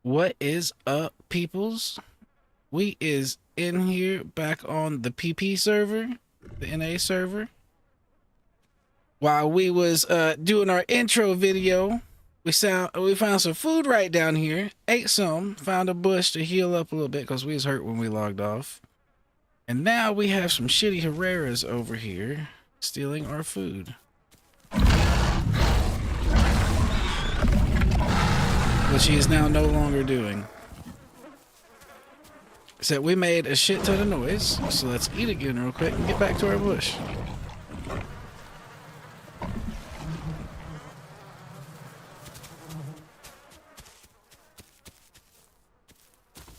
What is up, peoples? We is in here back on the PP server, the NA server. While we was doing our intro video, we found some food right down here, ate some, found a bush to heal up a little bit because we was hurt when we logged off. And now we have some shitty Herreras over here stealing our food. Which he is now no longer doing. So we made a shit ton of noise, so let's eat again real quick and get back to our bush.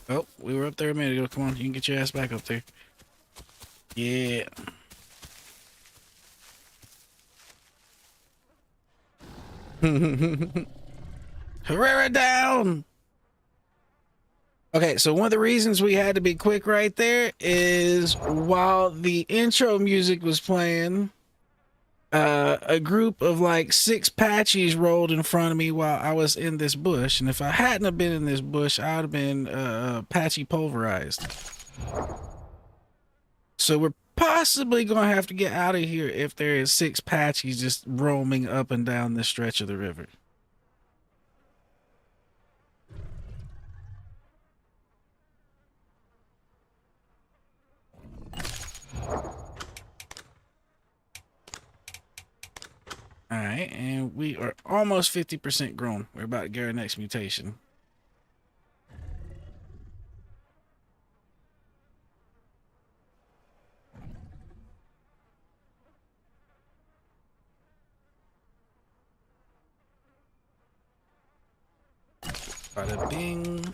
Oh, we were up there a minute ago. Come on, you can get your ass back up there. Yeah. Herrera down! Okay, so one of the reasons we had to be quick right there is while the intro music was playing, a group of like 6 Apaches rolled in front of me while I was in this bush. And if I hadn't have been in this bush, I would have been Apache pulverized. So we're possibly going to have to get out of here if there is 6 Apaches just roaming up and down this stretch of the river. All right, and we are almost 50% grown. We're about to get our next mutation. Bada bing.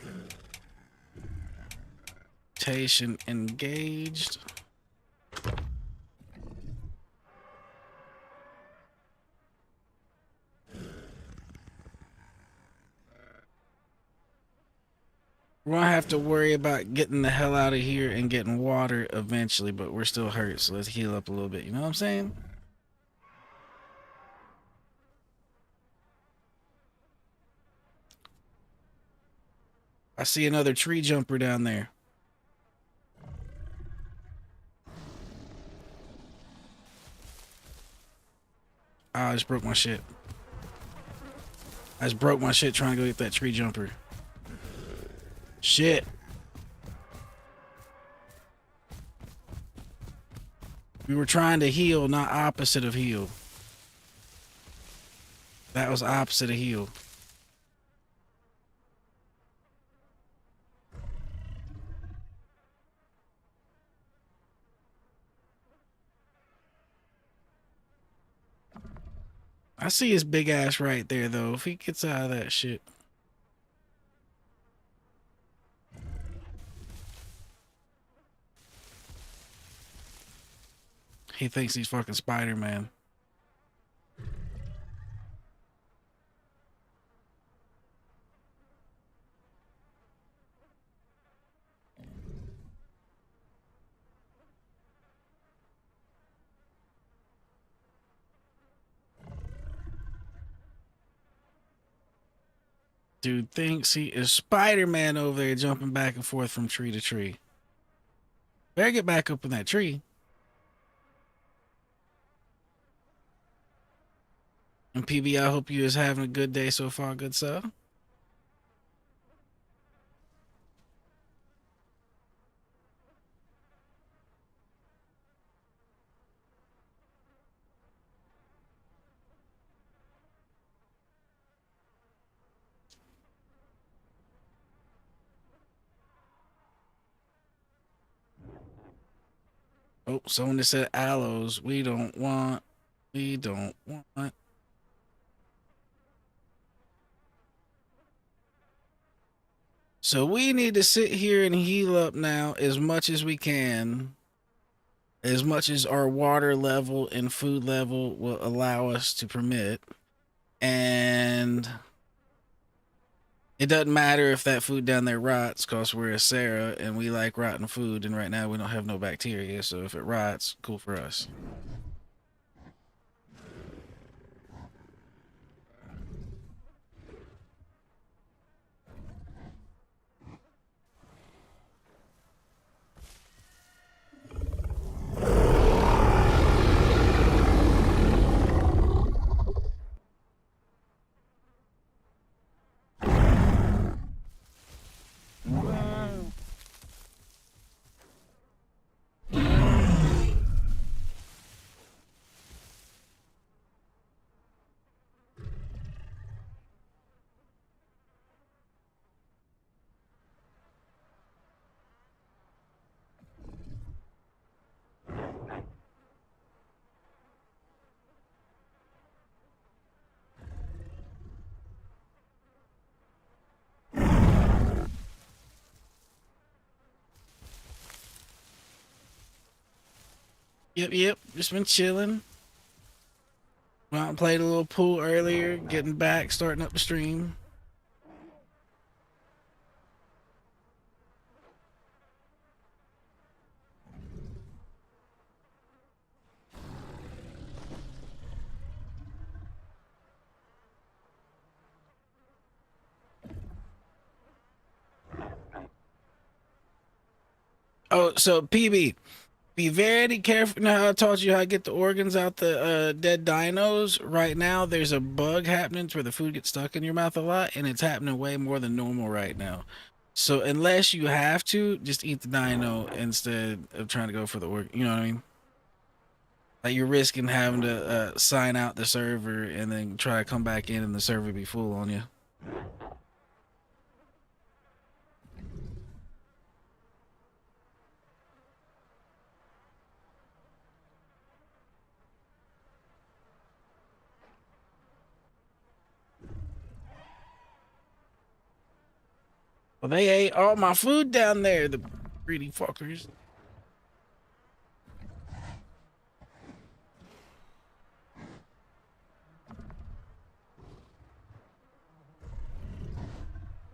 Mutation engaged. We're gonna have to worry about getting the hell out of here and getting water eventually, but we're still hurt, so let's heal up a little bit. You know what I'm saying? I see another tree jumper down there. Oh, I just broke my shit. I just broke my shit trying to go get that tree jumper. Shit. We were trying to heal, not opposite of heal. That was opposite of heal. I see his big ass right there, though. If he gets out of that shit. He thinks he's fucking Spider-Man. Dude thinks he is Spider-Man over there jumping back and forth from tree to tree. Better get back up in that tree. And PB, I hope you is having a good day so far, good sir. Oh, someone just said aloes. We don't want. So we need to sit here and heal up now as much as we can. As much as our water level and food level will allow us to permit. And it doesn't matter if that food down there rots because we're a Sarah and we like rotten food, and right now we don't have no bacteria, so if it rots, cool for us. Yep. Just been chilling. Went out and played a little pool earlier. Getting back, starting up the stream. Oh, so PB, be very careful. Now I taught you how to get the organs out the dead dinos. Right now, there's a bug happening to where the food gets stuck in your mouth a lot, and it's happening way more than normal right now. So unless you have to, just eat the dino instead of trying to go for the organ. You know what I mean? Like you're risking having to sign out the server and then try to come back in and the server be full on you. Well, they ate all my food down there, the greedy fuckers.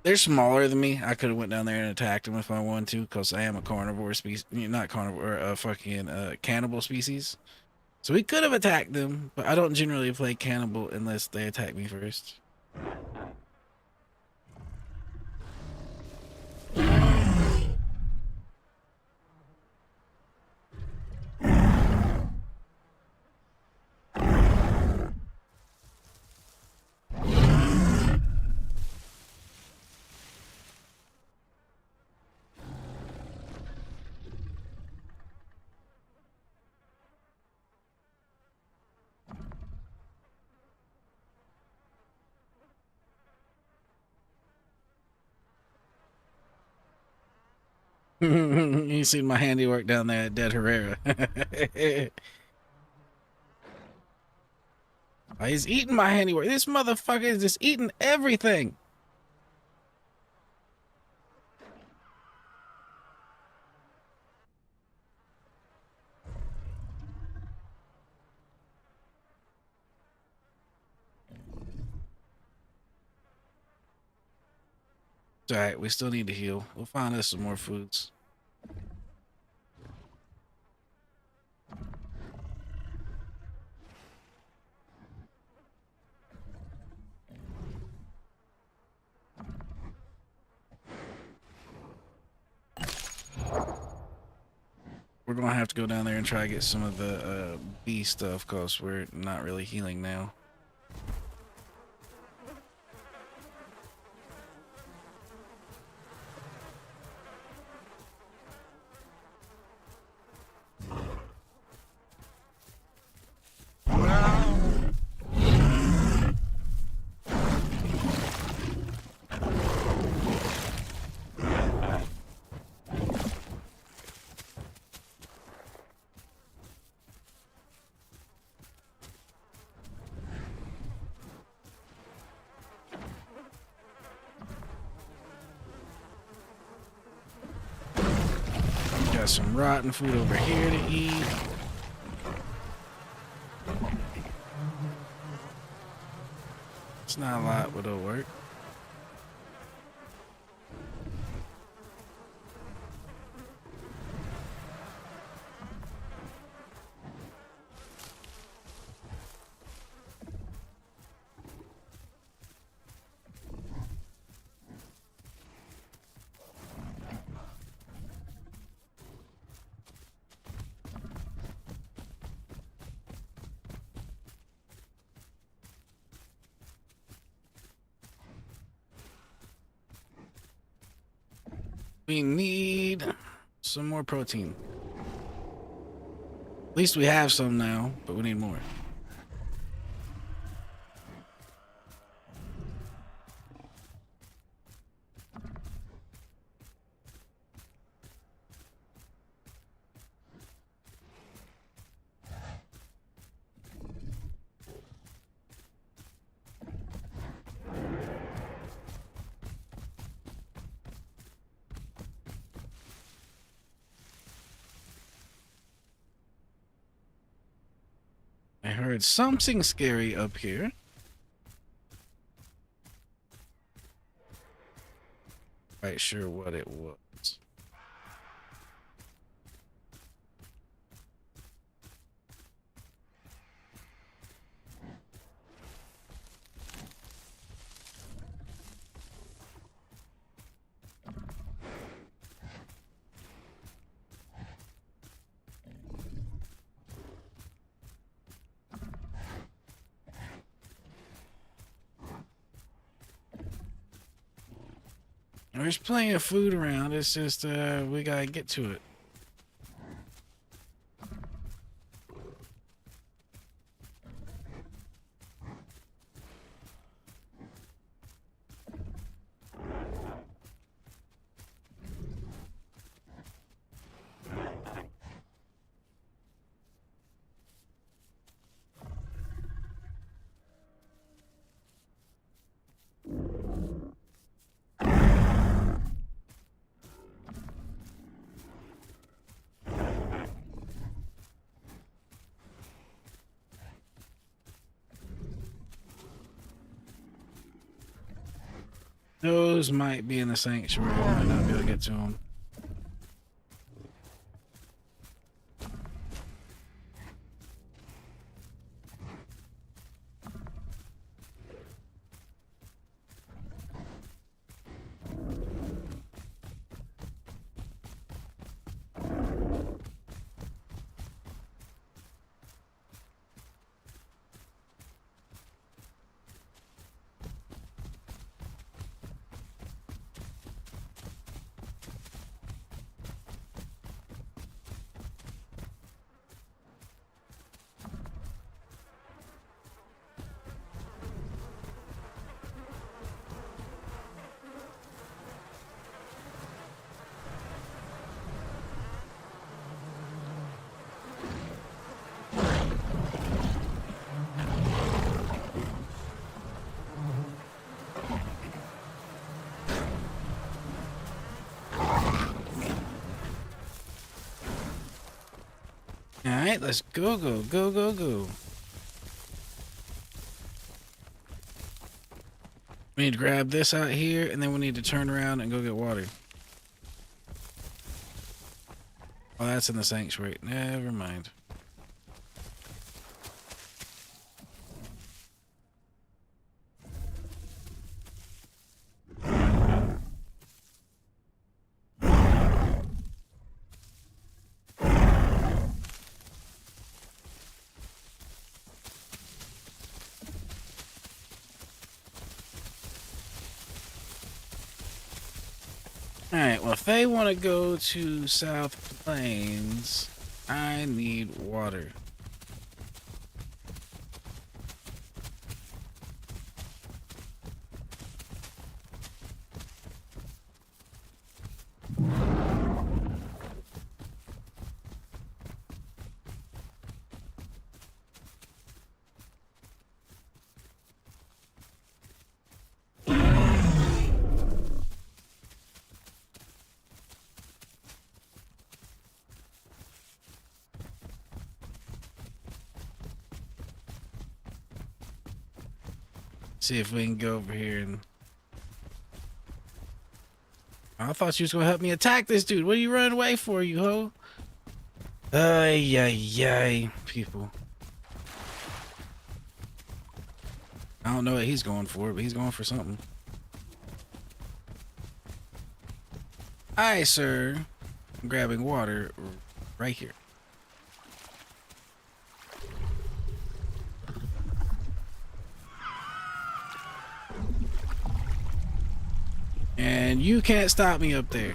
They're smaller than me. I could have went down there and attacked them if I wanted to, because I am a carnivore species. Not carnivore, a fucking cannibal species. So we could have attacked them, but I don't generally play cannibal unless they attack me first. You seen my handiwork down there at Dead Herrera. He's eating my handiwork. This motherfucker is just eating everything. It's all right. We still need to heal. We'll find us some more foods. We're gonna have to go down there and try to get some of the bee stuff, because we're not really healing now. Got some rotten food over here to eat. It's not a lot, but it'll work. We need some more protein. At least we have some now, but we need more. heard something scary up here. Quite sure what it was. There's plenty of food around. It's just we gotta get to it. Those might be in the sanctuary. I might not be able to get to them. All right, let's go. We need to grab this out here, and then we need to turn around and go get water. Oh, that's in the sanctuary. Never mind. Alright, well, if they want to go to South Plains, I need water. See if we can go over here and... I thought you was gonna help me attack this dude. What are you running away for, you hoe? Ay, people. I don't know what he's going for, but he's going for something. Aye, sir. I'm grabbing water right here. And you can't stop me up there.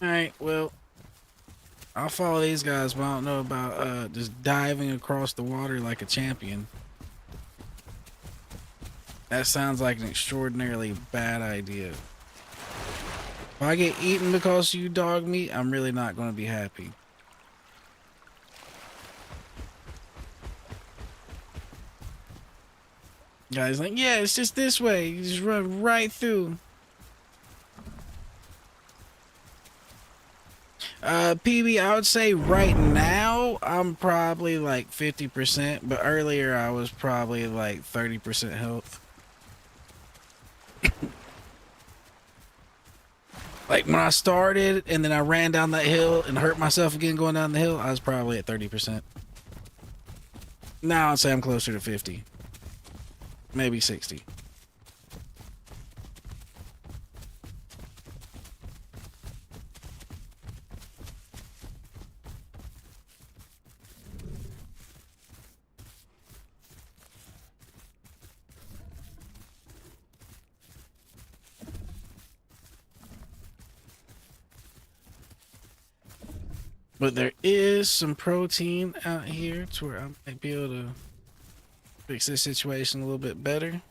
All right, well, I'll follow these guys, but I don't know about just diving across the water like a champion. That sounds like an extraordinarily bad idea. If I get eaten because you dog meat, I'm really not going to be happy. Guys like, yeah, it's just this way. You just run right through. PB, I would say right now I'm probably like 50%, but earlier I was probably like 30% health. Like when I started and then I ran down that hill and hurt myself again going down the hill, I was probably at 30%. Now I'd say I'm closer to 50. Maybe 60. But there is some protein out here to where I might be able to fix this situation a little bit better.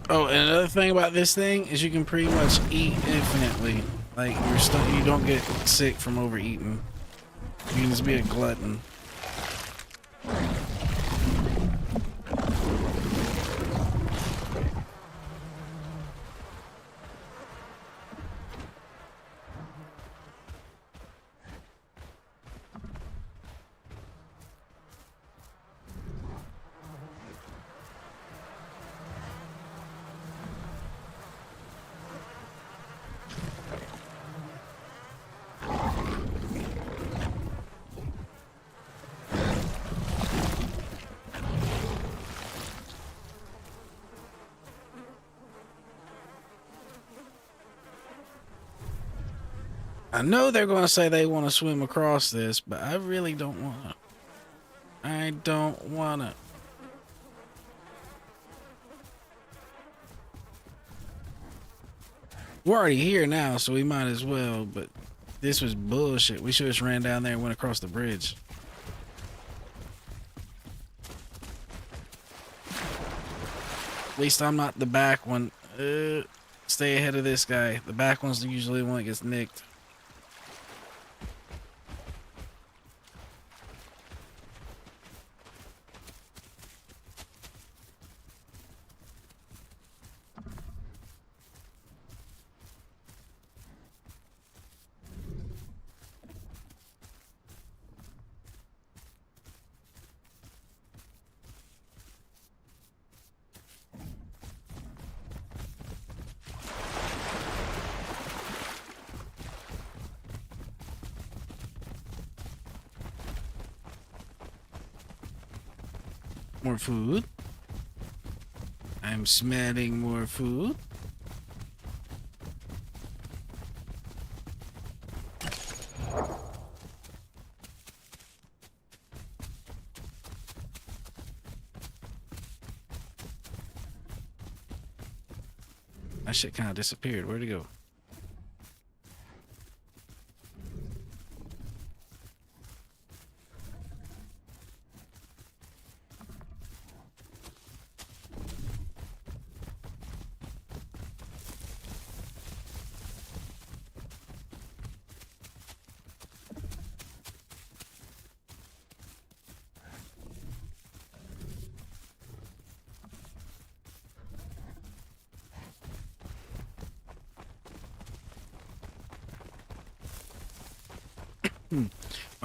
Oh, and another thing about this thing is you can pretty much eat infinitely. Like you don't get sick from overeating. You can just be a glutton. I know they're going to say they want to swim across this, but I really don't want to. I don't want to. We're already here now, so we might as well, but this was bullshit. We should have just ran down there and went across the bridge. At least I'm not the back one. Stay ahead of this guy. The back one's usually the one that gets nicked. More food. I'm smelling more food. That shit kind of disappeared. Where'd it go?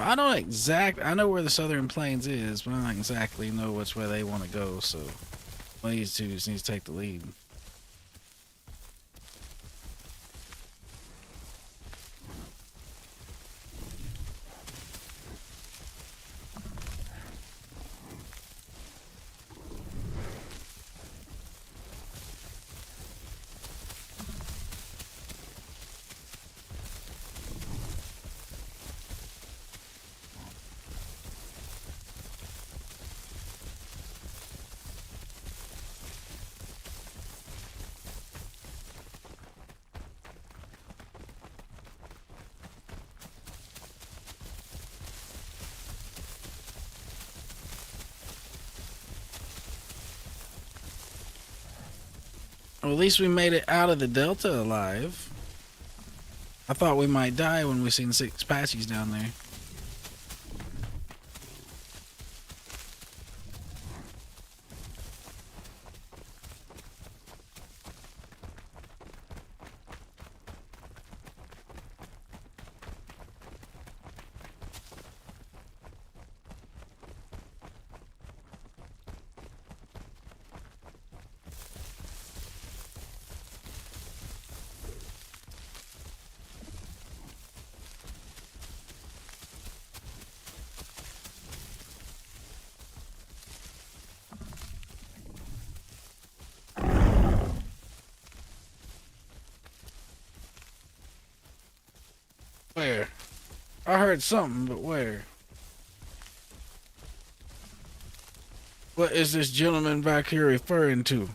I know where the Southern Plains is, but I don't exactly know which way they want to go, so one of these two just needs to take the lead. Well, at least we made it out of the Delta alive. I thought we might die when we seen 6 Apaches down there. Where? I heard something, but where? What is this gentleman back here referring to?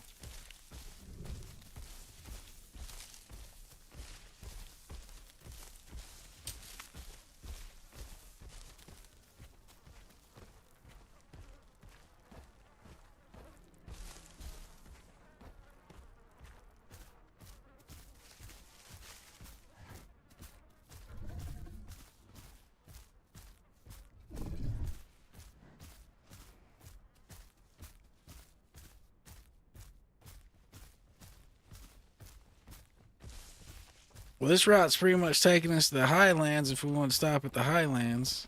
Well, this route's pretty much taking us to the Highlands if we want to stop at the Highlands.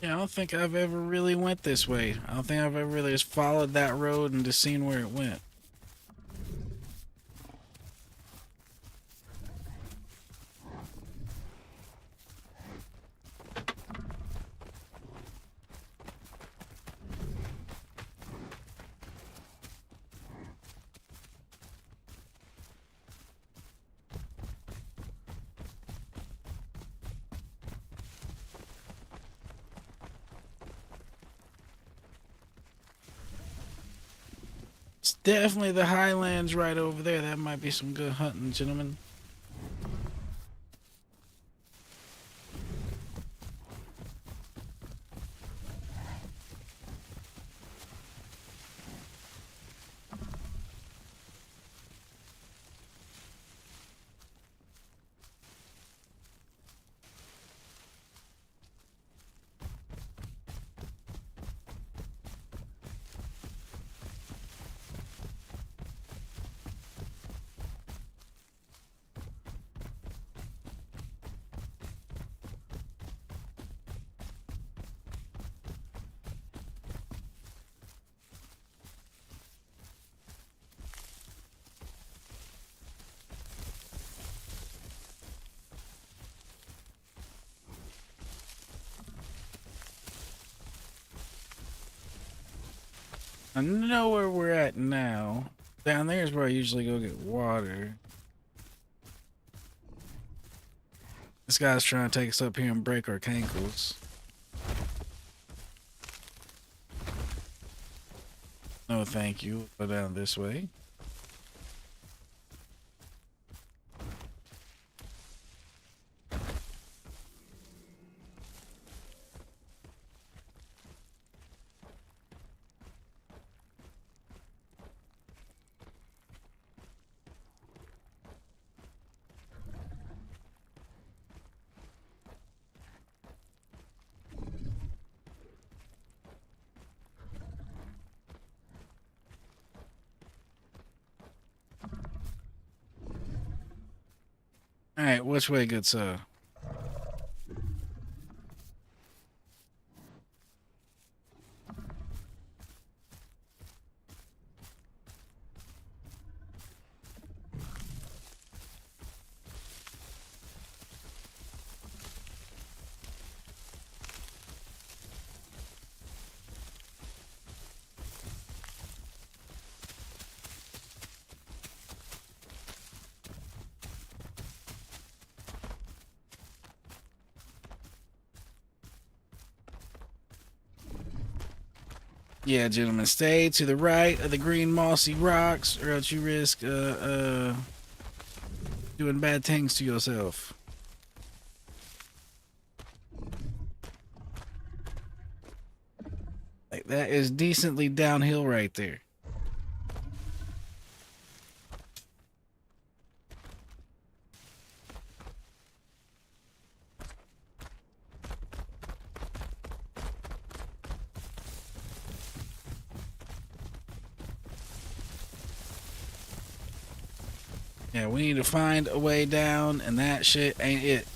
Yeah, I don't think I've ever really went this way. I don't think I've ever really just followed that road and just seen where it went. It's definitely the Highlands right over there. That might be some good hunting, gentlemen. I know where we're at now. Down there is where I usually go get water. This guy's trying to take us up here and break our cankles. No, thank you. Go down this way. All right, which way, good sir? Yeah, gentlemen, stay to the right of the green mossy rocks, or else you risk doing bad things to yourself. Like, that is decently downhill right there. Yeah, we need to find a way down, and that shit ain't it.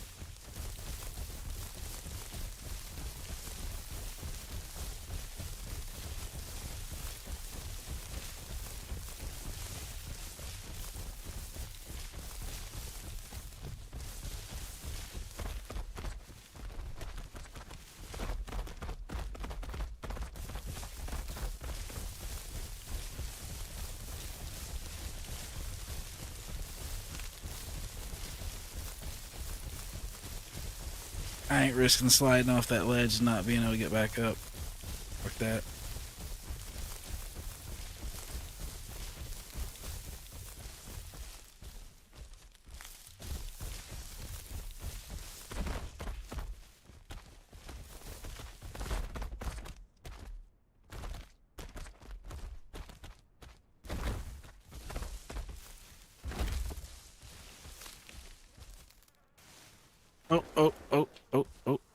I ain't risking sliding off that ledge and not being able to get back up. Fuck that.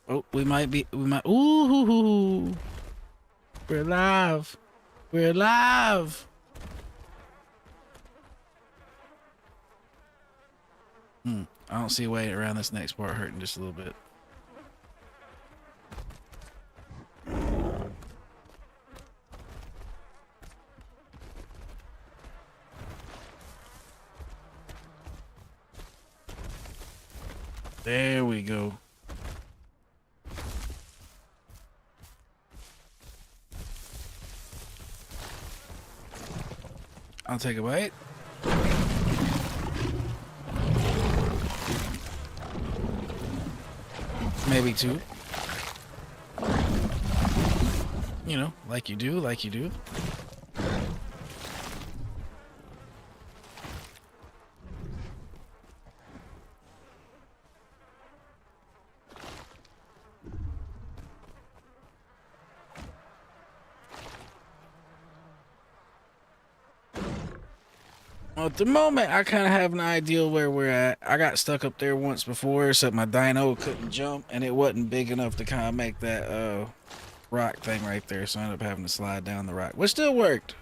Oh, we might, ooh, we're alive. We're alive. I don't see a way around this next part hurting just a little bit. There we go. I'll take a bite. Maybe two. You know, like you do, like you do. Well, at the moment, I kind of have an idea where we're at. I got stuck up there once before, except my dino couldn't jump, and it wasn't big enough to kind of make that rock thing right there, so I ended up having to slide down the rock, which still worked.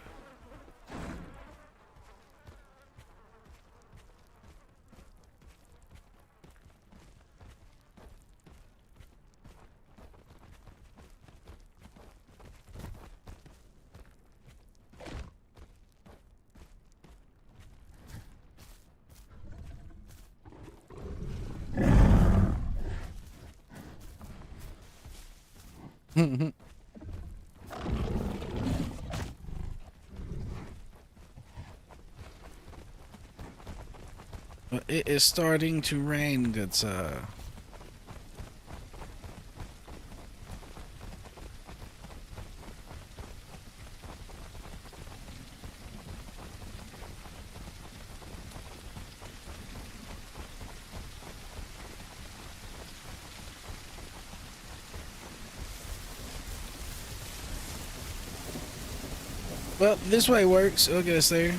But it is starting to rain, good sir. Well, this way works. It'll get us there.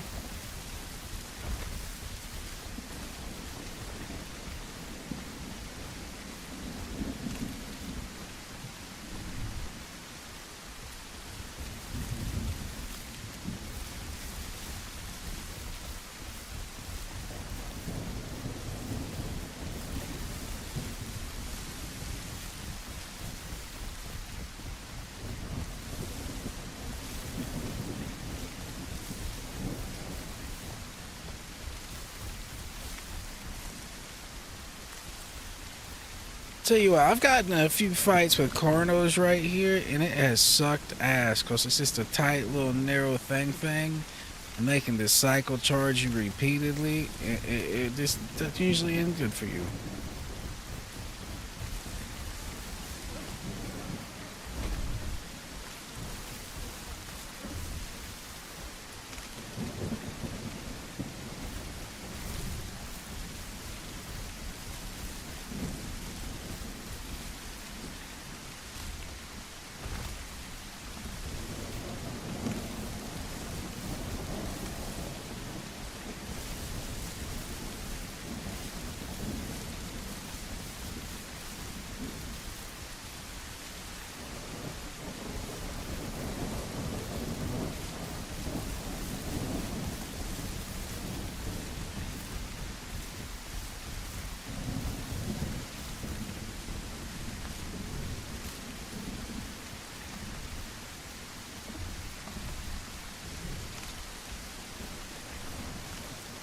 Tell you what, I've gotten a few fights with Carnos right here, and it has sucked ass, because it's just a tight little narrow thing, and they can just cycle charge you repeatedly. That usually isn't good for you.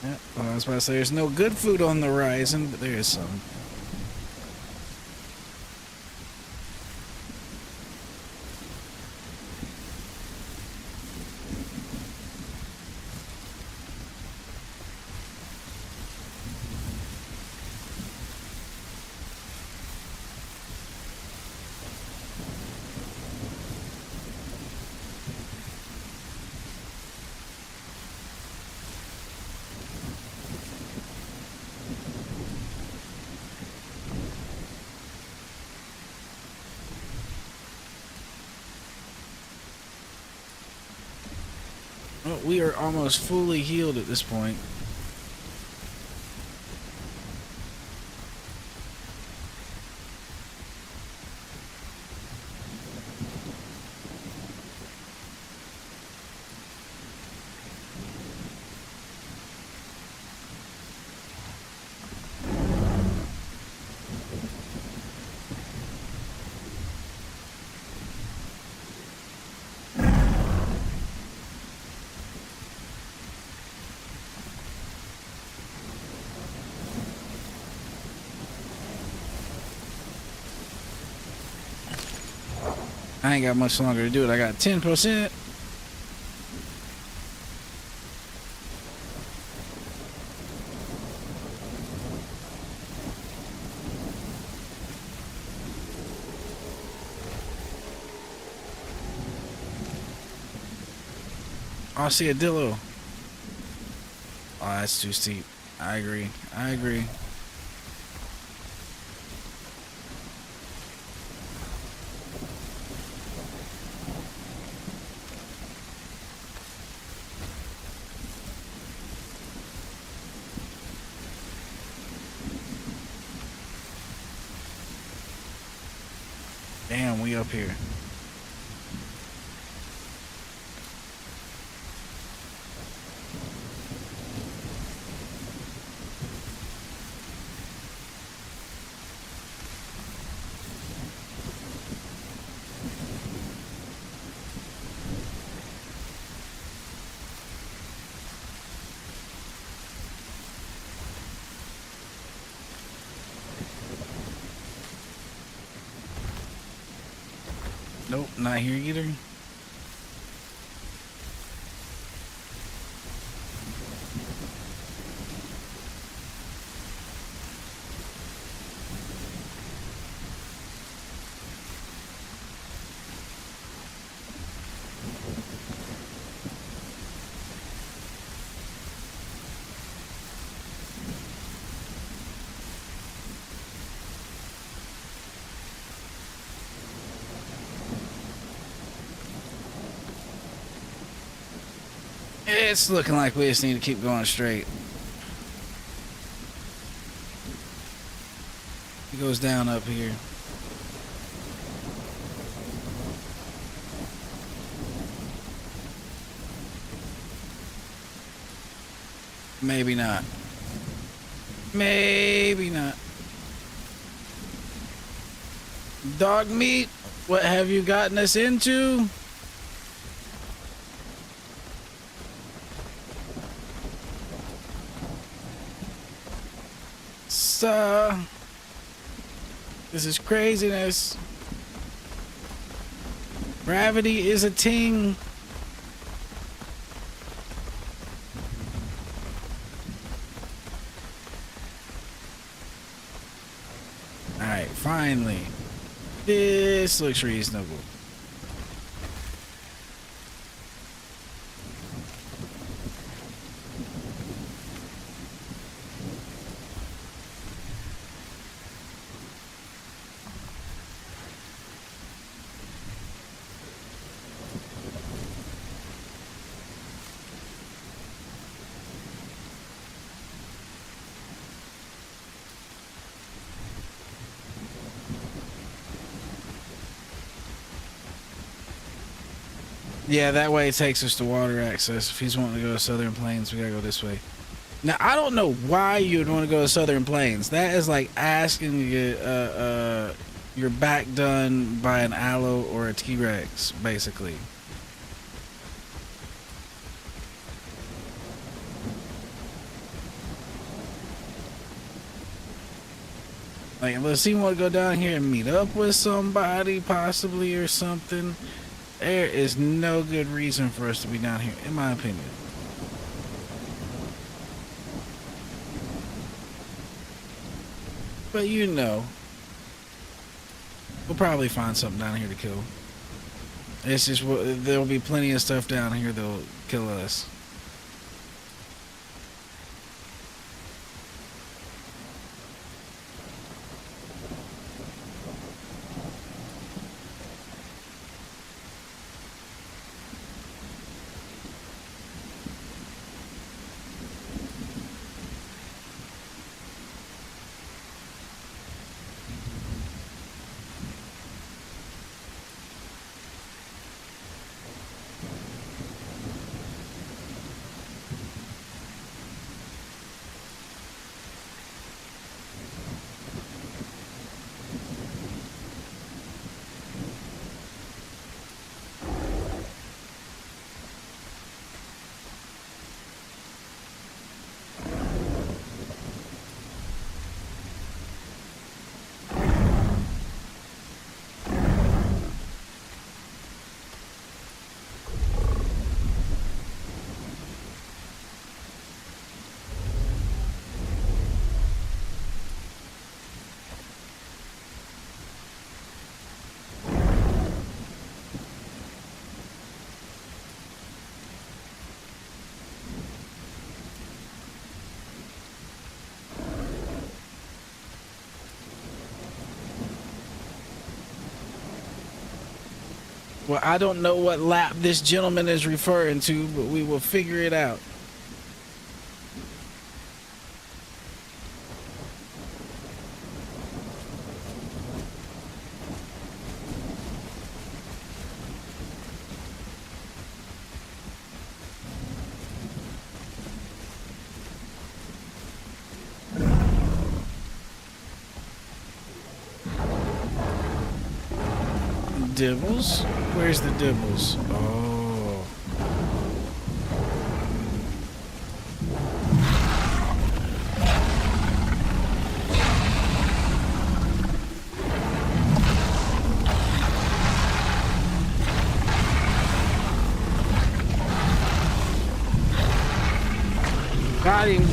Yeah, well, I was about to say there's no good food on the horizon, but there is some. Well, we are almost fully healed at this point. I ain't got much longer to do it. I got 10%. Oh, I see a dillo. Oh, that's too steep. I agree. I agree. Damn, we up here. Nope, not here either. It's looking like we just need to keep going straight. It goes down up here. Maybe not. Maybe not. Dog meat, what have you gotten us into? This is craziness. Gravity is a ting. Alright, finally. This looks reasonable. Yeah, that way it takes us to water access. If he's wanting to go to Southern Plains, we gotta go this way. Now, I don't know why you'd want to go to Southern Plains. That is like asking to get your back done by an aloe or a T-Rex, basically. Like, unless he want to go down here and meet up with somebody, possibly, or something, there is no good reason for us to be down here, in my opinion. But you know, we'll probably find something down here to kill. It's just, there'll be plenty of stuff down here that'll kill us. Well, I don't know what lap this gentleman is referring to, but we will figure it out. Dibbles? Where's the dibbles? Oh. Got him.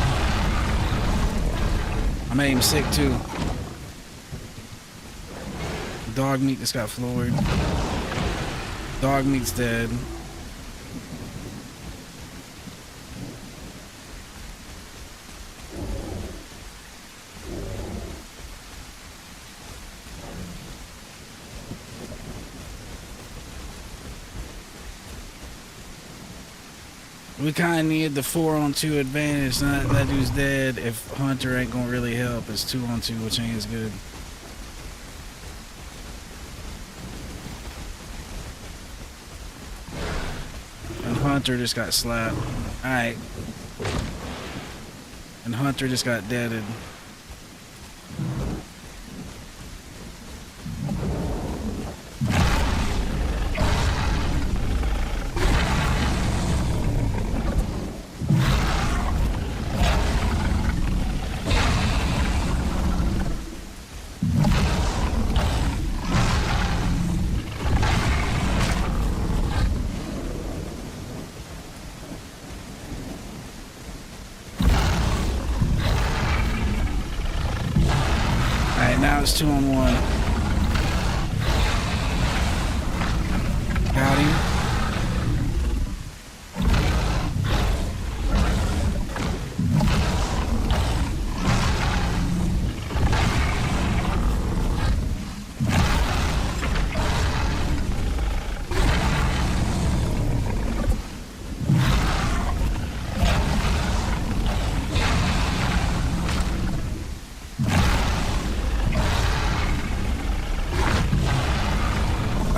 I made him sick too. Dog meat just got floored. Dog meat's dead. We kind of need the 4-on-2 advantage. Not that dude's dead. If Hunter ain't gonna really help, it's 2-on-2, which ain't as good. Hunter just got slapped. Alright. And Hunter just got deaded. Now it's 2-on-1. Got him.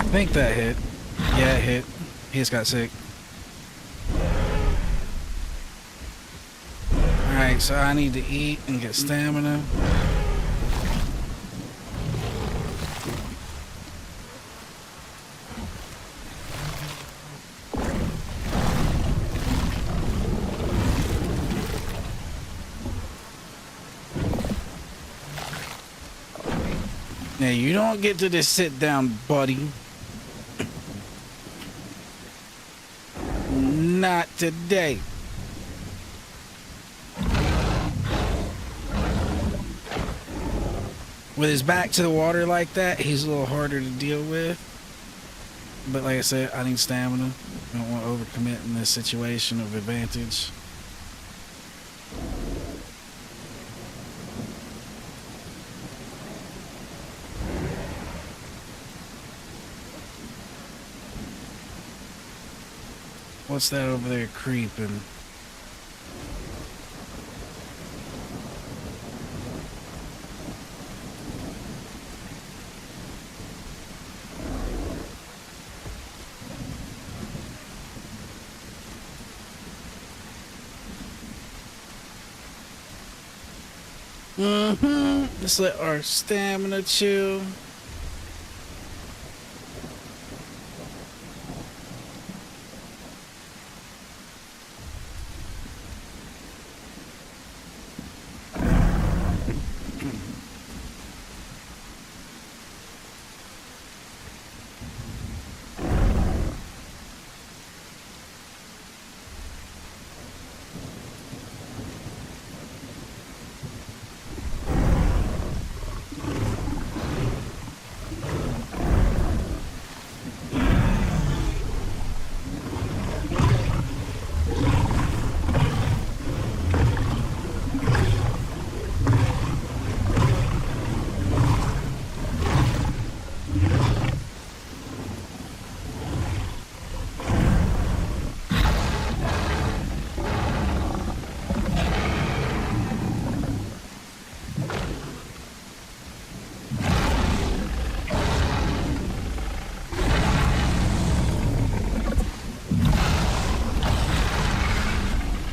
I think that hit. Yeah, it hit. He just got sick. Alright, so I need to eat and get stamina. Now, you don't get to just sit down, buddy. Not today. With his back to the water like that, he's a little harder to deal with. But like I said, I need stamina. I don't want to overcommit in this situation of advantage. What's that over there creeping? Let's let our stamina chill.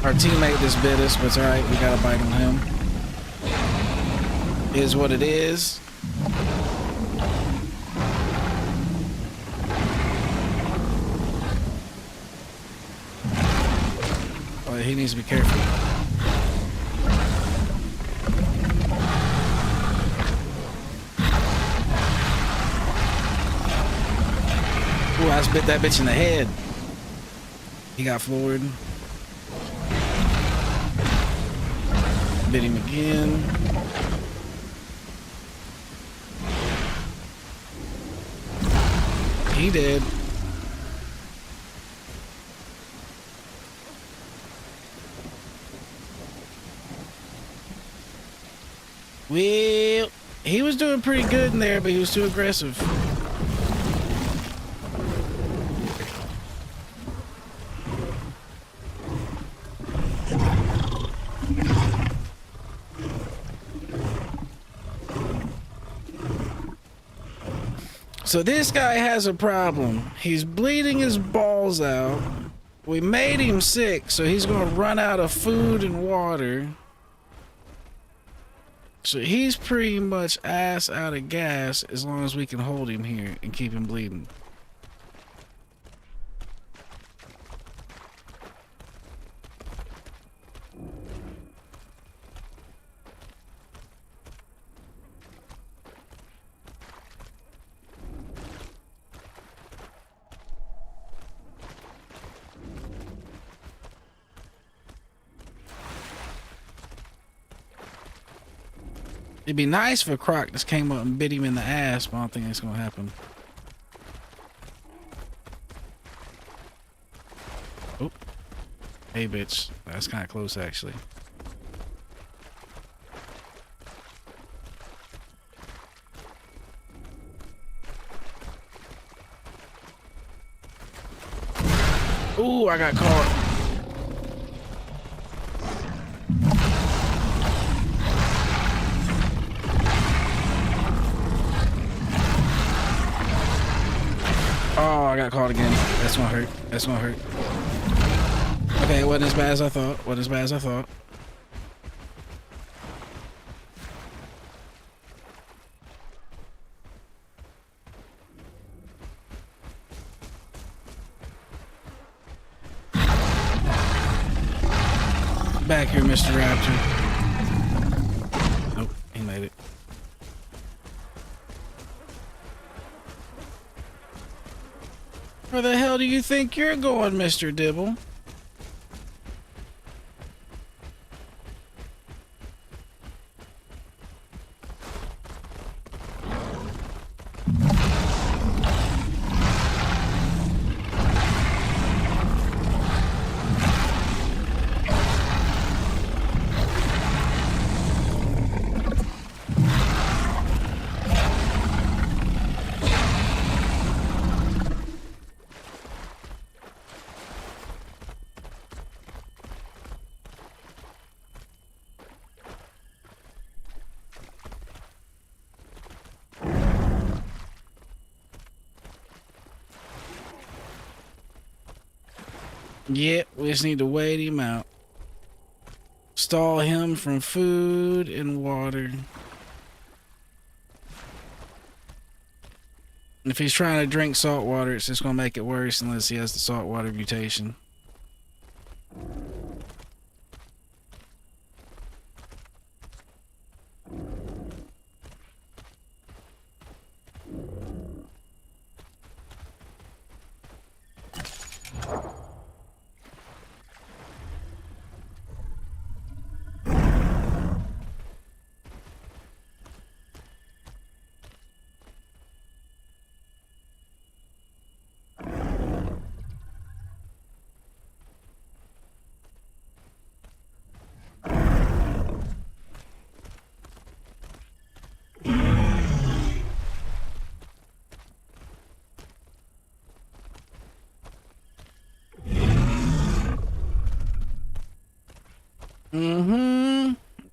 Our teammate just bit us, but it's alright, we got a bite on him. Is what it is. Oh, he needs to be careful. Ooh, I just bit that bitch in the head. He got floored. Bit him again. He did. Well, he was doing pretty good in there, but he was too aggressive. So this guy has a problem. He's bleeding his balls out. We made him sick, so he's gonna run out of food and water. So he's pretty much ass out of gas as long as we can hold him here and keep him bleeding. It'd be nice if a croc just came up and bit him in the ass, but I don't think that's gonna happen. Oh. Hey, bitch. That's kind of close, actually. Ooh, I got caught. Oh, I got caught again. That's gonna hurt. That's gonna hurt. Okay, it wasn't as bad as I thought. Wasn't as bad as I thought. Back here, Mr. Raptor. Nope, he made it. Where the hell do you think you're going, Mr. Dibble? Yep, we just need to wait him out. Stall him from food and water. If he's trying to drink salt water, it's just going to make it worse unless he has the saltwater mutation.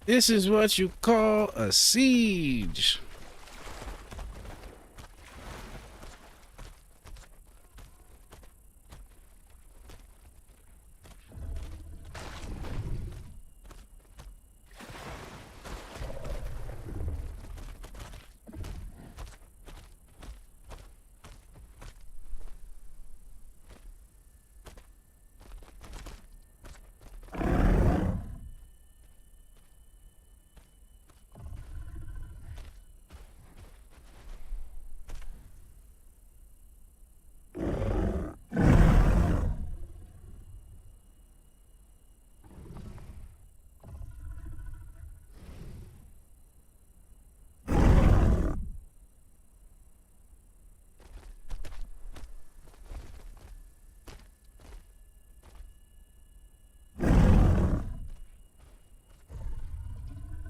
This is what you call a siege.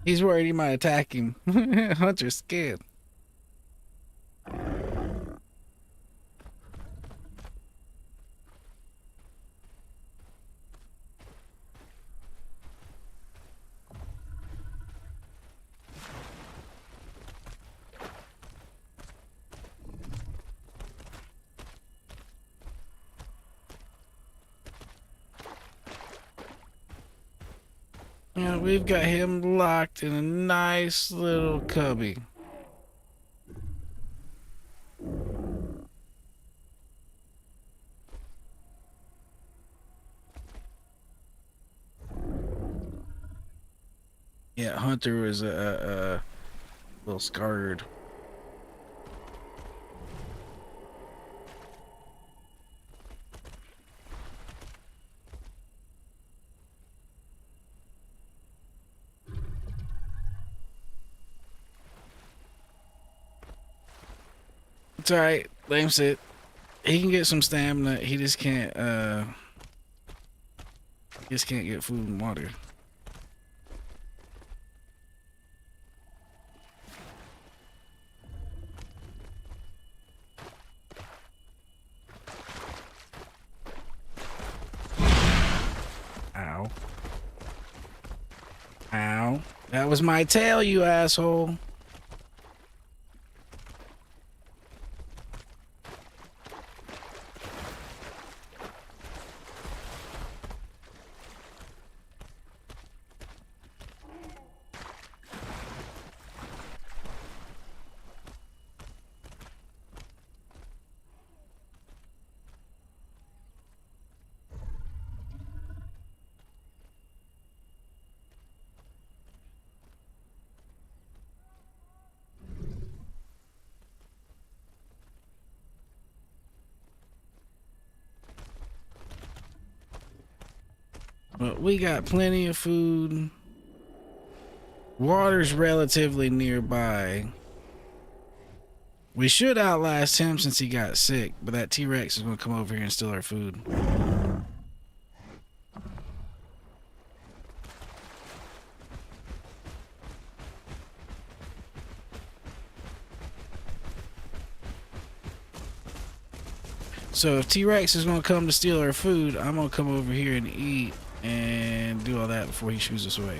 He's worried he might attack him. Hunter's scared. Yeah, we've got him locked in a nice little cubby. Yeah, Hunter was a little scared. It's alright, let him sit. He can get some stamina, he just can't get food and water. Ow. Ow. That was my tail, you asshole. But we got plenty of food. Water's relatively nearby. We should outlast him since he got sick, but that T-Rex is going to come over here and steal our food. So if T-Rex is going to come to steal our food, I'm going to come over here and eat and do all that before he shoos us away.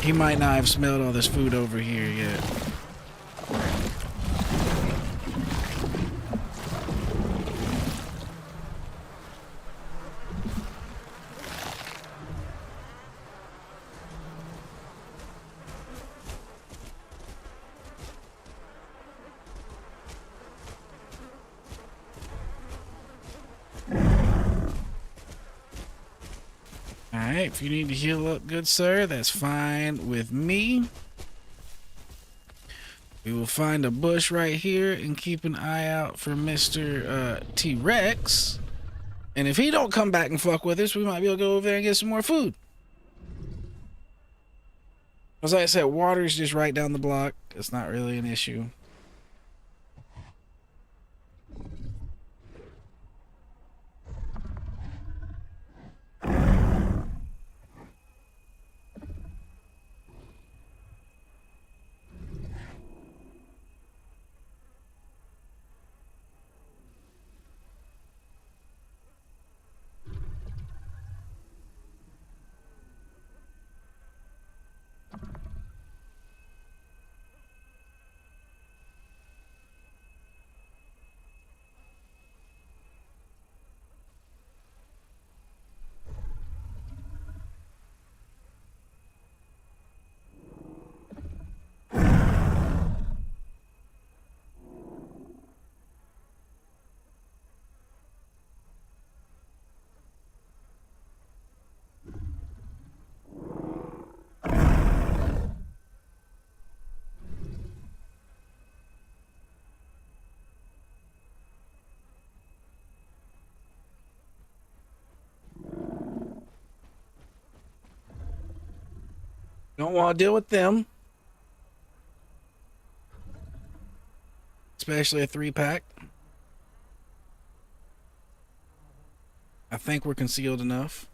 He might not have smelled all this food over here yet. Alright, if you need to heal up, good sir, that's fine with me. We will find a bush right here and keep an eye out for Mr. T-Rex. And if he don't come back and fuck with us, we might be able to go over there and get some more food. As I said, water's just right down the block. It's not really an issue. Don't want to deal with them. Especially a 3-pack. I think we're concealed enough.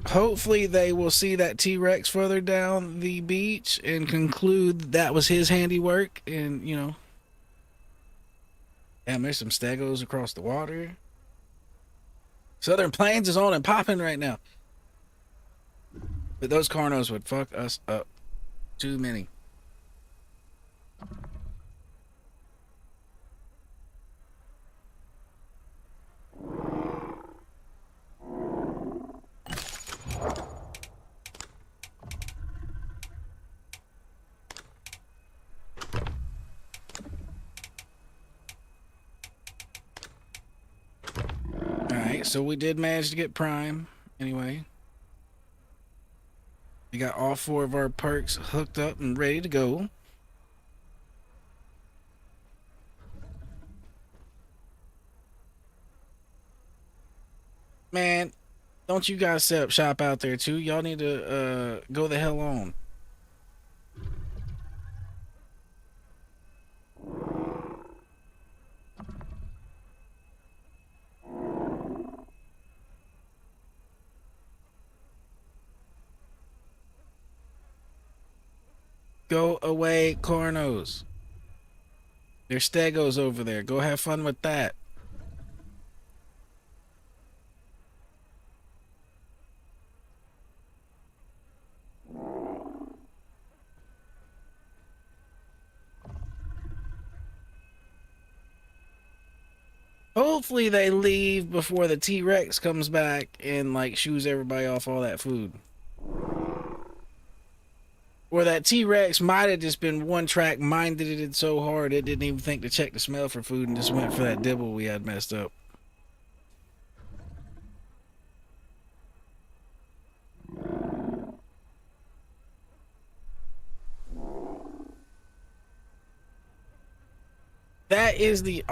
Hopefully they will see that T-Rex further down the beach and conclude that was his handiwork. And, you know. Damn, there's some stegos across the water. Southern Plains is on and popping right now. But those Carnos would fuck us up. Too many. Alright, so we did manage to get Prime. Anyway. We got all 4 of our perks hooked up and ready to go. Man, don't you guys set up shop out there too? Y'all need to go the hell on. Go away, Cornos. There's stegos over there. Go have fun with that. Hopefully they leave before the T-Rex comes back and like shoos everybody off all that food. Or that T-Rex might have just been one track minded it so hard it didn't even think to check the smell for food and just went for that dibble we had messed up. That is the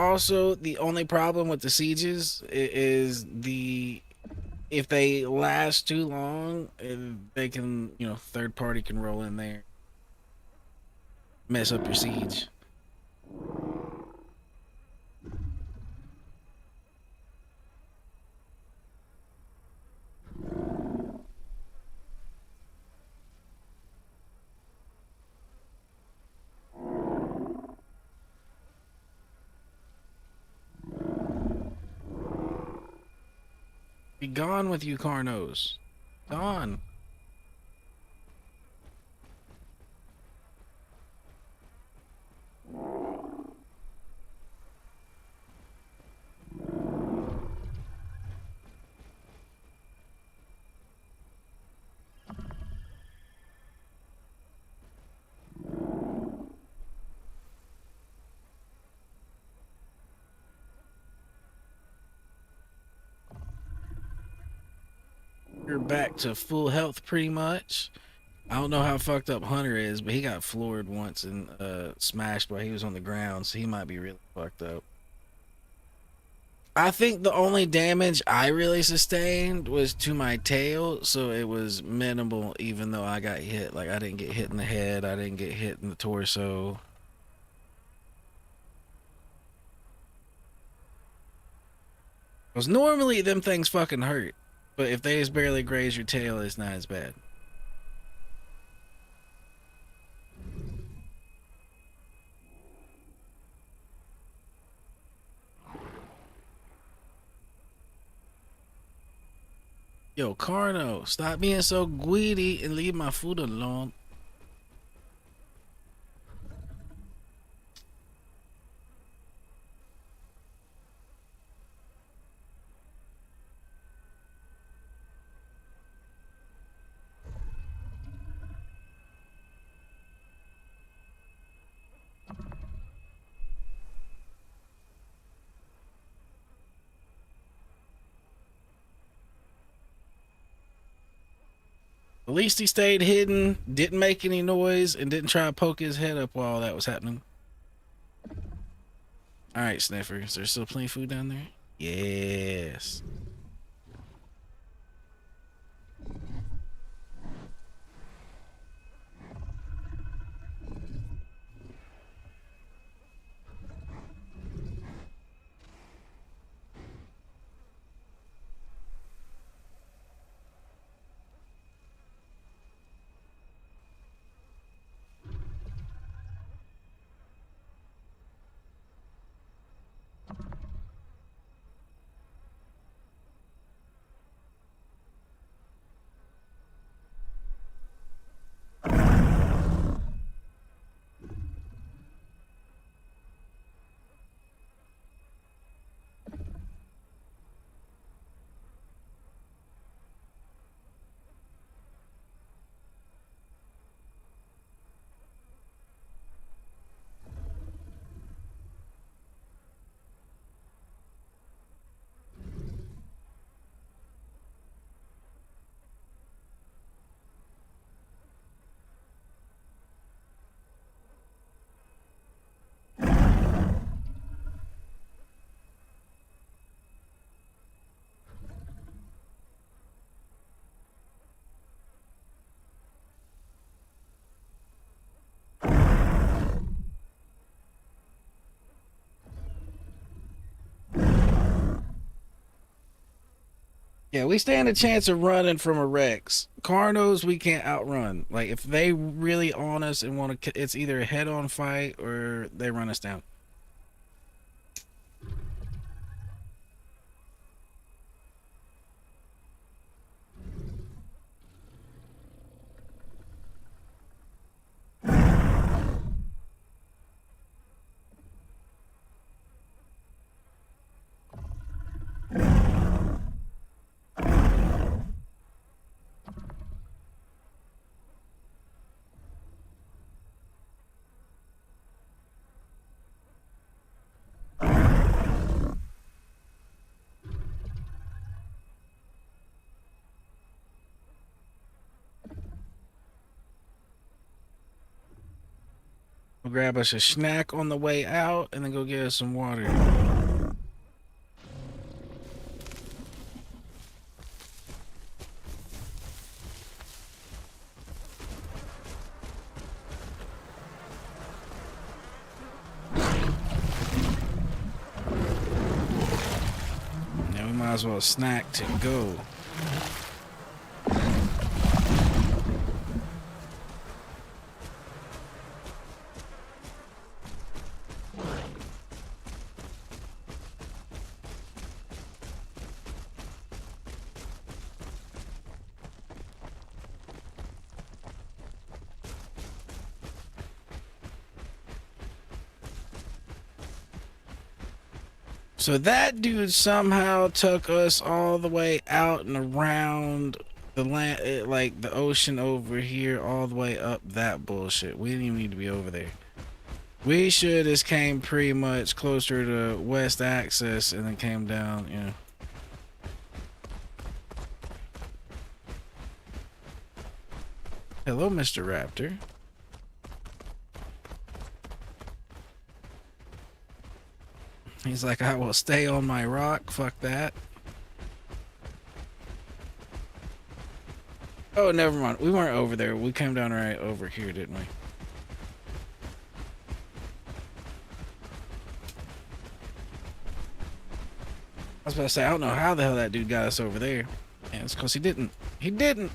only problem with the sieges is the if they last too long, they can, third party can roll in there, mess up your siege. Be gone with you, Carnos. Gone. You're back to full health pretty much. I don't know how fucked up Hunter is, but he got floored once and smashed while he was on the ground, so he might be really fucked up. I think the only damage I really sustained was to my tail, so it was minimal, even though I got hit. Like, I didn't get hit in the head, I didn't get hit in the torso. Because normally them things fucking hurt, but if they just barely graze your tail, it's not as bad. Yo, Carno, stop being so greedy and leave my food alone. At least he stayed hidden, didn't make any noise, and didn't try to poke his head up while that was happening. Alright, Sniffer, is there still plenty of food down there? Yes. Yeah, we stand a chance of running from a Rex. Carnos, we can't outrun. Like, if they really on us and want to, it's either a head-on fight or they run us down. We'll grab us a snack on the way out and then go get us some water. Yeah, we might as well snack to go. So that dude somehow took us all the way out and around the land, like the ocean over here, all the way up that bullshit. We didn't even need to be over there. We should have came pretty much closer to West Access and then came down, you know. Hello, Mr. Raptor. He's like, I will stay on my rock. Fuck that. Oh, never mind. We weren't over there. We came down right over here, didn't we? I was about to say, I don't know how the hell that dude got us over there. And it's because he didn't. He didn't.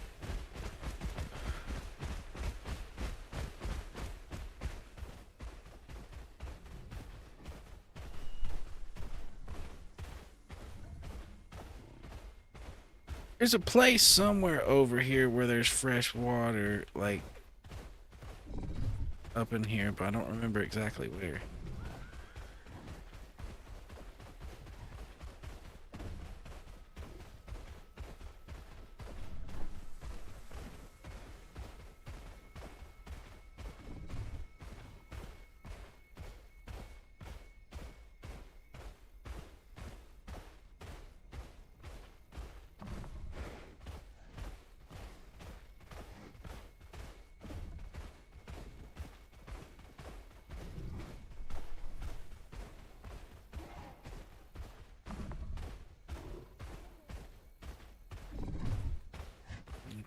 There's a place somewhere over here where there's fresh water, like up in here, but I don't remember exactly where.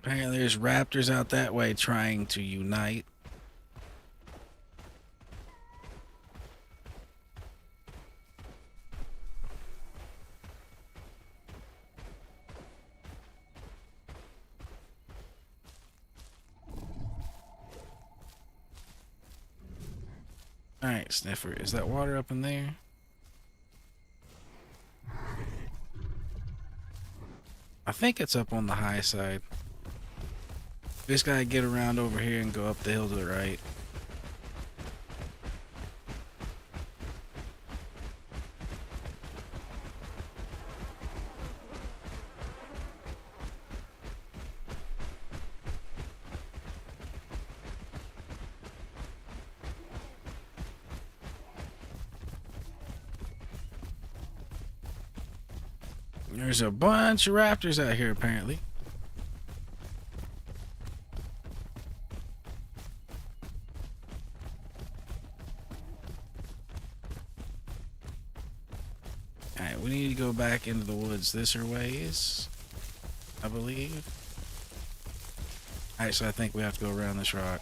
Apparently there's raptors out that way trying to unite. Alright, Sniffer, is that water up in there? I think it's up on the high side. We just gotta get around over here and go up the hill to the right. There's a bunch of raptors out here apparently. Alright, we need to go back into the woods this ways, I believe. Alright, so I think we have to go around this rock.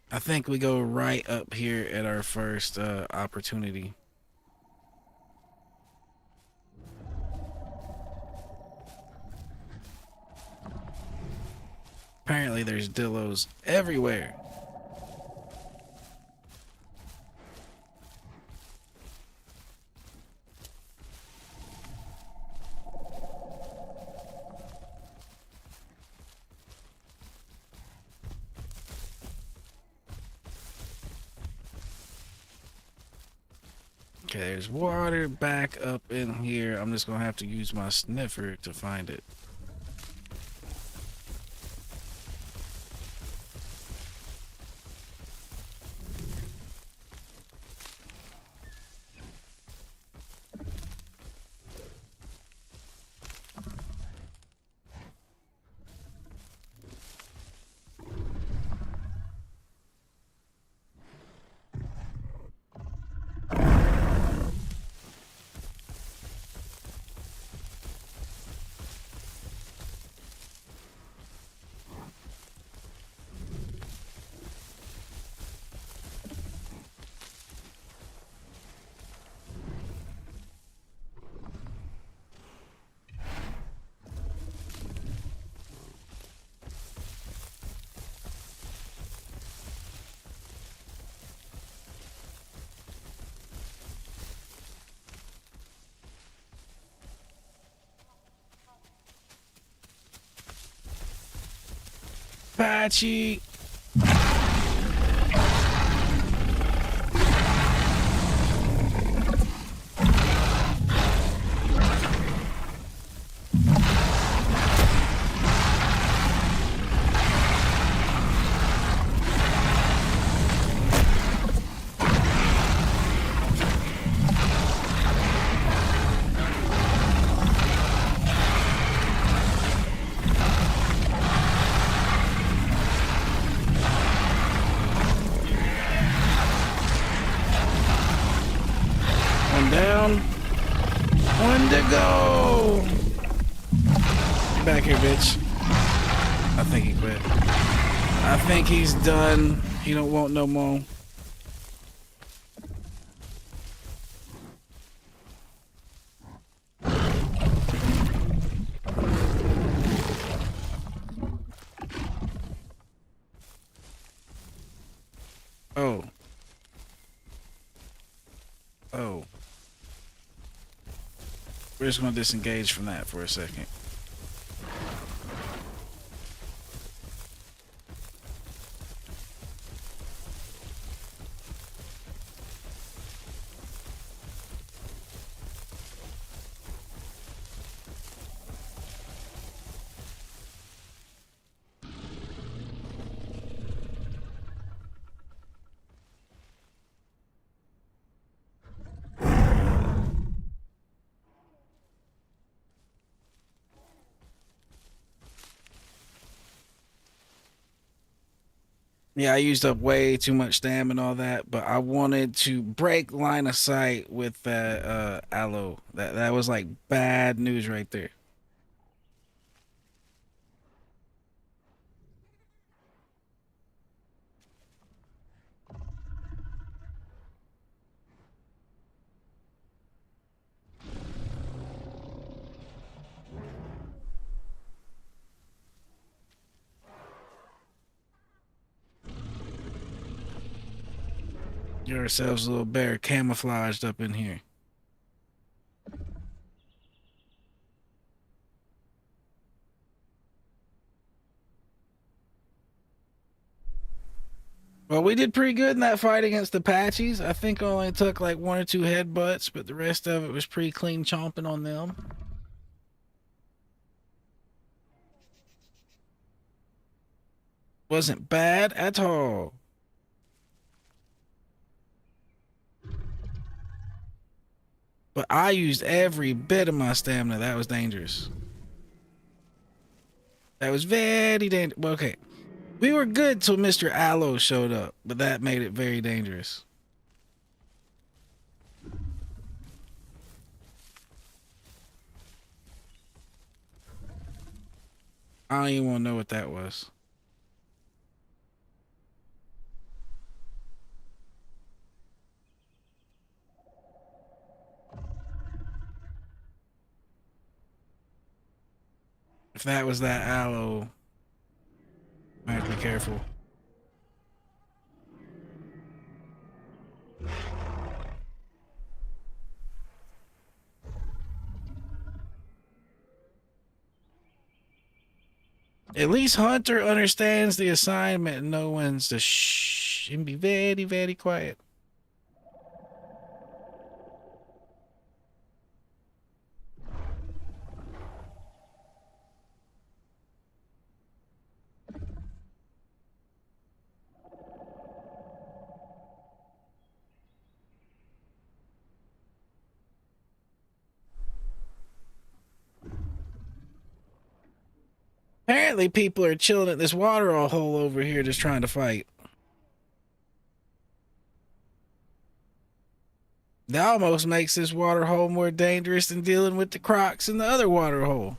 I think we go right up here at our first opportunity. Apparently there's dillos everywhere. Okay, there's water back up in here. I'm just gonna have to use my sniffer to find it. Apache. One down. One to go. Get back here, bitch. I think he quit. I think he's done. He don't want no more. Oh. Oh. We're just gonna disengage from that for a second. Yeah, I used up way too much stamina and all that, but I wanted to break line of sight with that aloe. That was like bad news right there. Get ourselves a little bear camouflaged up in here. Well, we did pretty good in that fight against the Apaches. I think I only took like 1 or 2 headbutts, but the rest of it was pretty clean chomping on them. Wasn't bad at all. But I used every bit of my stamina. That was dangerous. That was very dangerous. Well, okay. We were good till Mr. Aloe showed up, but that made it very dangerous. I don't even want to know what that was. If that was that aloe, I have to be careful. At least Hunter understands the assignment and knows when to shh and be very, very quiet. Apparently, people are chilling at this water hole over here just trying to fight. That almost makes this water hole more dangerous than dealing with the crocs in the other water hole.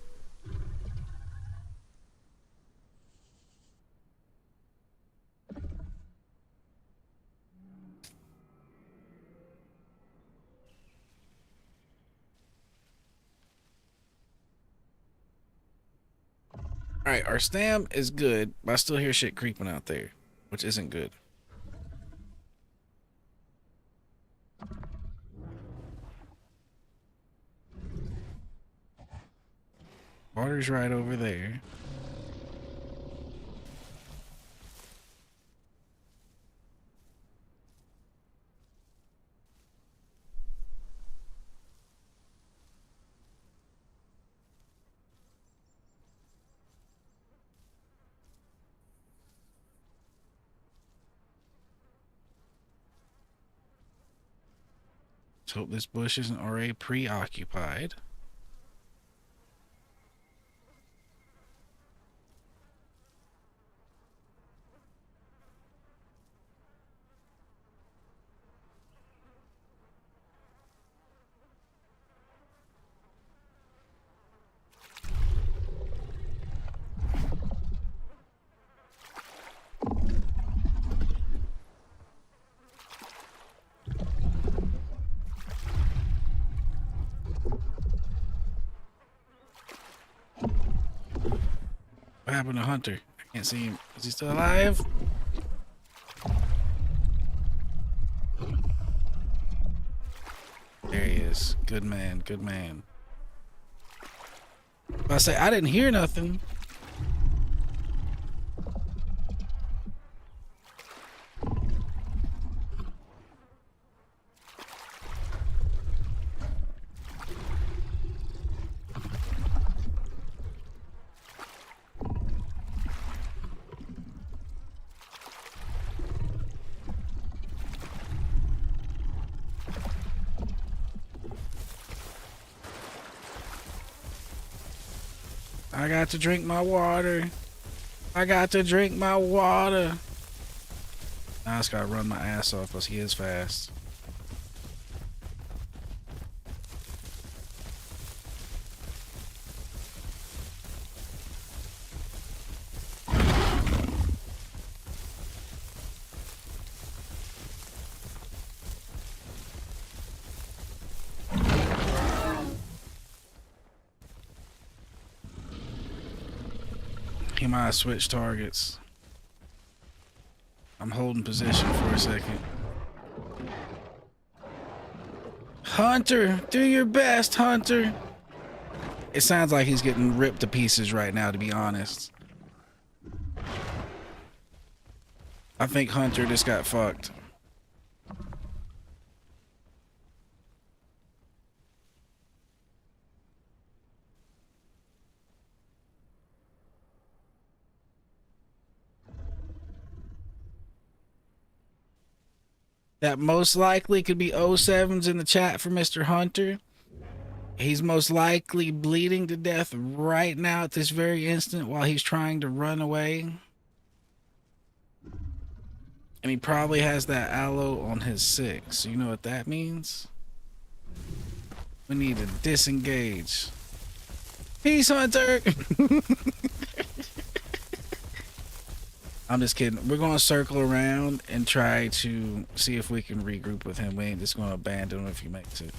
All right, our stam is good, but I still hear shit creeping out there, which isn't good. Water's right over there. Let's hope this bush isn't already preoccupied. What happened to Hunter? I can't see him. Is he still alive? There he is. Good man, good man. I say I didn't hear nothing. I got to drink my water. I got to drink my water. Now I just gotta run my ass off because he is fast. He might have switched targets. I'm holding position for a second. Hunter, do your best, Hunter. It sounds like he's getting ripped to pieces right now, to be honest. I think Hunter just got fucked. That most likely could be 07s in the chat for Mr. Hunter. He's most likely bleeding to death right now at this very instant while he's trying to run away. And he probably has that aloe on his 6. So you know what that means? We need to disengage. Peace, Hunter! I'm just kidding. We're going to circle around and try to see if we can regroup with him. We ain't just going to abandon him if he makes it.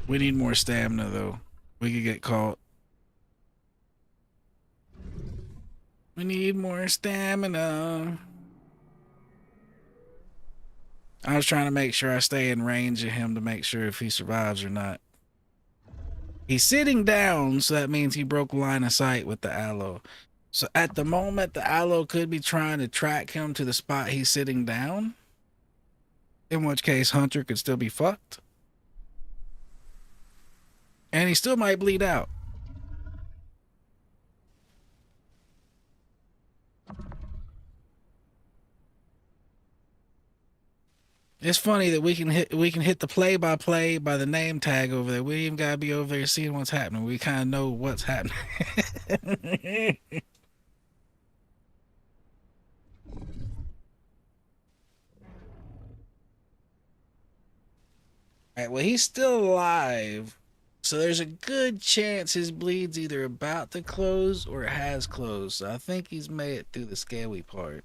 We need more stamina, though. We could get caught. We need more stamina. I was trying to make sure I stay in range of him to make sure if he survives or not. He's sitting down, so that means he broke line of sight with the aloe. So at the moment, the aloe could be trying to track him to the spot he's sitting down. In which case, Hunter could still be fucked. And he still might bleed out. It's funny that we can hit the play-by-play by the name tag over there. We ain't even gotta be over there seeing what's happening. We kind of know what's happening. Alright, well, he's still alive. So there's a good chance his bleed's either about to close or it has closed. So I think he's made it through the scaly part.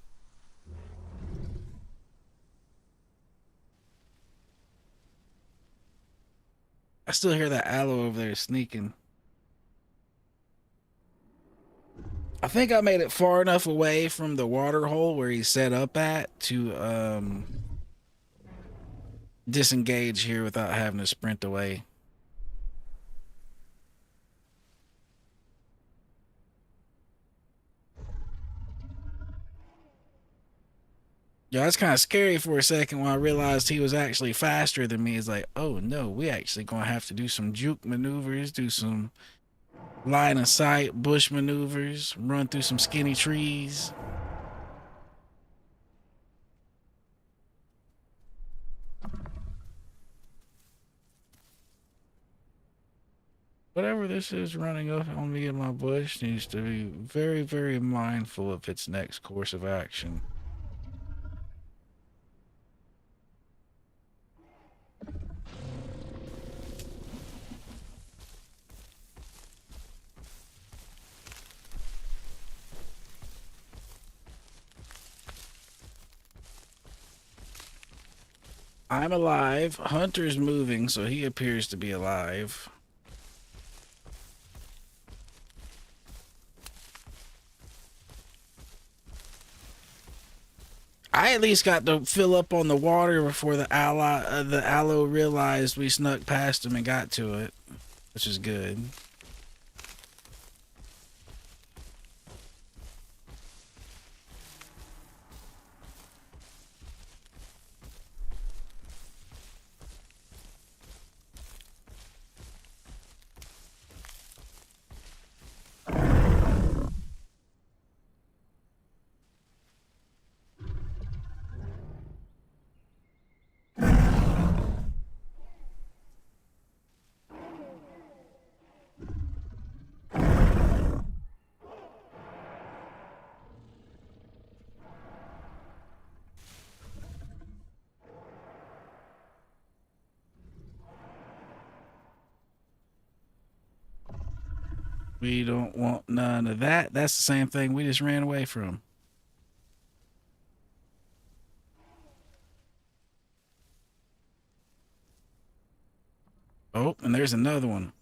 I still hear that aloe over there sneaking. I think I made it far enough away from the water hole where he's set up at to disengage here without having to sprint away. Yeah, that's kind of scary for a second when I realized he was actually faster than me. It's like, oh no, we actually gonna have to do some juke maneuvers, do some Line of sight, bush maneuvers, run through some skinny trees. Whatever this is running up on me in my bush needs to be very, very mindful of its next course of action. I'm alive. Hunter's moving, so he appears to be alive. I at least got to fill up on the water before the aloe realized we snuck past him and got to it, which is good. We don't want none of that. That's the same thing we just ran away from. Oh, and there's another one.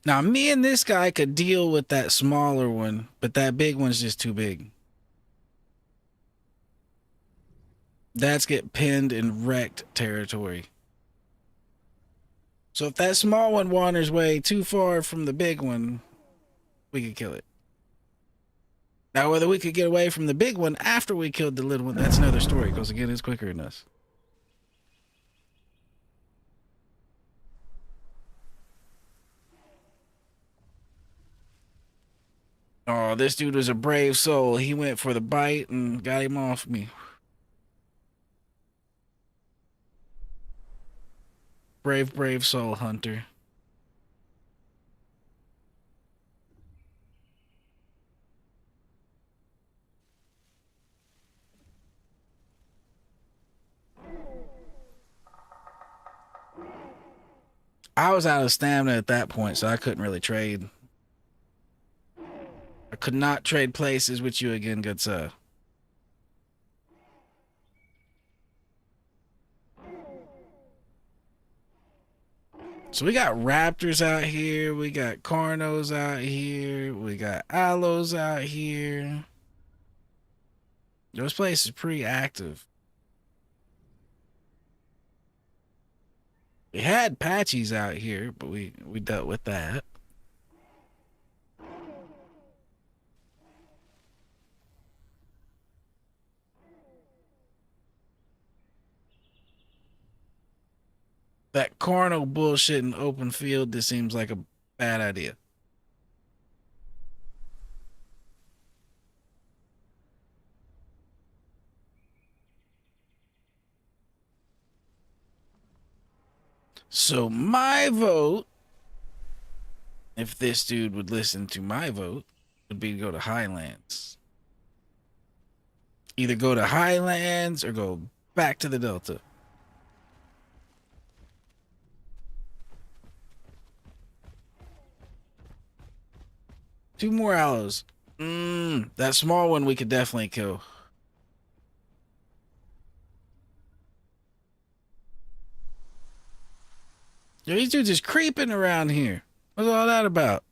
Now, me and this guy could deal with that smaller one, but that big one's just too big. That's get pinned in wrecked territory. So if that small one wanders way too far from the big one, we could kill it. Now, whether we could get away from the big one after we killed the little one, that's another story, because again, it's quicker than us. Oh, this dude was a brave soul. He went for the bite and got him off me. Brave, brave soul hunter. I was out of stamina at that point, so I couldn't really trade. I could not trade places with you again, good sir. So we got raptors out here, we got carnos out here, we got aloes out here. This place is pretty active. We had patchies out here, but we dealt with that. That carno bullshit in open field, this seems like a bad idea. So my vote, if this dude would listen to my vote, would be to go to Highlands. Either go to Highlands or go back to the Delta. Two more aloes. That small one we could definitely kill. Yo, these dudes is creeping around here. What's all that about?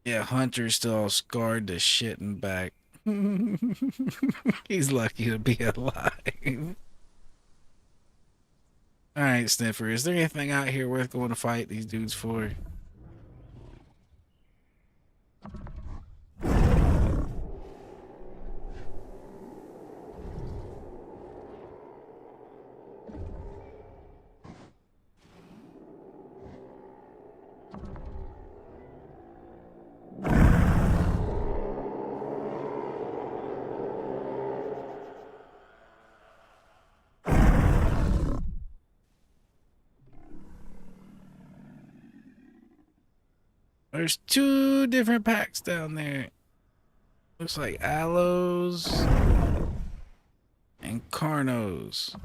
Yeah, Hunter's still scarred to shit and back. He's lucky to be alive. All right, Sniffer. Is there anything out here worth going to fight these dudes for? There's two different packs down there. Looks like aloes and carnos.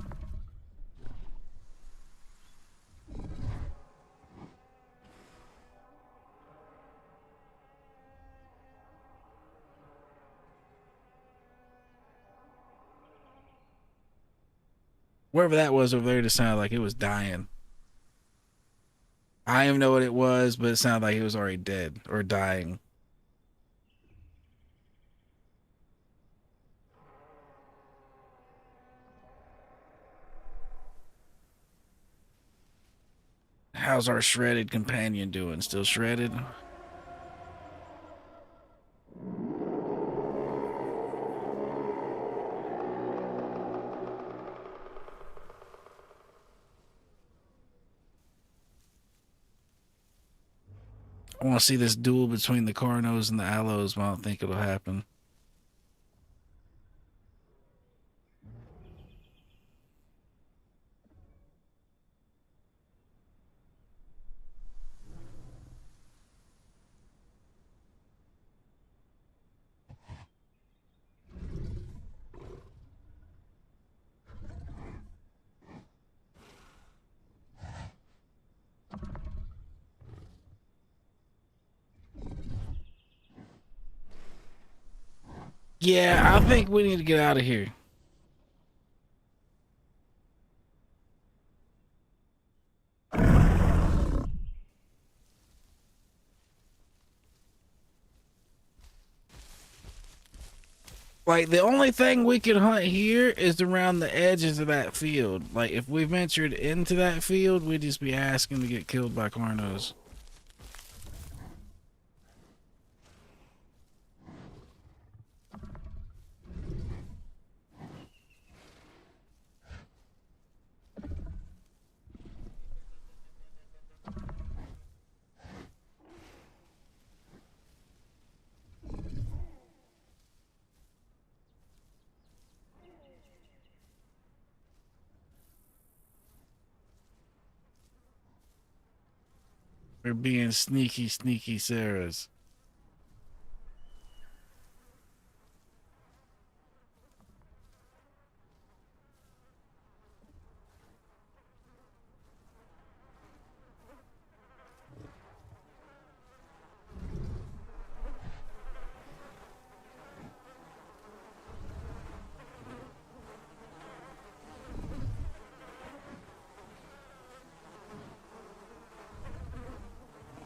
Wherever that was over there, just sounded like it was dying. I don't even know what it was, but it sounded like it was already dead or dying. How's our shredded companion doing? Still shredded? I want to see this duel between the carnos and the aloes, but I don't think it'll happen. Yeah, I think we need to get out of here. Like, the only thing we can hunt here is around the edges of that field. Like, if we ventured into that field, we'd just be asking to get killed by carnos. We're being sneaky, sneaky Sarahs.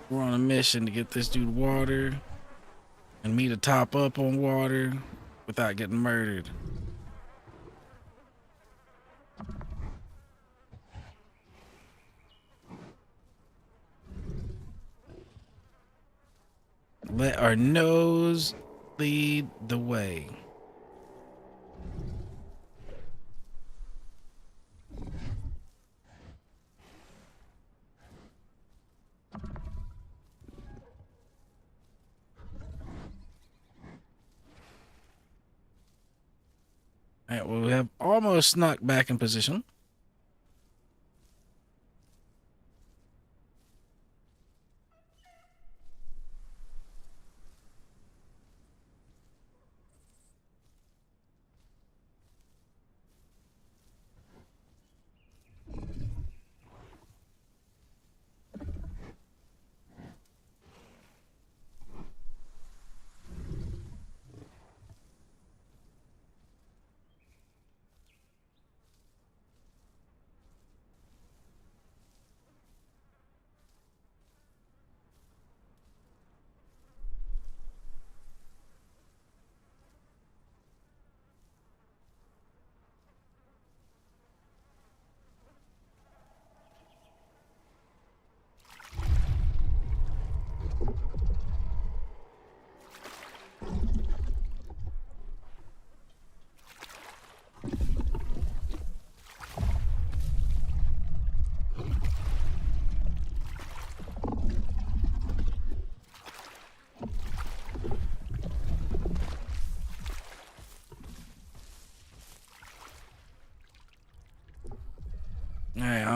We're on a mission to get this dude water and me to top up on water without getting murdered. Let our nose lead the way. All right, well, we have almost snuck back in position.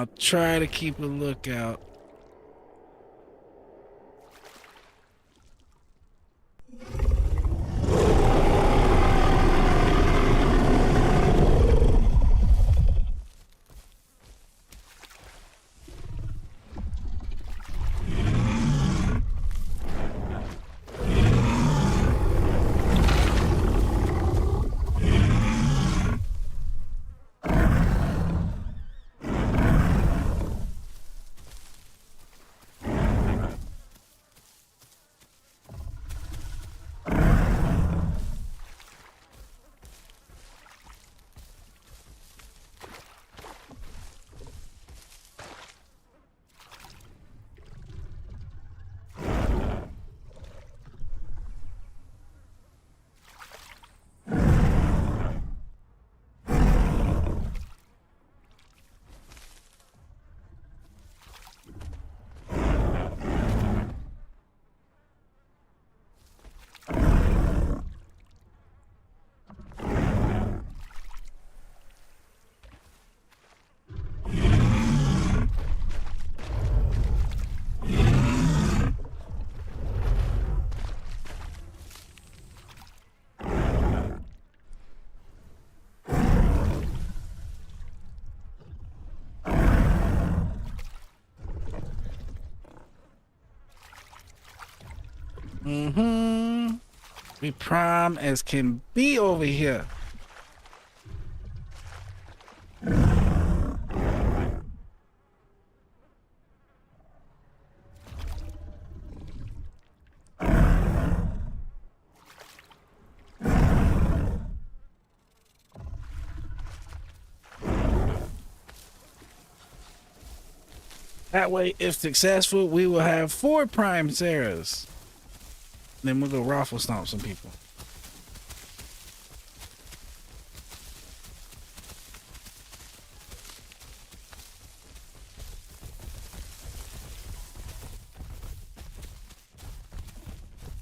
I'll try to keep a lookout. We prime as can be over here. That way, if successful, we will have 4 prime Sarahs. Then we'll go raffle stomp some people.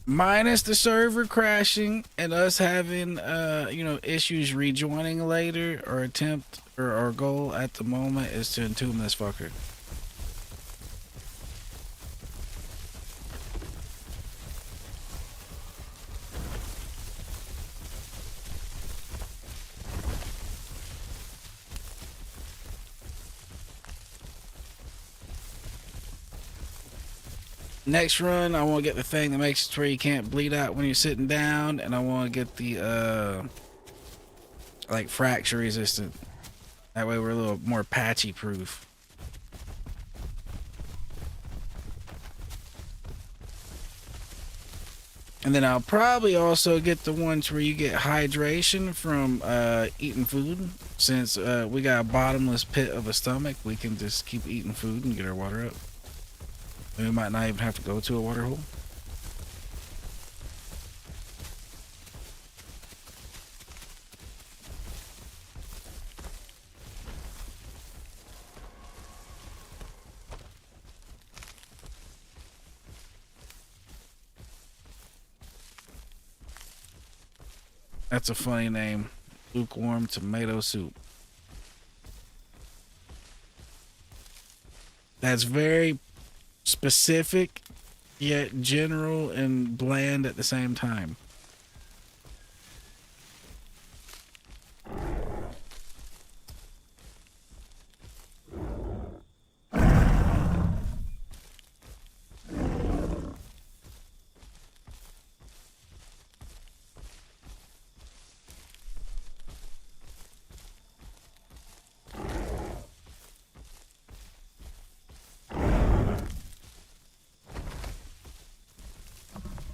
Minus the server crashing and us having, issues rejoining later, our goal at the moment is to entomb this fucker. Next run, I want to get the thing that makes it where you can't bleed out when you're sitting down, and I want to get the like fracture resistant. That way we're a little more patchy proof. And then I'll probably also get the ones where you get hydration from eating food. Since we got a bottomless pit of a stomach, we can just keep eating food and get our water up. We might not even have to go to a water hole. That's a funny name. Lukewarm tomato soup. That's very specific, yet general and bland at the same time.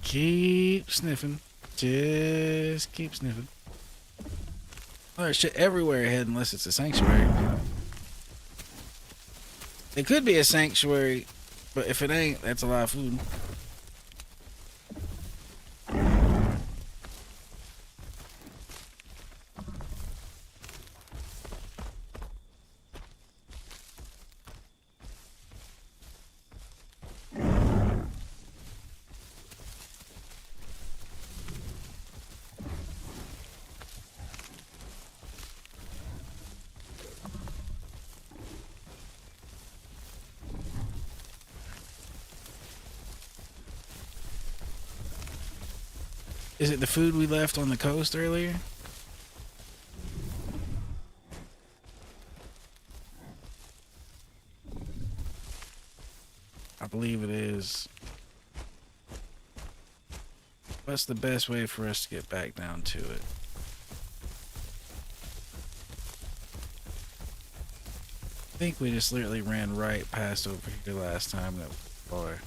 Keep sniffing. Just keep sniffing. Oh, there's shit everywhere ahead unless it's a sanctuary. It could be a sanctuary, but if it ain't, that's a lot of food. Is it the food we left on the coast earlier? I believe it is. What's the best way for us to get back down to it? I think we just literally ran right past over here last time. That was far.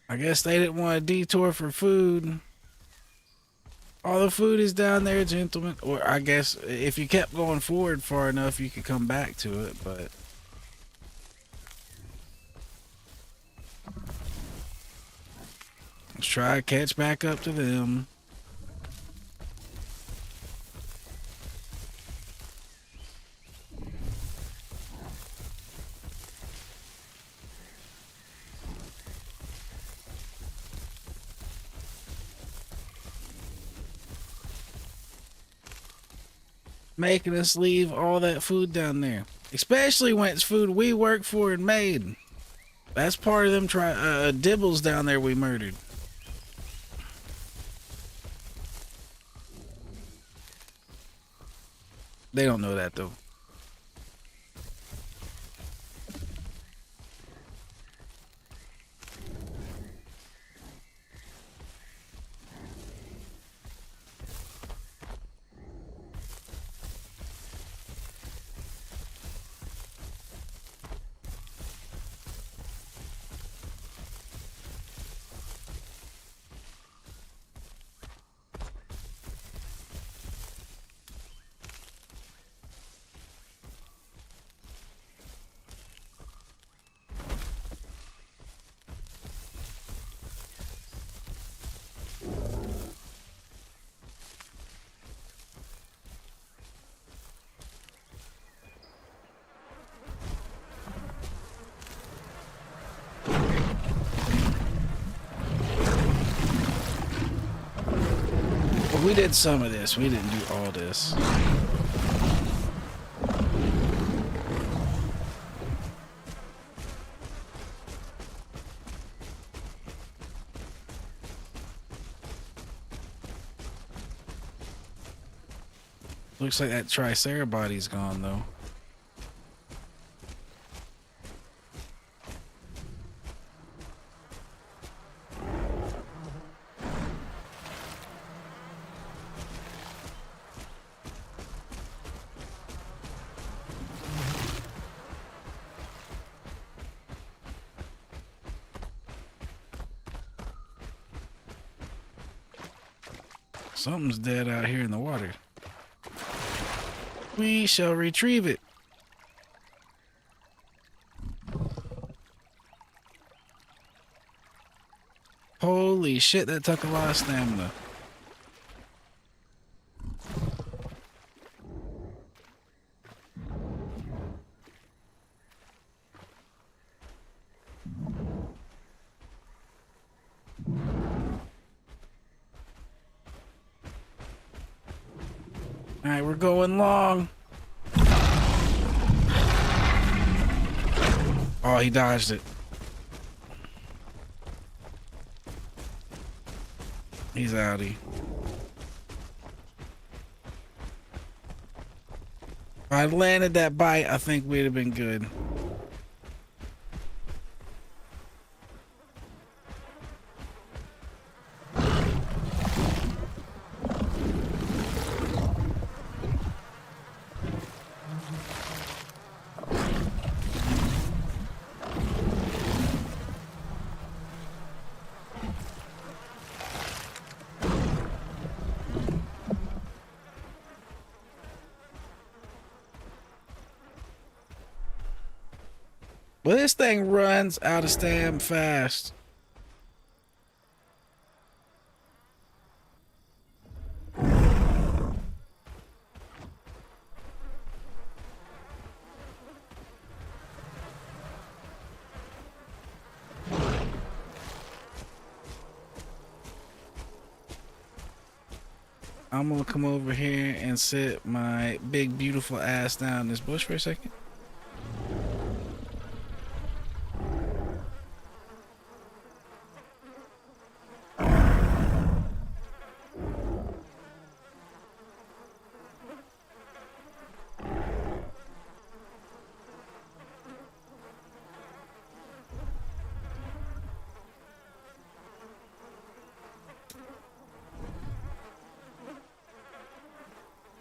I guess they didn't want a detour for food. All the food is down there, gentlemen. Or I guess if you kept going forward far enough, you could come back to it, but... let's try to catch back up to them. Making us leave all that food down there. Especially when it's food we worked for and made. That's part of them dibbles down there we murdered. They don't know that though. We did some of this. We didn't do all this. Looks like that Triceratops gone though. Something's dead out here in the water. We shall retrieve it. Holy shit, that took a lot of stamina. All right, we're going long. Oh, he dodged it. He's outie. If I landed that bite, I think we'd have been good. Well, this thing runs out of stam fast. I'm gonna come over here and sit my big beautiful ass down in this bush for a second.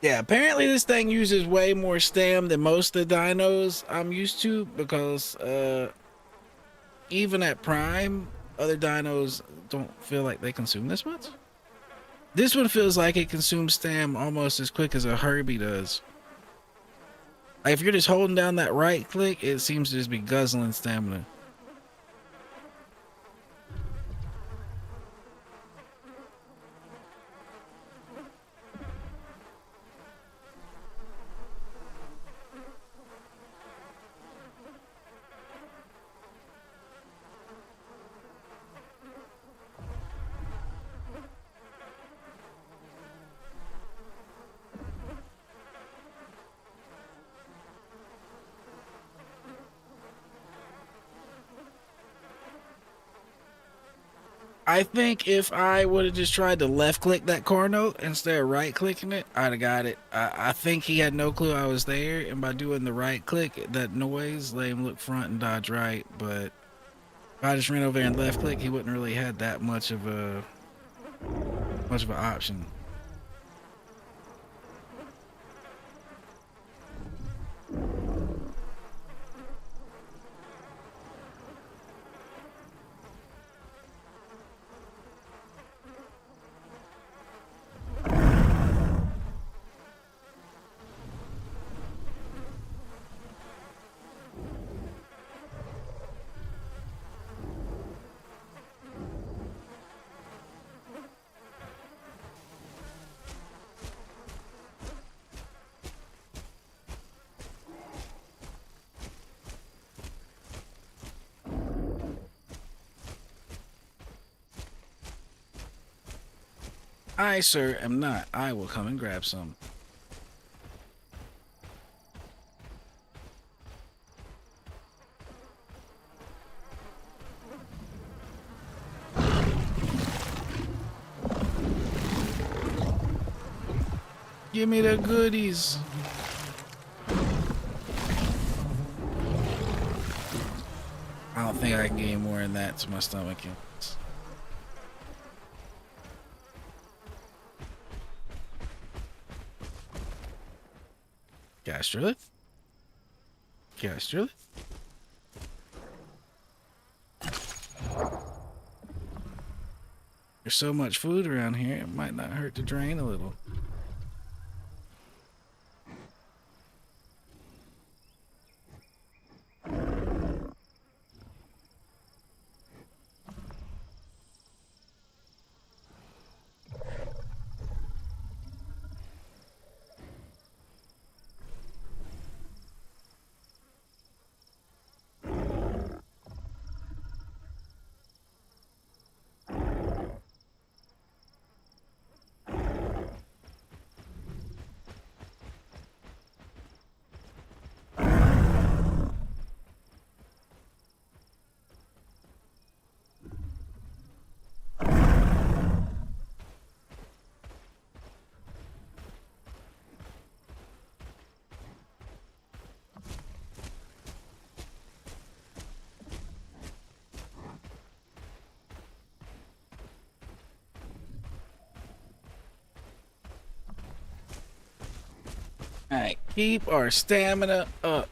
Yeah, apparently this thing uses way more stam than most of the dinos I'm used to, because even at prime, other dinos don't feel like they consume this much. This one feels like it consumes stam almost as quick as a Herbie does. Like if you're just holding down that right click, it seems to just be guzzling stamina. I think if I would have just tried to left click that car note instead of right clicking it, I'd have got it. I think he had no clue I was there, and by doing the right click, that noise let him look front and dodge right. But if I just ran over there and left click, he wouldn't really had that much of an option. I, sir, am not. I will come and grab some. Give me the goodies. I don't think I can get any more than that to my stomach. Gastrolith? Gastrolith? There's so much food around here, it might not hurt to drain a little. Alright, keep our stamina up.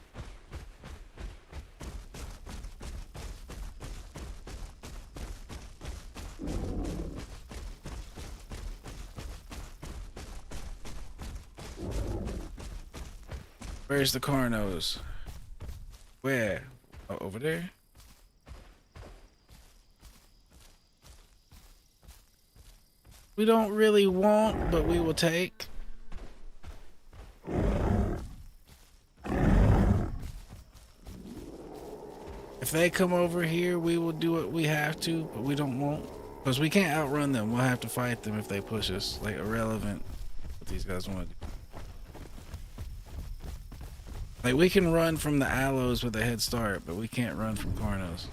Where's the Carnos? Where? Oh, over there? We don't really want, but we will take. If they come over here, we will do what we have to, but we don't want. Because we can't outrun them. We'll have to fight them if they push us. Like, irrelevant what these guys want to do. Like, we can run from the aloes with a head start, but we can't run from Carnos.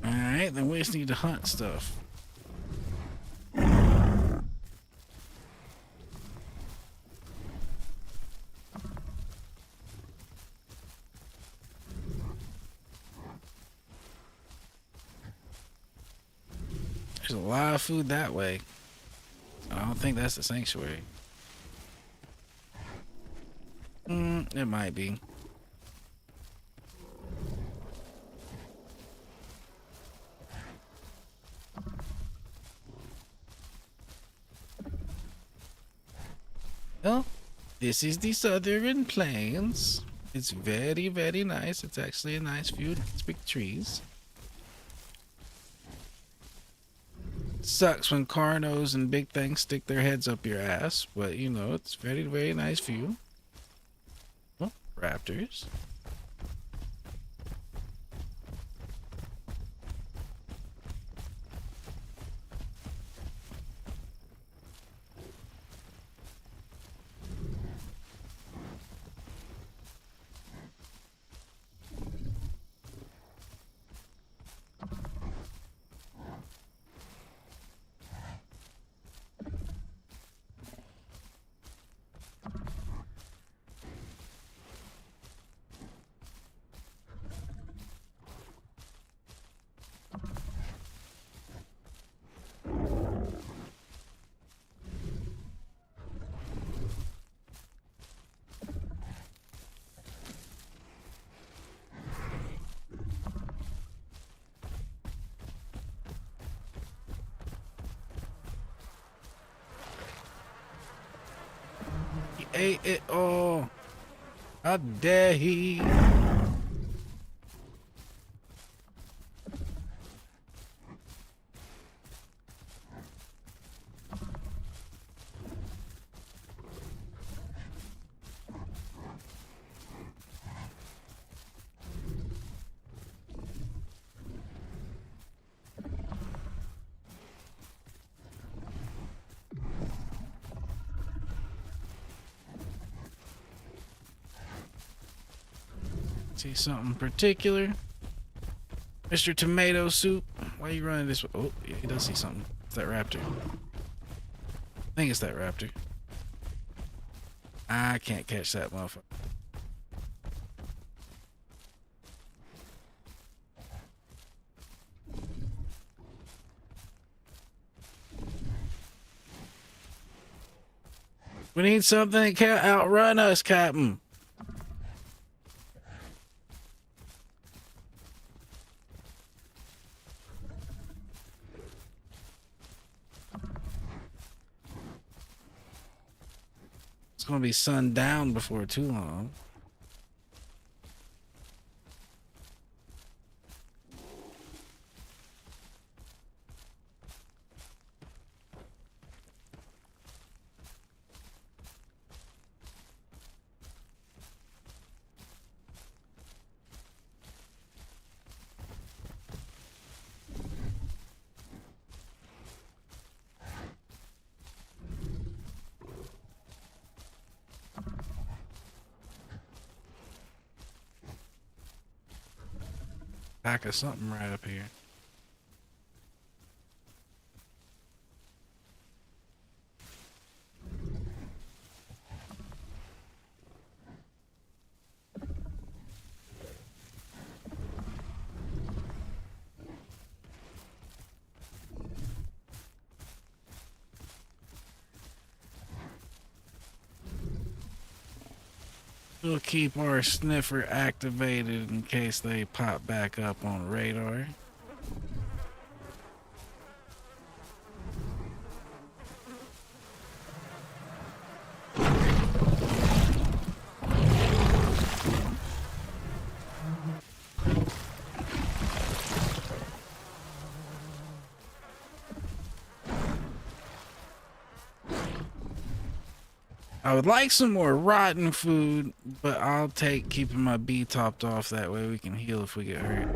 Alright, then we just need to hunt stuff. There's a lot of food that way. I don't think that's the sanctuary. It might be. Well, this is the southern plains. It's very, very nice. It's actually a nice view. It's big trees. Sucks when Carnos and big things stick their heads up your ass, but you know, it's very, very nice view. Oh, raptors. He ate it all. How dare he? See something particular? Mr. Tomato Soup, why are you running this way? Oh, yeah, he does see something. It's that raptor. I think it's that raptor. I can't catch that motherfucker. We need something that can outrun us, Captain. It's gonna be sundown before too long. Pack of something right up here. We'll keep our sniffer activated in case they pop back up on radar. I would like some more rotten food, but I'll take keeping my bee topped off. That way we can heal if we get hurt.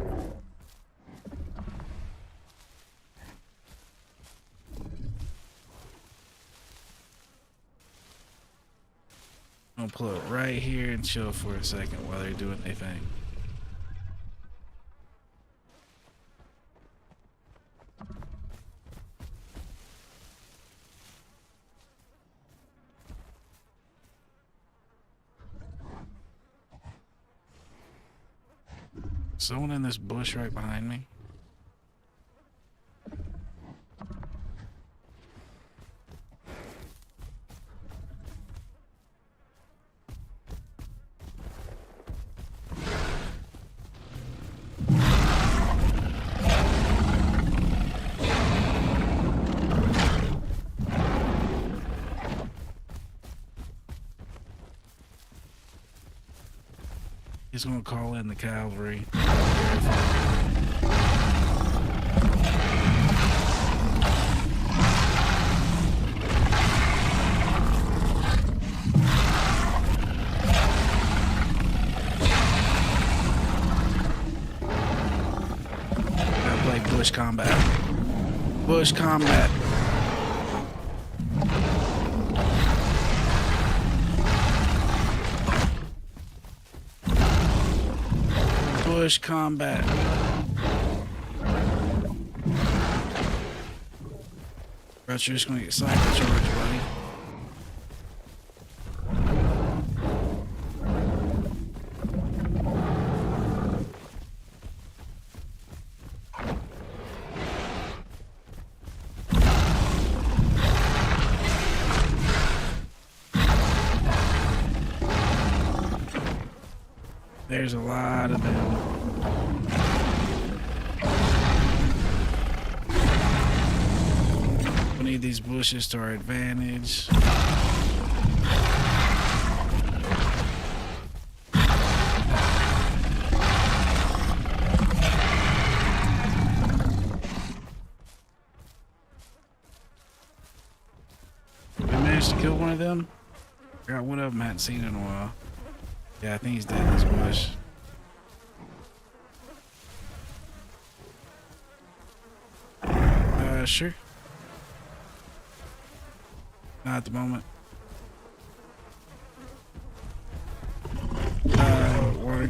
I'm gonna pull it right here and chill for a second while they're doing their thing. Someone in this bush right behind me. He's gonna call in the cavalry. Gotta play bush combat. Bush combat. Bush combat. But you're just gonna get cycle charged, buddy. There's a lot of them. We need these bushes to our advantage. We managed to kill one of them. I got one of them I hadn't seen in a while. Yeah, I think he's dead in this bush. Sure. Not at the moment. Water.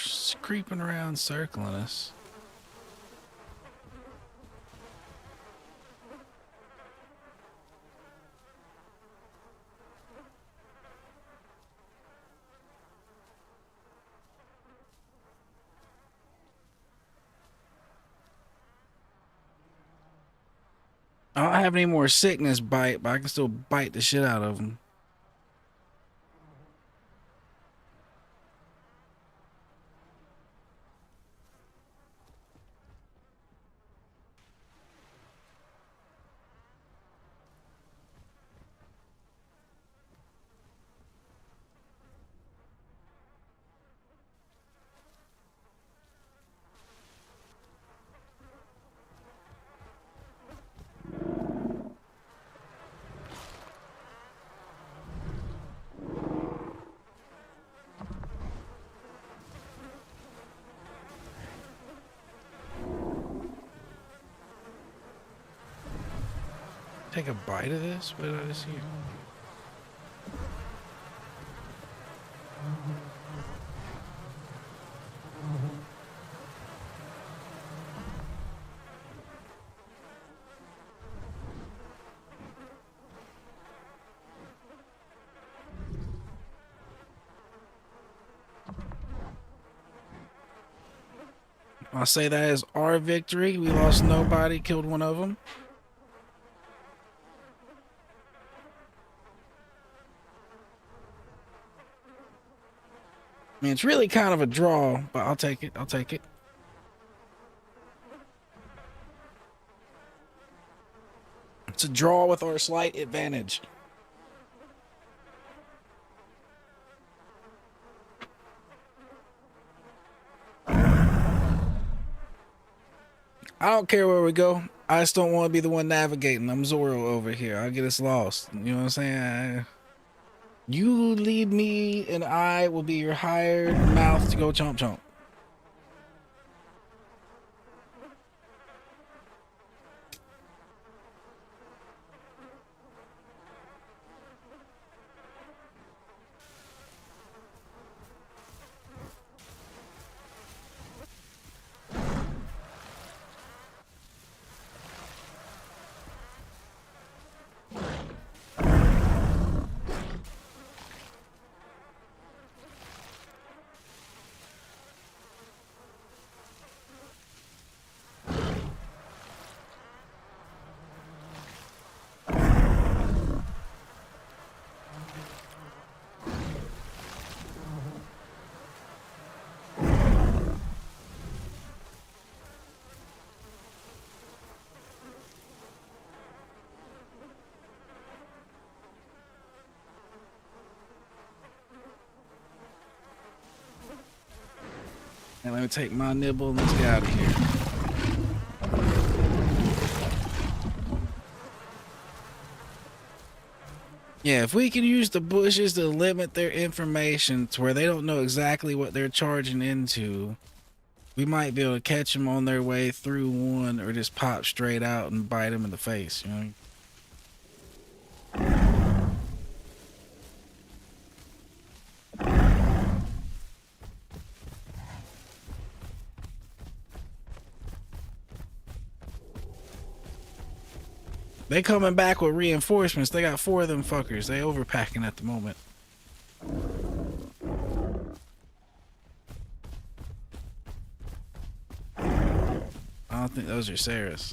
It's creeping around, circling us. I don't have any more sickness bite, but I can still bite the shit out of them. Take a bite of this? What did I just hear? I'll say that is our victory. We lost nobody, killed one of them. I mean, it's really kind of a draw, but I'll take it. I'll take it. It's a draw with our slight advantage. I don't care where we go. I just don't want to be the one navigating. I'm Zoro over here. I'll get us lost. You know what I'm saying? You lead me, and I will be your hired mouth to go chomp chomp. And let me take my nibble and let's get out of here. Yeah, if we can use the bushes to limit their information to where they don't know exactly what they're charging into, we might be able to catch them on their way through one or just pop straight out and bite them in the face, you know? They coming back with reinforcements. They got 4 of them fuckers. They overpacking at the moment. I don't think those are Sarahs.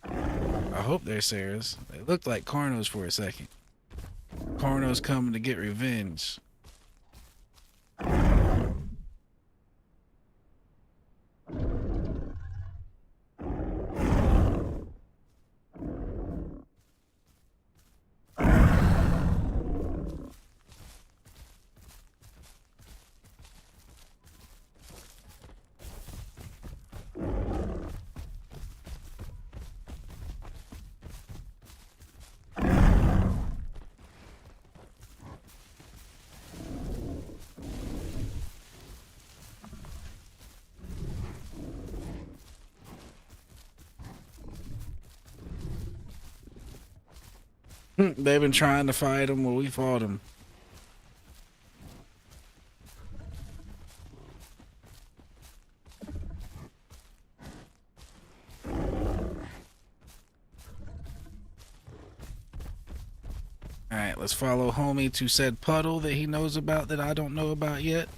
I hope they're Sarahs. They looked like Carnos for a second. Carno's coming to get revenge. They've been trying to fight him while we fought him. Alright, let's follow homie to said puddle that he knows about that I don't know about yet.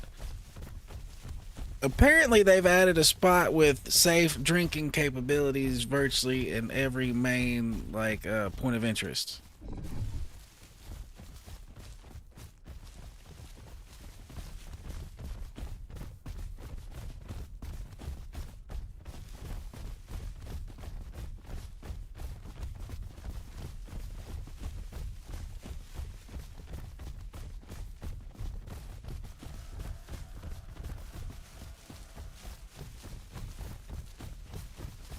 Apparently they've added a spot with safe drinking capabilities virtually in every main point of interest.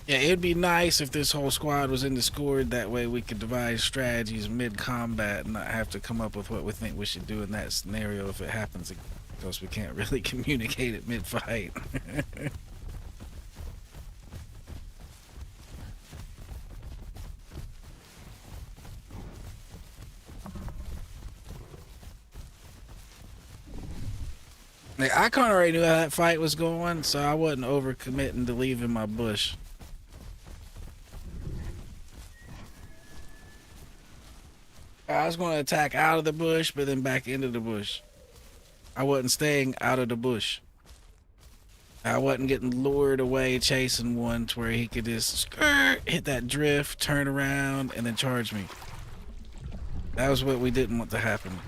Yeah, it'd be nice if this whole squad was in Discord. That way we could devise strategies mid-combat and not have to come up with what we think we should do in that scenario if it happens, because we can't really communicate it mid-fight. Like, I kind of already knew how that fight was going, so I wasn't overcommitting to leaving my bush. I was going to attack out of the bush, but then back into the bush. I wasn't staying out of the bush. I wasn't getting lured away chasing one to where he could just hit that drift, turn around, and then charge me. That was what we didn't want to happen.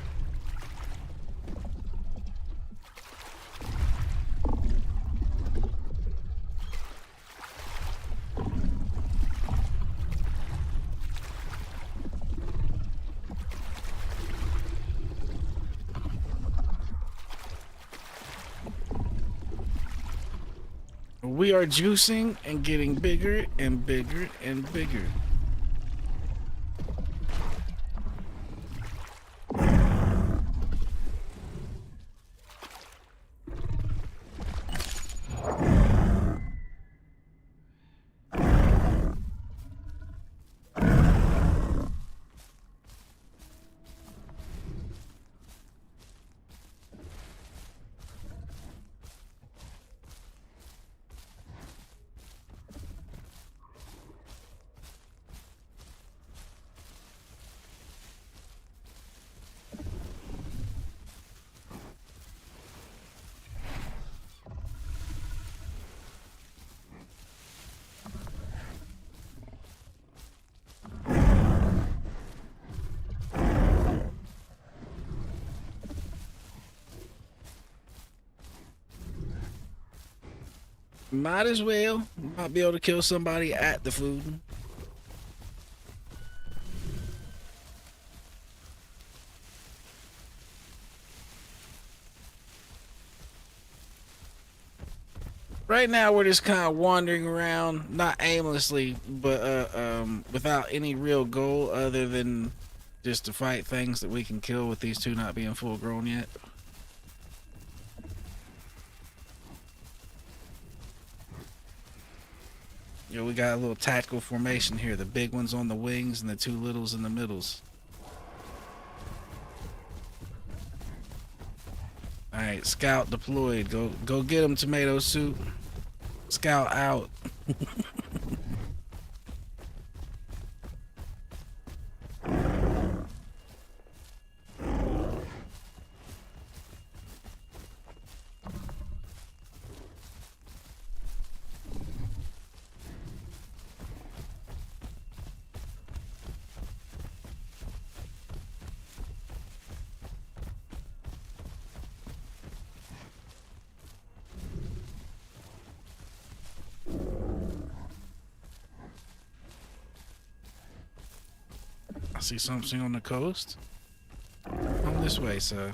We are juicing and getting bigger and bigger and bigger. Might as well. Might be able to kill somebody at the food. Right now we're just kind of wandering around, not aimlessly, but without any real goal other than just to fight things that we can kill with these two not being full grown yet. Yo, we got a little tactical formation here. The big ones on the wings and the two littles in the middles. All right, scout deployed. Go get him, tomato soup. Scout out. I see something on the coast. Come this way, sir.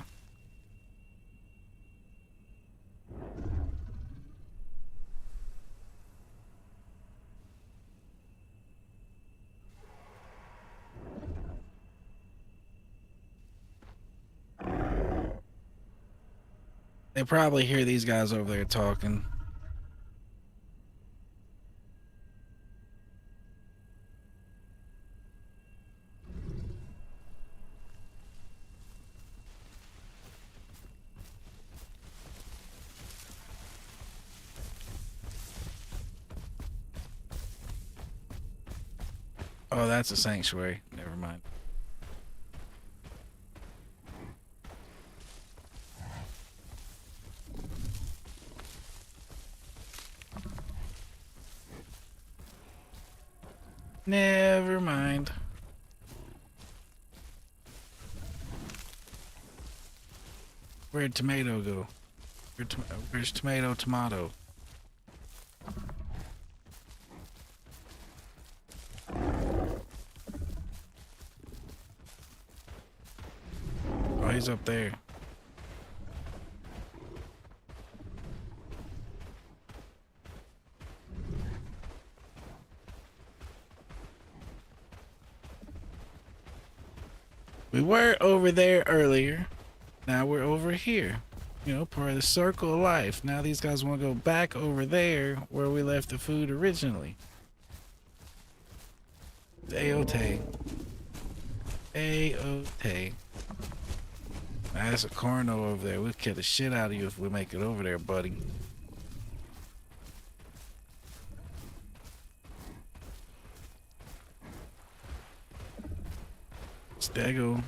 They probably hear these guys over there talking. Oh, that's a sanctuary. Never mind. Never mind. Where'd tomato go? Where's tomato? Oh, he's up there. We were over there earlier. Now we're over here. You know, part of the circle of life. Now these guys want to go back over there where we left the food originally. A-O-Tay. A-O-Tay. That's a Carno over there. We'll kill the shit out of you if we make it over there, buddy. Stego.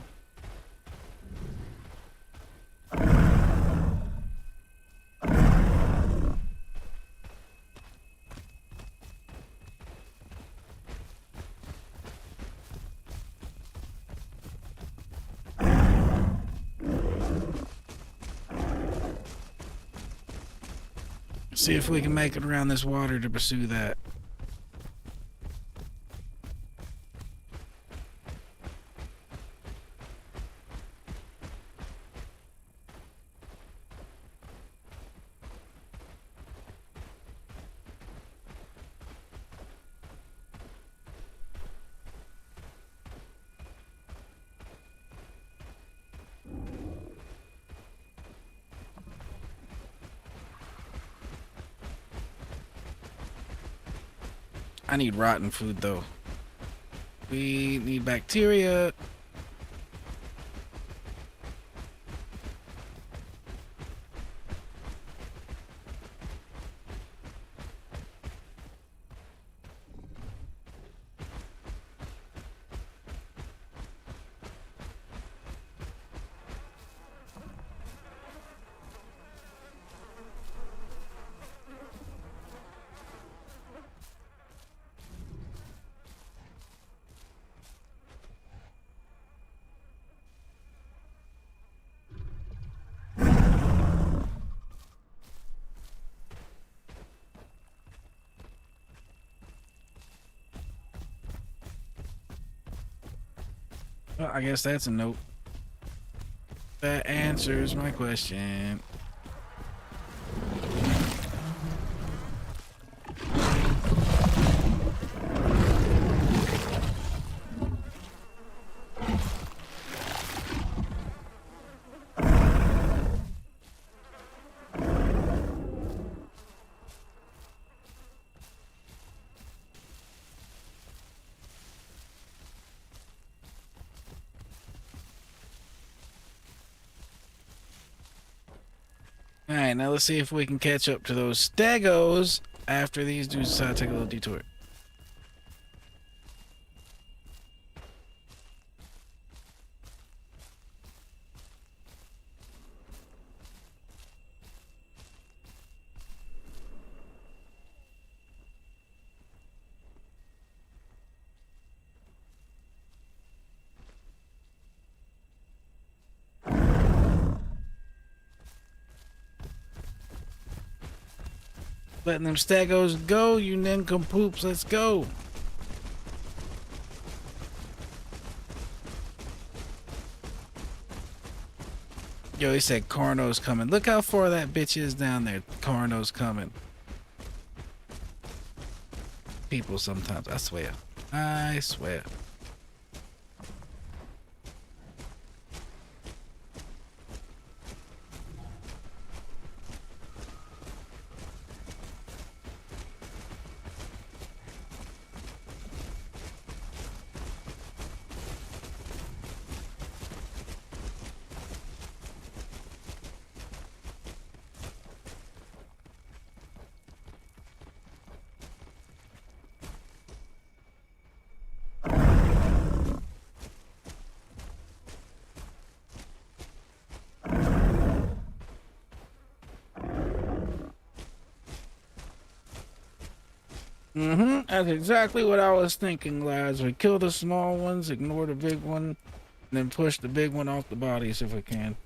See if we can make it around this water to pursue that. I need rotten food though. We need bacteria. Well, I guess that's a nope. That answers my question. Alright, now let's see if we can catch up to those stegos after these dudes decide to take a little detour. Letting them stegos go, you nincompoops, let's go. Yo, he said Carno's coming. Look how far that bitch is down there. Carno's coming. People sometimes, I swear. I swear. That's exactly what I was thinking, lads. We kill the small ones, ignore the big one, and then push the big one off the bodies if we can.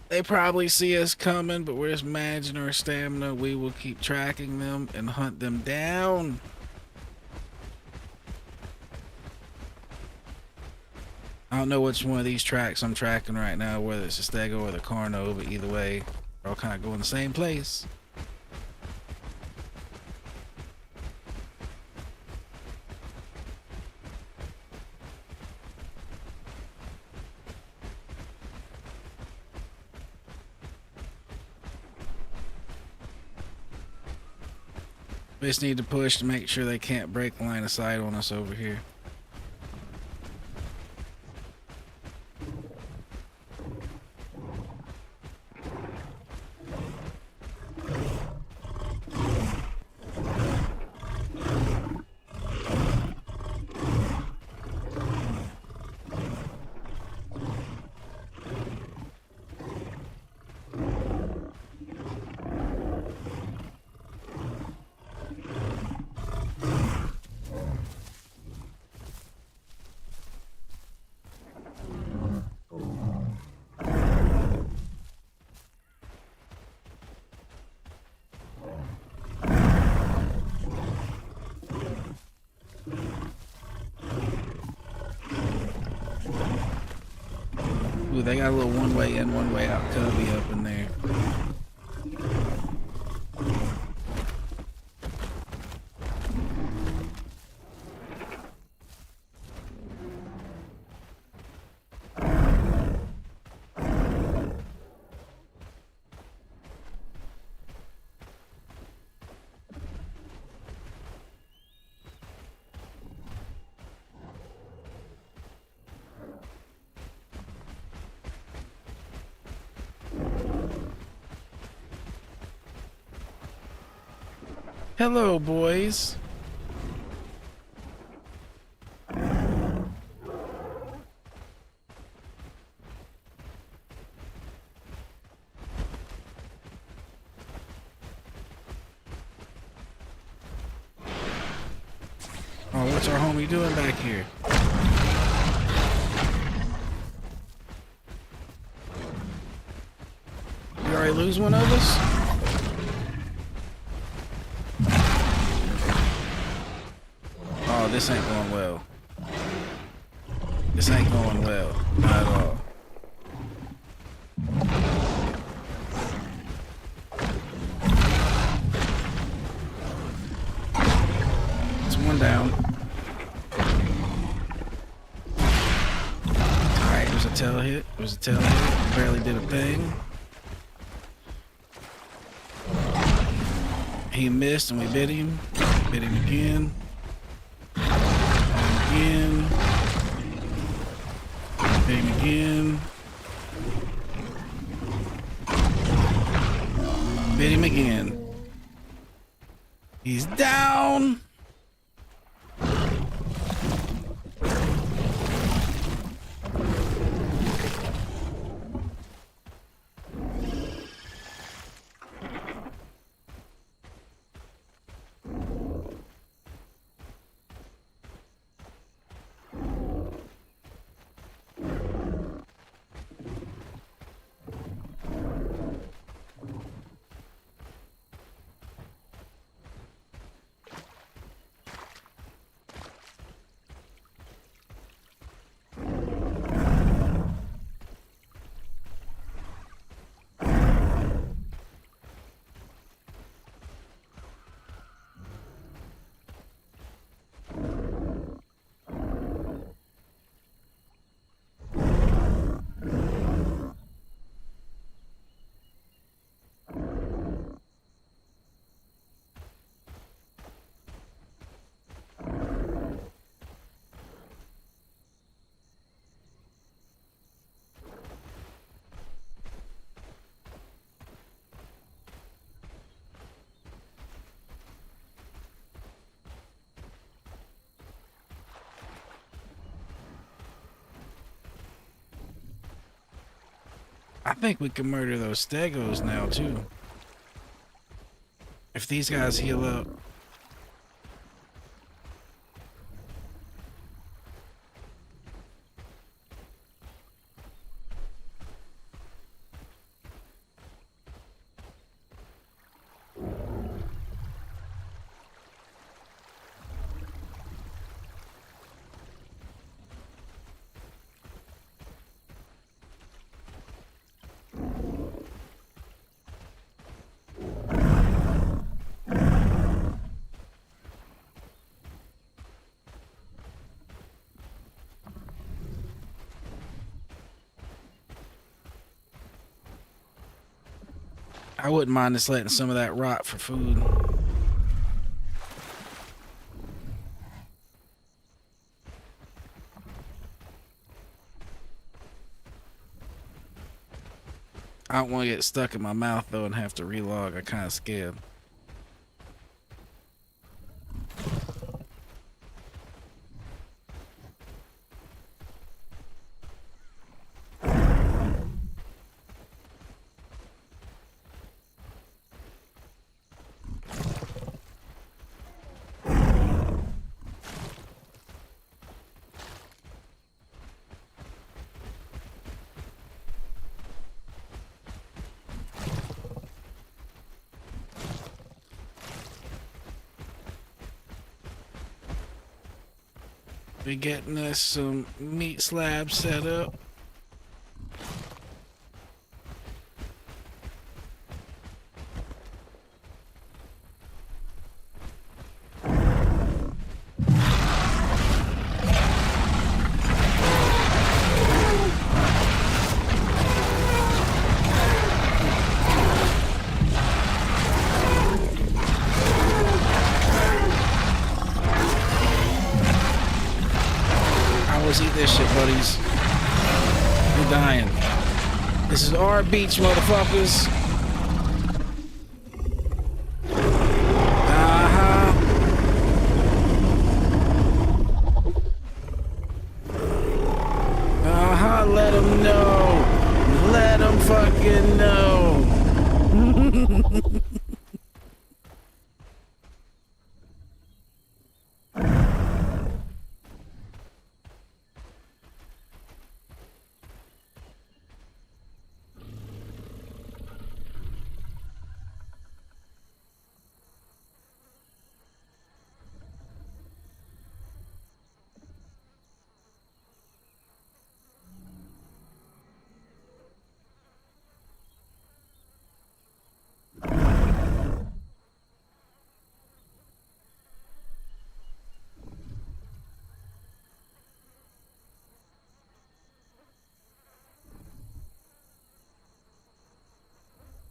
They probably see us coming, but we're just managing our stamina. We will keep tracking them and hunt them down. I don't know which one of these tracks I'm tracking right now, whether it's the Stego or the Carno, but either way, they're all kind of going the same place. We just need to push to make sure they can't break line of sight on us over here. Ooh, they got a little one way in, one way out cubby up in there. Hello, boys. Oh, what's our homie doing back here? You already lose one of us? Oh, this ain't going well. This ain't going well. Not at all. It's one down. Alright, there's a tail hit. There's a tail hit. Barely did a thing. He missed and we bit him. Bit him again. Again. Bit him again. Bit him again. He's down. I think we can murder those stegos now too. If these guys heal up. I wouldn't mind just letting some of that rot for food. I don't want to get stuck in my mouth though and have to relog. I'm kind of scared. We're getting us some meat slabs set up. Let's eat this shit, buddies. We're dying. This is our beach, motherfuckers. Let them know. Let them fucking know.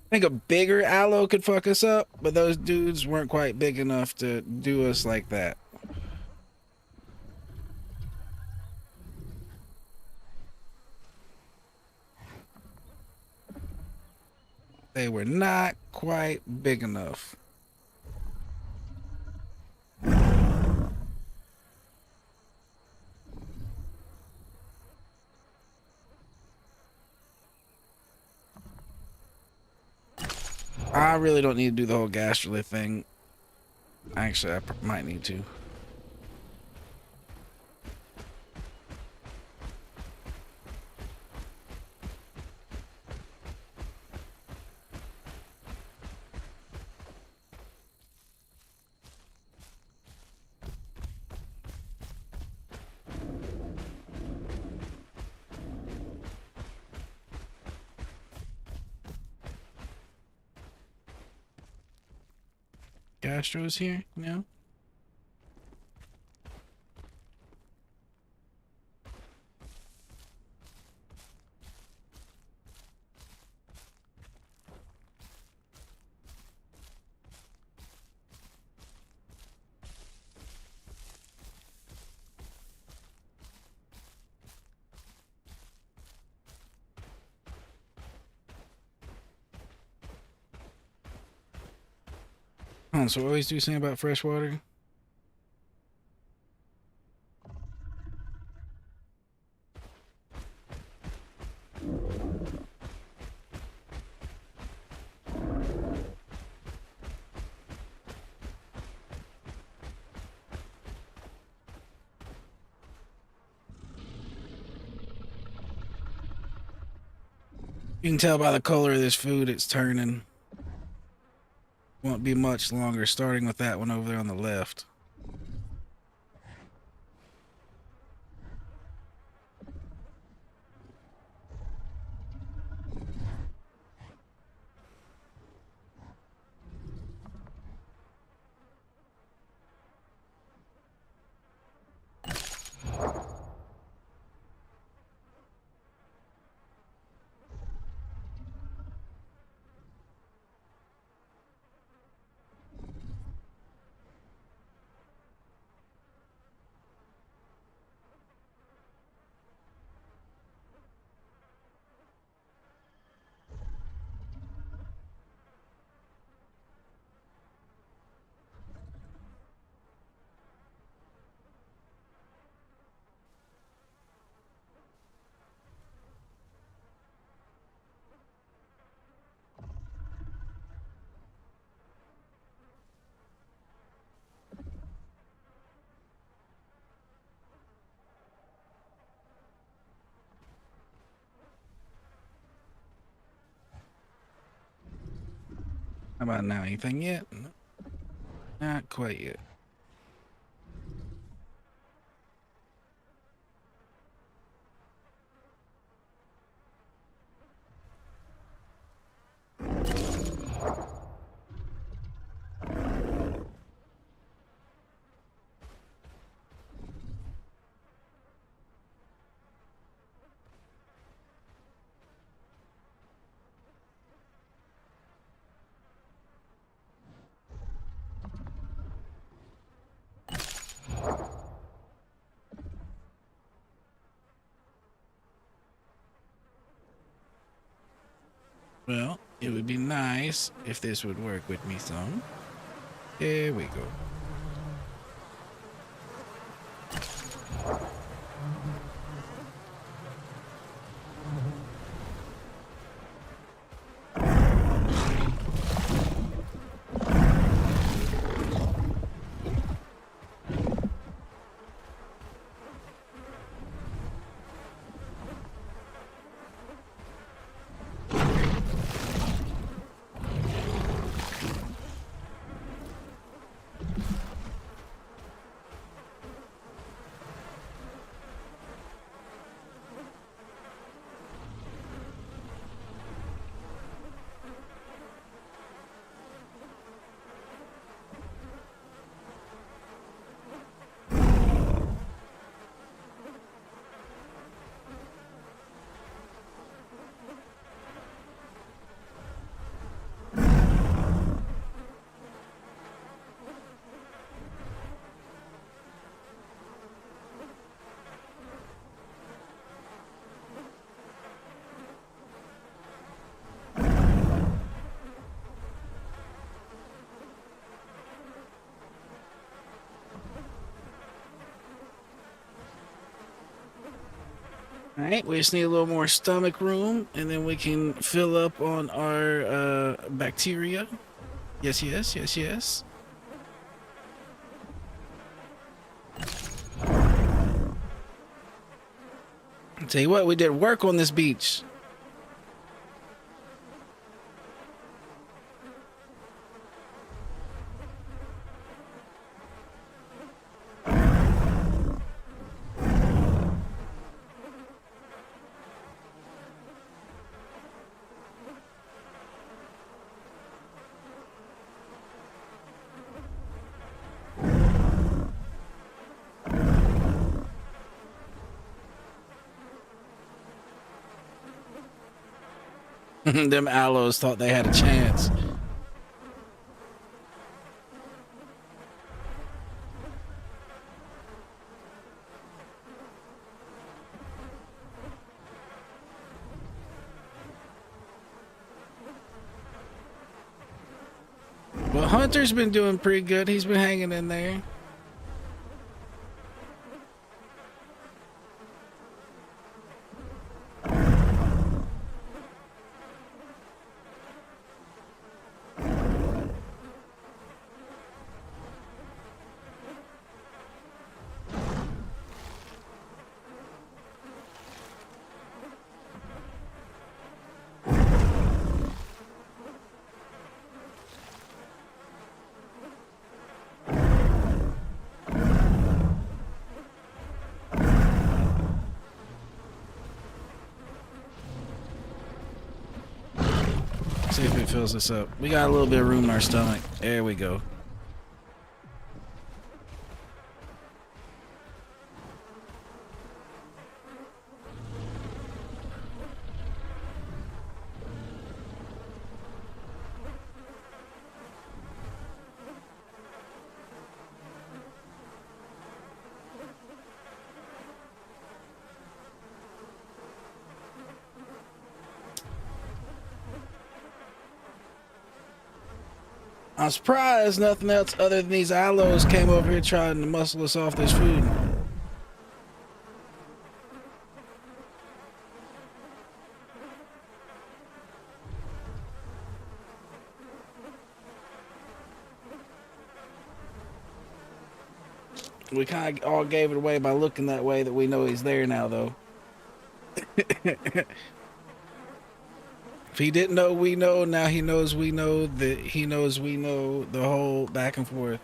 I think a bigger aloe could fuck us up, but those dudes weren't quite big enough to do us like that. They were not quite big enough. I really don't need to do the whole gastrolith thing. Actually, I might need to. Gastro's here now. So what always do something about fresh water? You can tell by the color of this food it's turning. Won't be much longer, starting with that one over there on the left. How about now? Anything yet? Not quite yet. Well, it would be nice if this would work with me some. There we go. All right, we just need a little more stomach room, and then we can fill up on our bacteria. Yes, yes, yes, yes. I'll tell you what, we did work on this beach. Them aloes thought they had a chance. Well, Hunter's been doing pretty good. He's been hanging in there. See if it fills us up. We got a little bit of room in our stomach. There we go. I'm surprised nothing else other than these aloes came over here trying to muscle us off this food. We kind of all gave it away by looking that way that we know he's there now, though. If he didn't know, we know. Now he knows we know that he knows we know, the whole back and forth.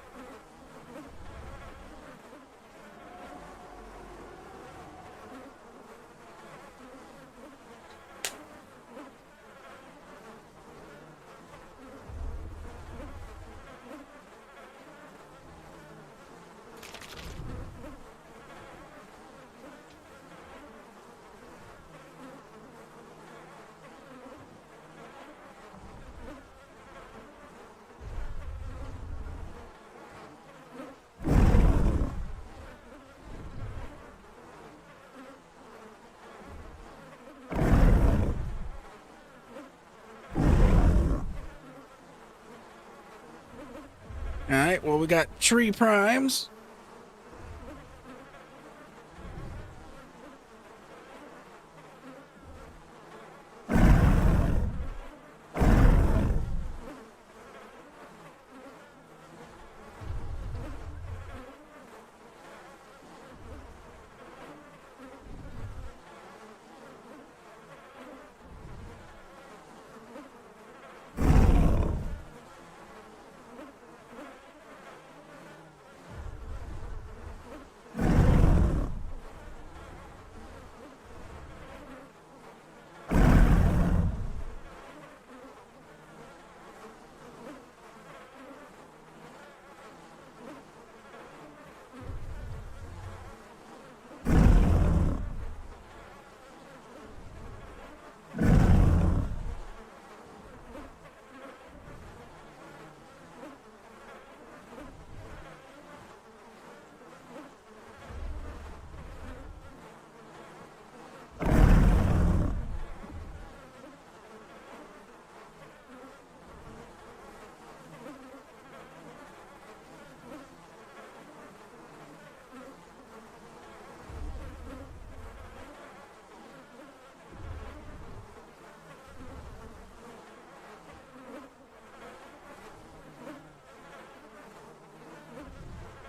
All right, well, we got tree primes.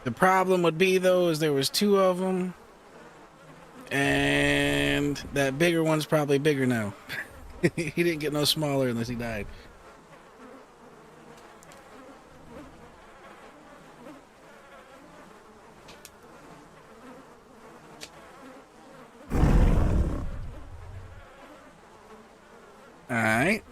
The problem would be, though, is there was two of them, and that bigger one's probably bigger now. He didn't get no smaller unless he died. All right.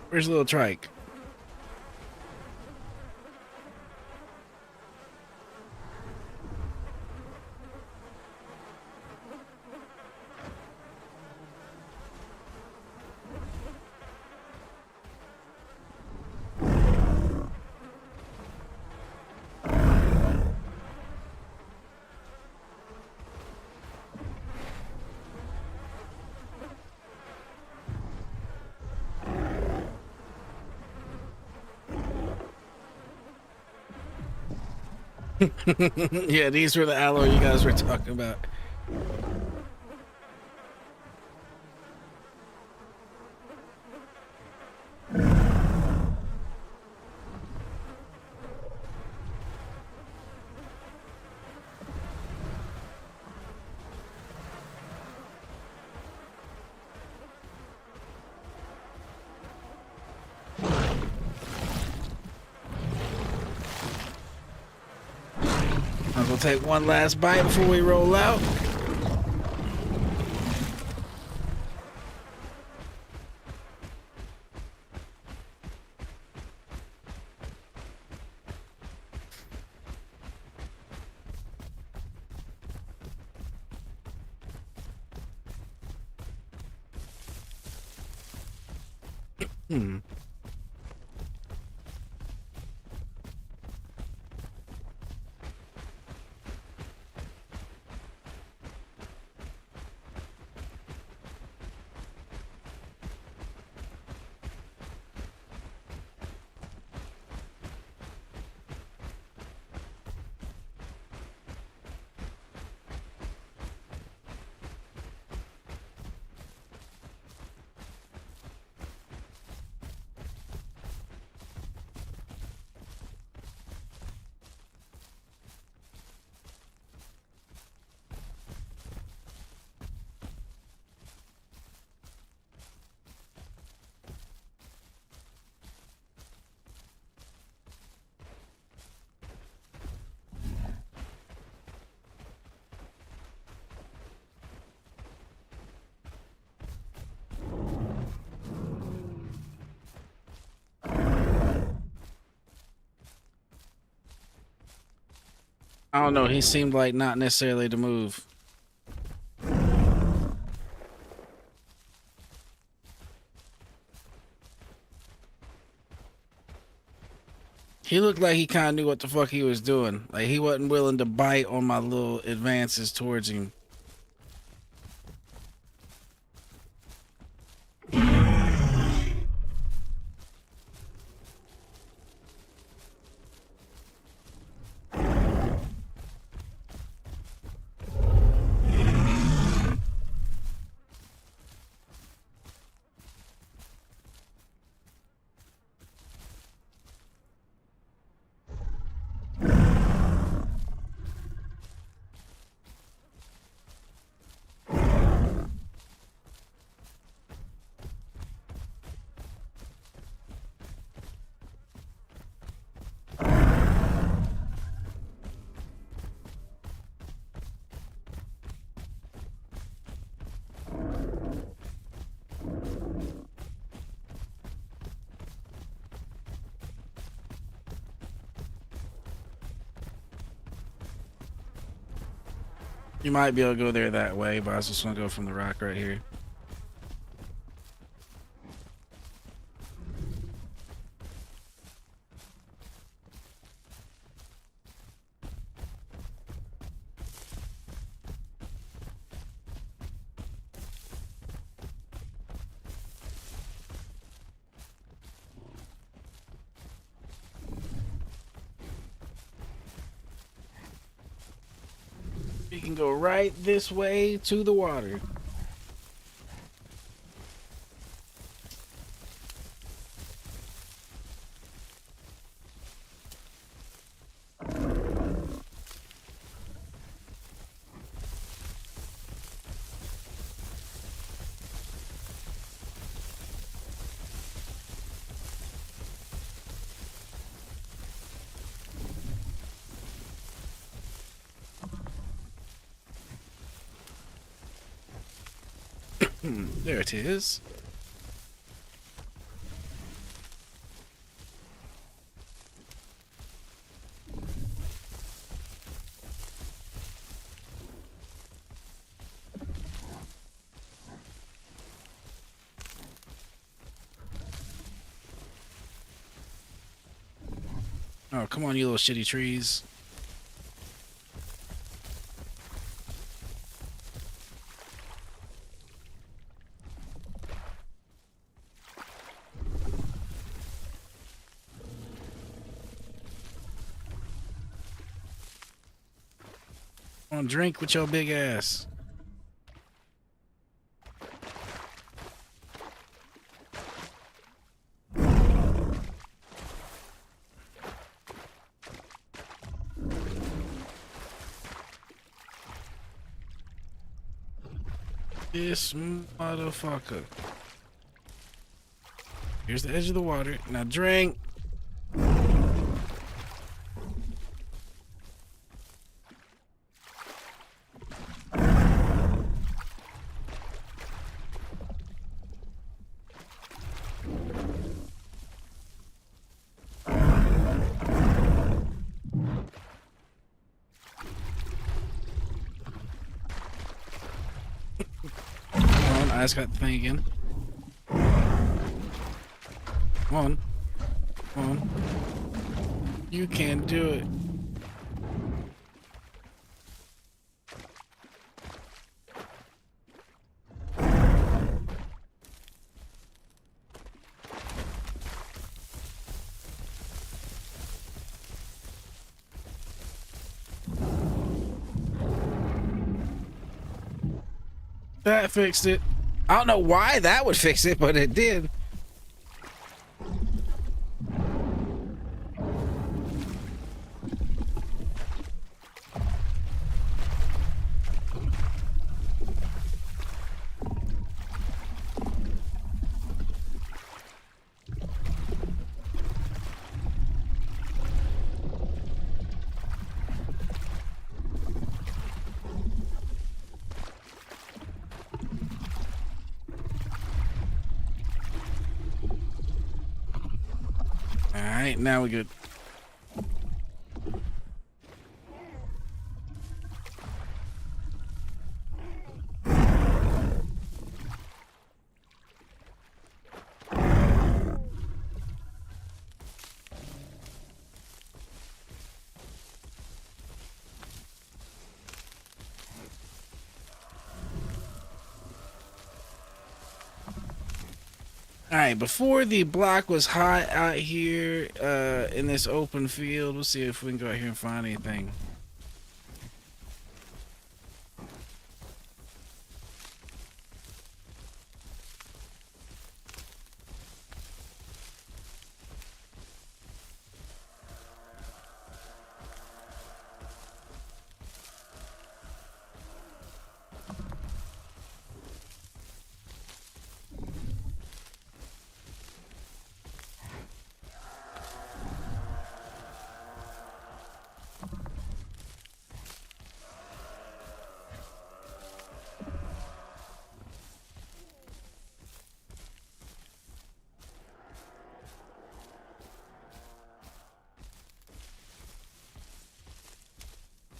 Where's little trike? Yeah, these were the alloy you guys were talking about. I'm gonna take one last bite before we roll out. I don't know. He seemed like not necessarily to move. He looked like he kind of knew what the fuck he was doing. Like he wasn't willing to bite on my little advances towards him. You might be able to go there that way, but I was just gonna go from the rock right here. You can go right this way to the water. There it is. Oh, come on, you little shitty trees. Come on, drink with your big ass. This motherfucker. Here's the edge of the water. Now drink. I just got the thing again. Come on. Come on. You can do it. That fixed it. I don't know why that would fix it, but it did. Alright, now we're good. All right, before the block was hot out here in this open field. We'll see if we can go out here and find anything.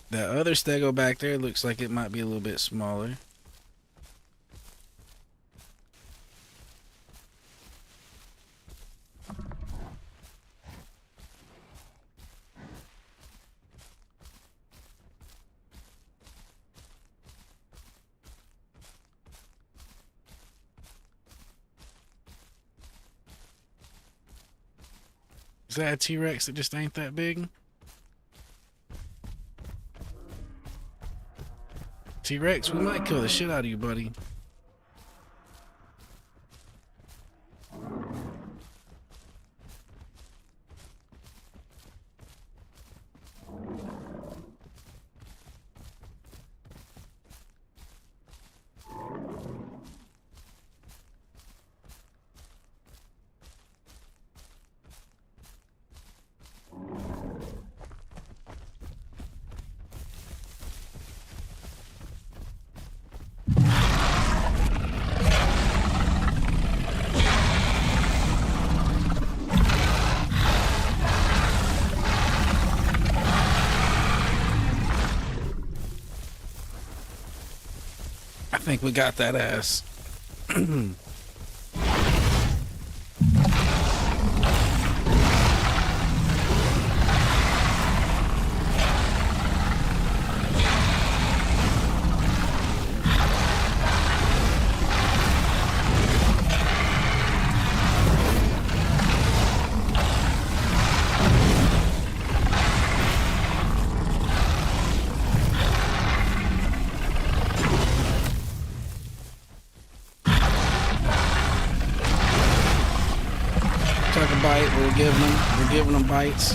The other stego back there looks like it might be a little bit smaller. Is that a T-Rex that just ain't that big? T-Rex, we might kill the shit out of you, buddy. I think we got that ass. Bite. We're giving him bites.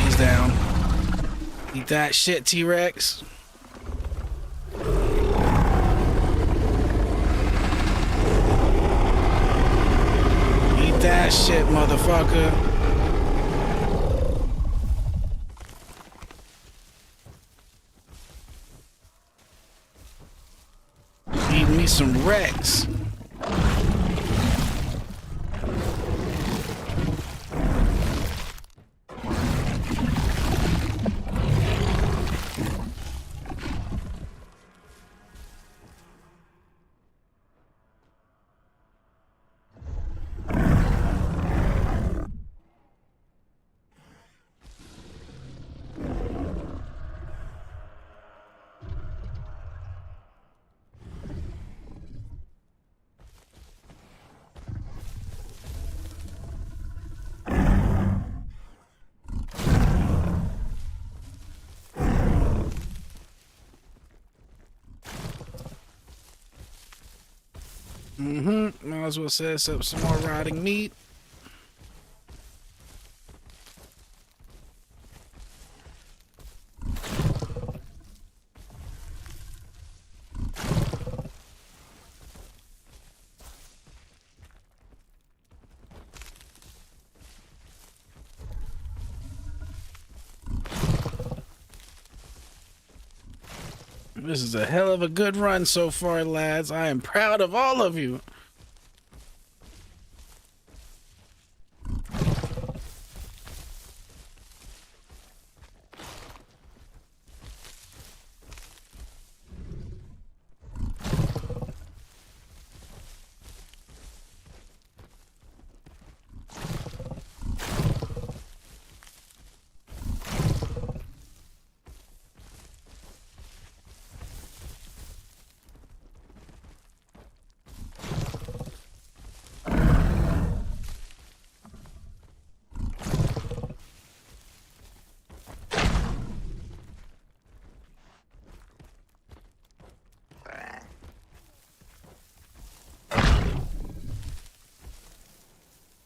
He's down. Eat that shit, T-Rex. Eat that shit, motherfucker. Eat me some Rex. Might as well set us up some more rotting meat. This is a hell of a good run so far, lads. I am proud of all of you.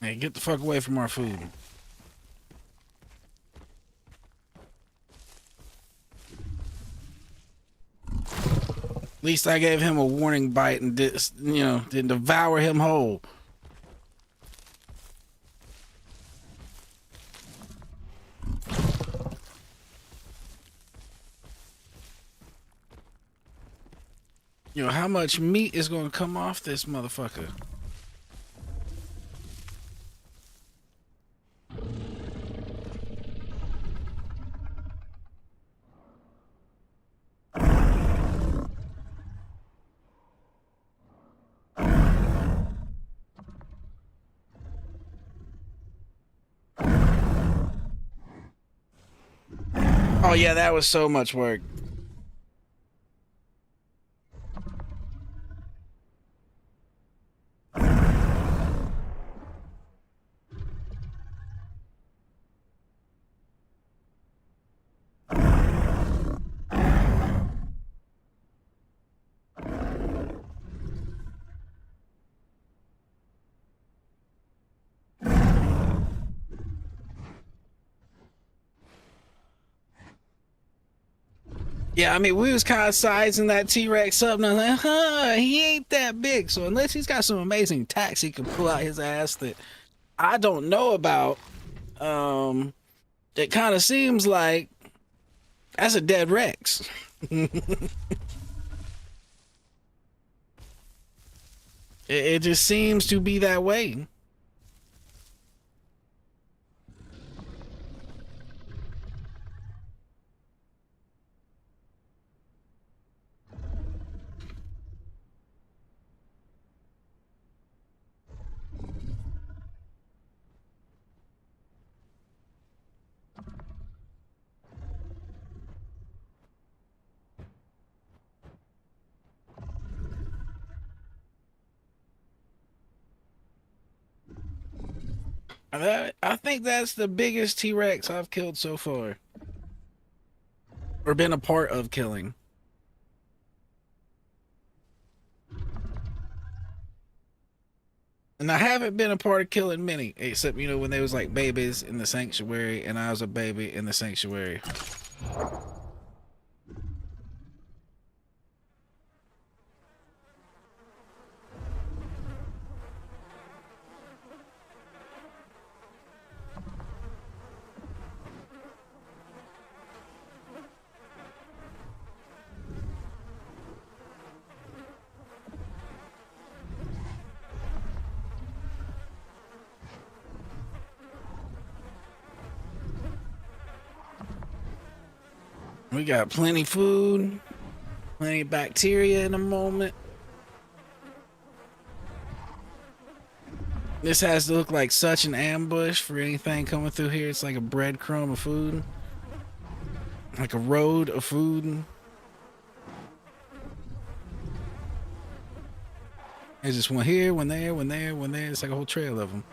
Hey, get the fuck away from our food. At least I gave him a warning bite and didn't devour him whole. How much meat is going to come off this motherfucker? Oh yeah, that was so much work. Yeah, I mean, we was kind of sizing that T-Rex up, and I was like, he ain't that big. So unless he's got some amazing tacks he can pull out his ass that I don't know about, it kind of seems like that's a dead Rex. It just seems to be that way. I think that's the biggest T-Rex I've killed so far, or been a part of killing. And I haven't been a part of killing many, except when they was like babies in the sanctuary, and I was a baby in the sanctuary. We got plenty food, plenty bacteria in a moment. This has to look like such an ambush for anything coming through here. It's like a breadcrumb of food, like a road of food. There's just one here, one there, one there, one there. It's like a whole trail of them.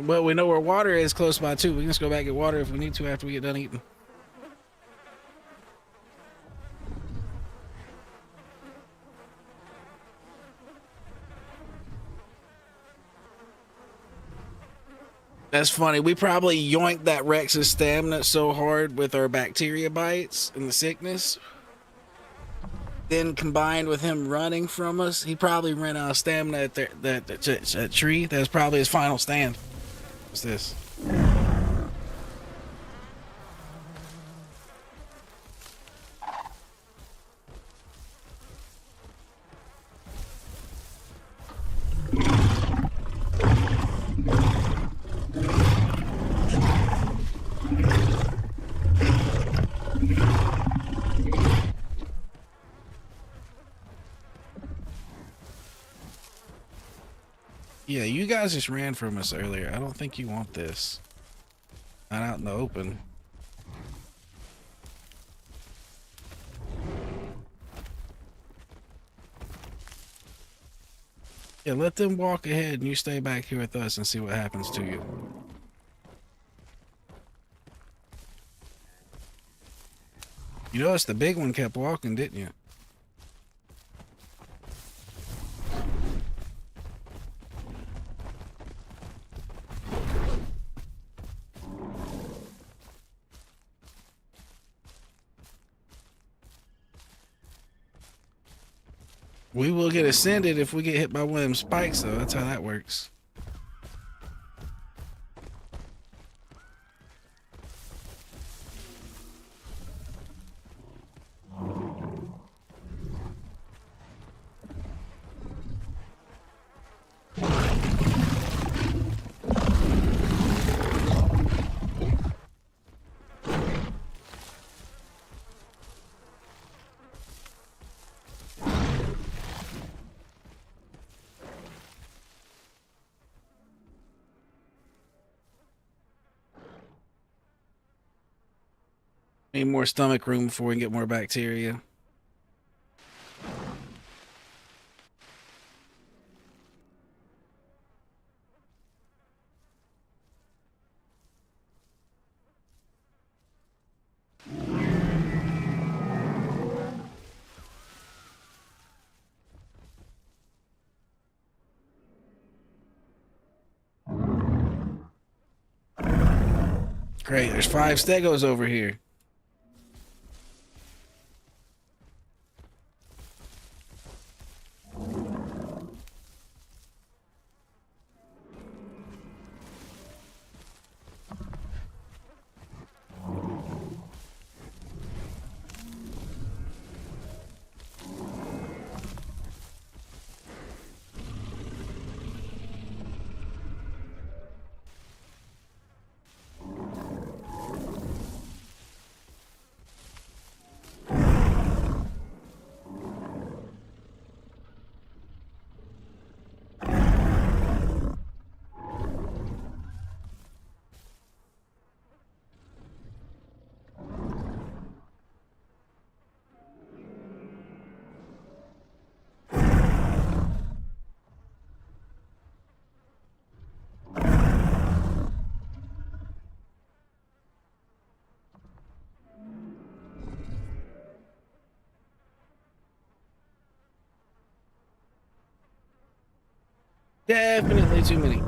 Well, we know where water is close by too. We can just go back and get water if we need to after we get done eating. That's funny. We probably yoinked that Rex's stamina so hard with our bacteria bites and the sickness. Then combined with him running from us, he probably ran out of stamina at that tree. That was probably his final stand. What's this? Yeah, you guys just ran from us earlier. I don't think you want this. Not out in the open. Yeah, let them walk ahead and you stay back here with us and see what happens to you. You noticed the big one kept walking, didn't you? We will get ascended if we get hit by one of them spikes, though. That's how that works. Need more stomach room before we get more bacteria. Great, there's 5 stegos over here. Definitely too many.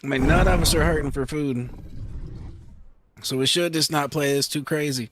I mean, none of us are hurting for food. So we should just not play this too crazy.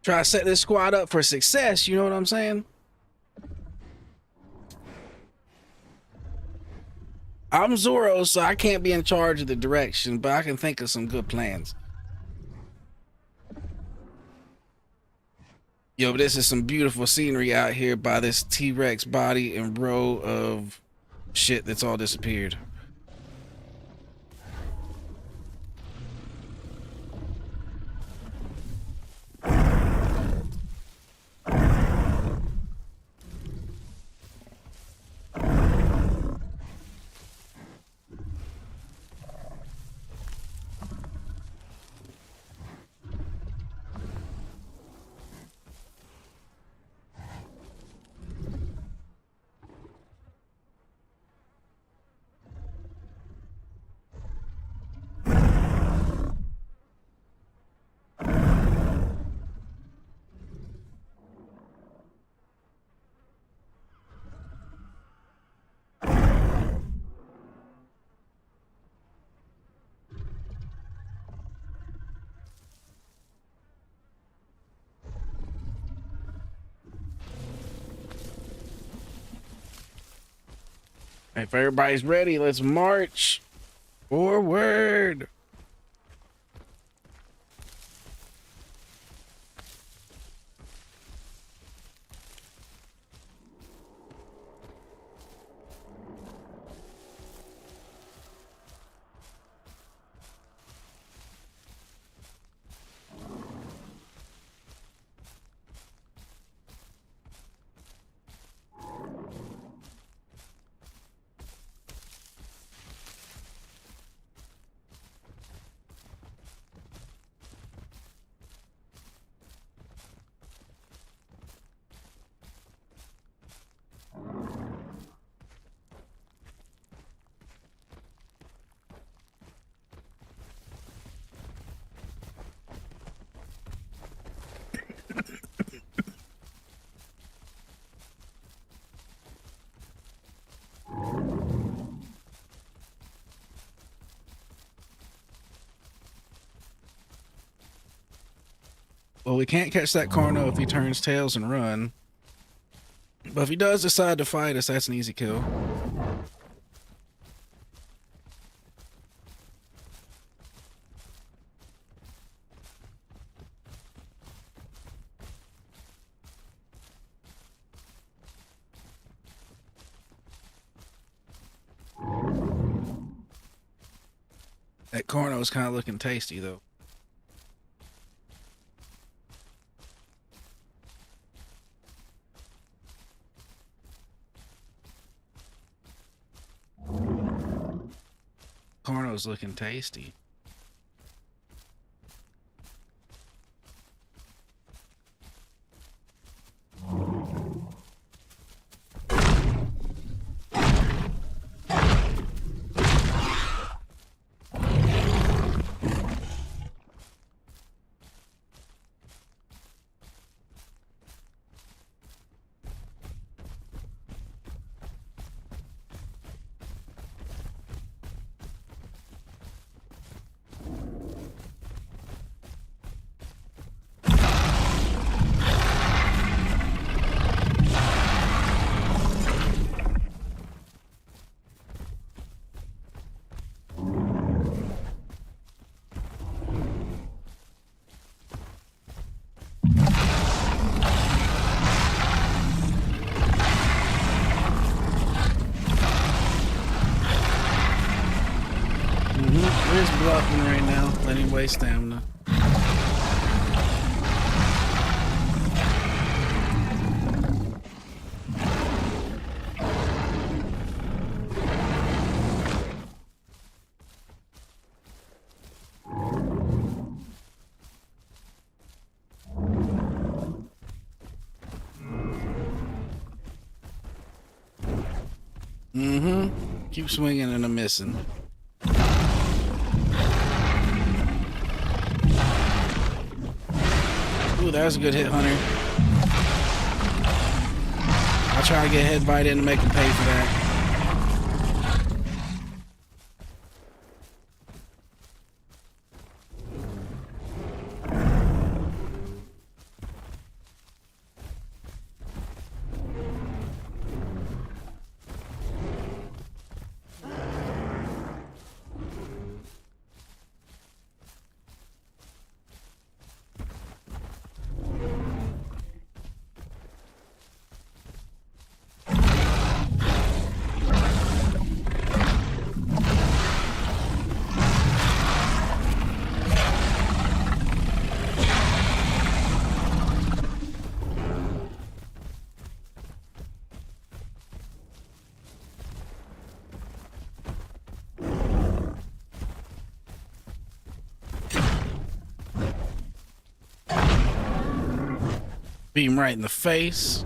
Try to set this squad up for success, you know what I'm saying? I'm Zoro, so I can't be in charge of the direction, but I can think of some good plans. Yo, this is some beautiful scenery out here by this T-Rex body and row of shit that's all disappeared. If everybody's ready, let's march forward. Well, we can't catch that Carno if he turns tails and run. But if he does decide to fight us, that's an easy kill. That Carno's kind of looking tasty, though. Carno's looking tasty. We're just bluffing right now, letting him waste stamina. Keep swinging and I'm missing. Ooh, that was a good hit, Hunter. I'll try to get head bite in to make him pay for that. Beam right in the face.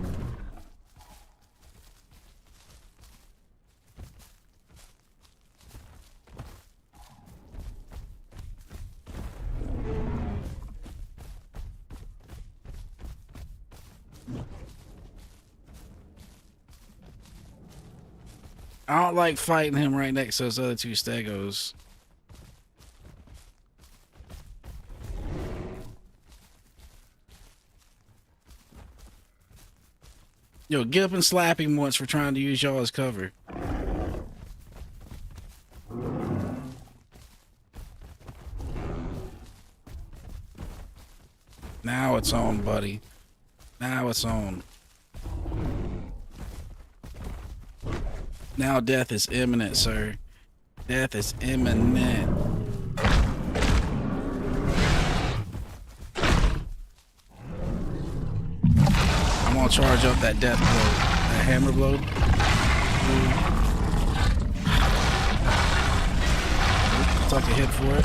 I don't like fighting him right next to those other two stegos. Yo, get up and slap him once for trying to use y'all as cover. Now it's on, buddy. Now it's on. Now death is imminent, sir. Death is imminent. I'm gonna charge up that death blow, that hammer blow. Took a hit for it.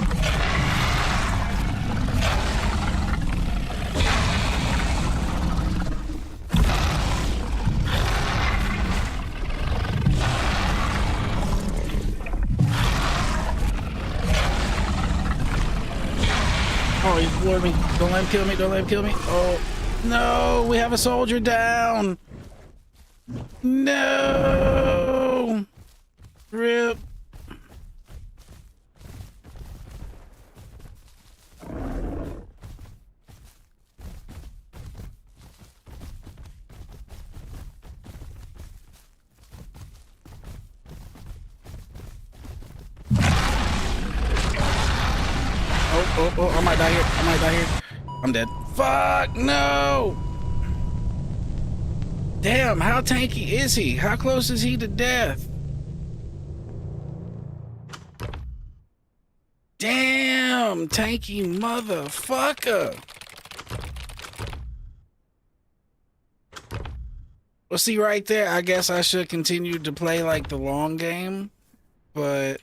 Oh, he's blowing me. Don't let him kill me. Don't let him kill me. Oh, no. We have a soldier down. No. Rip. Oh, I might die here. I might die here. I'm dead. Fuck, no! Damn, how tanky is he? How close is he to death? Damn, tanky motherfucker. Well, see, right there, I guess I should continue to play like the long game, but...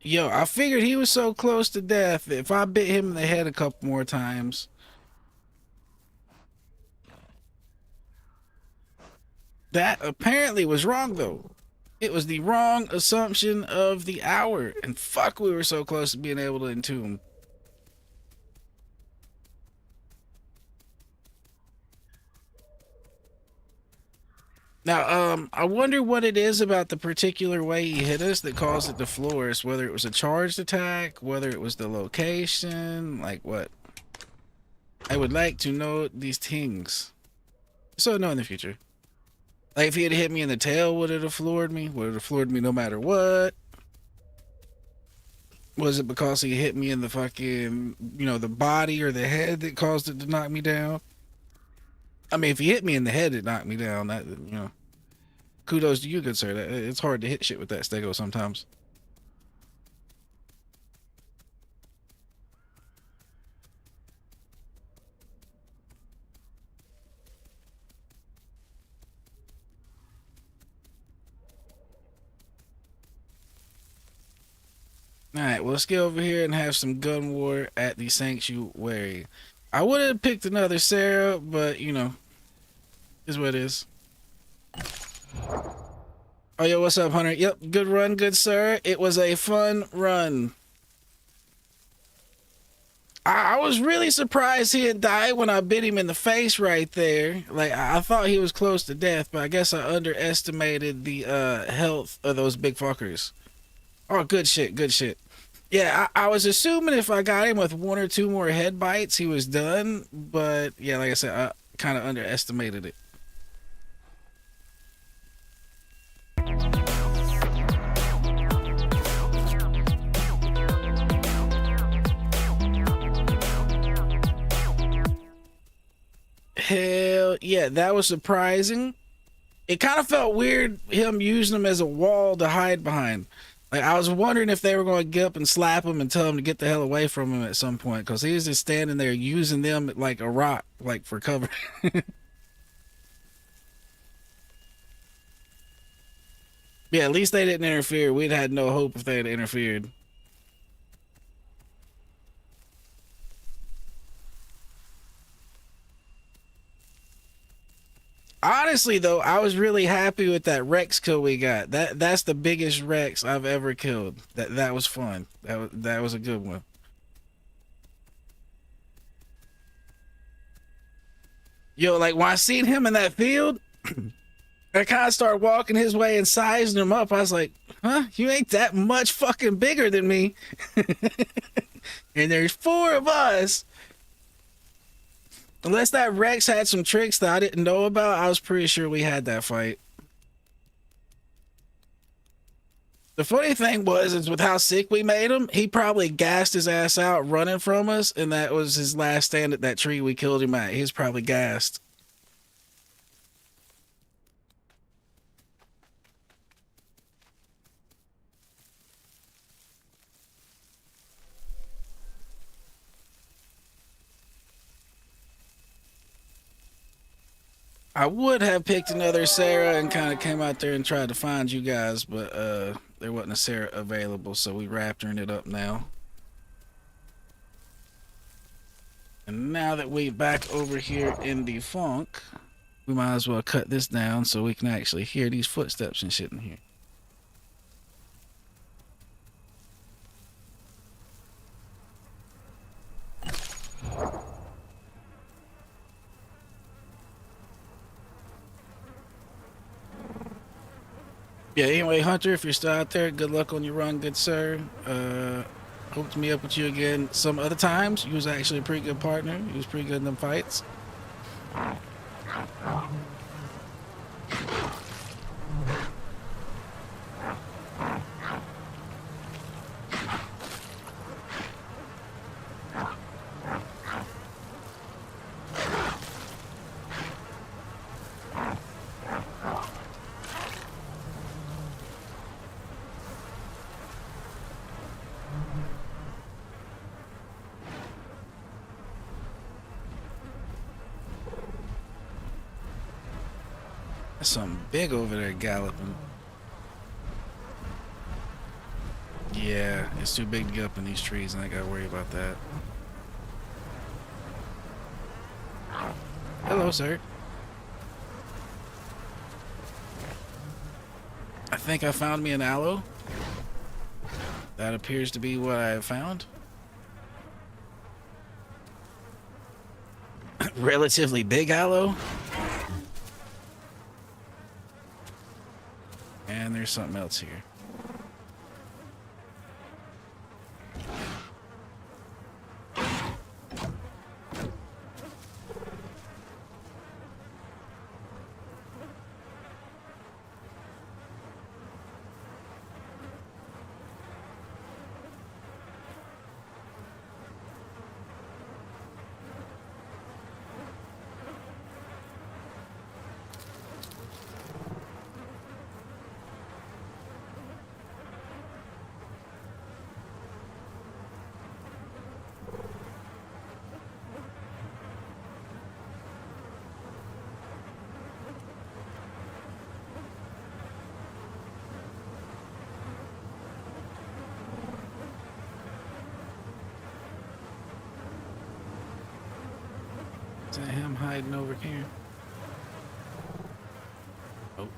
Yo, I figured he was so close to death. If I bit him in the head a couple more times. That apparently was wrong, though. It was the wrong assumption of the hour. And fuck, we were so close to being able to entomb. Now, I wonder what it is about the particular way he hit us that caused it to floor us. Whether it was a charged attack, whether it was the location, like what? I would like to know these things. So know in the future. Like if he had hit me in the tail, would it have floored me? Would it have floored me no matter what? Was it because he hit me in the fucking, you know, the body or the head that caused it to knock me down? I mean, if he hit me in the head, it knocked me down. That, you know, kudos to you, good sir. It's hard to hit shit with that stego sometimes. All right, well, let's get over here and have some gun war at the sanctuary. I would have picked another Sarah, but you know, is what it is. Oh, yo, what's up, Hunter? Yep, good run, good sir. It was a fun run. I was really surprised he had died when I bit him in the face right there. Like, I thought he was close to death, but I guess I underestimated the health of those big fuckers. Oh, good shit, good shit. Yeah, I was assuming if I got him with one or two more head bites, he was done. But yeah, like I said, I kind of underestimated it. Hell yeah, that was surprising. It kind of felt weird him using them as a wall to hide behind. Like, I was wondering if they were going to get up and slap him and tell him to get the hell away from him at some point, because he was just standing there using them like a rock, like for cover. Yeah, at least they didn't interfere. We'd had no hope if they had interfered. Honestly, though, I was really happy with that Rex kill we got. That's the biggest Rex I've ever killed. That was fun. That was a good one. Yo, like when I seen him in that field, I kind of started walking his way and sizing him up. I was like, huh? You ain't that much fucking bigger than me. And there's four of us. Unless that Rex had some tricks that I didn't know about, I was pretty sure we had that fight. The funny thing is with how sick we made him, he probably gassed his ass out running from us, and that was his last stand at that tree we killed him at. He was probably gassed. I would have picked another Sarah and kind of came out there and tried to find you guys, but there wasn't a Sarah available, so we raptoring it up now. And now that we're back over here in the funk, we might as well cut this down so we can actually hear these footsteps and shit in here. Yeah, anyway, Hunter, if you're still out there, good luck on your run, good sir. Hope to meet up with you again some other times. You was actually a pretty good partner. You was pretty good in them fights. There's something big over there galloping. Yeah, it's too big to get up in these trees, and I gotta worry about that. Hello, sir. I think I found me an aloe. That appears to be what I have found. Relatively big aloe. And there's something else here. Is that him hiding over here? Oh.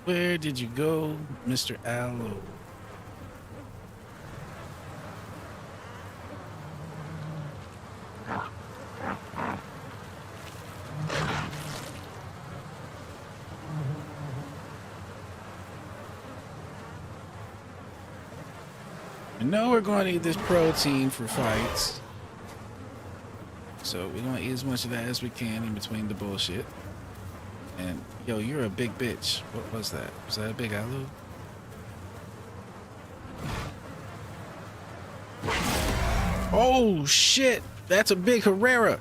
Where did you go, Mr. Aloe? You know we're going to eat this protein for fights. So we're going to eat as much of that as we can in between the bullshit. And, yo, you're a big bitch. What was that? Was that a big aloe? Oh, shit. That's a big Herrera.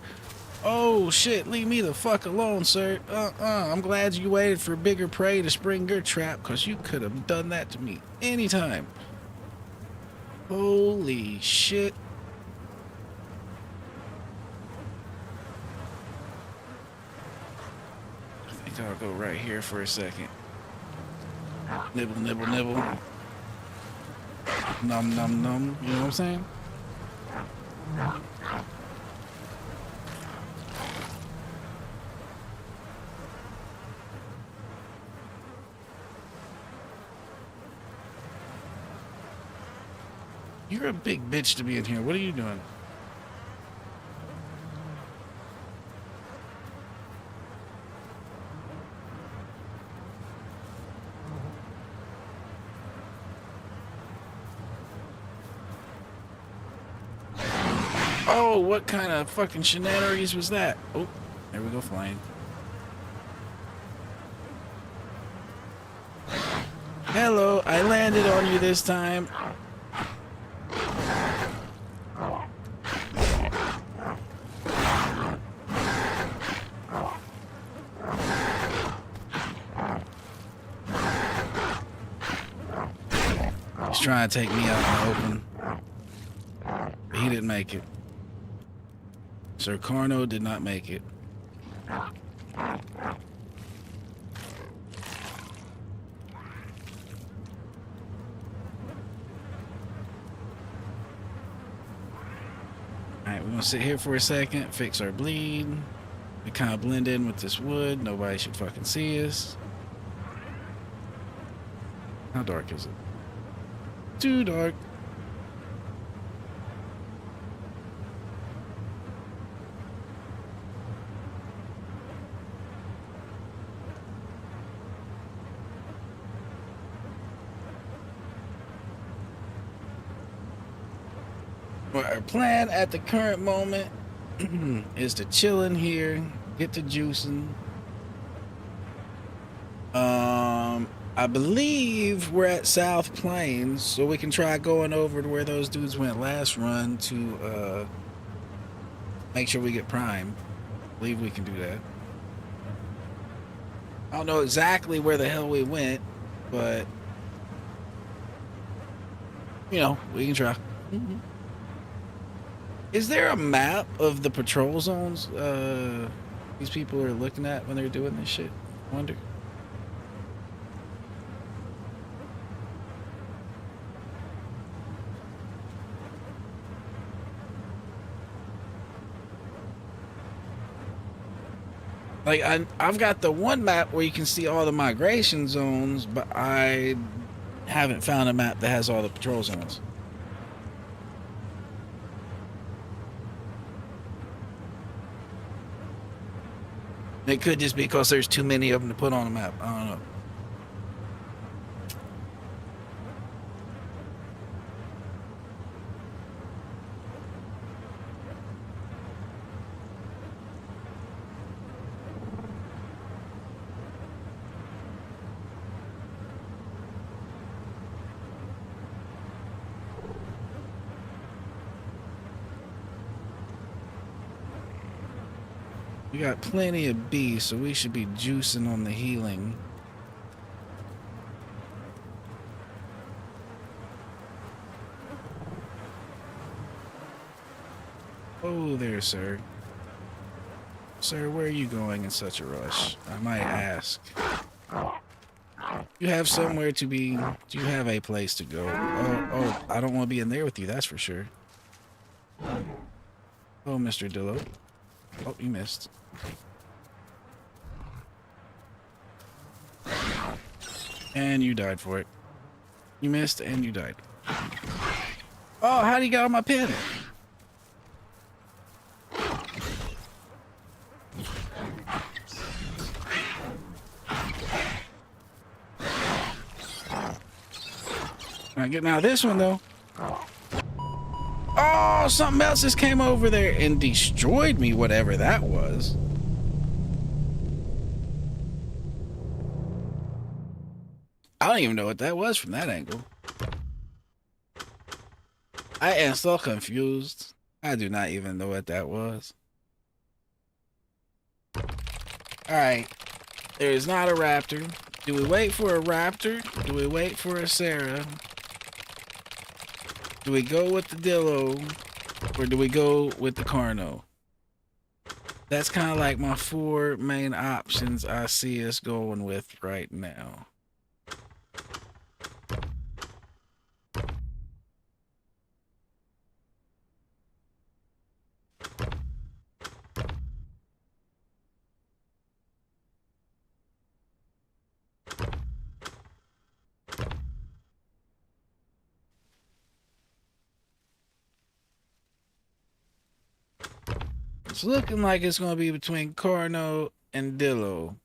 Oh, shit. Leave me the fuck alone, sir. I'm glad you waited for bigger prey to spring your trap, because you could have done that to me anytime. Holy shit. I think I'll go right here for a second. Nibble, nibble, nibble. Num num num. You know what I'm saying? You're a big bitch to be in here. What are you doing? Oh, what kind of fucking shenanigans was that? Oh, there we go flying. Hello, I landed on you this time. He's trying to take me out in the open. But he didn't make it. Sir Carno did not make it. Alright, we're gonna sit here for a second, fix our bleed. We kind of blend in with this wood. Nobody should fucking see us. How dark is it? Too dark. Well, our plan at the current moment is to chill in here, get to juicing. I believe we're at South Plains, so we can try going over to where those dudes went last run to make sure we get prime. I believe we can do that. I don't know exactly where the hell we went, but you know, we can try. Is there a map of the patrol zones these people are looking at when they're doing this shit? I wonder. Like, I've got the one map where you can see all the migration zones, but I haven't found a map that has all the patrol zones. It could just be because there's too many of them to put on a map. I don't know. We got plenty of B, so we should be juicing on the healing. Oh there, sir. Sir, where are you going in such a rush? I might ask. You have somewhere to be. Do you have a place to go? Oh, I don't want to be in there with you, that's for sure. Oh, Mr. Dillo. Oh, you missed. And you died for it. You missed and you died. Oh, how do you get on my pin? Not getting out of this one though. Oh, something else just came over there and destroyed me, whatever that was. I don't even know what that was from that angle. I am so confused. I do not even know what that was. Alright. There is not a raptor. Do we wait for a raptor? Do we wait for a Sarah? Do we go with the Dillo? Or do we go with the Carno? That's kind of like my four main options I see us going with right now. It's looking like it's gonna be between Carno and Dillo.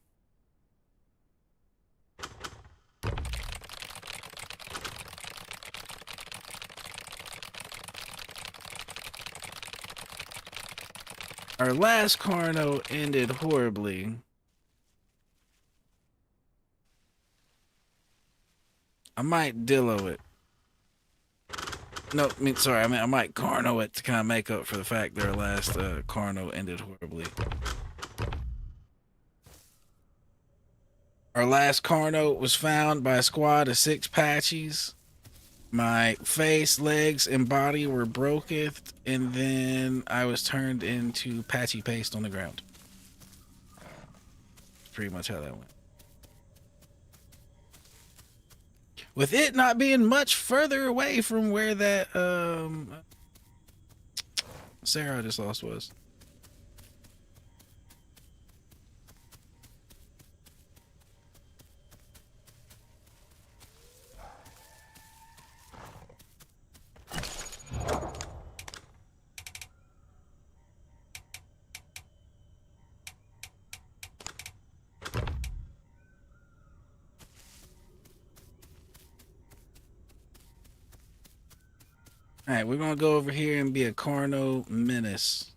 Our last Carno ended horribly. I might Dillo it. No, I might Carno it to kind of make up for the fact that our last Carno ended horribly. Our last Carno was found by a squad of 6 Patchies. My face, legs, and body were broken, and then I was turned into patchy paste on the ground. That's pretty much how that went. With it not being much further away from where that Sarah I just lost was. All right, we're gonna go over here and be a Carno menace.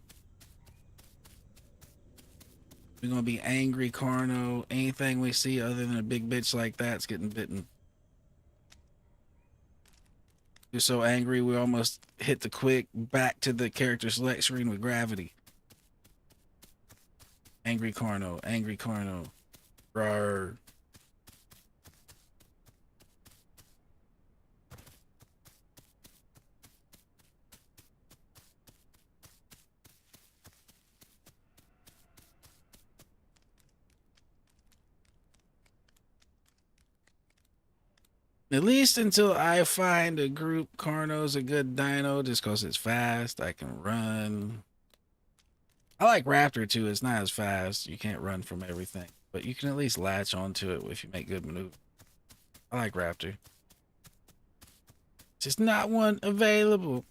We're gonna be angry Carno. Anything we see other than a big bitch like that's getting bitten. We're so angry we almost hit the quick back to the character select screen with gravity. Angry Carno, angry Carno. Rawr. At least until I find a group, Carno's a good dino just because it's fast. I can run. I like Raptor too. It's not as fast. You can't run from everything, but you can at least latch onto it if you make good maneuvers. I like Raptor. Just not one available.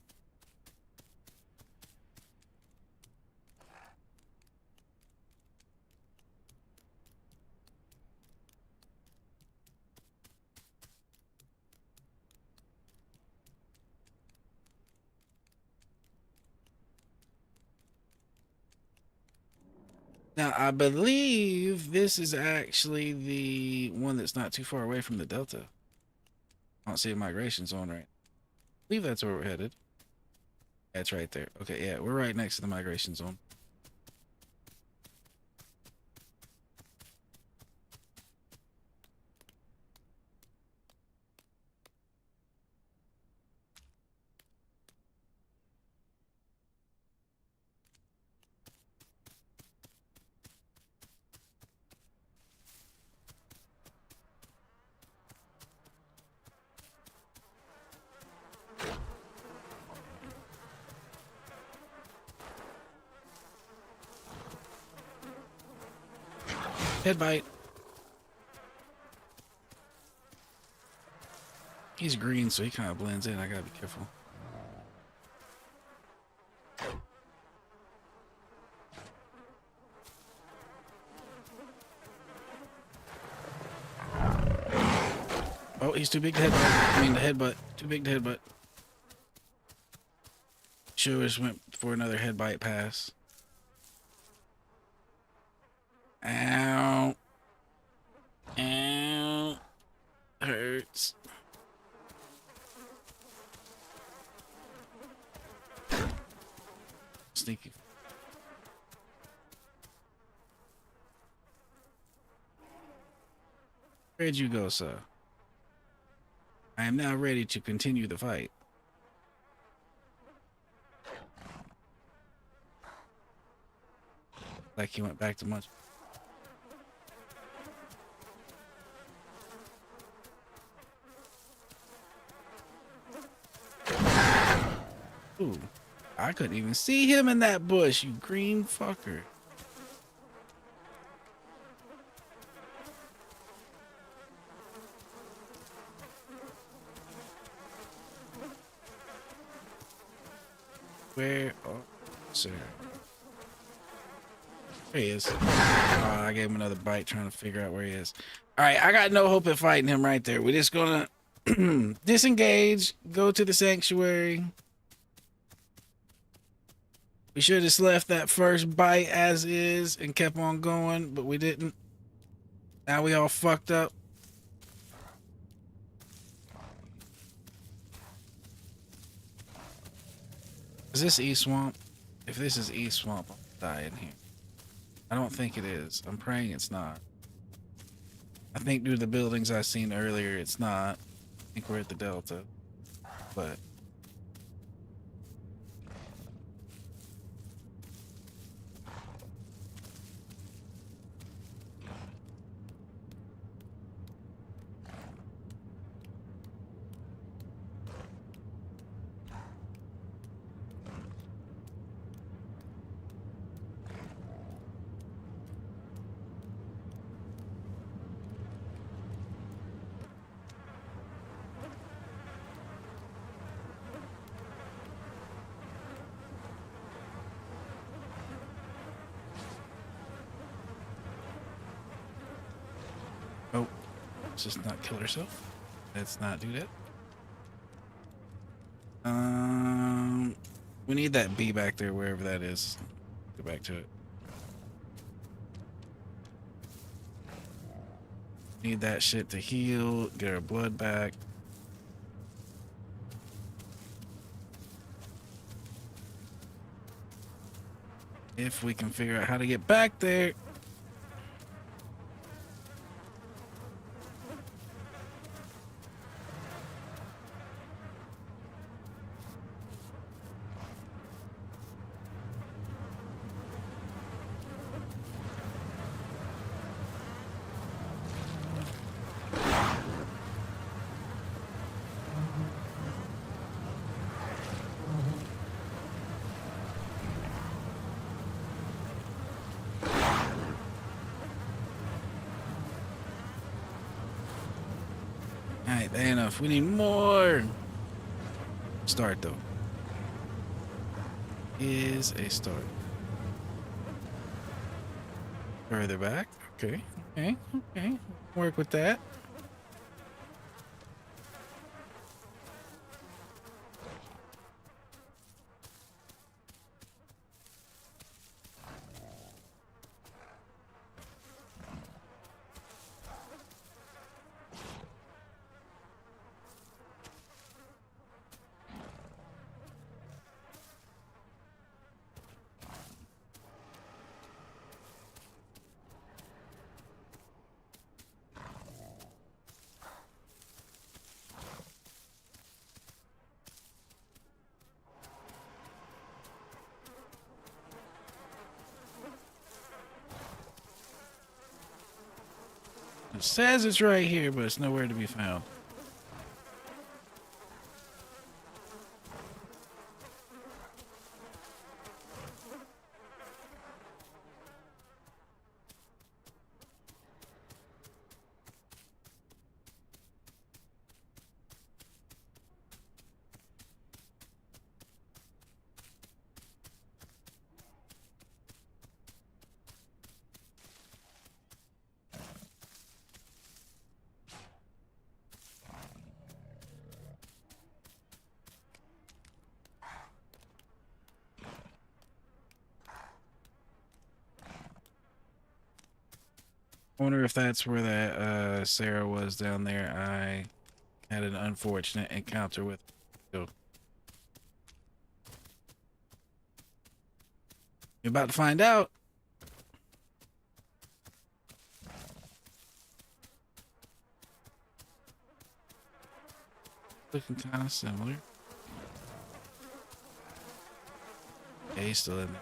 Now, I believe this is actually the one that's not too far away from the Delta. I don't see a migration zone right. I believe that's where we're headed. Yeah, it's right there. Okay, yeah, we're right next to the migration zone. Head bite. He's green, so he kind of blends in. I gotta be careful. Oh, he's too big to headbutt. I mean, the headbutt. Too big to headbutt. Sure just went for another headbite pass. Ow. Ow. Hurts. Sneaky. Where'd you go, sir? I am now ready to continue the fight. Like he went back to munch. Ooh, I couldn't even see him in that bush, you green fucker. Where? Oh, sir. There he is. Oh, I gave him another bite trying to figure out where he is. All right, I got no hope at fighting him right there. We're just gonna disengage, go to the sanctuary. We should have just left that first bite as is and kept on going, but we didn't. Now we all fucked up. Is this East Swamp? If this is East Swamp, I'll die in here. I don't think it is. I'm praying it's not. I think due to the buildings I seen earlier, it's not. I think we're at the Delta. But oh, let's just not kill herself. Let's not do that. We need that bee back there, wherever that is. Go back to it. Need that shit to heal, get our blood back. If we can figure out how to get back there. Alright, that ain't enough. We need more. Start though. Is a start. Further back. Okay. Okay. Okay. Work with that. It says it's right here, but it's nowhere to be found. I wonder if that's where that Sarah was down there. I had an unfortunate encounter with. So you're about to find out. Looking kind of similar. Yeah, he's still in there.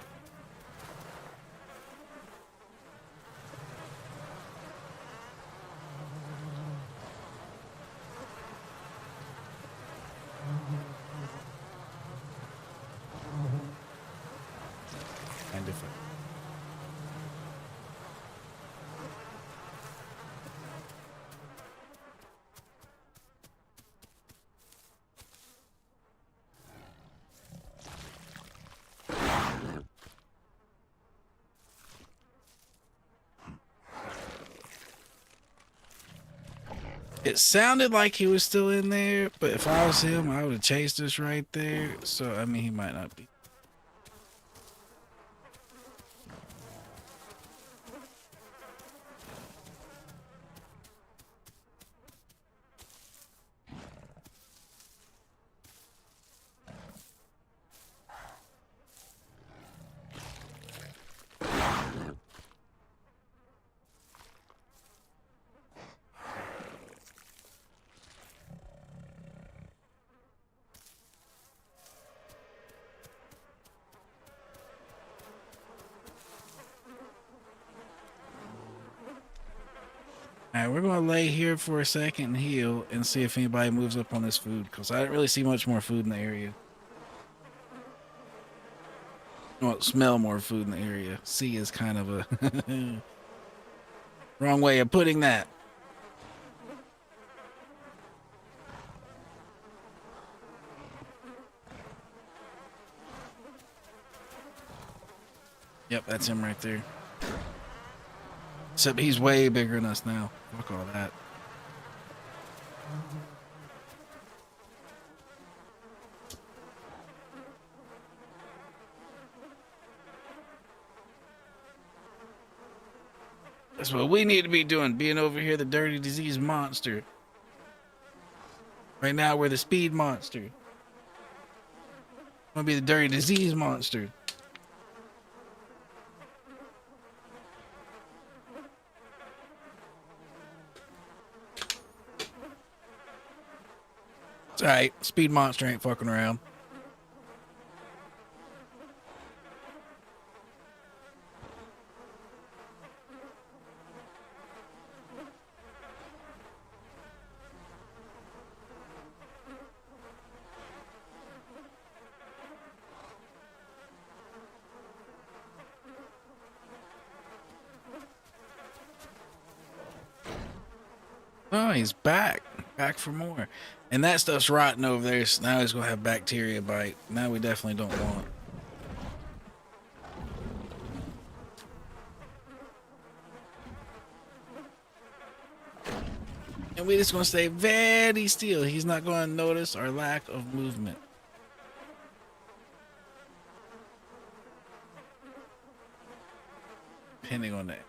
And different. It sounded like he was still in there, but if I was him, I would have chased us right there. So, I mean, he might not be. All right, we're going to lay here for a second and heal and see if anybody moves up on this food, because I didn't really see much more food in the area. Well, smell more food in the area. See is kind of a wrong way of putting that. Yep, that's him right there. Except he's way bigger than us now. Fuck all that. That's what we need to be doing, being over here the dirty disease monster. Right now we're the speed monster. I'm gonna be the dirty disease monster. It's alright, speed monster ain't fucking around. Oh, he's back. Back for more. And that stuff's rotten over there, so now he's gonna have bacteria bite. Now we definitely don't want. And we're just gonna stay very still. He's not gonna notice our lack of movement. Depending on that.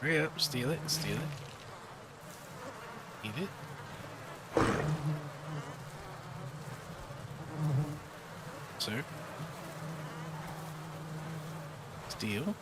Hurry up, steal it, steal it. Eat it. Sir. Steal.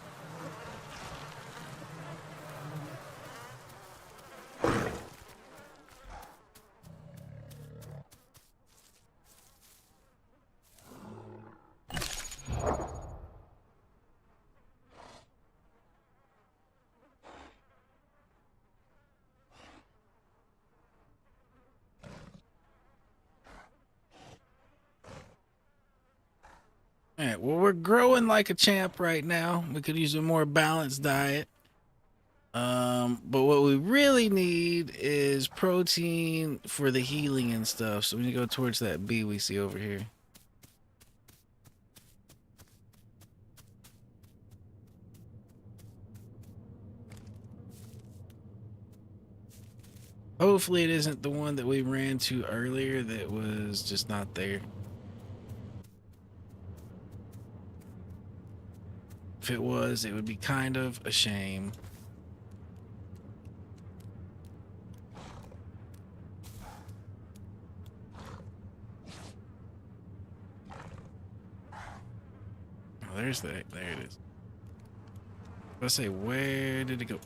All right, well, we're growing like a champ right now. We could use a more balanced diet. But what we really need is protein for the healing and stuff. So we need to go towards that bee we see over here. Hopefully it isn't the one that we ran to earlier that was just not there. If it was, it would be kind of a shame. Oh, there's that. There it is. Let's say, where did it go?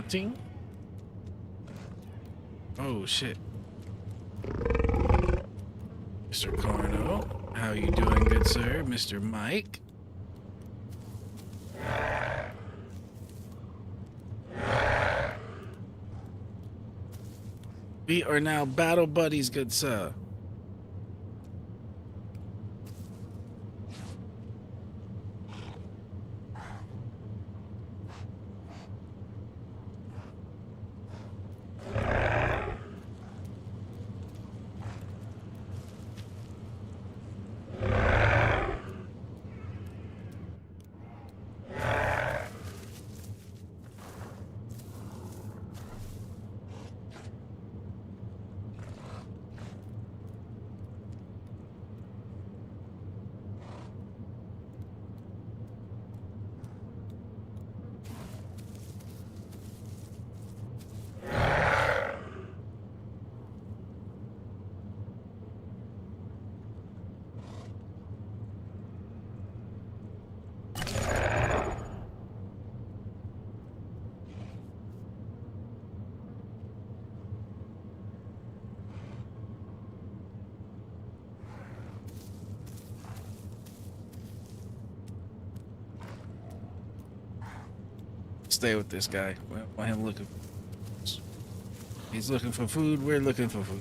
Haunting. Oh shit. Mr. Carno, how you doing, good sir? Mr. Mike. We are now battle buddies, good sir. Stay with this guy. We don't want him looking. He's looking for food. We're looking for food.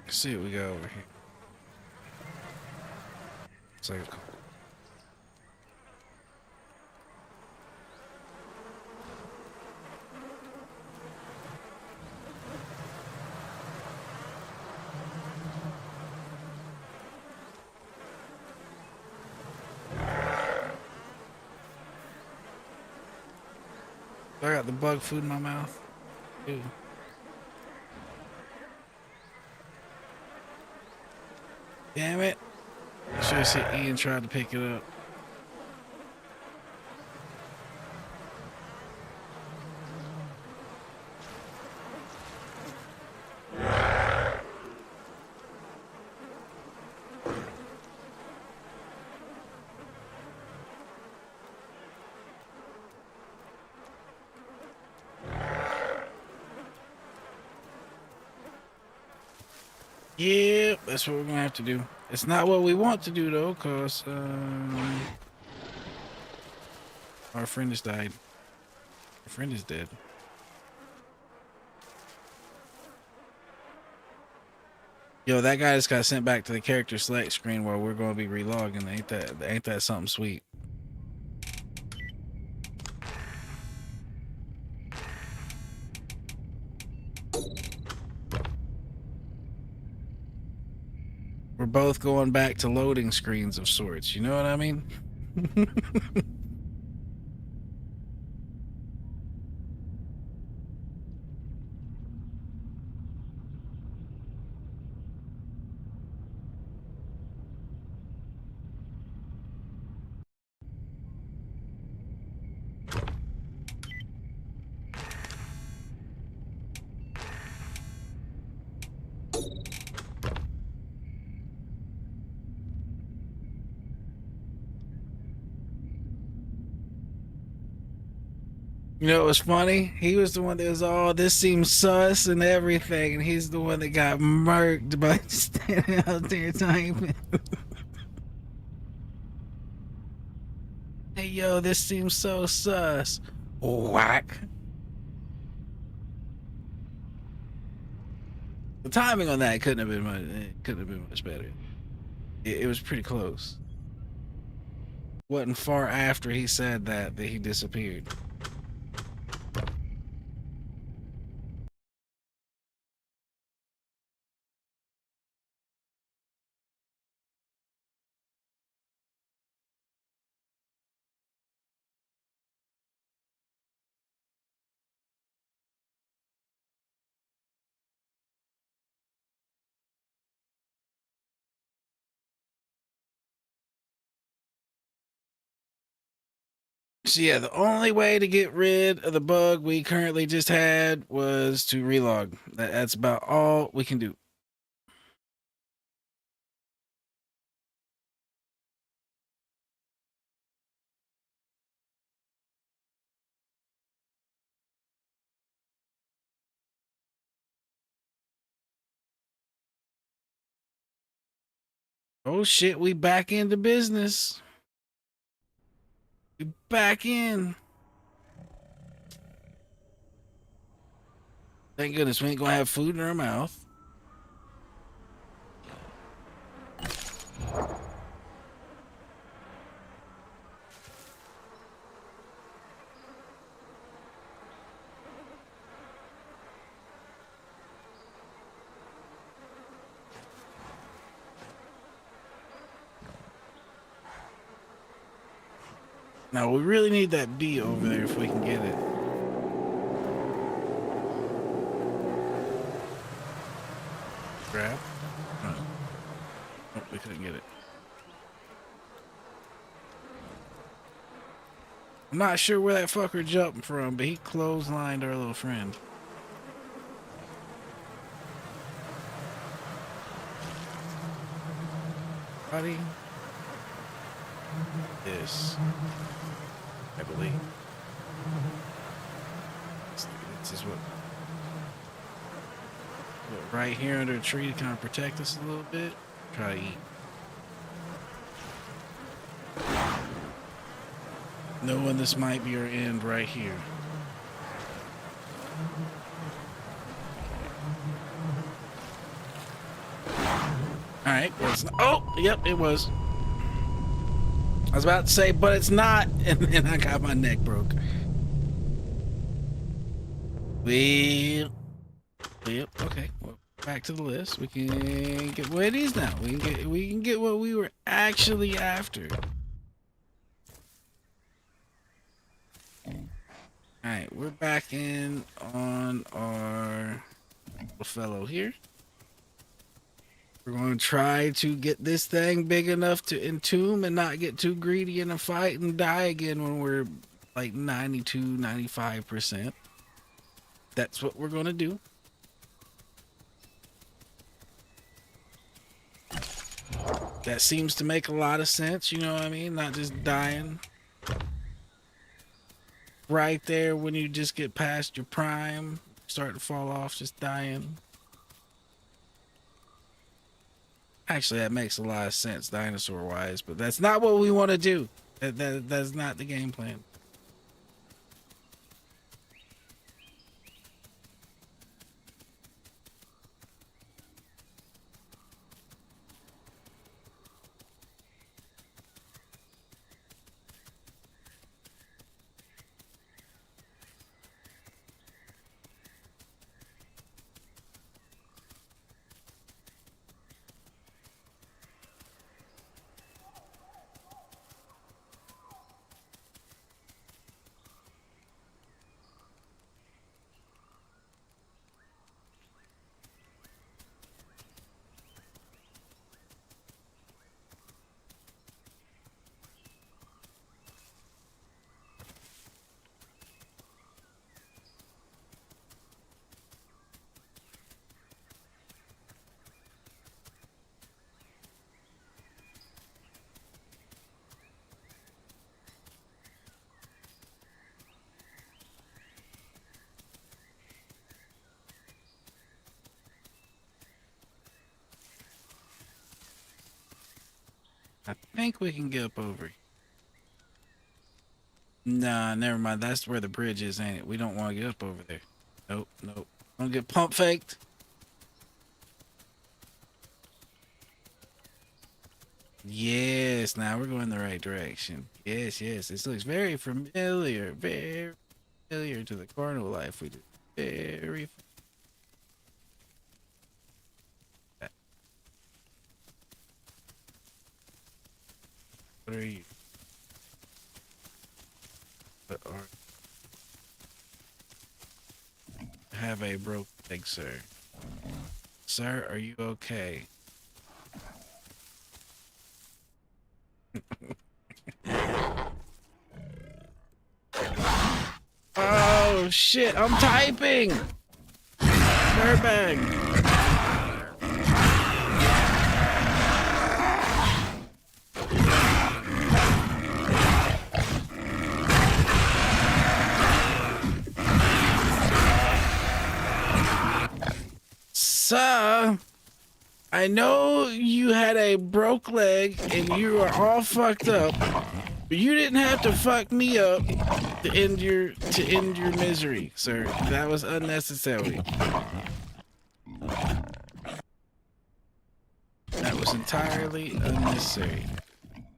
Let's see what we got over here. It's like I got the bug food in my mouth. Ew. Damn it. Should have said Ian tried to pick it up. Yeah, that's what we're gonna have to do. It's not what we want to do though, cause our friend has died. Our friend is dead. Yo, that guy just got sent back to the character select screen where we're gonna be relogging. Ain't that something sweet? We're both going back to loading screens of sorts. You know what I mean? You know, it was funny. He was the one that was, oh, this seems sus and everything, and he's the one that got murked by standing out there typing. Hey, yo, this seems so sus. Whack. The timing on that couldn't have been much. It couldn't have been much better. It was pretty close. Wasn't far after he said that he disappeared. So yeah, the only way to get rid of the bug we currently just had was to relog. That's about all we can do. Oh shit, we back into business. We back in. Thank goodness we ain't gonna have food in our mouth. Now we really need that bee over there if we can get it. Grab. Oh, nope, we couldn't get it. I'm not sure where that fucker jumped from, but he clotheslined our little friend. Buddy. This. I believe. This is what right here under a tree to kind of protect us a little bit. Try to eat. Knowing this might be our end right here. Alright, well it's not. Oh, yep, it was. I was about to say, but it's not, and then I got my neck broke. Yep, okay. Well, back to the list. We can get what it is now. We can get what we were actually after. Alright, we're back in on our little fellow here. We're going to try to get this thing big enough to entomb and not get too greedy in a fight and die again when we're like 92, 95%. That's what we're going to do. That seems to make a lot of sense, you know what I mean? Not just dying right there when you just get past your prime, start to fall off, just dying. Actually, that makes a lot of sense dinosaur-wise, but that's not what we want to do. That's not the game plan. I think we can get up over here. Nah, never mind. That's where the bridge is, ain't it? We don't want to get up over there. Nope, nope. Don't get pump faked. Yes, now we're going the right direction. Yes, yes. This looks very familiar. Very familiar to the carnival life we do. Very. What are you? What are have a broke leg, sir? Sir, are you okay? shit. I'm typing. Dirtbag. Sir, I know you had a broke leg and you are all fucked up, but you didn't have to fuck me up to end your misery, sir. That was unnecessary. That was entirely unnecessary.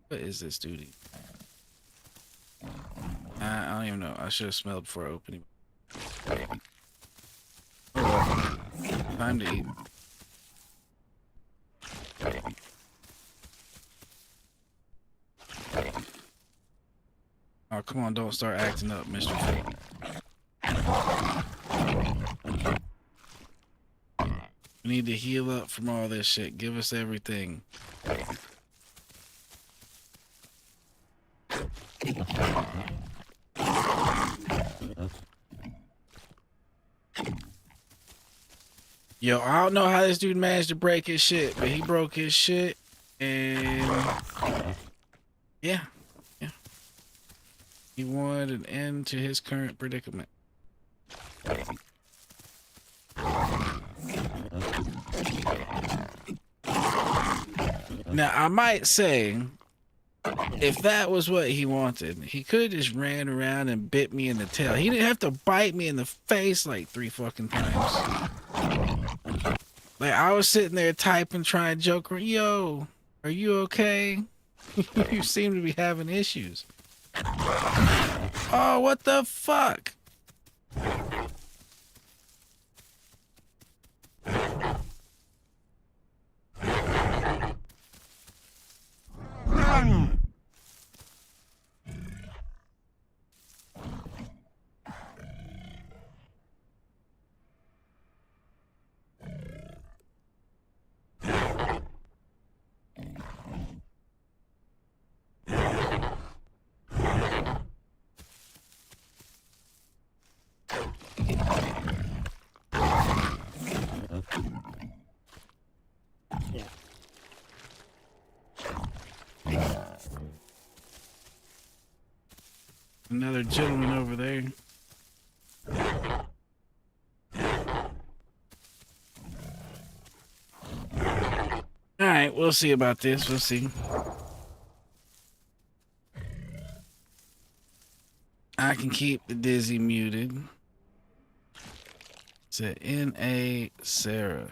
What is this duty? I don't even know. I should have smelled before opening. Oh, well. Time to eat. Oh, come on, don't start acting up, Mr. Fake. We need to heal up from all this shit. Give us everything. Yo, I don't know how this dude managed to break his shit, but he broke his shit, and yeah. He wanted an end to his current predicament. Now, I might say, if that was what he wanted, he could have just ran around and bit me in the tail. He didn't have to bite me in the face like 3 fucking times. Like, I was sitting there typing, trying to joke, yo, are you okay? You seem to be having issues. Oh, what the fuck? Another gentleman over there. All right, we'll see about this. We'll see. I can keep the Dizzy muted. It's a N.A. Sarah.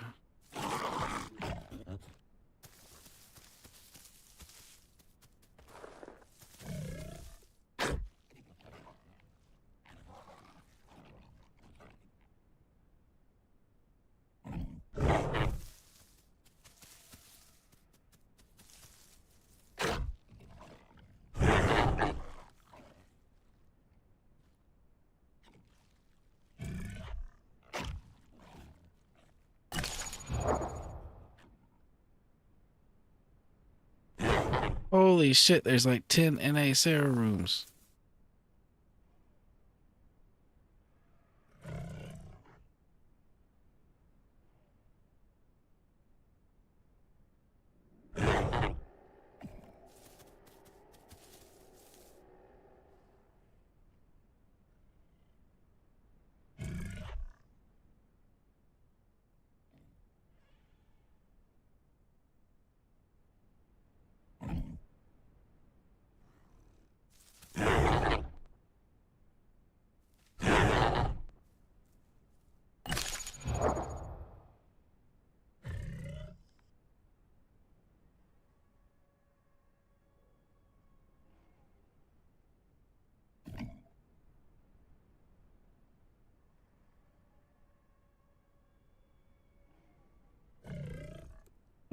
Holy shit, there's like 10 N.A. Sarah rooms.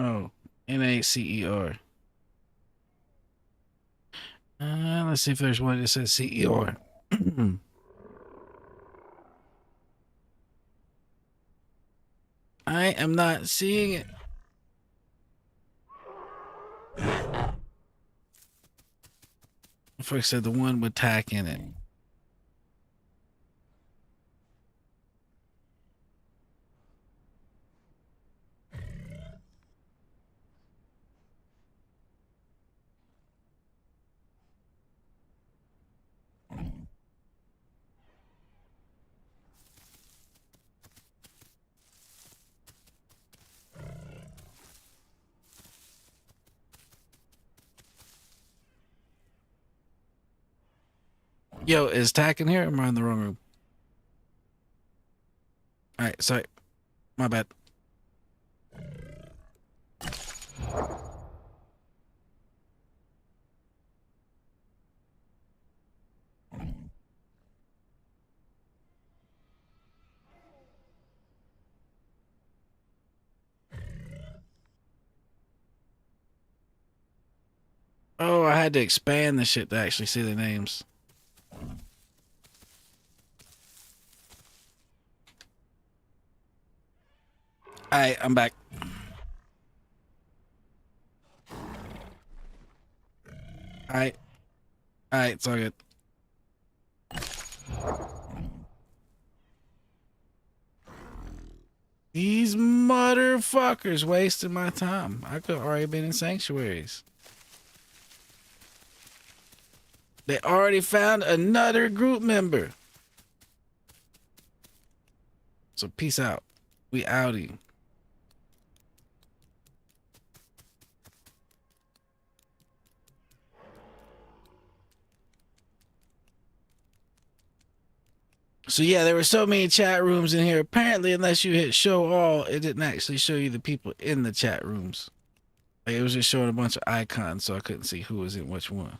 Oh, N-A-C-E-R. Let's see if there's one that says C-E-R. I am not seeing it. Folks said the one with tack in it. Yo, is Tack in here? Or am I in the wrong room? All right, sorry. My bad. Oh, I had to expand the shit to actually see the names. All right, I'm back. All right. All right, it's all good. These motherfuckers wasting my time. I could already been in sanctuaries. They already found another group member. So peace out. We outie. So yeah, there were so many chat rooms in here. Apparently, unless you hit show all, it didn't actually show you the people in the chat rooms. Like, it was just showing a bunch of icons, so I couldn't see who was in which one.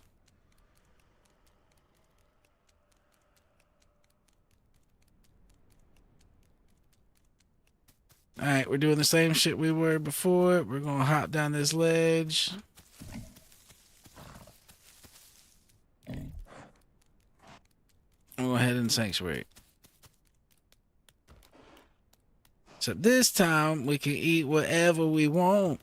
All right, we're doing the same shit we were before. We're gonna hop down this ledge. We'll head in sanctuary. So this time we can eat whatever we want.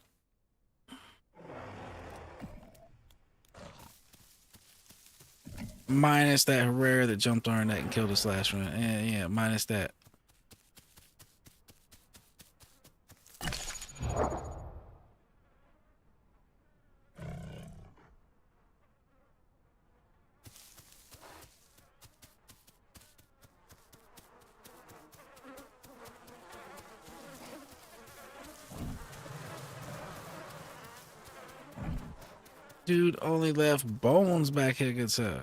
Minus that Herrera that jumped on our neck and killed us last run. Yeah, minus that. Dude only left bones back here, good sir.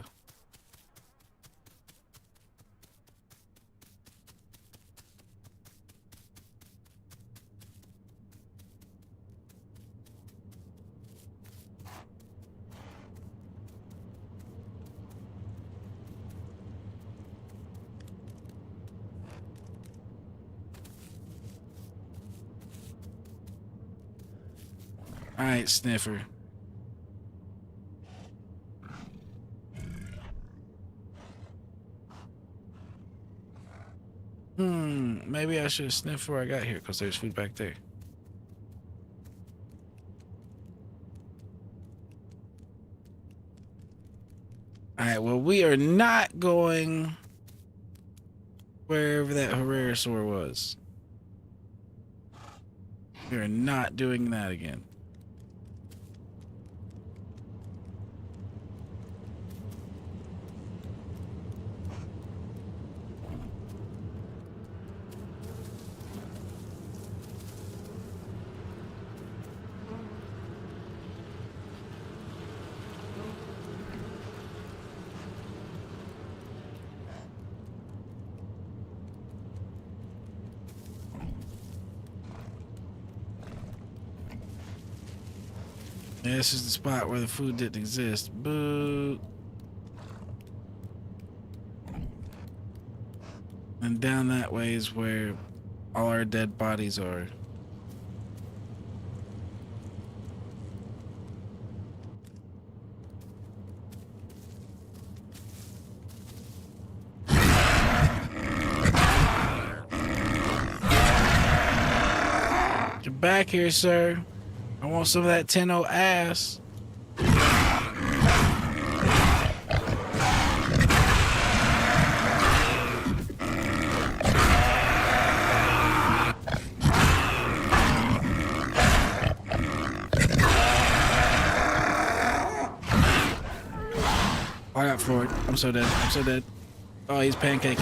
All right, Sniffer. Maybe I should have sniffed before I got here because there's food back there. All right, well, we are not going wherever that Herrerasaur was. We are not doing that again. Yeah, this is the spot where the food didn't exist. Boo. And down that way is where all our dead bodies are. Get back here, sir. I want some of that 10-0 ass. I got forward. I'm so dead. I'm so dead. Oh, he's pancaking.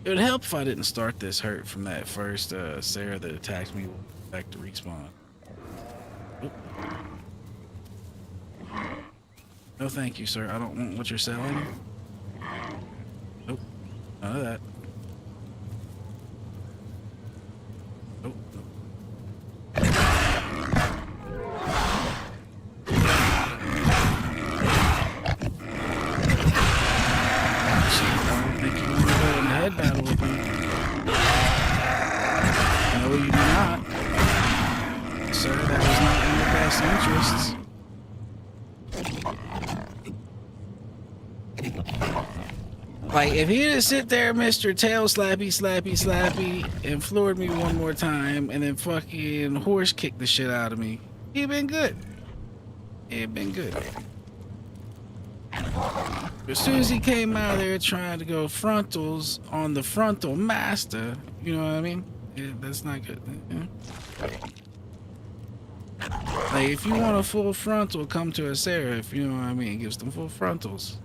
It would help if I didn't start this hurt from that first Sarah that attacked me back to respawn. Oh. No, thank you, sir. I don't want what you're selling. Nope. None of that. Nope. Head battle with me. No, you do not. Sir, that was not in your best interests. Like, if he didn't sit there, Mr. Tail Slappy, Slappy, Slappy, and floored me one more time, and then fucking horse kicked the shit out of me, he'd been good. He'd been good. As soon as he came out of there trying to go frontals on the frontal master, you know what I mean? Yeah, that's not good. Yeah. Like, if you want a full frontal, come to a Seraph, you know what I mean? It gives them full frontals.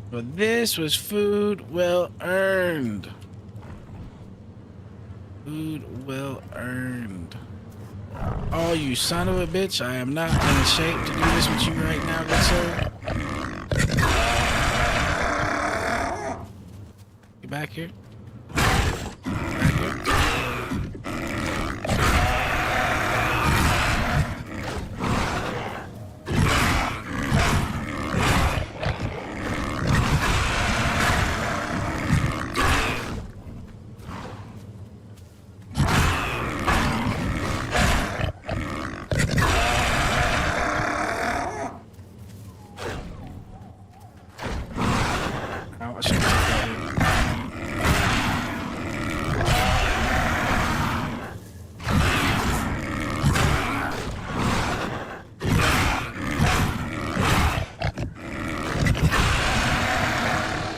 But this was food well earned. Food well earned. Oh, you son of a bitch. I am not in shape to do this with you right now, good sir. You back here? Back here?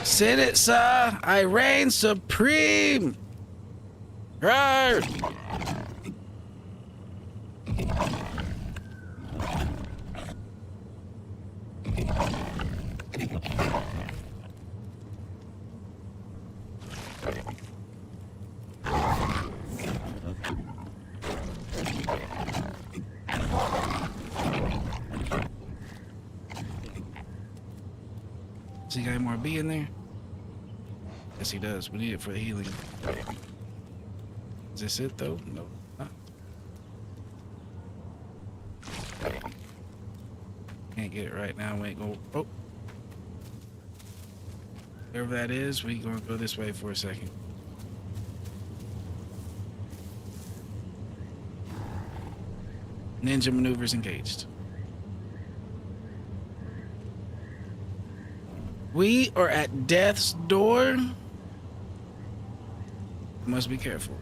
Sit it, sir. I reign supreme. Roar. Does he got any more B in there? Yes, he does. We need it for the healing. Is this it, though? No. Not. Can't get it right now. We ain't gonna... Oh. Wherever that is, we gonna go this way for a second. Ninja maneuvers engaged. We are at death's door. Must be careful.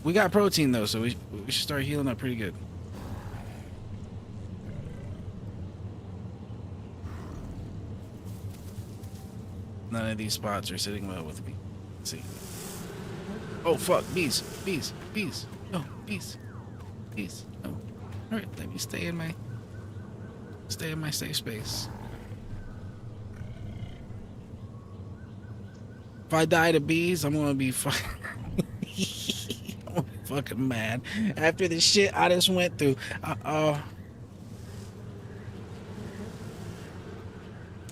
We got protein though, so we should start healing up pretty good. None of these spots are sitting well with me. Let's see. Oh fuck, bees, bees, bees. No, bees, bees. No. All right, let me stay in my safe space. If I die to bees, I'm gonna be fucking mad. After the shit I just went through.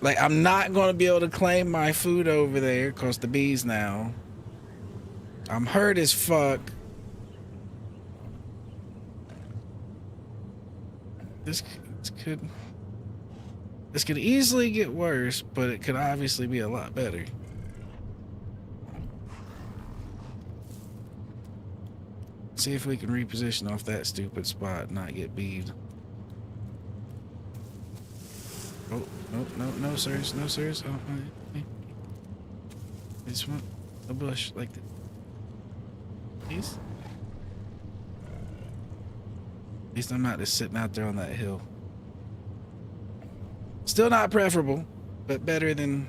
Like, I'm not gonna be able to claim my food over there because the bees now. I'm hurt as fuck. This could easily get worse, but it could obviously be a lot better. See if we can reposition off that stupid spot and not get beat. Oh, no, no, no, sirs, no, sirs. Oh, I just want a bush like this. Please? At least I'm not just sitting out there on that hill. Still not preferable, but better than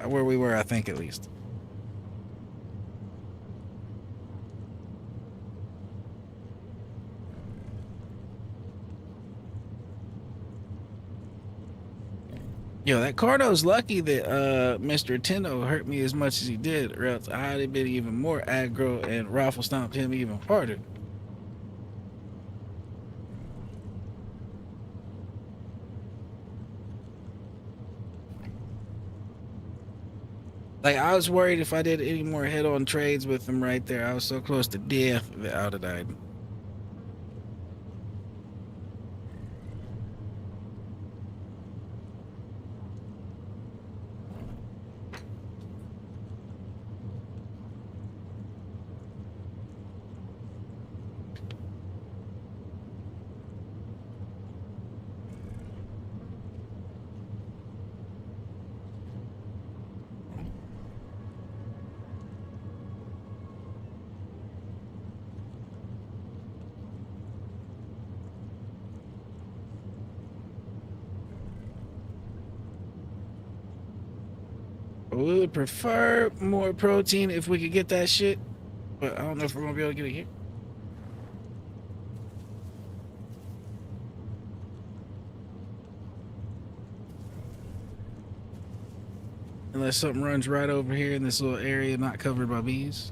where we were, I think, at least. Yo, that Cardo's lucky that Mr. Tendo hurt me as much as he did, or else I'd have been even more aggro and raffle stomped him even harder. Like, I was worried if I did any more head-on trades with him right there. I was so close to death that I would have died. We would prefer more protein if we could get that shit, but I don't know if we're gonna be able to get it here. Unless something runs right over here in this little area not covered by bees.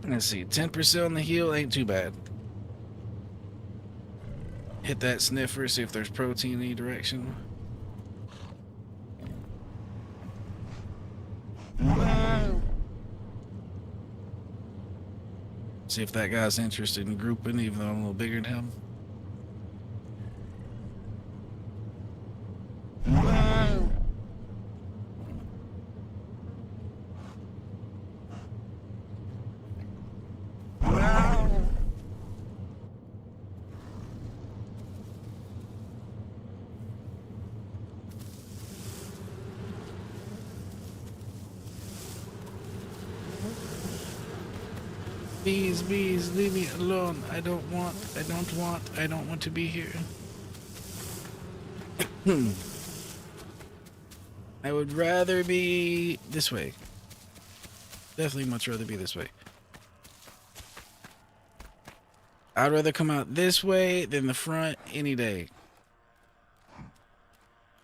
Let's see, 10% on the heel ain't too bad. Hit that sniffer, see if there's protein in any direction. See if that guy's interested in grouping, even though I'm a little bigger than him. Bees, bees, leave me alone. I don't want to be here. I would rather be this way. Definitely much rather be this way. I'd rather come out this way than the front any day.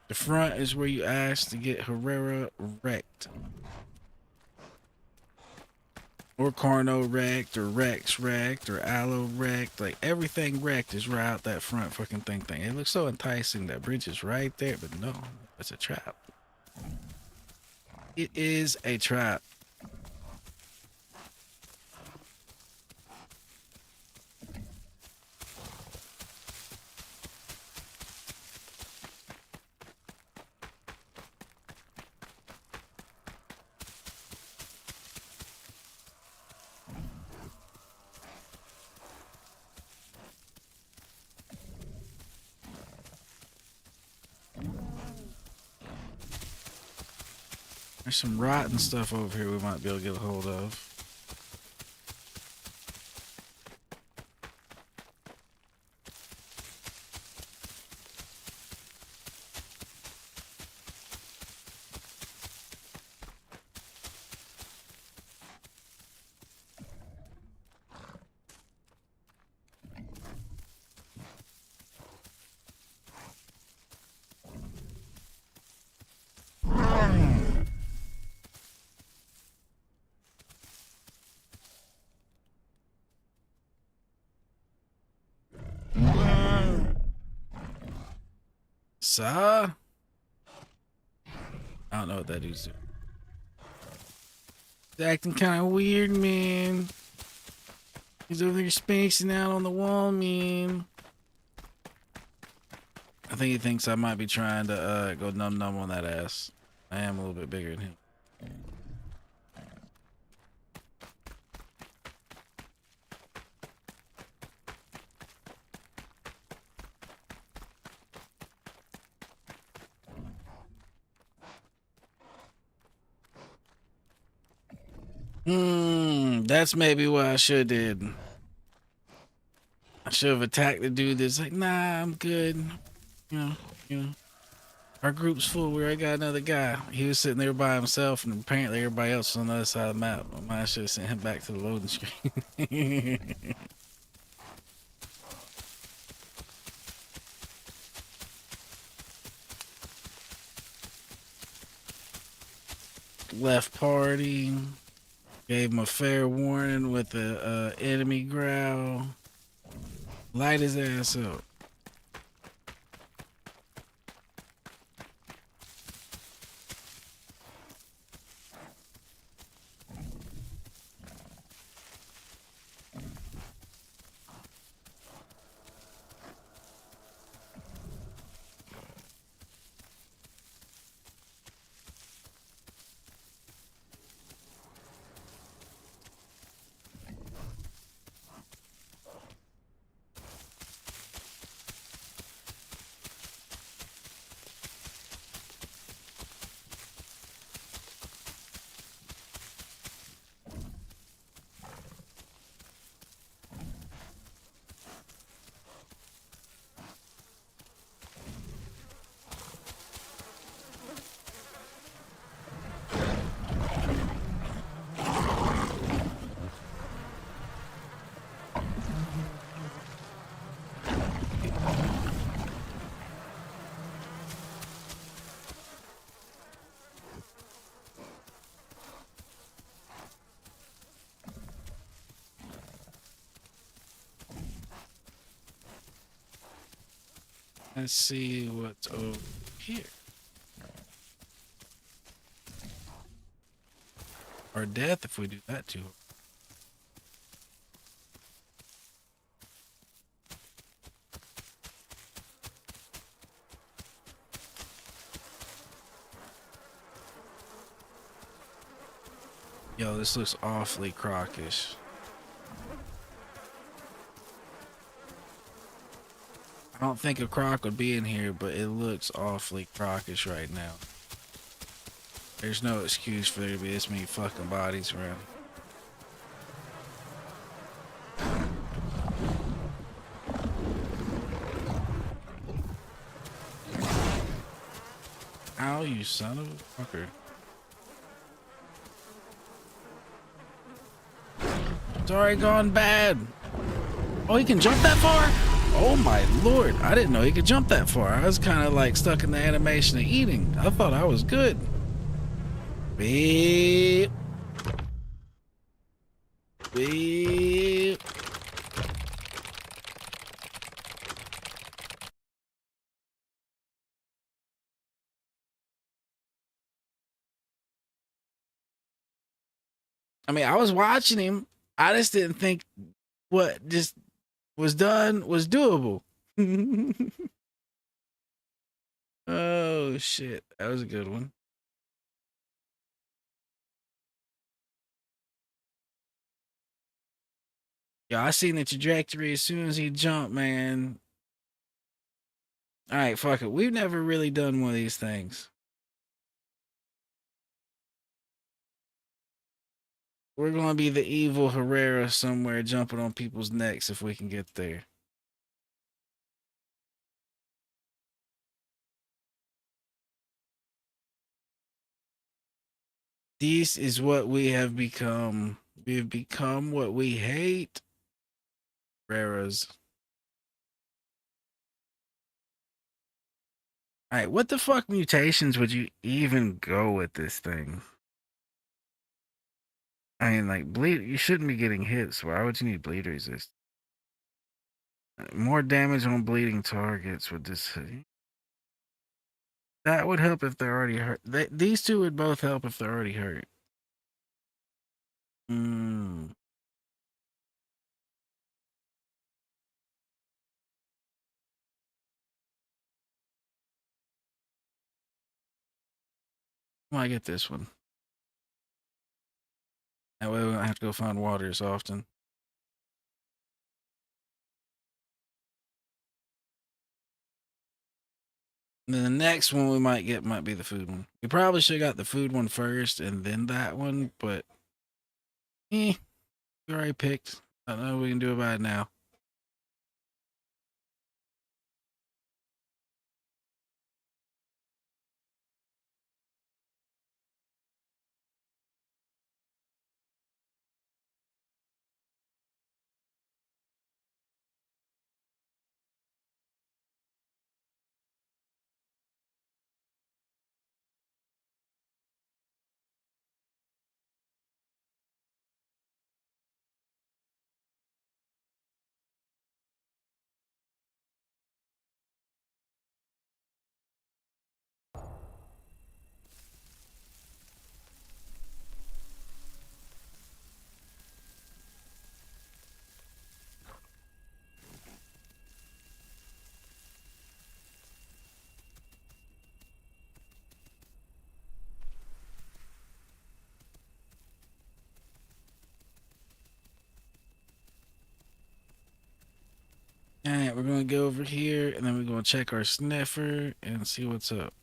The front is where you ask to get Herrera wrecked. Or Carno wrecked, or Rex wrecked, or Aloe wrecked. Like, everything wrecked is right out that front fucking thing. It looks so enticing. That bridge is right there, but no, it's a trap. It is a trap. There's some rotten stuff over here we might be able to get a hold of. Saw? I don't know what that dude's doing. He's acting kind of weird, man. He's over there spacing out on the wall, man. I think he thinks I might be trying to go num num on that ass. I am a little bit bigger than him. That's maybe what I should did. I should have attacked the dude that's like, nah, I'm good. You know. Our group's full. We already got another guy. He was sitting there by himself, and apparently everybody else was on the other side of the map. I should have sent him back to the loading screen. Left party. Gave him a fair warning with a enemy growl. Light his ass up. Let's see what's over here. Or death if we do that too. Yo, this looks awfully crockish. I don't think a croc would be in here, but it looks awfully crockish right now. There's no excuse for there to be this many fucking bodies around. Ow, you son of a fucker. It's already gone bad. Oh, he can jump that far? Oh my lord, I didn't know he could jump that far. I was kind of like stuck in the animation of eating. I thought I was good. Beep. Beep. I mean, I was watching him. I just didn't think what just was done was doable. Oh shit, that was a good one. Yeah, I seen the trajectory as soon as he jumped, man. All right, fuck it. We've never really done one of these things. We're gonna be the evil Herrera somewhere jumping on people's necks if we can get there. This is what we have become. We have become what we hate. Herreras. All right, what the fuck mutations would you even go with this thing? I mean, like, bleed, you shouldn't be getting hits. Why would you need bleed resist? More damage on bleeding targets with this. That would help if they're already hurt. These two would both help if they're already hurt. Hmm. I get this one. That way we don't have to go find water as often. And then the next one we might get might be the food one. We probably should have got the food one first and then that one, but we already picked. I don't know what we can do about it now. All right, we're gonna go over here and then we're gonna check our sniffer and see what's up.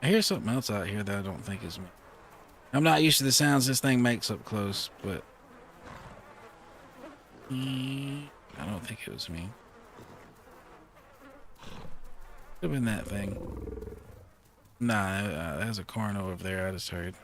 I hear something else out here that I don't think is me. I'm not used to the sounds this thing makes up close, but I don't think it was me. Could have been that thing. Nah, there's a corno over there. I just heard.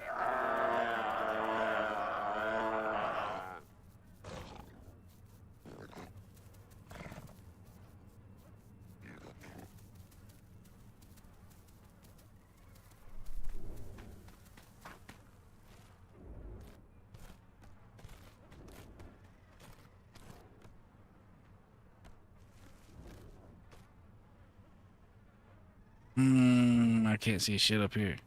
I can't see shit up here.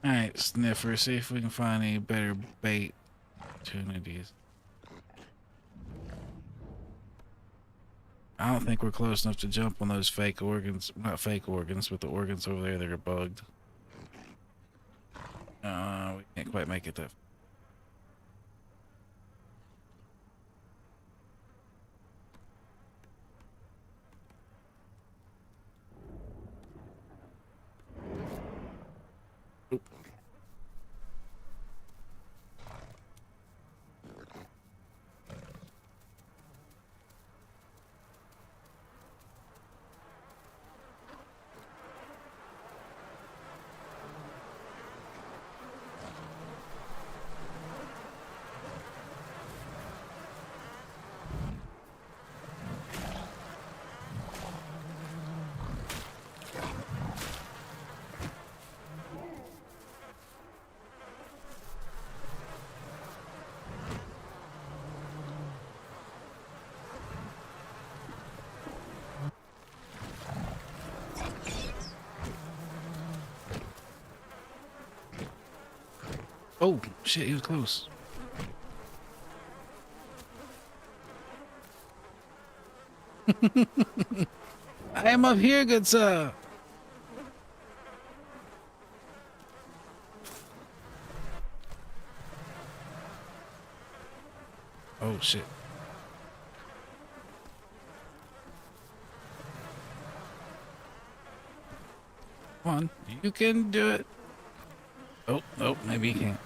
All right, sniffer. See if we can find any better bait opportunities. I don't think we're close enough to jump on those fake organs. Not fake organs, but the organs over there that are bugged. We can't quite make it that. Oh, shit, he was close. I am up here, good sir. Oh, shit. Come on, you can do it. Oh, oh, maybe you can't.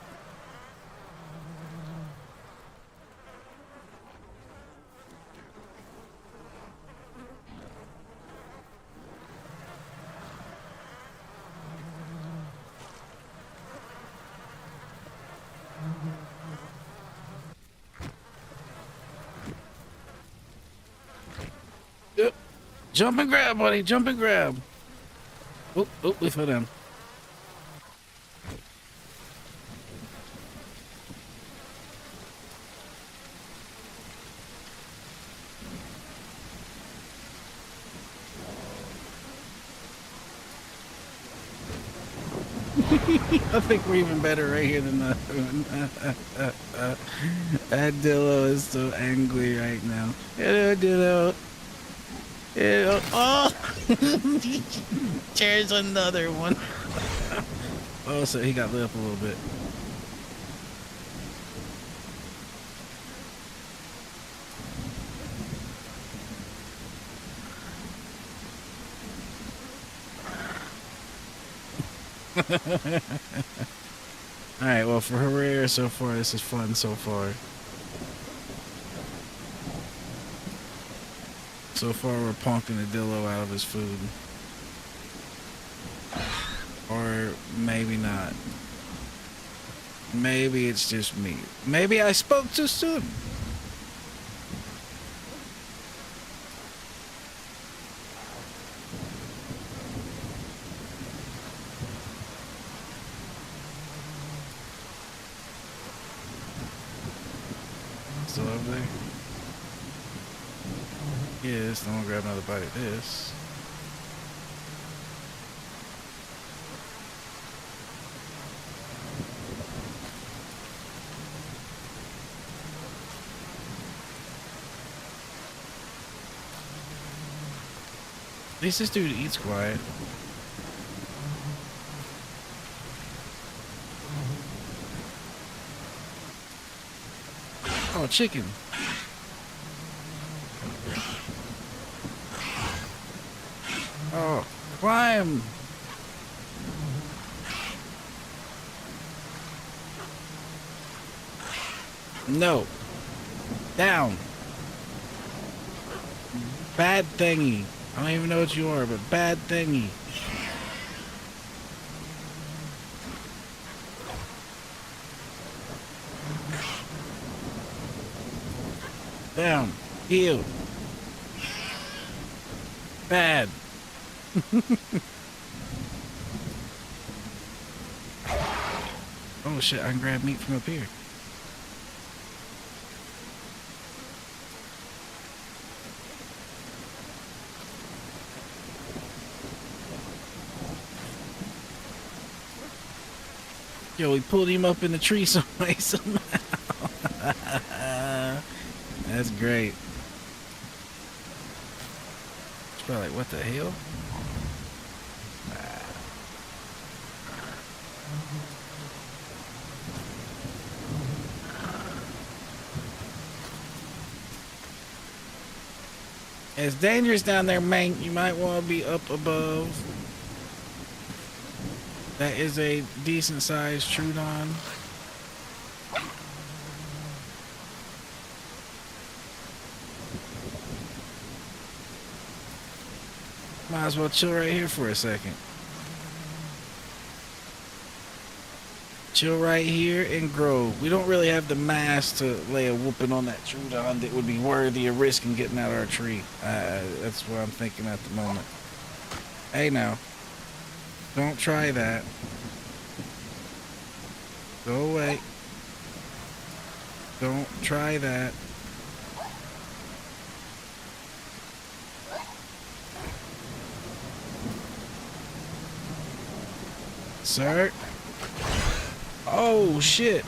Yep. Jump and grab, buddy. Jump and grab. Oh, oh, we fell down. I think we're even better right here than that. That Dillo is so angry right now. Hello, Dillo. Hello. Oh! There's another one. Oh, so he got lit up a little bit. Alright, well, for Herrera so far, this is fun so far. So far, we're punking the Dillo out of his food. Or maybe not. Maybe it's just me. Maybe I spoke too soon. Still over there? Yes, then we'll grab another bite of this. At least this dude eats quiet. Oh, chicken. Oh, climb. No. Down. Bad thingy. I don't even know what you are, but bad thingy. Down. Heal. Bad. Oh shit, I can grab meat from up here. Yo, we pulled him up in the tree somehow. That's great. It's probably like, what the hell? It's dangerous down there, man. You might want to be up above. That is a decent sized Trudon. Might as well chill right here for a second. Chill right here and grow. We don't really have the mass to lay a whooping on that Trudon that would be worthy of risking getting out of our tree. That's what I'm thinking at the moment. Hey now. Don't try that. Go away. Don't try that. Sir? Oh shit.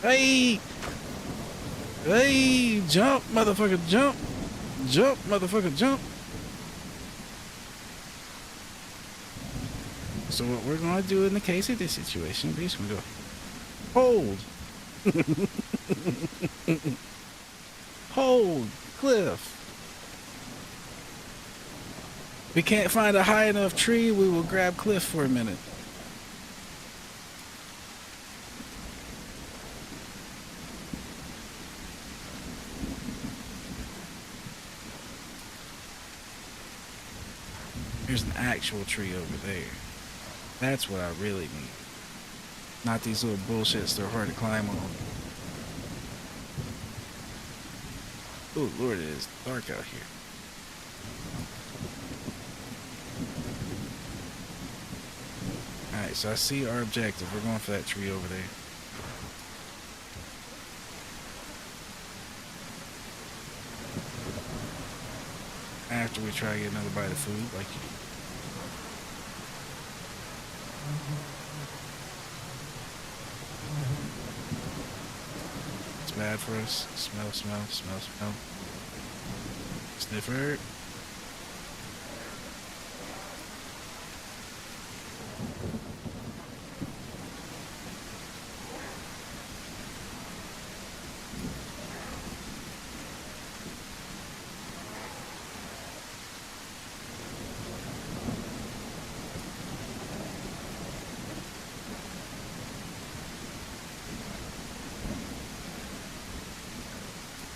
Hey, hey, jump, motherfucker, jump. Jump, motherfucker, jump. So what we're gonna do in the case of this situation, we're just gonna go hold. Hold, cliff. We can't find a high enough tree, we will grab cliff for a minute. There's an actual tree over there. That's what I really need. Not these little bullshits that are hard to climb on. Oh Lord, it is dark out here. Alright, so I see our objective. We're going for that tree over there. After we try to get another bite of food, like you do. It's bad for us. Smell. Sniffer.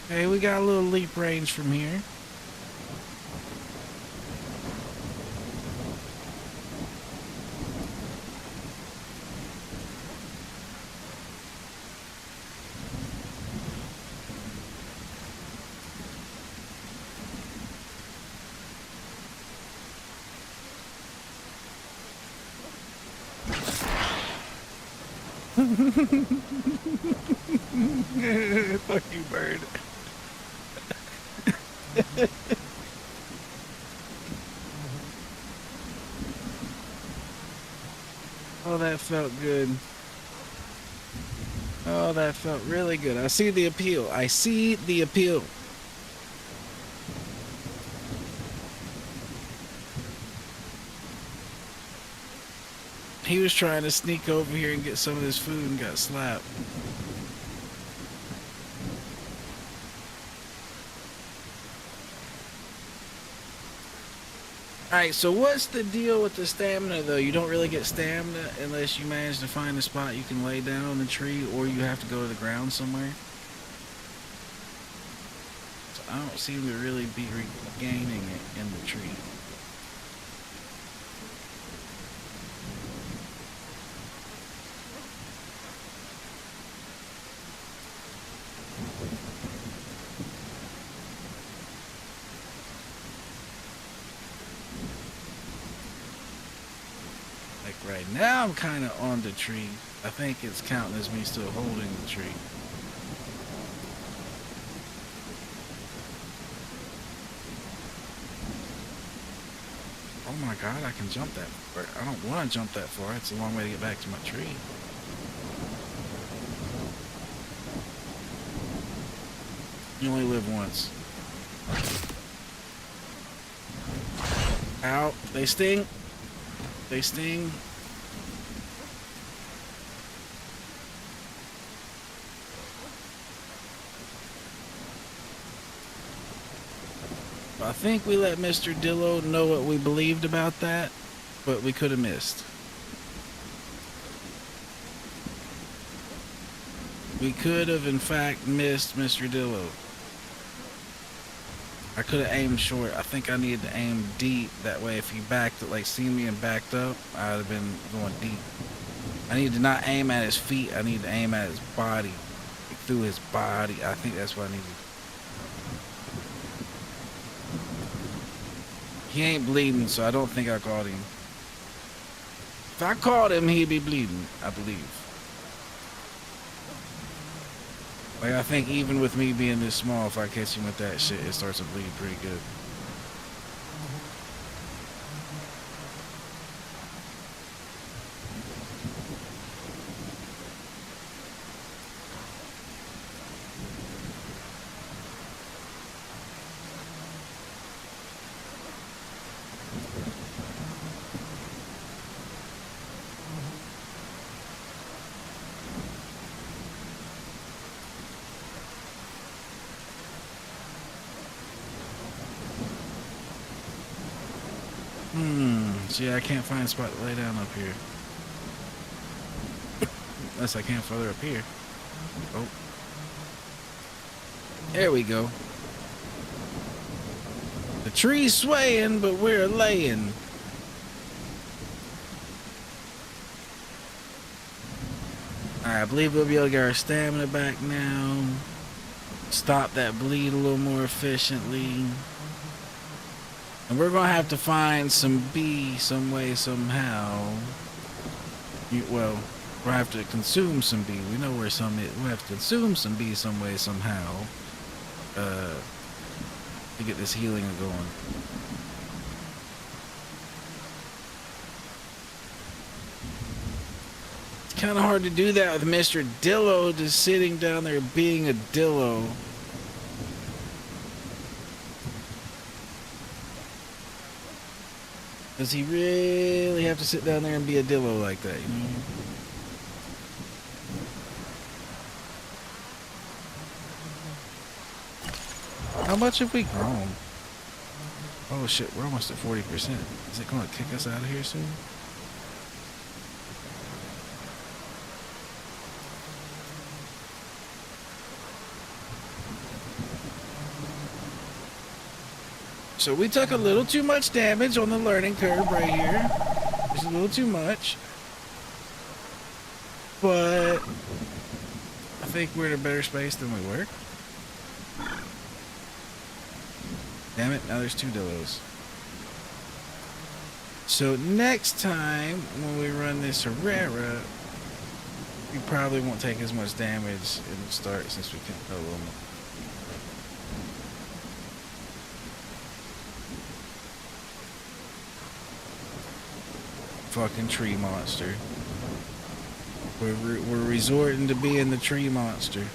Hey, we got a little leap range from here. Fuck you, bird. Oh, that felt good. Oh, that felt really good. I see the appeal. I see the appeal. He was trying to sneak over here and get some of this food and got slapped. Alright, so what's the deal with the stamina though? You don't really get stamina unless you manage to find a spot you can lay down on the tree, or you have to go to the ground somewhere. So I don't seem to really be regaining it in the tree. Right now I'm kind of on the tree. I think it's counting as me still holding the tree. Oh my god, I can jump that far. I don't want to jump that far. It's a long way to get back to my tree. You only live once. Ow, they sting. They sting. I think we let Mr. Dillo know what we believed about that, but we could have missed. We could have, in fact, missed Mr. Dillo. I could have aimed short. I think I needed to aim deep. That way, if he backed it, like seen me and backed up, I'd have been going deep. I need to not aim at his feet. I need to aim at his body, like through his body. I think that's what I need to do. He ain't bleeding, so I don't think I caught him. If I caught him, he'd be bleeding, I believe. Like, I think even with me being this small, if I catch him with that shit, it starts to bleed pretty good. So yeah, I can't find a spot to lay down up here. Unless I can't further up here. Oh. There we go. The tree's swaying, but we're laying. Alright, I believe we'll be able to get our stamina back now. Stop that bleed a little more efficiently. And we're gonna have to find some bee some way, somehow. Well, we'll have to consume some bee. We know where some is. We'll have to consume some bee some way, somehow. To get this healing going. It's kind of hard to do that with Mr. Dillo just sitting down there being a Dillo. Does he really have to sit down there and be a Dillo like that, you know? How much have we grown? Oh shit, we're almost at 40%. Is it gonna kick us out of here soon? So we took a little too much damage on the learning curve right here. Just a little too much. But I think we're in a better space than we were. Damn it, now there's 2 Dillos. So next time when we run this Herrera, we probably won't take as much damage in the start since we can go a little more. Fucking tree monster. We're resorting to being the tree monster.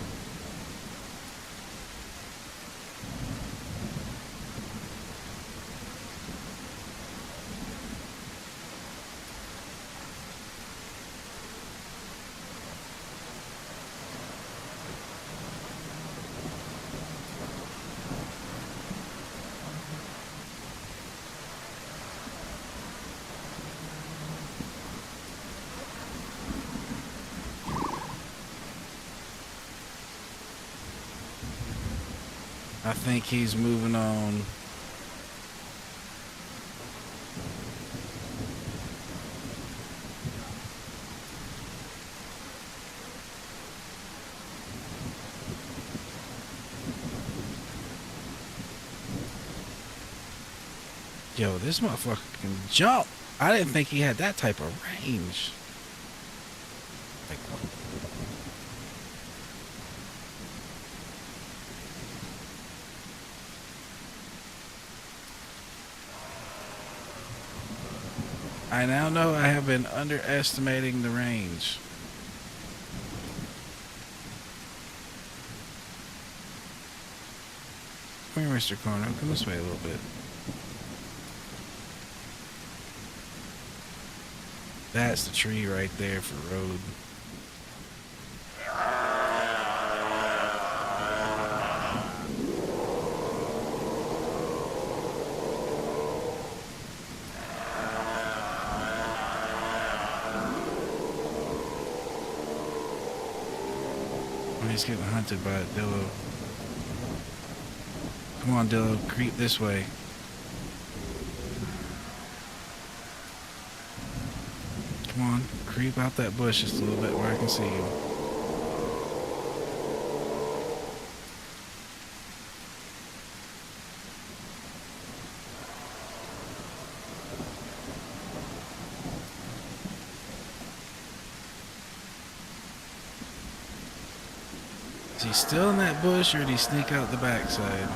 I think he's moving on. Yo, this motherfucker can jump. I didn't think he had that type of range. Like, I now know I have been underestimating the range. Come here, Mr. Corner. Come this way a little bit. That's the tree right there for road. Oh, he's getting hunted by a Dillo. Come on, Dillo, creep this way. Come on, creep out that bush just a little bit where I can see you. Is he still in that bush or did he sneak out the backside?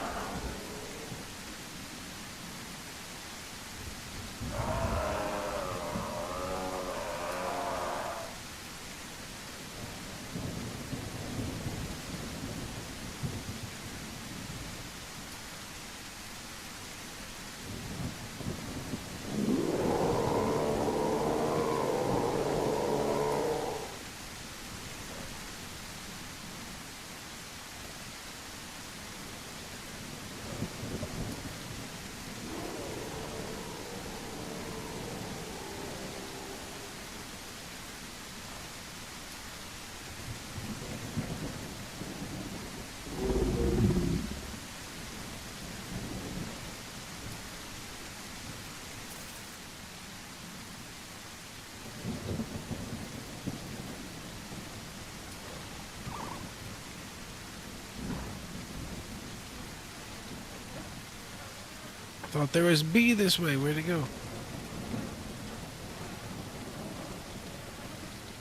Thought there was B this way. Where'd it go?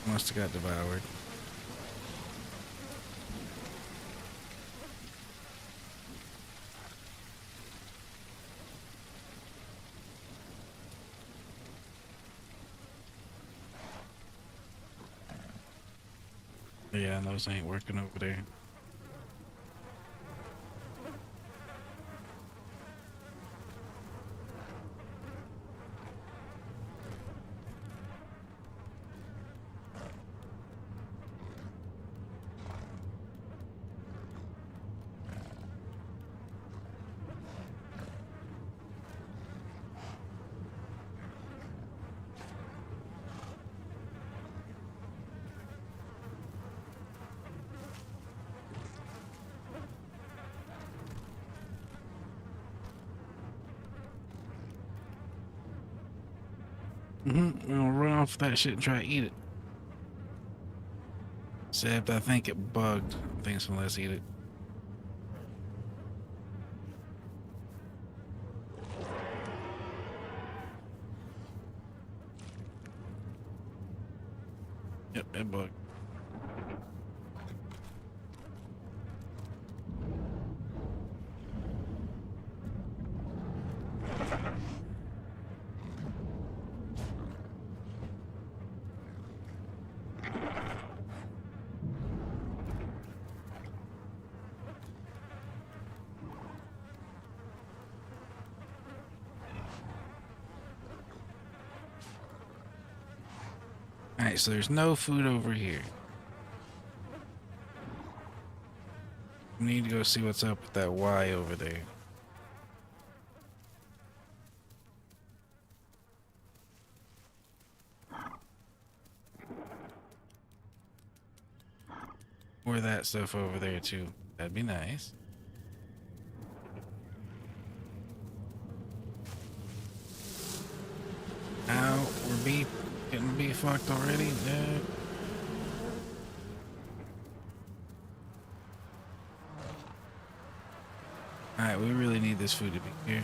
Must have got devoured. Yeah, those ain't working over there. I'm gonna run off that shit and try to eat it. Except I think it bugged. I think so. Let's eat it. Yep, it bugged. Alright, so there's no food over here. We need to go see what's up with that Y over there. Or that stuff over there too. That'd be nice. Ow, we're getting bee fucked already? Yeah. Alright, we really need this food to be here.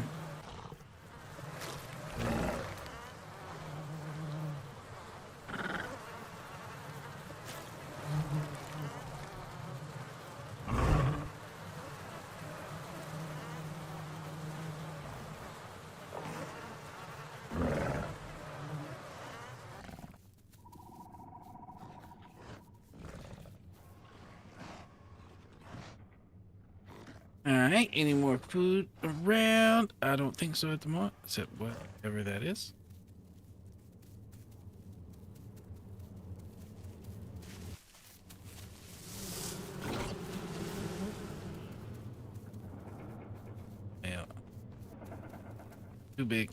Alright, any more food around? I don't think so at the moment, except whatever that is. Yeah. Too big.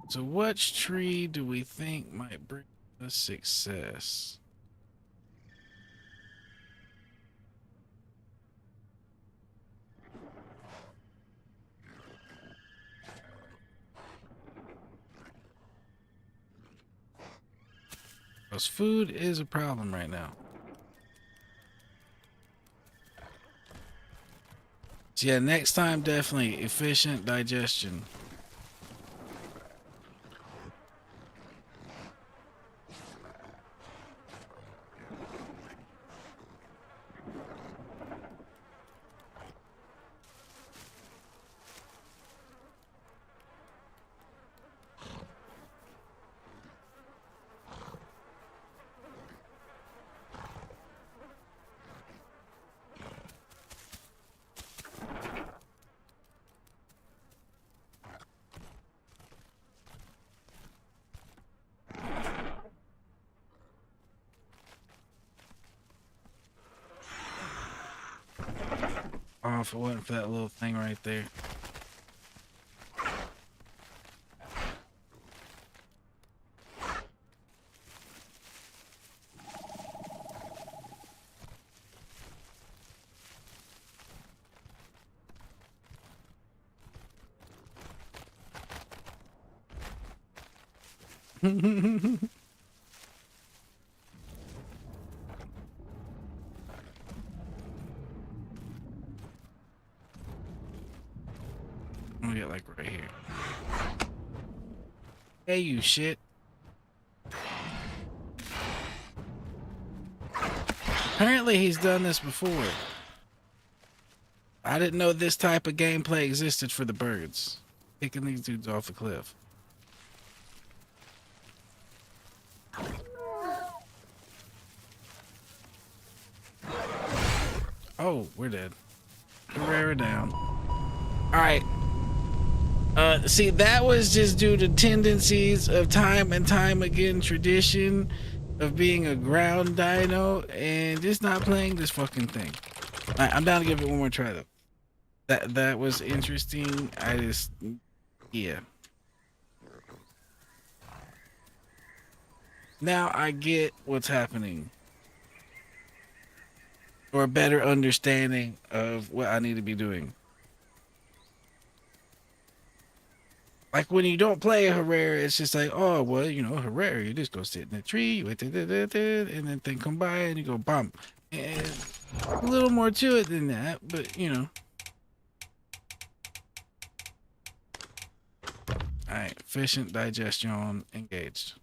So which tree do we think might bring us success? Because food is a problem right now. So yeah, next time definitely efficient digestion. Oh, if it wasn't for that little thing right there. I'm gonna get like right here. Hey, you shit. Apparently he's done this before. I didn't know this type of gameplay existed for the birds. Kicking these dudes off the cliff. Oh, we're dead. Herrera down. Alright. See, that was just due to tendencies of time and time again tradition of being a ground dino and just not playing this fucking thing. I'm down to give it one more try though. That was interesting. I just, yeah. Now I get what's happening. Or a better understanding of what I need to be doing. Like when you don't play a Herrera, it's just like, oh, well, you know, Herrera, you just go sit in a tree, you wait, and then thing come by and you go bump. And a little more to it than that, but you know. Alright, efficient digestion engaged.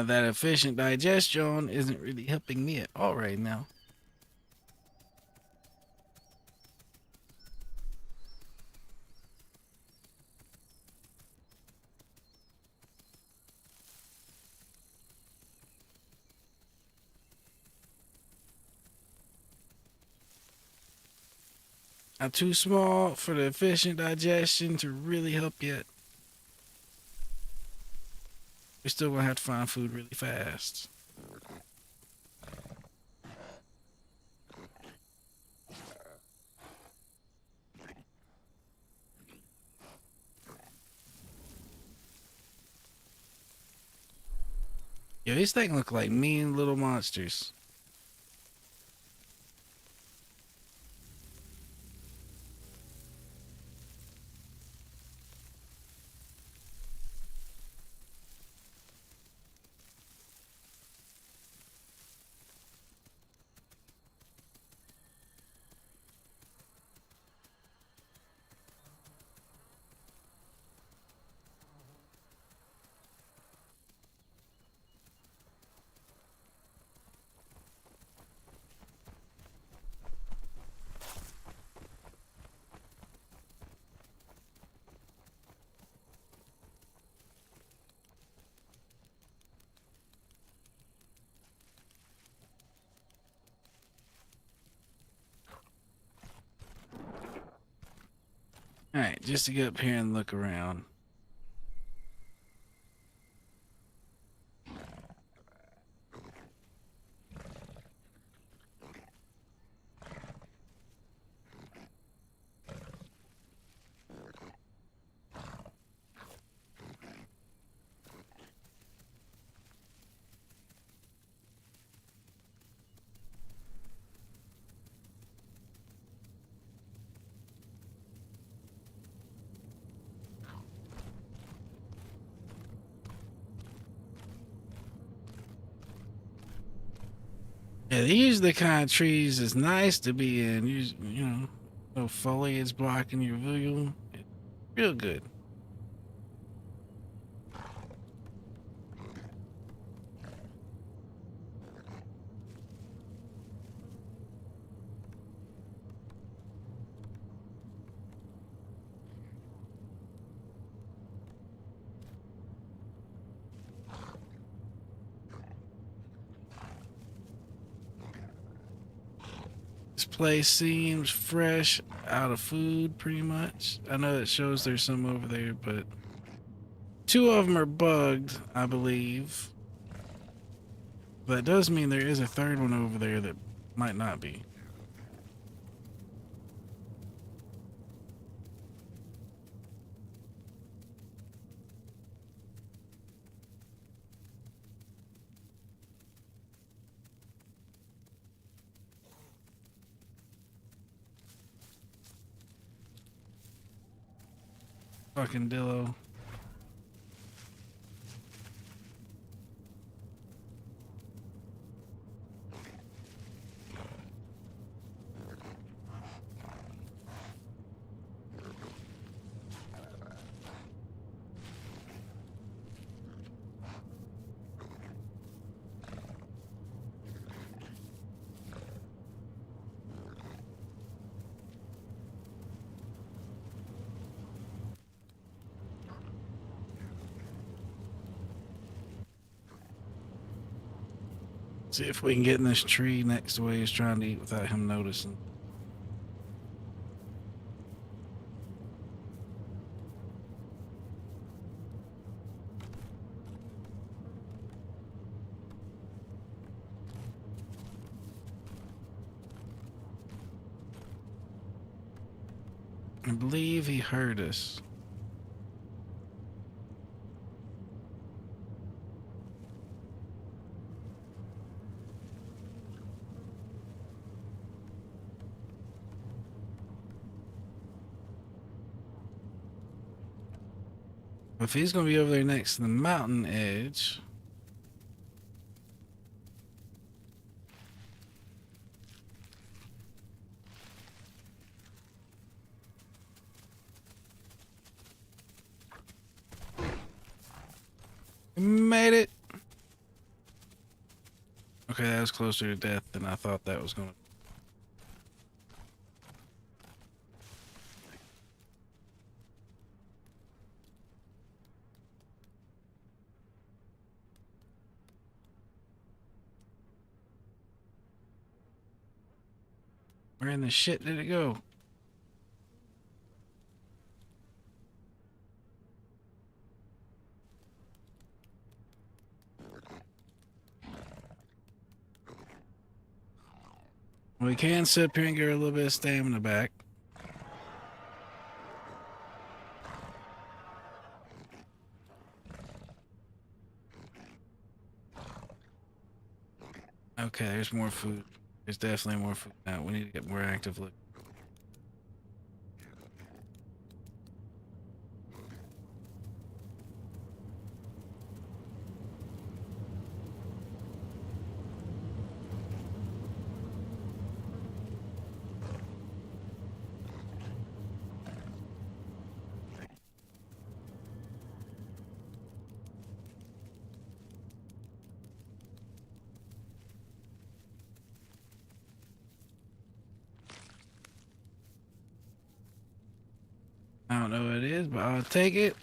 That efficient digestion isn't really helping me at all right now. I'm too small for the efficient digestion to really help yet. We're still gonna have to find food really fast. Yo, these things look like mean little monsters. Alright, just to get up here and look around. Yeah, these are the kind of trees that's nice to be in. You know, no foliage blocking your view. Real good. This place seems fresh, out of food, pretty much. I know it shows there's some over there, but two of them are bugged, I believe. That does mean there is a third one over there that might not be. Fucking Dillo. See if we can get in this tree next to where he's trying to eat without him noticing. I believe he heard us. If he's gonna be over there next to the mountain edge. Made it. Okay, that was closer to death than I thought that was gonna. Where in the shit did it go? We can sit up here and get a little bit of stamina back. Okay, there's more food. There's definitely more food now. We need to get more active. Look. I don't know what it is, but I'll take it.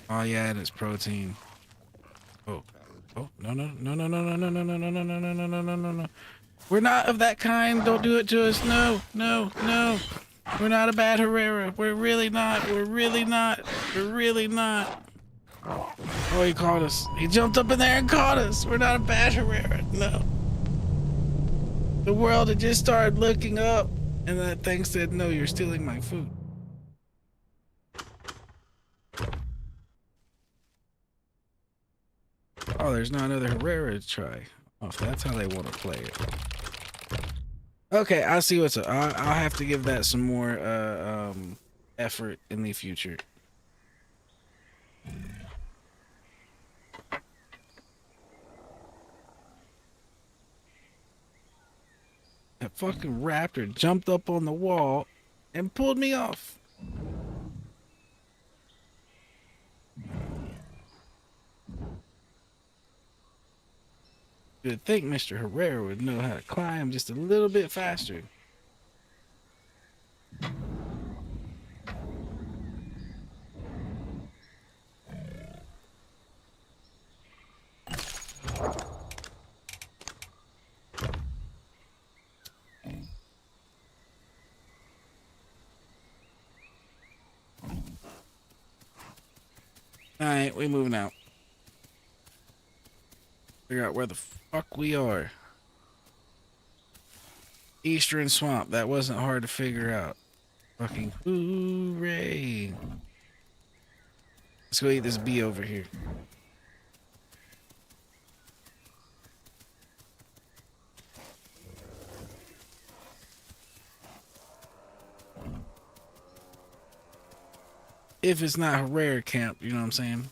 Oh yeah, and it's protein. Oh, oh no no no no no no no no no no no no no no no no no. We're not of that kind. Don't do it to us. No no no. We're not a bad Herrera. We're really not. We're really not. We're really not. Oh, he caught us. He jumped up in there and caught us. We're not a bad Herrera. No. The world had just started looking up, and that thing said, "No, you're stealing my food." Oh, there's not another Herrera to try. Oh, if that's how they want to play it. Okay, I see what's up. I'll have to give that some more effort in the future. That fucking raptor jumped up on the wall and pulled me off. You'd think Mr. Herrera would know how to climb just a little bit faster. Alright, we moving out. Figure out where the fuck we are. Eastern Swamp. That wasn't hard to figure out. Fucking hooray. Let's go eat this bee over here. if it's not a rare camp, you know what I'm saying?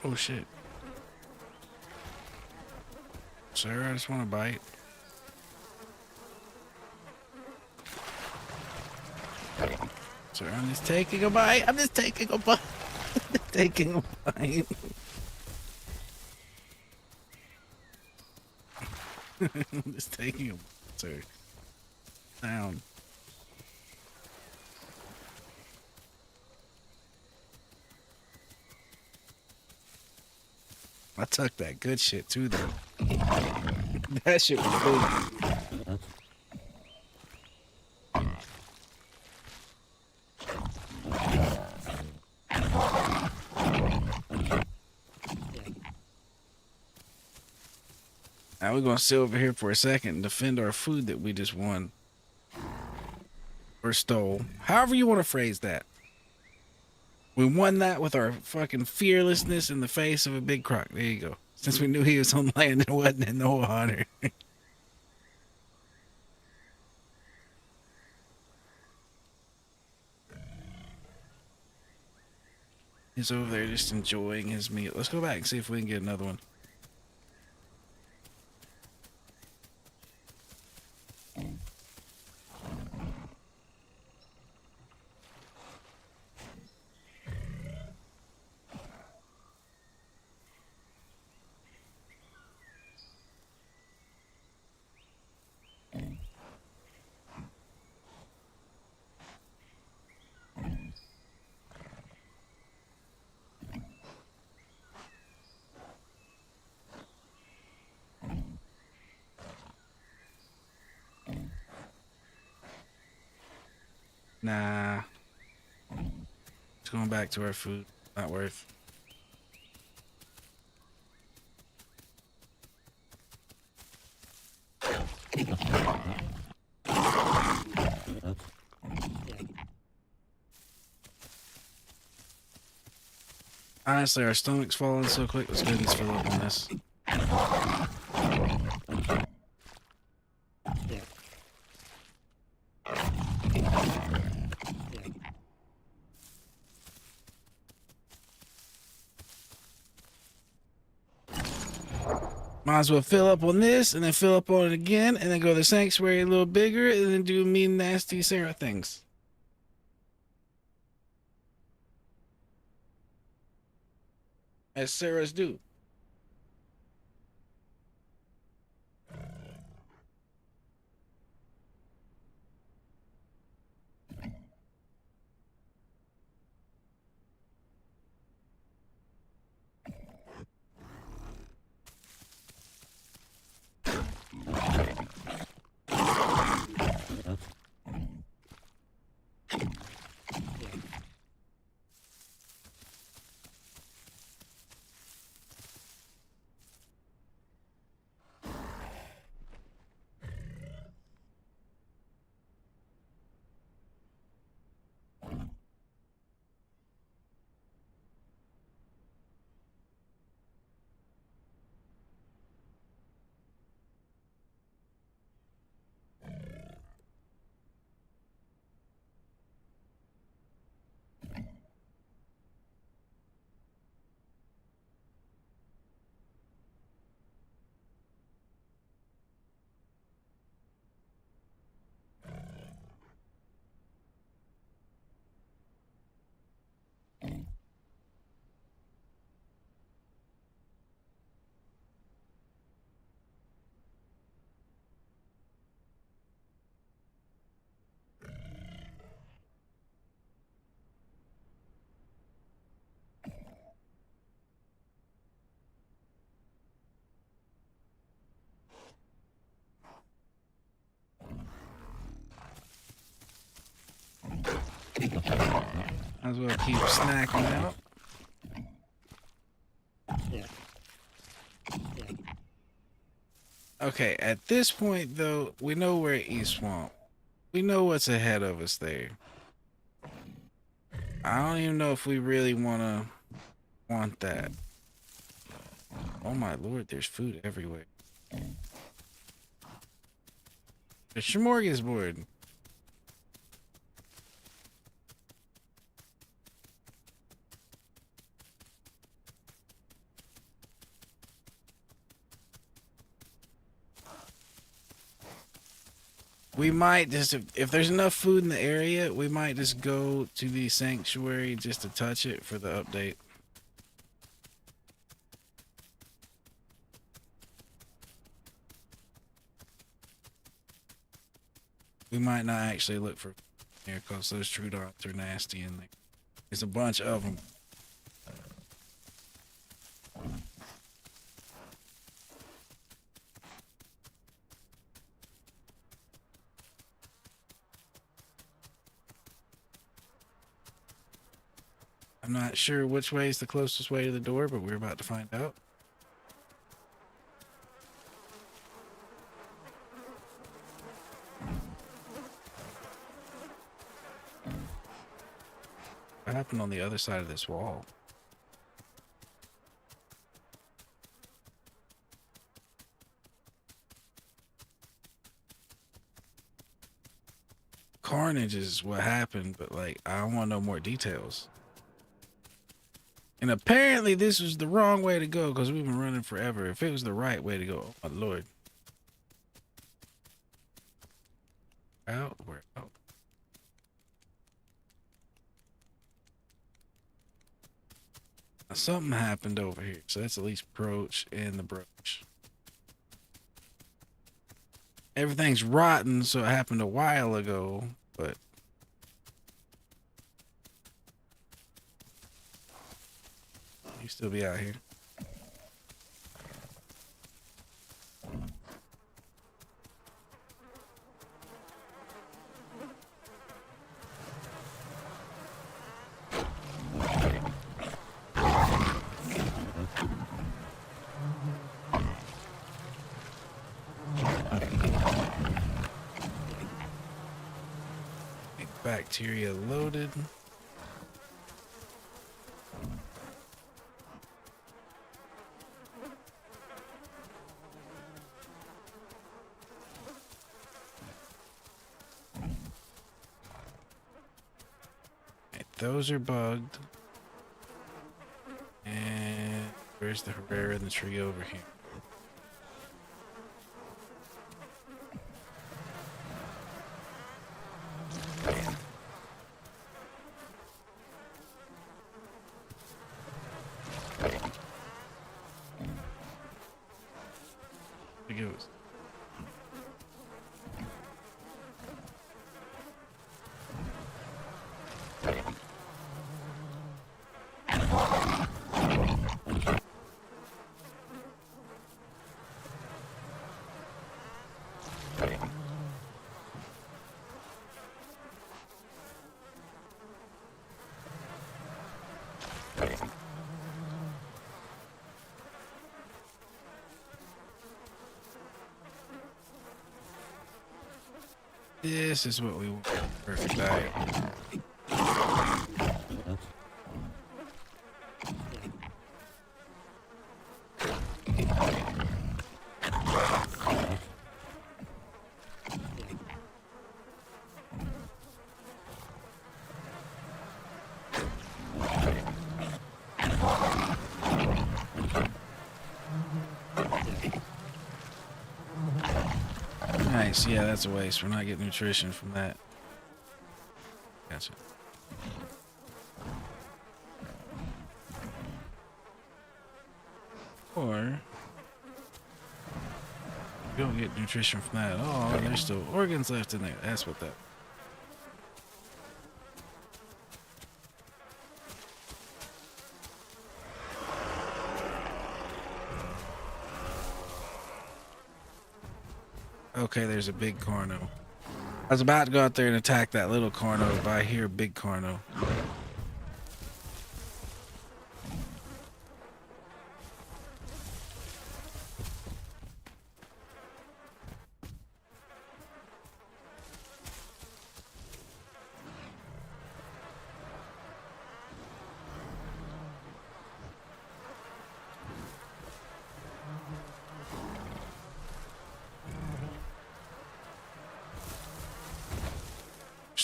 Oh shit. Sir, I just want to bite. Sir, I'm just taking a bite. I'm just taking a bite. Taking a bite. I'm just taking a bite, sir. Down. I took that good shit too, though. That shit was big. Now we're gonna sit over here for a second and defend our food that we just won. Or stole. However you want to phrase that. We won that with our fucking fearlessness in the face of a big croc. There you go. Since we knew he was on land and wasn't in the water. He's over there just enjoying his meal. Let's go back and see if we can get another one. Nah. It's going back to our food. Not worth. Honestly, our stomach's falling so quick. Let's go ahead and just fill up on this. Might as well fill up on this and then fill up on it again and then go to the sanctuary a little bigger and then do mean nasty Sarah things. As Sarah's do. Might as well keep snacking out. Okay, at this point though, we know we're at East Swamp. We know what's ahead of us there. I don't even know if we really want that. Oh my lord, there's food everywhere. The smorgasbord. We might just, if there's enough food in the area, we might just go to the sanctuary just to touch it for the update. We might not actually look for here because those true dots are nasty and there's a bunch of them. I'm not sure which way is the closest way to the door, but we're about to find out. What happened on the other side of this wall? Carnage is what happened, but like, I want to know more details. And apparently this was the wrong way to go because we've been running forever. If it was the right way to go, oh my lord. Out, we're out. Now, something happened over here, so that's at least brooch and the brooch. Everything's rotten, so it happened a while ago, but you still be out here. Bacteria loaded. Okay, those are bugged. And where's the Herrera and the tree over here? It goes. This is what we want. Perfect diet. Nice, yeah, that's a waste. We're not getting nutrition from that. Gotcha. Or we don't get nutrition from that at all. And there's still organs left in there. That's what that. Okay, there's a big Carno. I was about to go out there and attack that little Carno, but I hear a big Carno.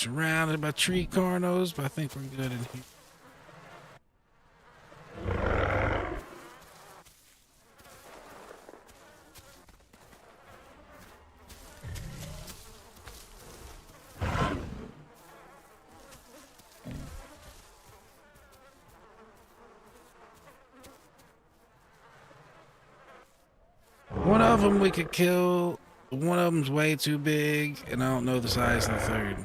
surrounded by tree carnos, but I think we're good in here. One of them we could kill. One of them's way too big, and I don't know the size of the third.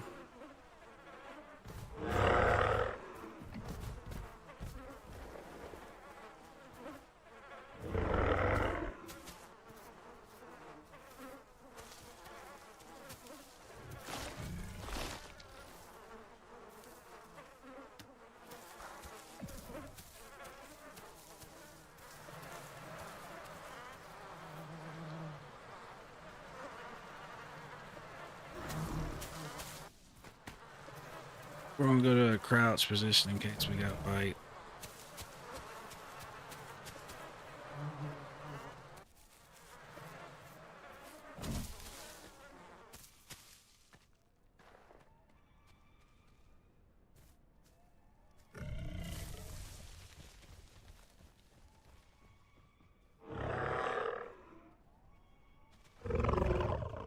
We're gonna go to a crouch position in case we got bite.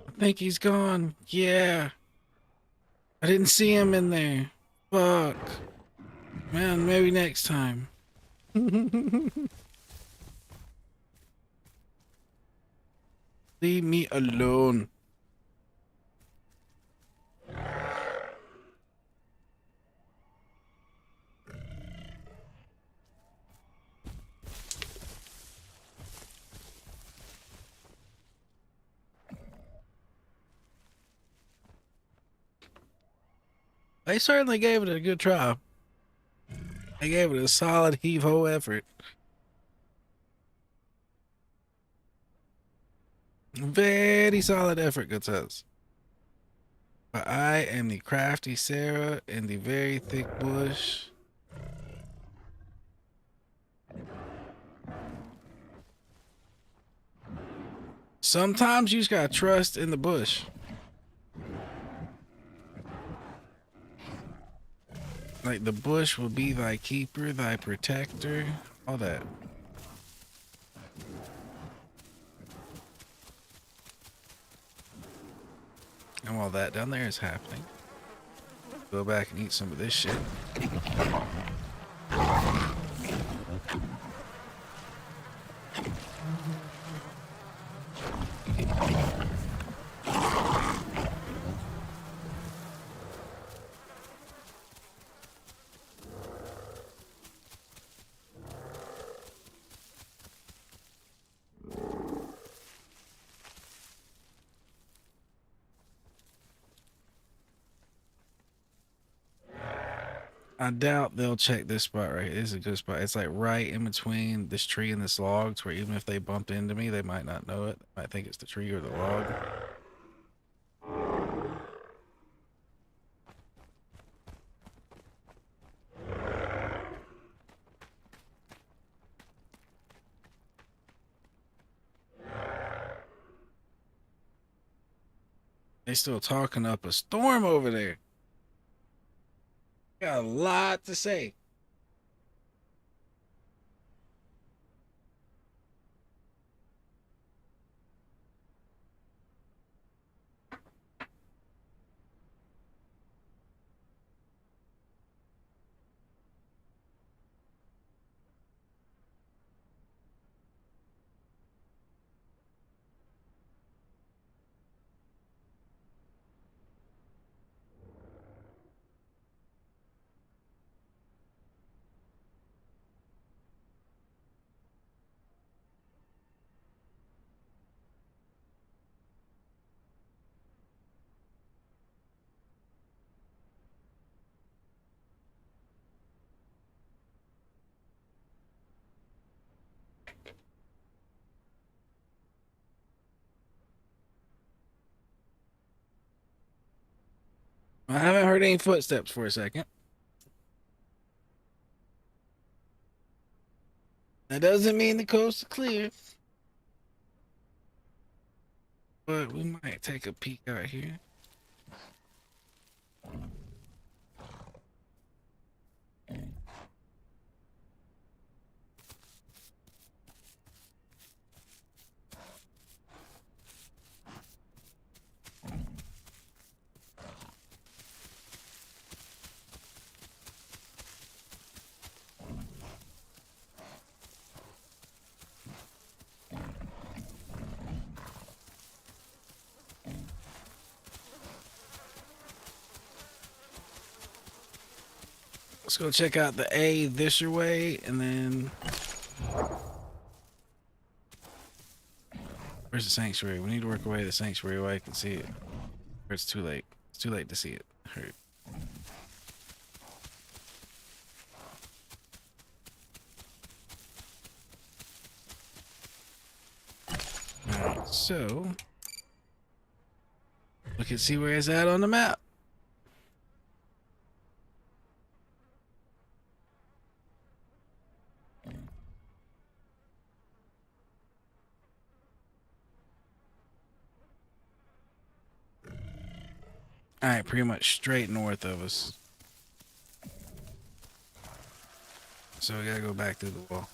I think he's gone. Yeah. I didn't see him in there. Fuck. Man, maybe next time. Leave me alone. They certainly gave it a good try. They gave it a solid heave-ho effort. Very solid effort, good says. But I am the crafty Sarah in the very thick bush. Sometimes you just gotta trust in the bush. Like the bush will be thy keeper, thy protector, all that. And while that down there is happening, go back and eat some of this shit. I doubt they'll check this spot right here. This is a good spot. It's like right in between this tree and this log, to where even if they bumped into me, they might not know it. They might think it's the tree or the log. They still talking up a storm over there. Got a lot to say. I haven't heard any footsteps for a second. That doesn't mean the coast is clear. But we might take a peek out here. Let's go check out the A this your way, and then where's the sanctuary? We need to work away the sanctuary where I can see it. Or it's too late. It's too late to see it. Hurt. Alright, so we can see where it's at on the map. Alright, pretty much straight north of us. So we gotta go back through the wall.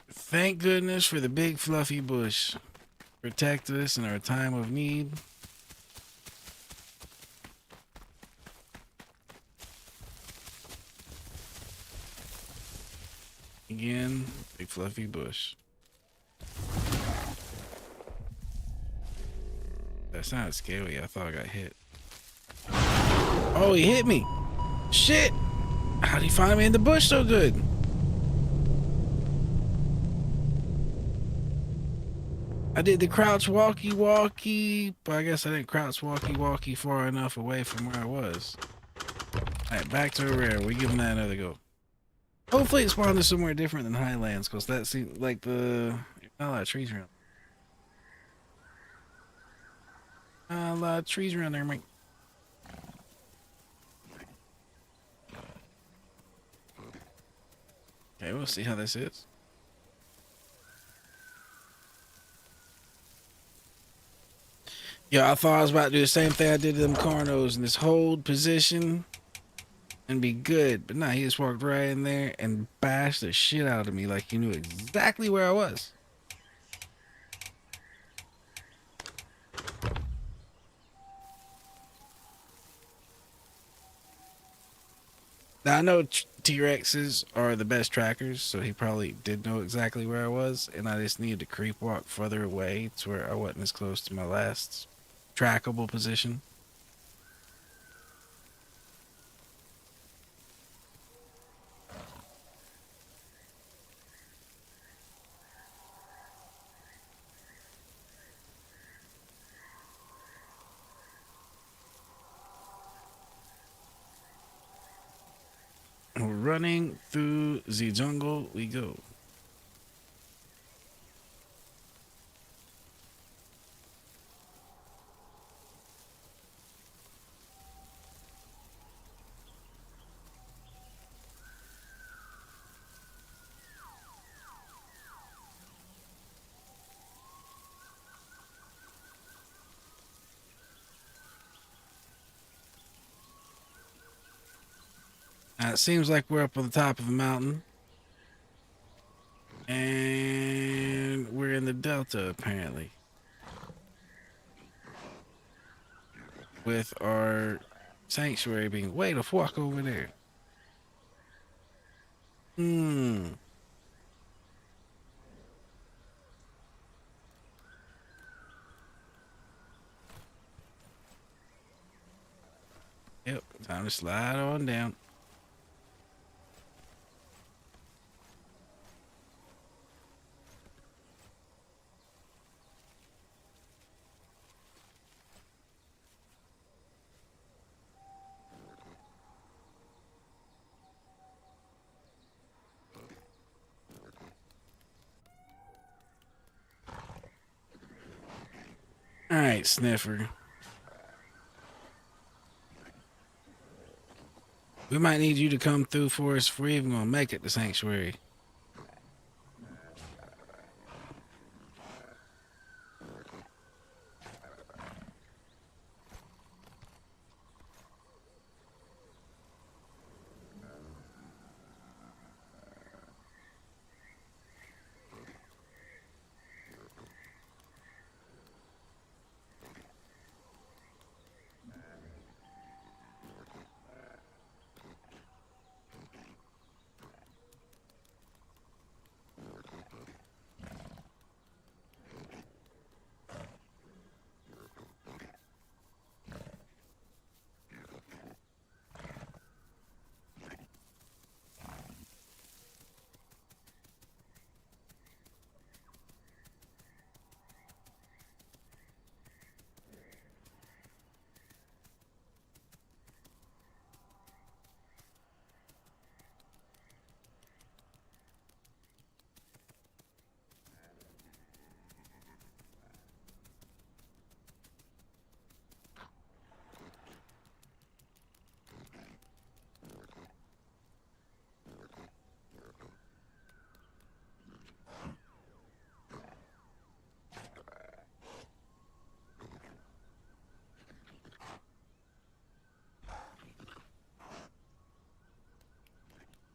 Thank goodness for the big fluffy bush. Protect us in our time of need. Again, big fluffy bush. That sounded scary. I thought I got hit. Oh, he hit me. Shit. How'd he find me in the bush so good? I did the crouch walkie, but I guess I didn't crouch walkie far enough away from where I was. Alright, back to a rare. We give him that another go. Hopefully it spawned us somewhere different than Highlands, because that seems like not a lot of trees around. A lot of trees around there, mate. Okay, we'll see how this is. Yeah, I thought I was about to do the same thing I did to them Carnos and just hold position and be good. But nah, he just walked right in there and bashed the shit out of me like he knew exactly where I was. Now, I know T-Rexes are the best trackers, so he probably did know exactly where I was, and I just needed to creep walk further away to where I wasn't as close to my last trackable position. Running through the jungle we go. It seems like we're up on the top of a mountain. And we're in the delta, apparently. With our sanctuary being way the fuck over there. Yep, time to slide on down. All right, Sniffer. We might need you to come through for us if we're even gonna make it to Sanctuary.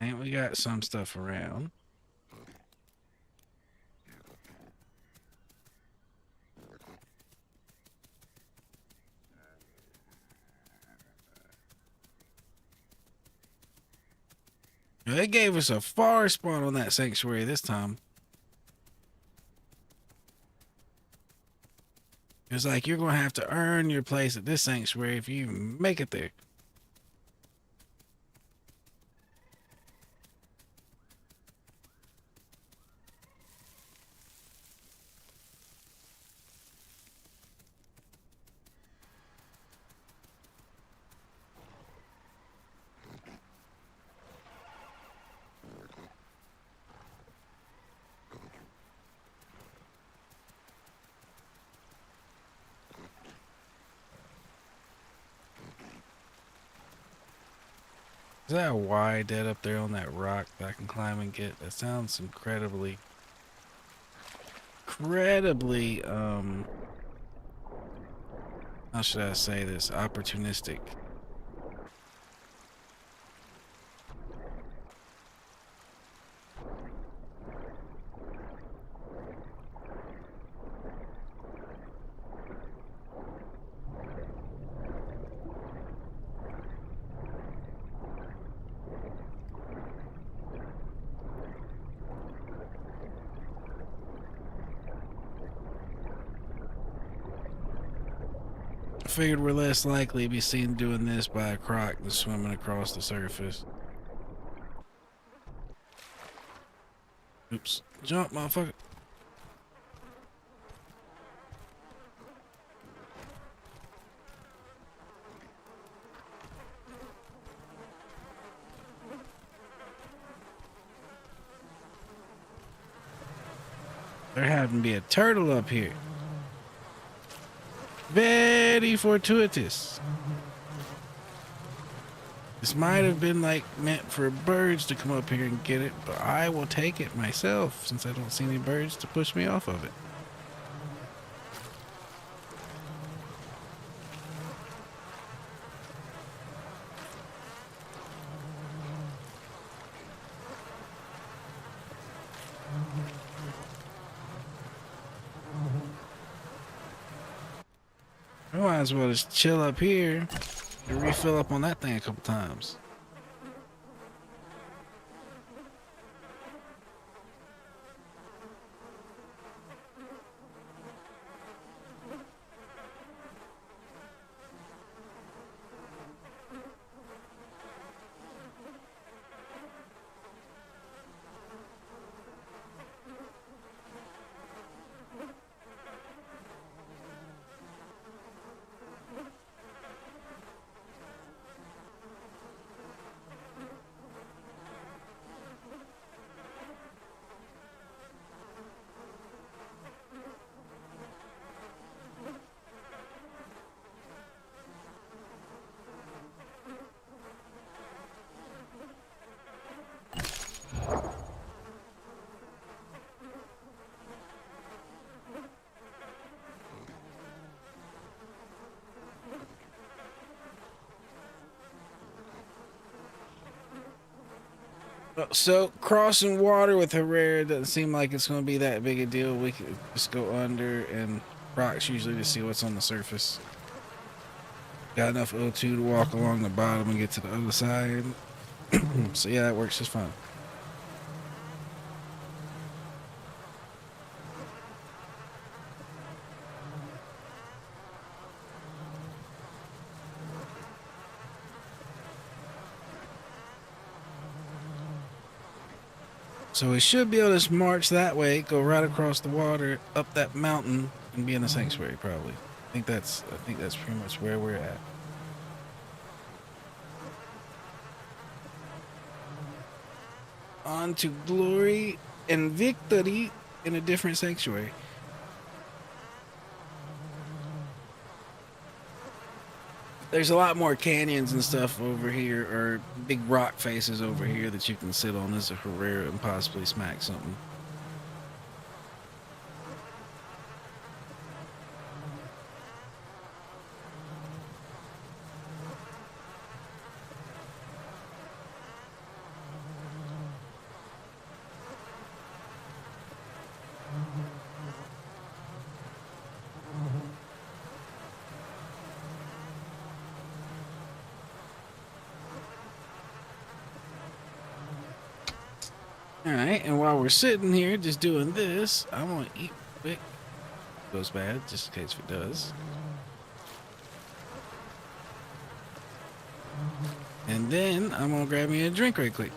And we got some stuff around. They gave us a far spawn on that sanctuary this time. It's like you're gonna have to earn your place at this sanctuary if you even make it there. Is that a Y dead up there on that rock that I can climb and get? That sounds incredibly, how should I say this? Opportunistic. I figured we're less likely to be seen doing this by a croc than swimming across the surface. Oops. Jump, motherfucker. There happened to be a turtle up here. Very fortuitous. This might have been like meant for birds to come up here and get it, but I will take it myself since I don't see any birds to push me off of it. I might as well just chill up here and refill up on that thing a couple times. So crossing water with Herrera doesn't seem like it's going to be that big a deal. We could just go under and rocks usually to see what's on the surface. Got enough O2 to walk along the bottom and get to the other side. So yeah, that works just fine. So we should be able to just march that way, go right across the water, up that mountain, and be in the sanctuary probably. I think that's pretty much where we're at. On to glory and victory in a different sanctuary. There's a lot more canyons and stuff over here, or big rock faces over here that you can sit on as a Herrera and possibly smack something. All right, and while we're sitting here just doing this, I'm gonna eat quick. Goes bad, just in case if it does. And then I'm gonna grab me a drink right quick.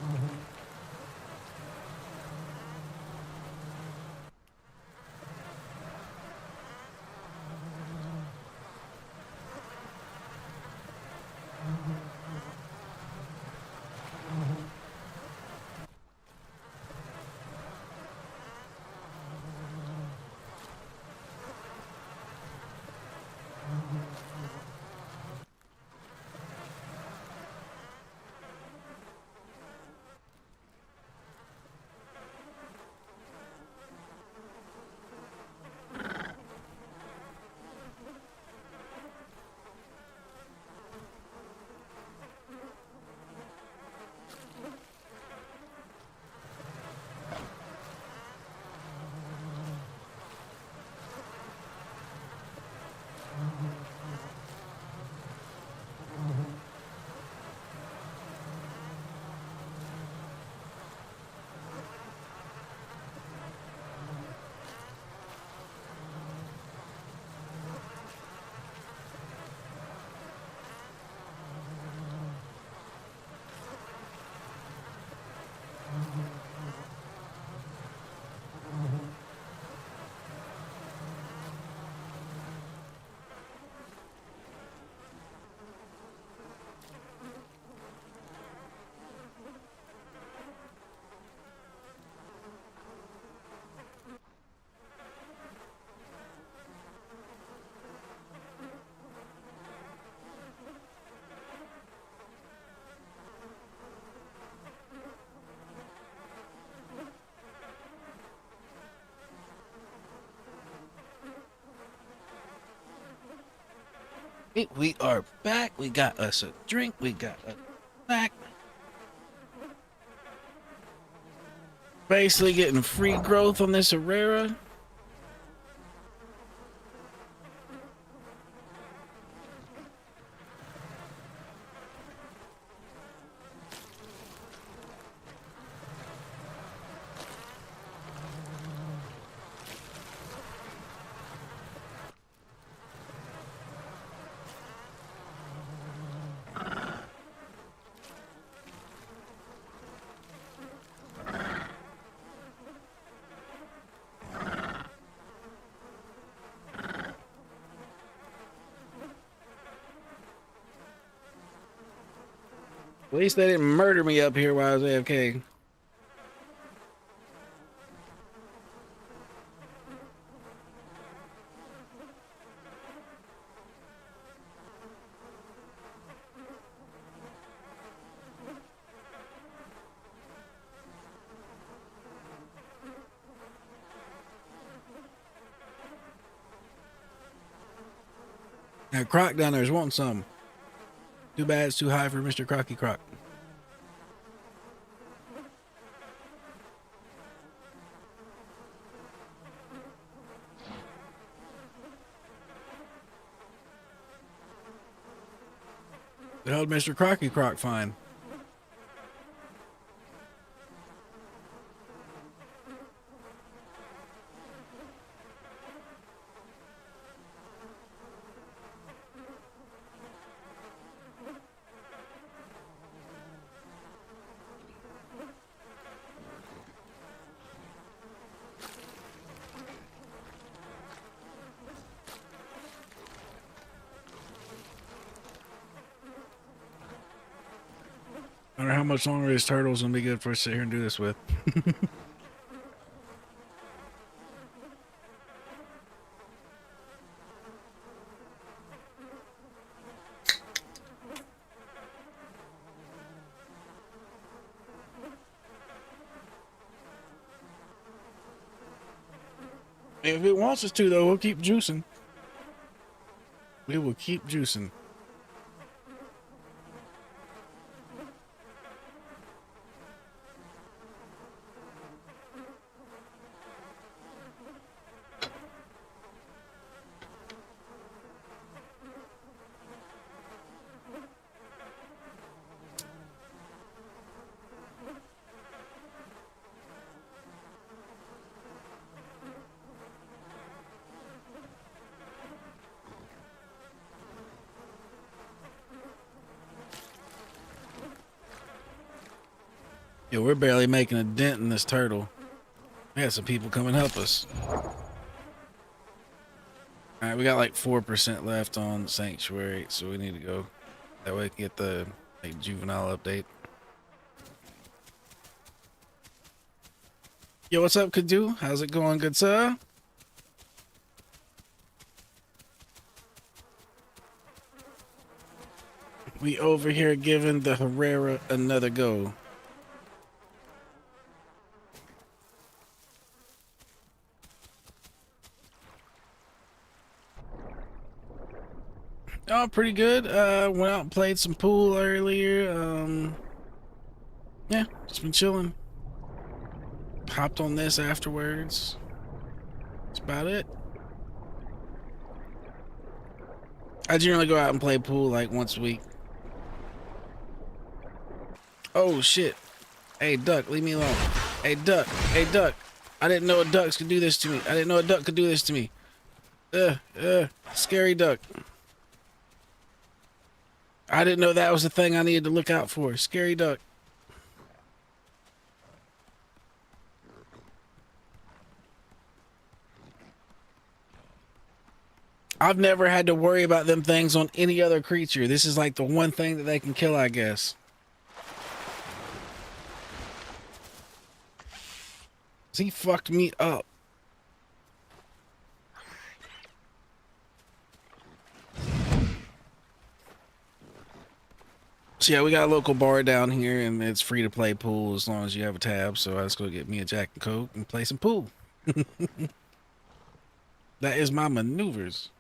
We are back. We got us a drink. We got a snack. Basically getting free growth on this Herrera. At least they didn't murder me up here while I was AFK. That Croc down there is wanting some. Too bad it's too high for Mr. Crocky Croc. The hell did Mr. Crocky Croc find? I wonder how much longer this turtle's gonna be good for us to sit here and do this with. If it wants us to, though, we'll keep juicing. We will keep juicing. Yo, we're barely making a dent in this turtle. We got some people come and help us. All right, we got like 4% left on Sanctuary, so we need to go. That way we can get the like, juvenile update. Yo, what's up, Kadu? How's it going, good sir? We over here giving the Herrera another go. Oh, pretty good. Went out and played some pool earlier. Yeah, just been chilling. Hopped on this afterwards. That's about it. I generally go out and play pool like once a week. Oh shit. Hey duck, leave me alone. Hey duck, hey duck. I didn't know ducks could do this to me. I didn't know a duck could do this to me. Scary duck. I didn't know that was the thing I needed to look out for. Scary duck. I've never had to worry about them things on any other creature. This is like the one thing that they can kill, I guess. He fucked me up. So yeah, we got a local bar down here, and it's free to play pool as long as you have a tab. So I just go get me a Jack and Coke and play some pool. That is my maneuvers.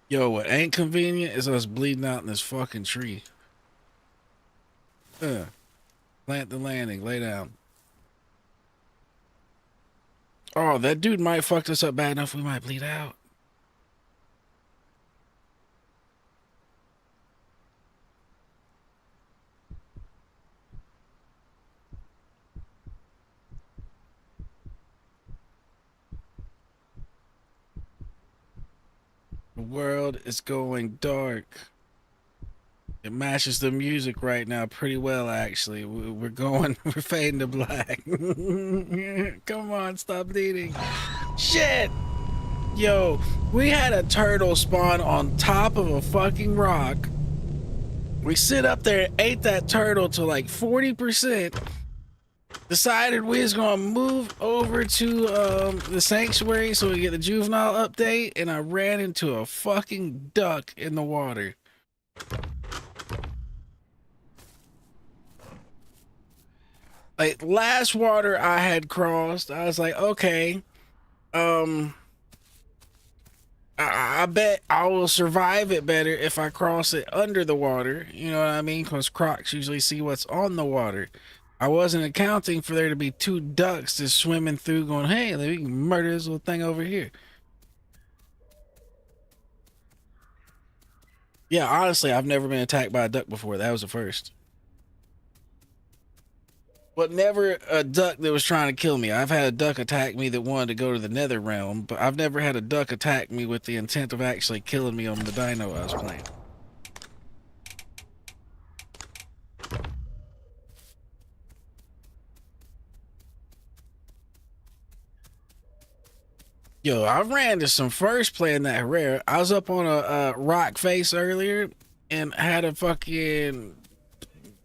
Yo, what ain't convenient is us bleeding out in this fucking tree. Plant the landing, lay down. Oh, that dude might fuck us up bad enough we might bleed out. The world is going dark. It matches the music right now pretty well, actually. We're fading to black. Come on, stop bleeding. Shit! Yo, we had a turtle spawn on top of a fucking rock. We sit up there and ate that turtle to like 40%. Decided we was gonna move over to the sanctuary so we get the juvenile update, and I ran into a fucking duck in the water. Like last water I had crossed, I was like, okay, I bet I will survive it better if I cross it under the water. You know what I mean? Because crocs usually see what's on the water. I wasn't accounting for there to be two ducks just swimming through going, hey, we can murder this little thing over here. Yeah, honestly, I've never been attacked by a duck before. That was the first. But never a duck that was trying to kill me. I've had a duck attack me that wanted to go to the nether realm, but I've never had a duck attack me with the intent of actually killing me on the dino I was playing. Yo, I ran to some first playing that Herrera. I was up on a rock face earlier and had a fucking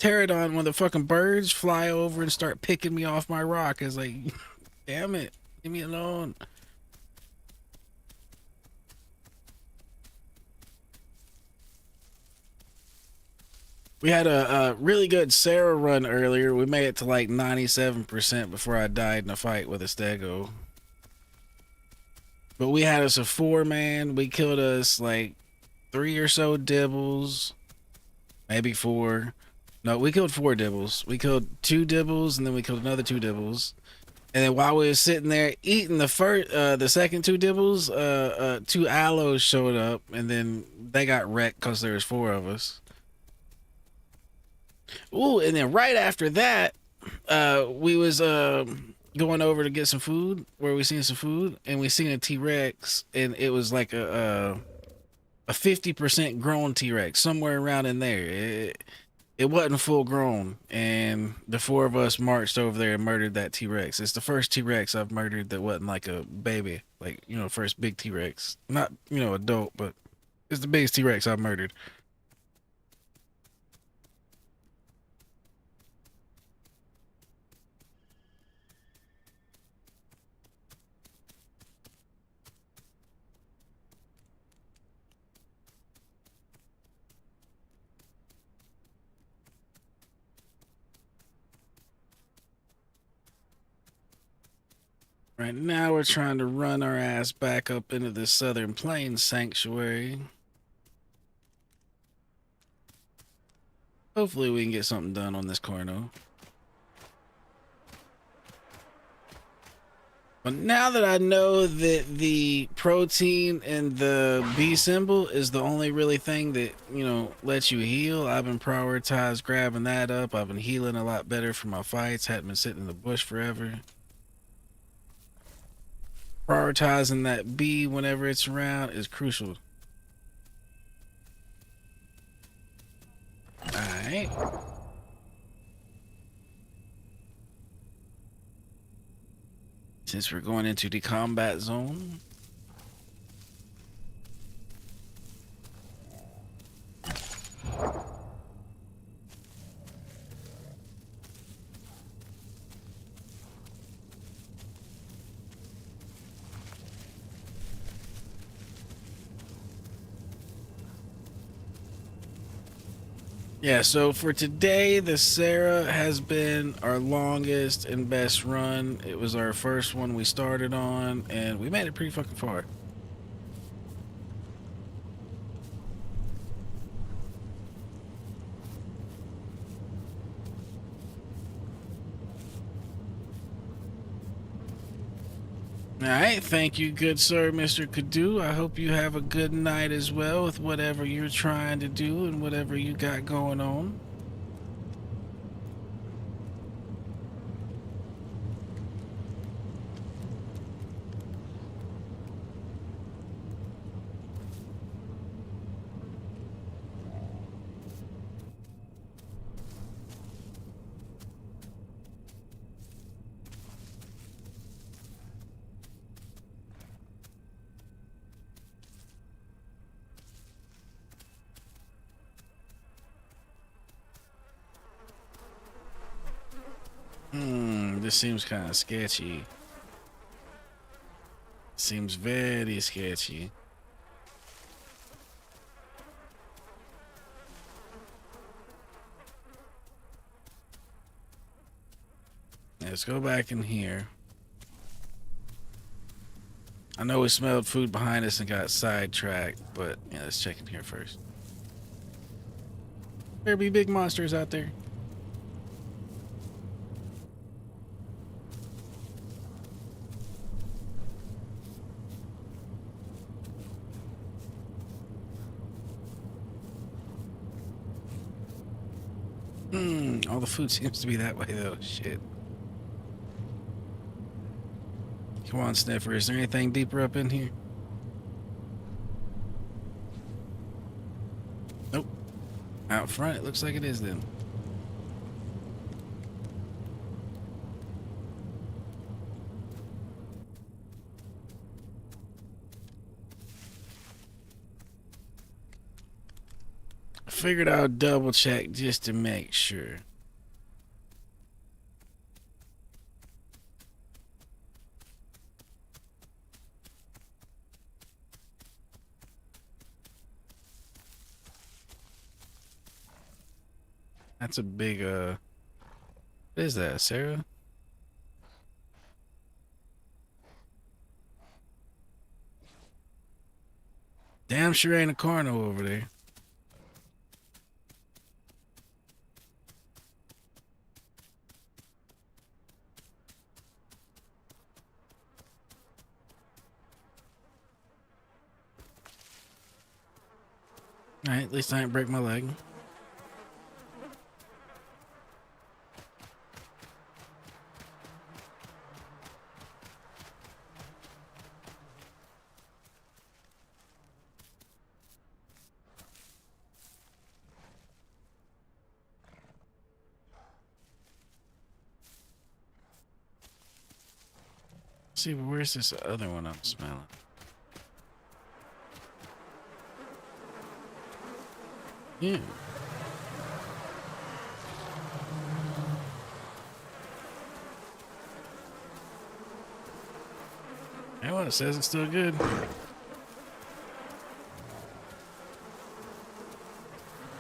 pterodon, one of the fucking birds, fly over and start picking me off my rock. It's like, damn it, leave me alone. We had a really good Sarah run earlier. We made it to like 97% before I died in a fight with a stego. But we had us a 4-man. We killed us like 3 or so dibbles, maybe 4. No, we killed 4 dibbles. We killed 2 dibbles, and then we killed another 2 dibbles. And then while we were sitting there eating the second 2 dibbles, 2 aloes showed up, and then they got wrecked because there was 4 of us. Ooh, and then right after that, we was going over to get some food where we seen some food, and we seen a T-Rex, and it was like a 50% grown T-Rex, somewhere around in there. It wasn't full grown, and the four of us marched over there and murdered that T-Rex. It's the first T-Rex I've murdered that wasn't like a baby, like, you know, first big T-Rex. Not, you know, adult, but it's the biggest T-Rex I've murdered. Right now, we're trying to run our ass back up into the Southern Plains Sanctuary. Hopefully, we can get something done on this corno. But now that I know that the protein and the B symbol is the only really thing that, you know, lets you heal, I've been prioritized grabbing that up. I've been healing a lot better for my fights. Hadn't been sitting in the bush forever. Prioritizing that B whenever it's around is crucial. Alright. Since we're going into the combat zone. Yeah, so for today, the Sarah has been our longest and best run. It was our first one we started on, and we made it pretty fucking far. All right, thank you, good sir, Mr. Kadu. I hope you have a good night as well with whatever you're trying to do and whatever you got going on. This seems kind of sketchy. Seems very sketchy. Let's go back in here. I know we smelled food behind us and got sidetracked, but yeah, let's check in here first. There be big monsters out there. All the food seems to be that way though. Shit. Come on, Sniffer. Is there anything deeper up in here? Nope. Out front, it looks like it is then. I figured I'll double check just to make sure. That's a big, what is that, Sarah? Damn sure ain't a carno over there. Alright, at least I didn't break my leg. See, but where's this other one I'm smelling? Yeah. Hey, what? It says it's still good.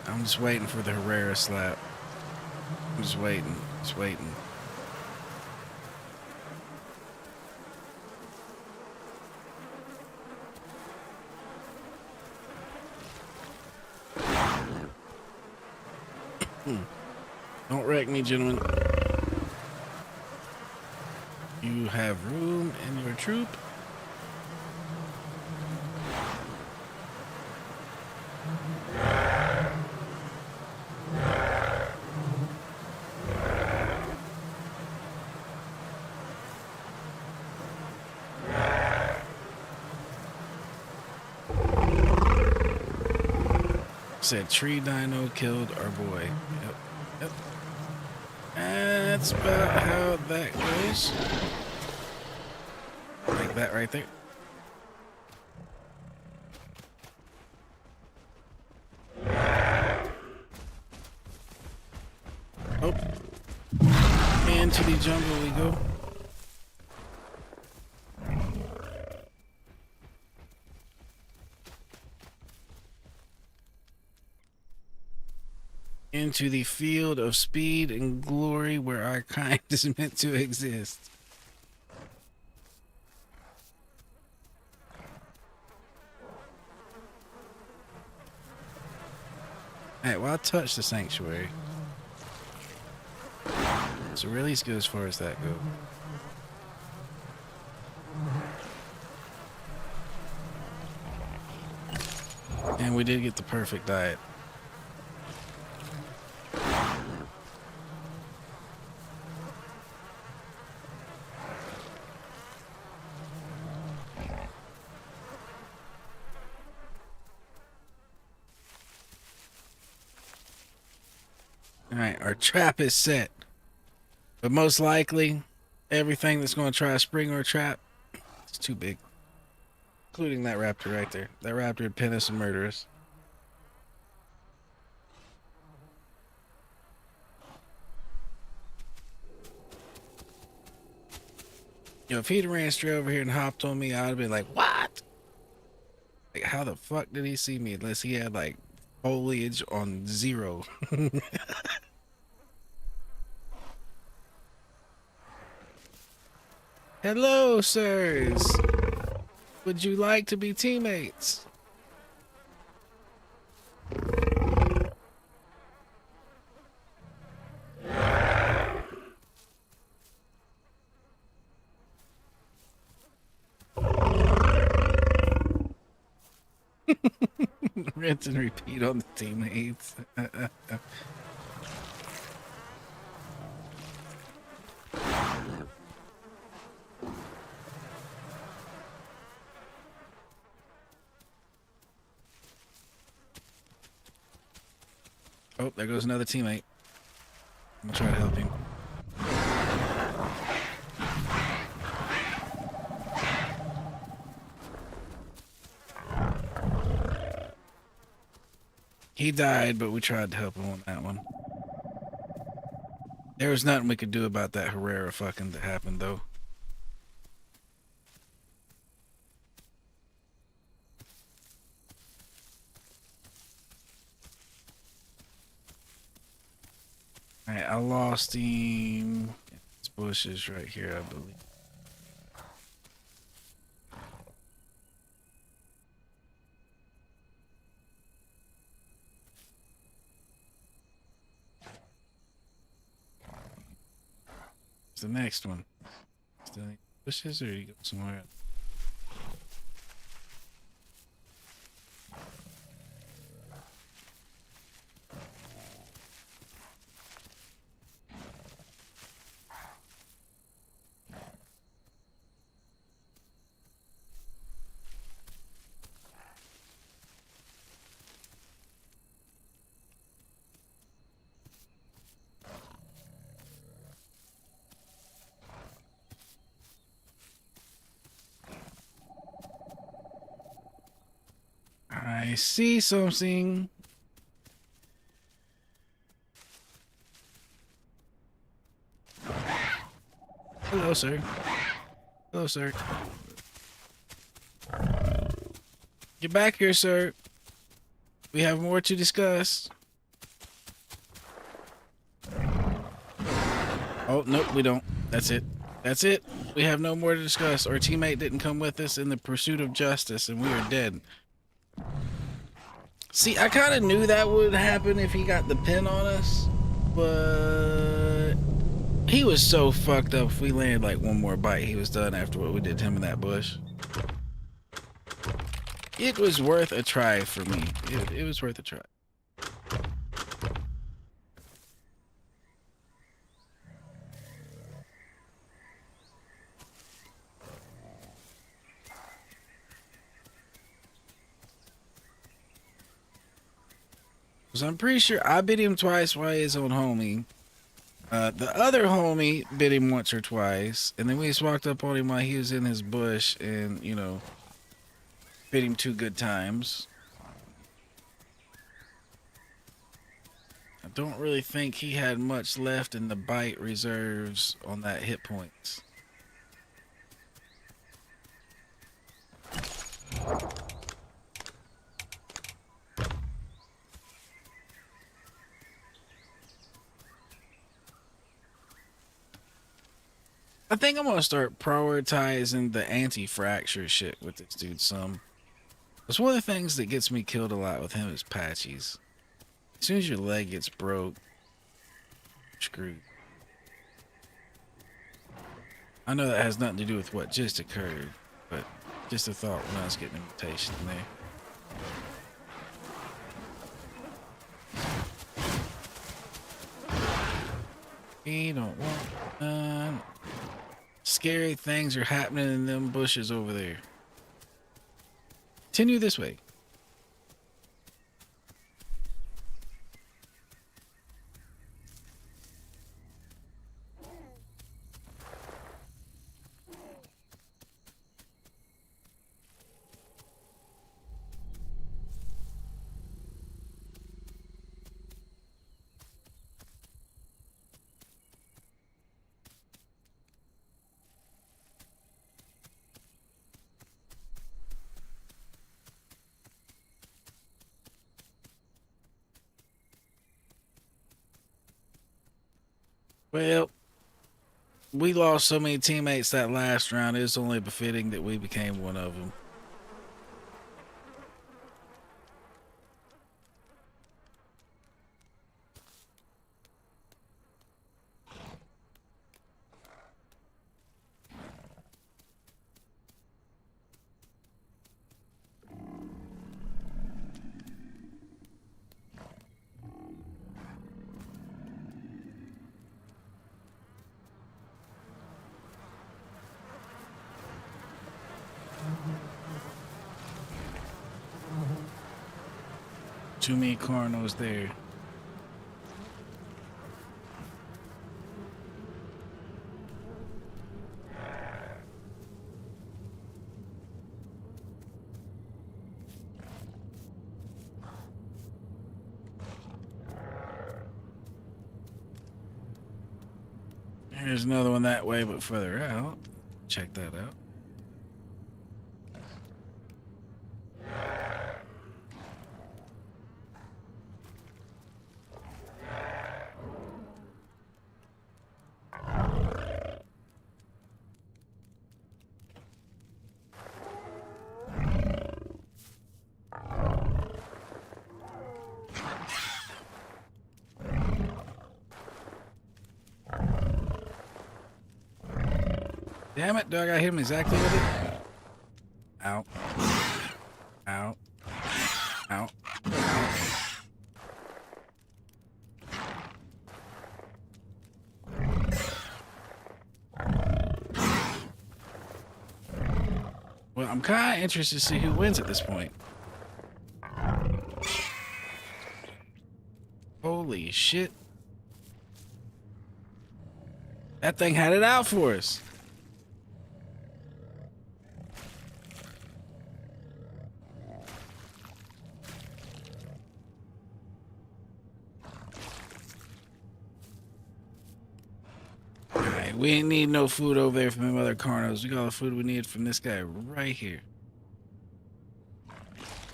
I'm just waiting for the Herrera slap. I'm just waiting. Just waiting. Don't wreck me, gentlemen. You have room in your troop. Said tree dino killed our boy. Yep. Yep. That's about how that goes. Like that right there. Oh. Into the jungle we go. Into the field of speed and glory where our kind is meant to exist. Alright, well, I'll touch the sanctuary. So really, let's go as far as that goes. And we did get the perfect diet. Alright, our trap is set. But most likely, everything that's going to try to spring our trap, it's too big. Including that raptor right there. That raptor would pin us and murder us. You know, if he'd ran straight over here and hopped on me, I'd have been like, what? Like, how the fuck did he see me? Unless he had, like, foliage on 0. Hello, sirs. Would you like to be teammates? Rinse and repeat on the teammates. Oh, there goes another teammate. I'm gonna try to help him. He died, but we tried to help him on that one. There was nothing we could do about that Herrera fucking that happened, though. Alright, I lost him. It's bushes right here, I believe. What's the next one? Still in bushes, or you go somewhere else? I see something. Hello, sir. Hello, sir. Get back here, sir. We have more to discuss. Oh, nope, we don't. That's it. That's it. We have no more to discuss. Our teammate didn't come with us in the pursuit of justice, and we are dead. See, I kind of knew that would happen if he got the pin on us, but he was so fucked up. If we landed like one more bite, he was done after what we did to him in that bush. It was worth a try for me. It was worth a try. So I'm pretty sure I bit him twice while his own homie. The other homie bit him once or twice, and then we just walked up on him while he was in his bush and, you know, bit him 2 good times. I don't really think he had much left in the bite reserves on that hit points. I think I'm gonna start prioritizing the anti-fracture shit with this dude some. It's one of the things that gets me killed a lot with him is patches. As soon as your leg gets broke, you're screwed. I know that has nothing to do with what just occurred, but just a thought when I was getting a mutation in there. We don't want none. Scary things are happening in them bushes over there. Continue this way. Well, we lost so many teammates that last round, it's only befitting that we became one of them. Too many cornos there. Here's another one that way, but further out. Check that out. Damn it, do I gotta hit him exactly with it? Ow. Ow. Ow. Ow. Well, I'm kind of interested to see who wins at this point. Holy shit. That thing had it out for us. We ain't need no food over there from them other carnos. We got all the food we need from this guy right here.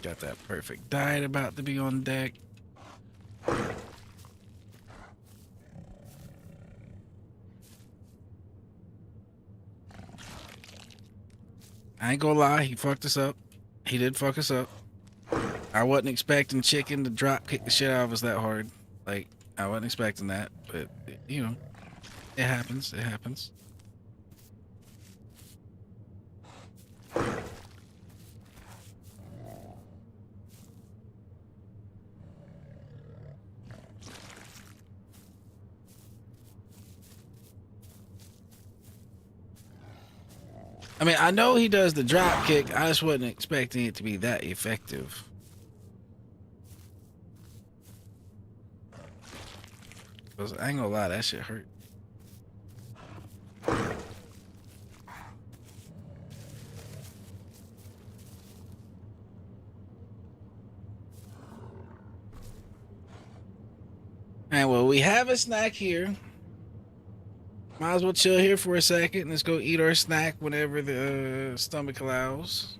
Got that perfect diet about to be on deck. I ain't gonna lie, he fucked us up. He did fuck us up. I wasn't expecting chicken to drop kick the shit out of us that hard. Like, I wasn't expecting that, but, you know, it happens. It happens. I mean, I know he does the drop kick. I just wasn't expecting it to be that effective. Because I ain't gonna lie, that shit hurt. And well, we have a snack here. Might as well chill here for a second. Let's go eat our snack whenever the stomach allows.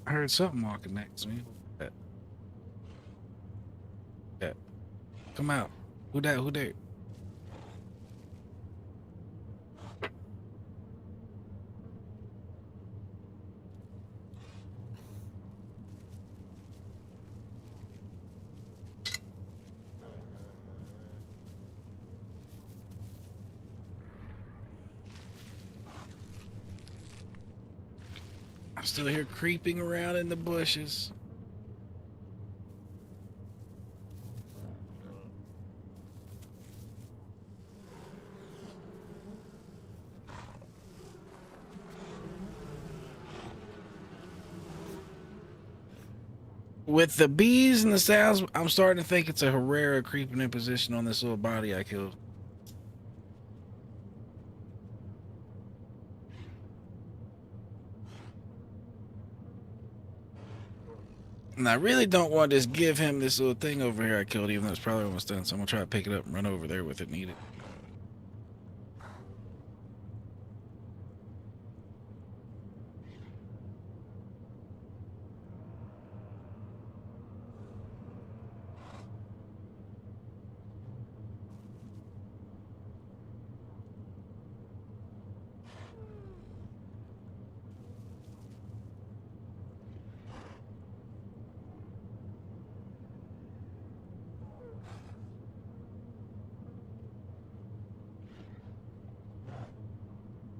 I heard something walking next to me. Yeah. Come out. Who that? Who there? I'm still here creeping around in the bushes. With the bees and the sounds, I'm starting to think it's a Herrera creeping in position on this little body I killed. And I really don't want to just give him this little thing over here I killed, even though it's probably almost done. So I'm gonna try to pick it up and run over there with it and eat it.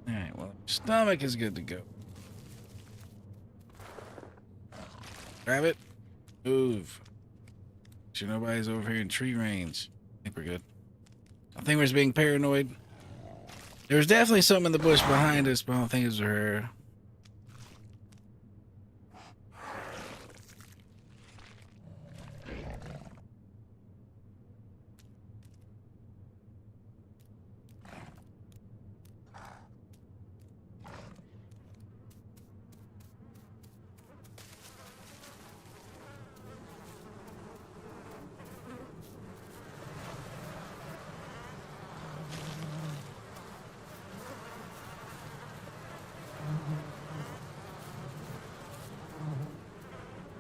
Alright, well, stomach is good to go. Grab it. Move. Sure nobody's over here in tree range. I think we're good. I think we're just being paranoid. There's definitely something in the bush behind us, but I don't think it's her.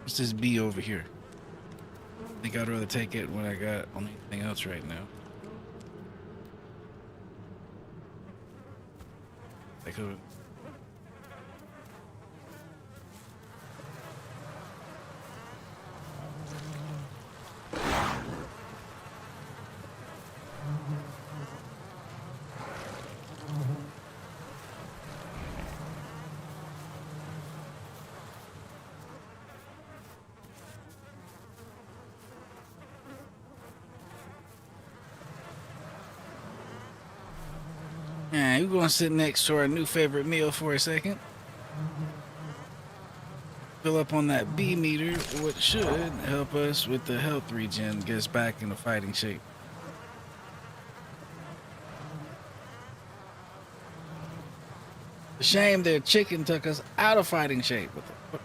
What's this bee over here? I think I'd rather take it when I got on anything else right now. Take a Alright, we're gonna sit next to our new favorite meal for a second. Fill up on that B meter, which should help us with the health regen, get us back into fighting shape. The shame their chicken took us out of fighting shape. What the fuck?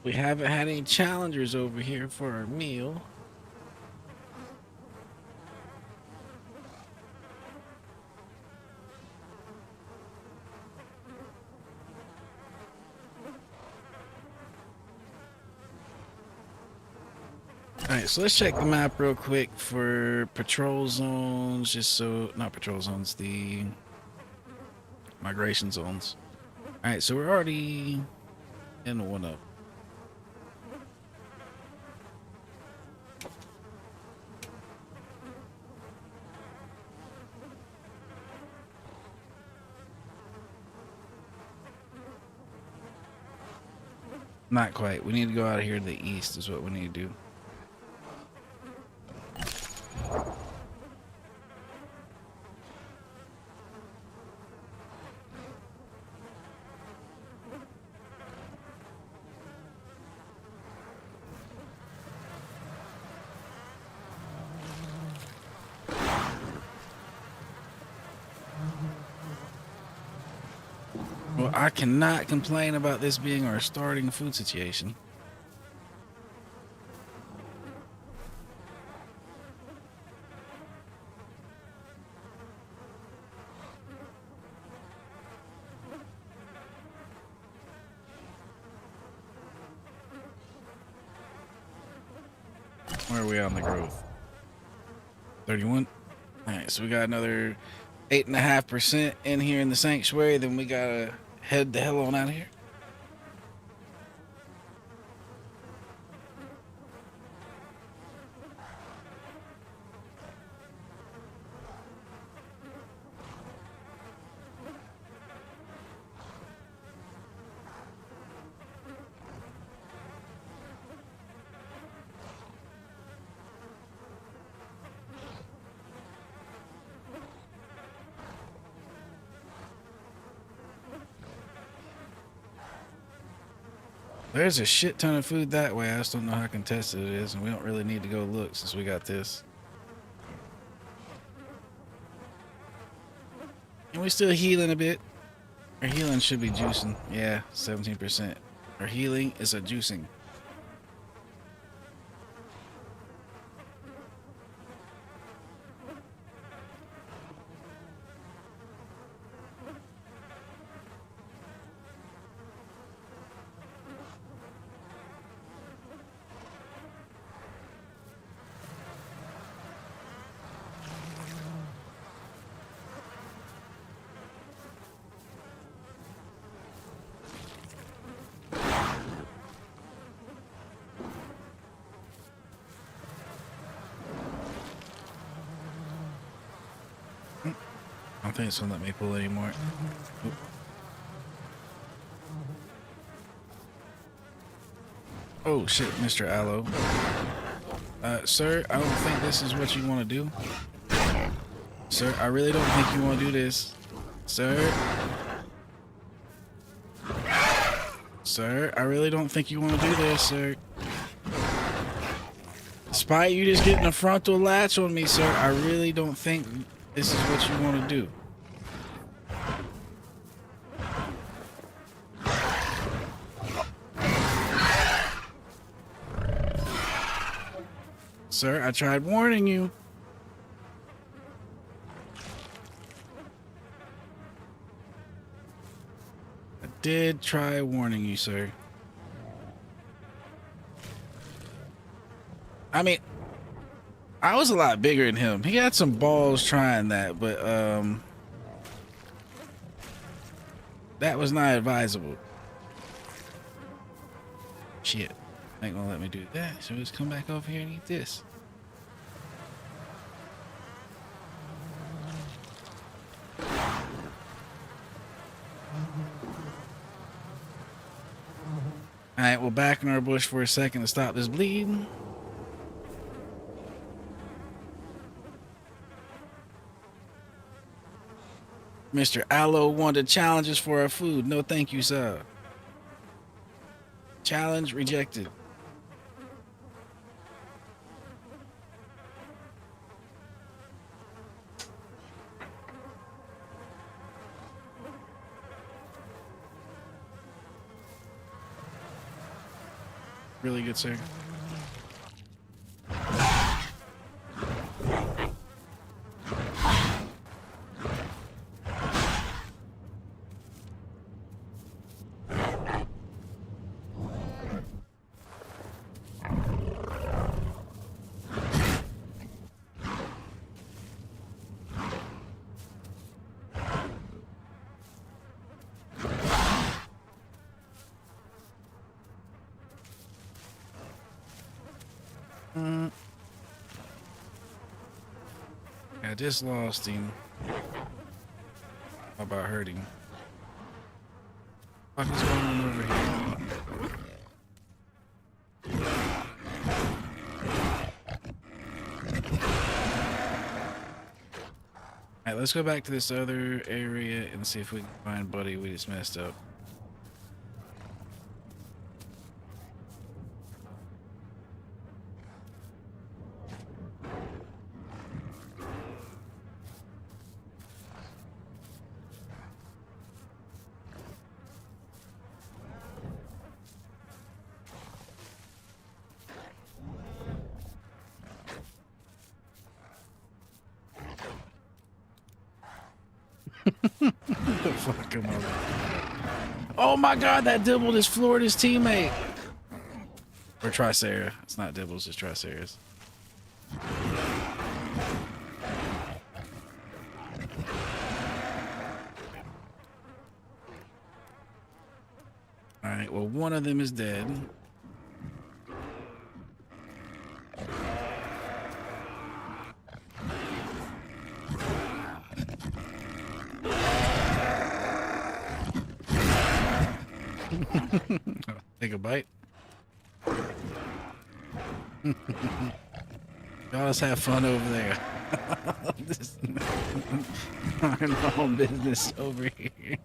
We haven't had any challengers over here for our meal. Alright, so let's check the map real quick for patrol zones, just so, not patrol zones, the migration zones. Alright, so we're already in one up. Not quite. We need to go out of here to the east is what we need to do. Well, I cannot complain about this being our starting food situation. Where are we on the growth? 31. All right, so we got another 8.5% in here in the sanctuary. Then we gotta head the hell on out of here. There's a shit ton of food that way. I just don't know how contested it is, and we don't really need to go look since we got this. And we're still healing a bit. Our healing should be juicing. Yeah, 17%. Our healing is a juicing. I think it's gonna let me pull anymore. Oop. Oh shit, Mr. Aloe. Sir, I don't think this is what you want to do. Sir, I really don't think you want to do this. Sir. Sir, I really don't think you want to do this, sir. Despite you just getting a frontal latch on me, sir, I really don't think this is what you want to do. Sir, I tried warning you. I did try warning you, sir. I mean, I was a lot bigger than him. He had some balls trying that, but that was not advisable. Shit. Ain't gonna let me do that. So let's come back over here and eat this. Alright, we'll back in our bush for a second to stop this bleeding. Mr. Aloe wanted challenges for our food. No thank you, sir. Challenge rejected. Really good, sir. I just lost him. How about hurting? What is going on over here? Alright, let's go back to this other area and see if we can find Buddy. We just messed up. The fuck am I? Oh my god, that Dibble just floored his teammate. Or Tricera. It's not Dibbles, it's Triceras. Alright, well, one of them is dead. Take a bite. Y'all just have fun over there. Just mind my own business over here.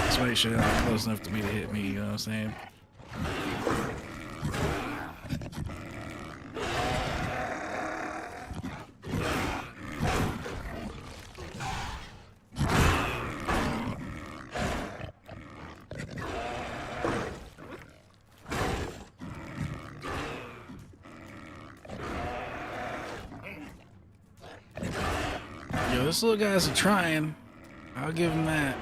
Just make sure they're not close enough to me to hit me, you know what I'm saying? Yo, this little guy's a trying. I'll give him that.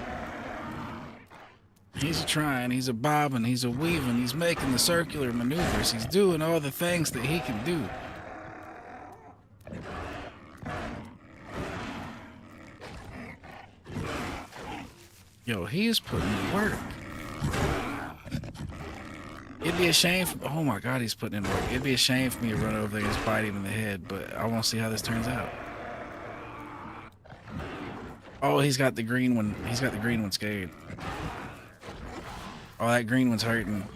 He's a trying, he's a bobbing, he's a weaving, he's making the circular maneuvers, he's doing all the things that he can do. Yo, he is putting in work. It'd be a shame. Oh my God, he's putting in work. It'd be a shame for me to run over there and just bite him in the head, but I want to see how this turns out. Oh, he's got the green one. He's got the green one scared. Oh, that green one's hurting.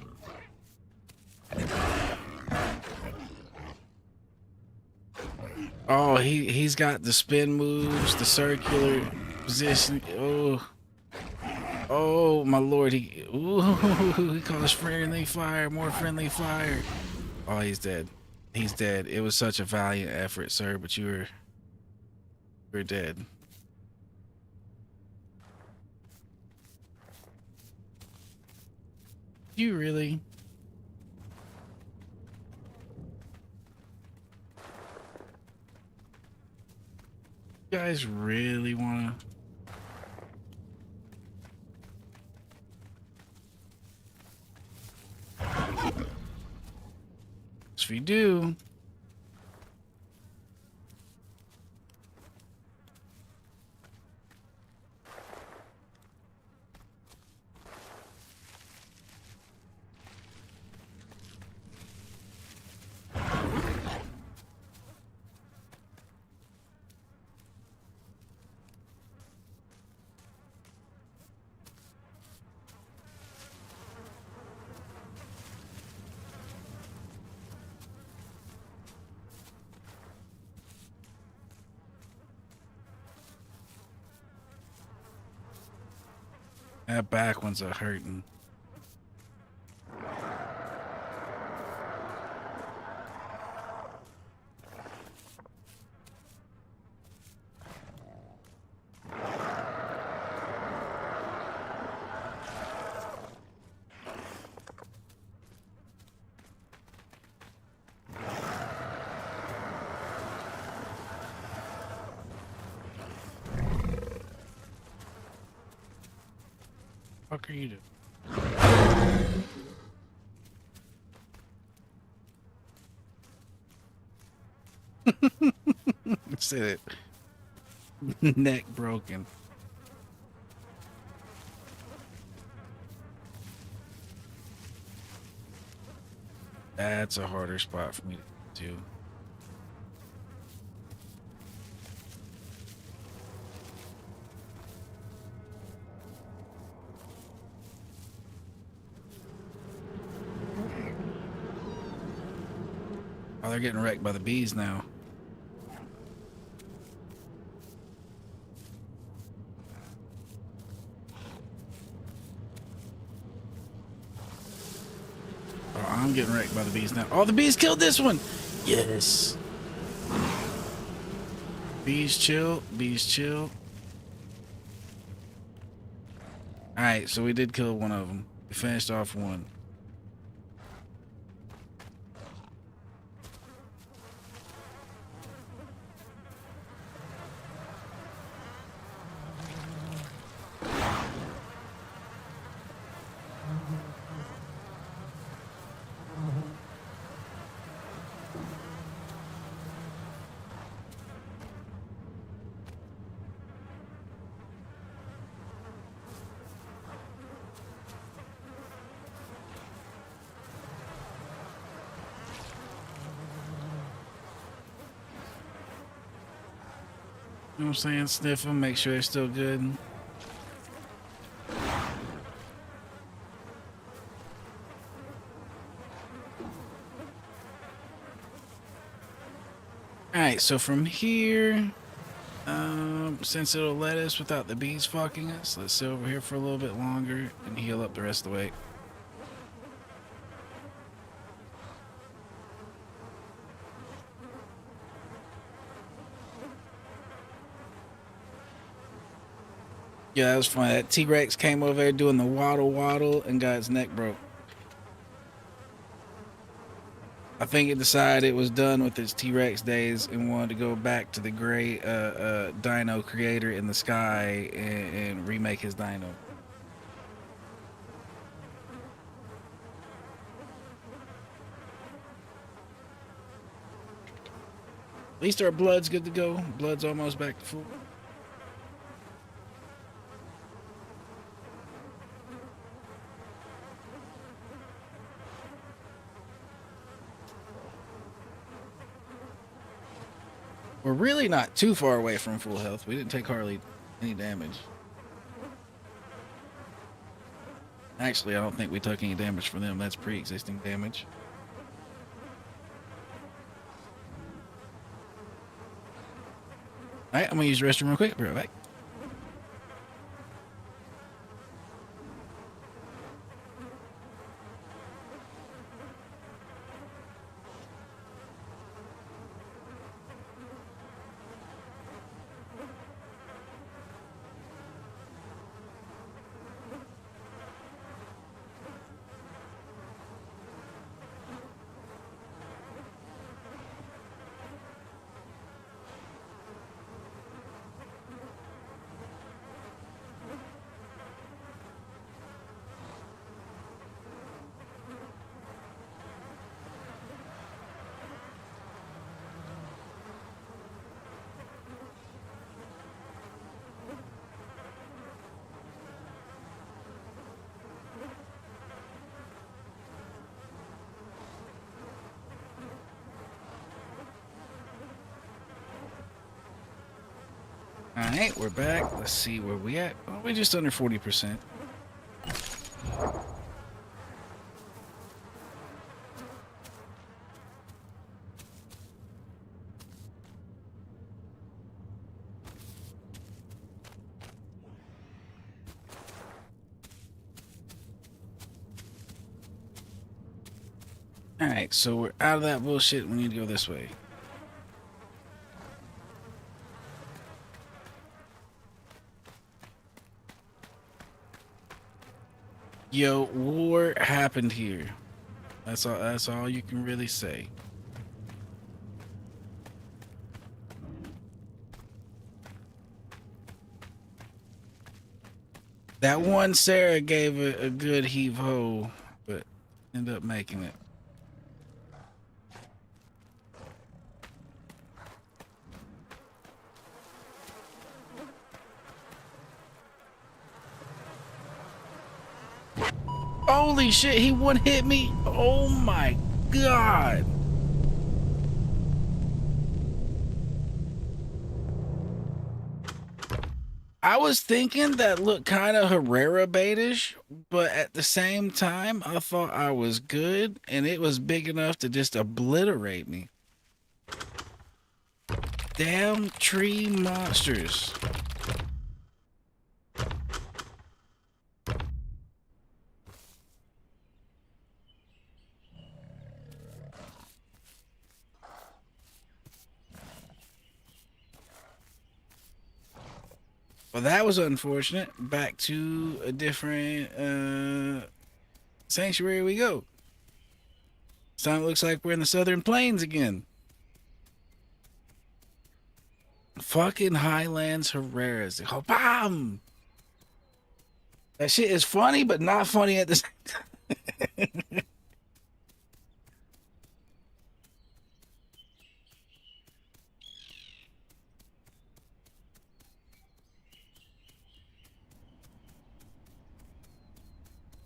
Oh, he's got the spin moves, the circular position. Oh my Lord, he calls friendly fire, more friendly fire. Oh, he's dead. He's dead. It was such a valiant effort, sir, but you're dead. You really? You guys really wanna? If you do, that back one's a hurting. What are you doing? Said it. Neck broken. That's a harder spot for me to do. Oh, they're getting wrecked by the bees now. Oh, I'm getting wrecked by the bees now. Oh, the bees killed this one. Yes. Bees chill. Bees chill. All right, so we did kill one of them. We finished off one. You know what I'm saying? Sniff them, make sure they're still good. Alright, so from here, since it'll let us without the bees fucking us, let's sit over here for a little bit longer and heal up the rest of the way. Yeah, that was funny. That T-Rex came over there doing the waddle waddle and got its neck broke. I think it decided it was done with its T-Rex days and wanted to go back to the great dino creator in the sky and remake his dino. At least our blood's good to go. Blood's almost back to full. We're really not too far away from full health. We didn't take hardly any damage. Actually, I don't think we took any damage from them. That's pre-existing damage. All right, I'm gonna use the restroom real quick. Be right back. All right, we're back. Let's see where we at. Oh, we're just under 40%. All right, so we're out of that bullshit. We need to go this way. Yo, war happened here. That's all. That's all you can really say. That one Sarah gave a good heave ho, but ended up making it. Holy shit, he one hit me. Oh my god. I was thinking that looked kind of Herrera baitish, but at the same time, I thought I was good and it was big enough to just obliterate me. Damn tree monsters. Well, that was unfortunate. Back to a different sanctuary we go. This time it looks like we're in the Southern Plains again. Fucking Highlands Herreras. Oh, bam! That shit is funny, but not funny at the same time.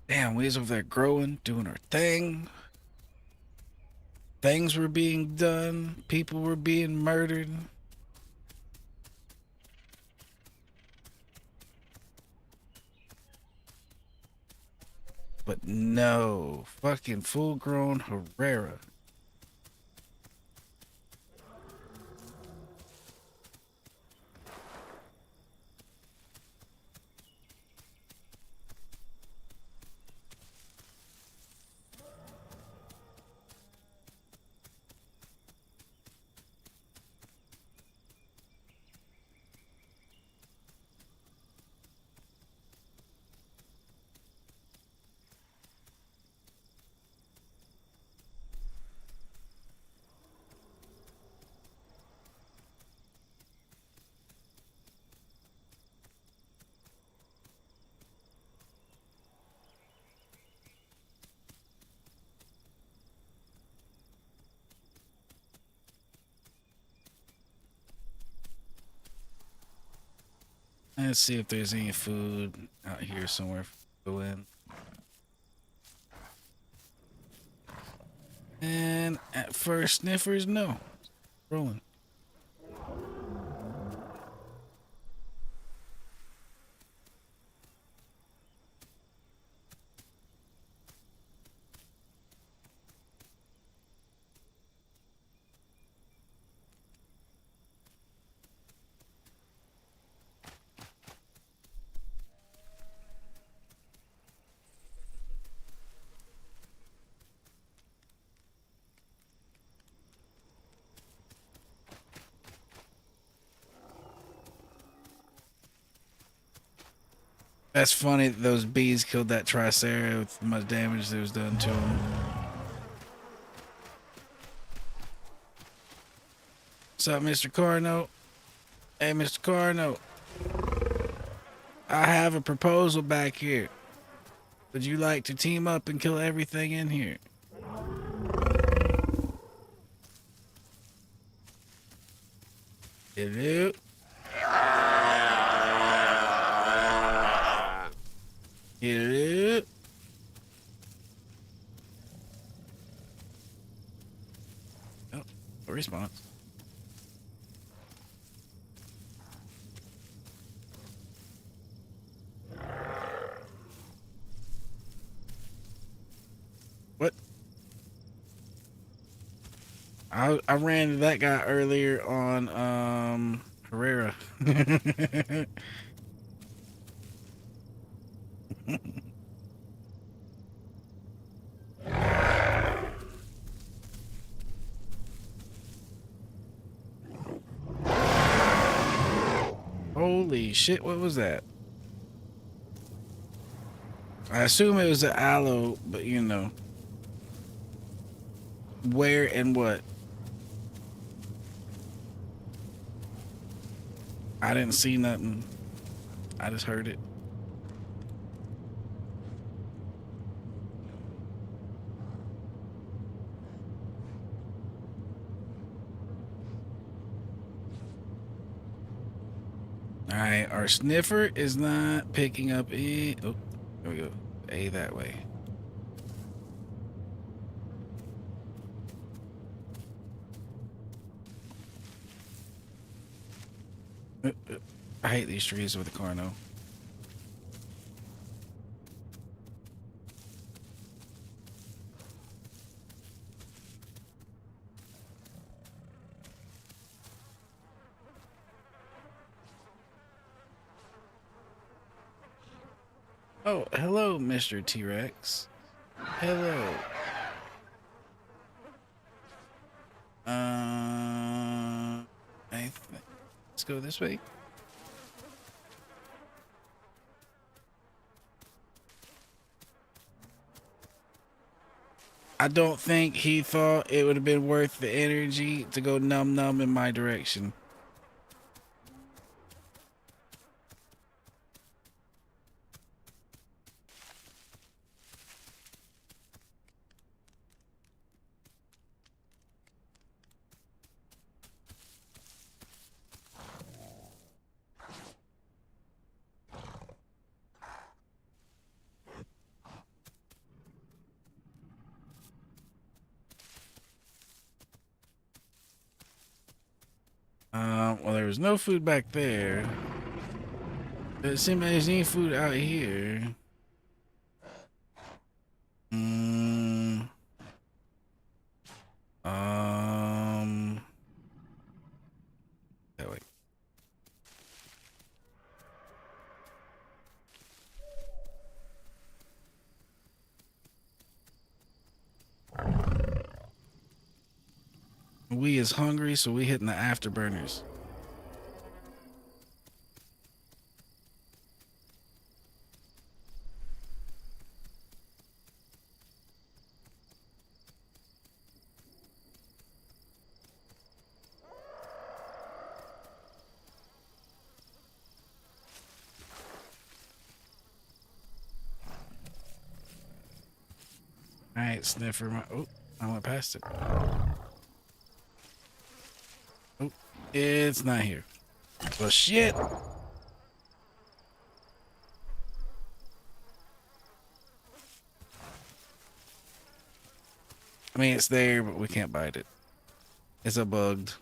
Damn, we was over there growing, doing our thing. Things were being done. People were being murdered. But no, fucking full-grown Herrera. Let's see if there's any food out here somewhere. Go in. And at first sniffers, no. Rolling. That's funny that those bees killed that Tricera with the much damage that was done to him. What's up, Mr. Carno? Hey, Mr. Carno. I have a proposal back here. Would you like to team up and kill everything in here? Hello? Hello? Oh, no response. What? I ran into that guy earlier on Herrera. Holy shit, what was that? I assume it was an aloe, but you know. Where and what? I didn't see nothing. I just heard it. Alright, our sniffer is not picking up it. Oh, there we go. A that way. I hate these trees with the Carno. Oh, hello, Mr. T-Rex. Hello. Let's go this way. I don't think he thought it would have been worth the energy to go num in my direction. Well, there was no food back there. It seems like there's any food out here. That way. We is hungry, so we hitting the afterburners. All right, sniffer. Oh, I went past it. Oh, it's not here. Well, shit. I mean, it's there, but we can't bite it. It's a bugged.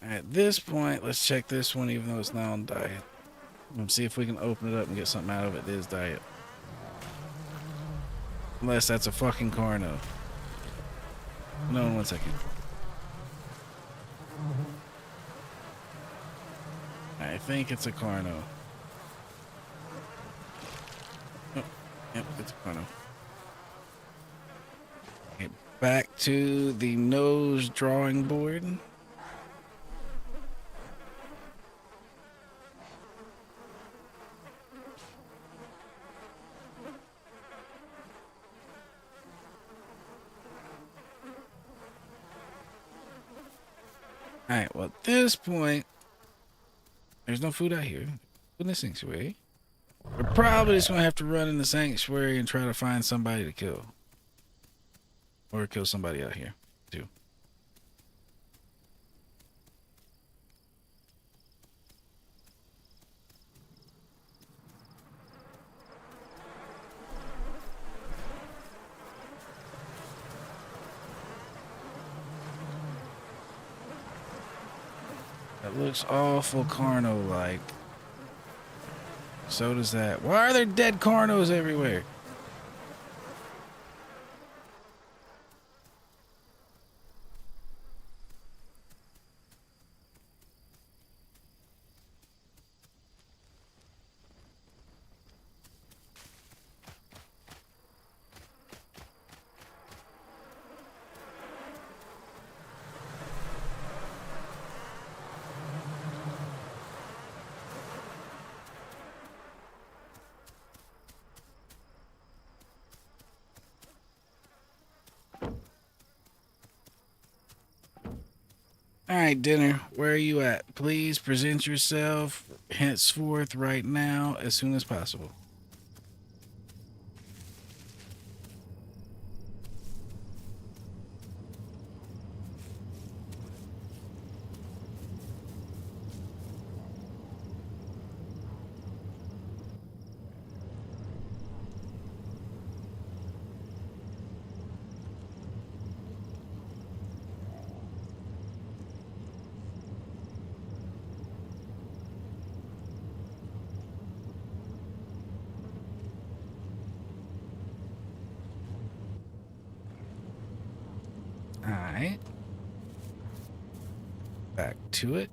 At this point, let's check this one, even though it's not on diet. Let's see if we can open it up and get something out of it that is diet. Unless that's a fucking Carno. No, 1 second. I think it's a Carno. Oh, yep, it's a Carno. Get back to the nose drawing board. All right, well, at this point, there's no food out here. In the sanctuary. We're probably just gonna have to run in the sanctuary and try to find somebody to kill. Or kill somebody out here, too. That looks awful Carno-like. So does that. Why are there dead Carnos everywhere? All right, dinner, where are you at? Please present yourself henceforth right now as soon as possible. All right. Back to it.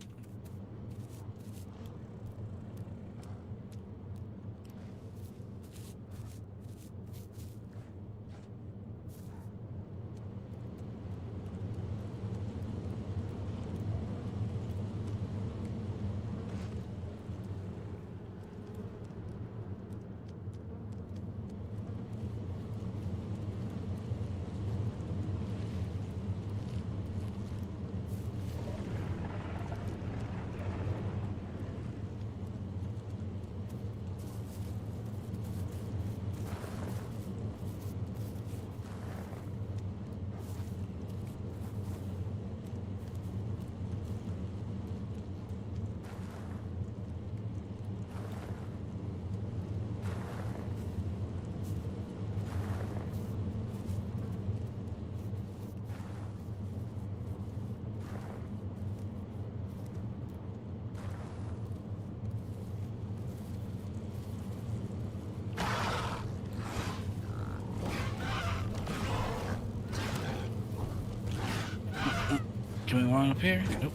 Can we wind up here? Nope.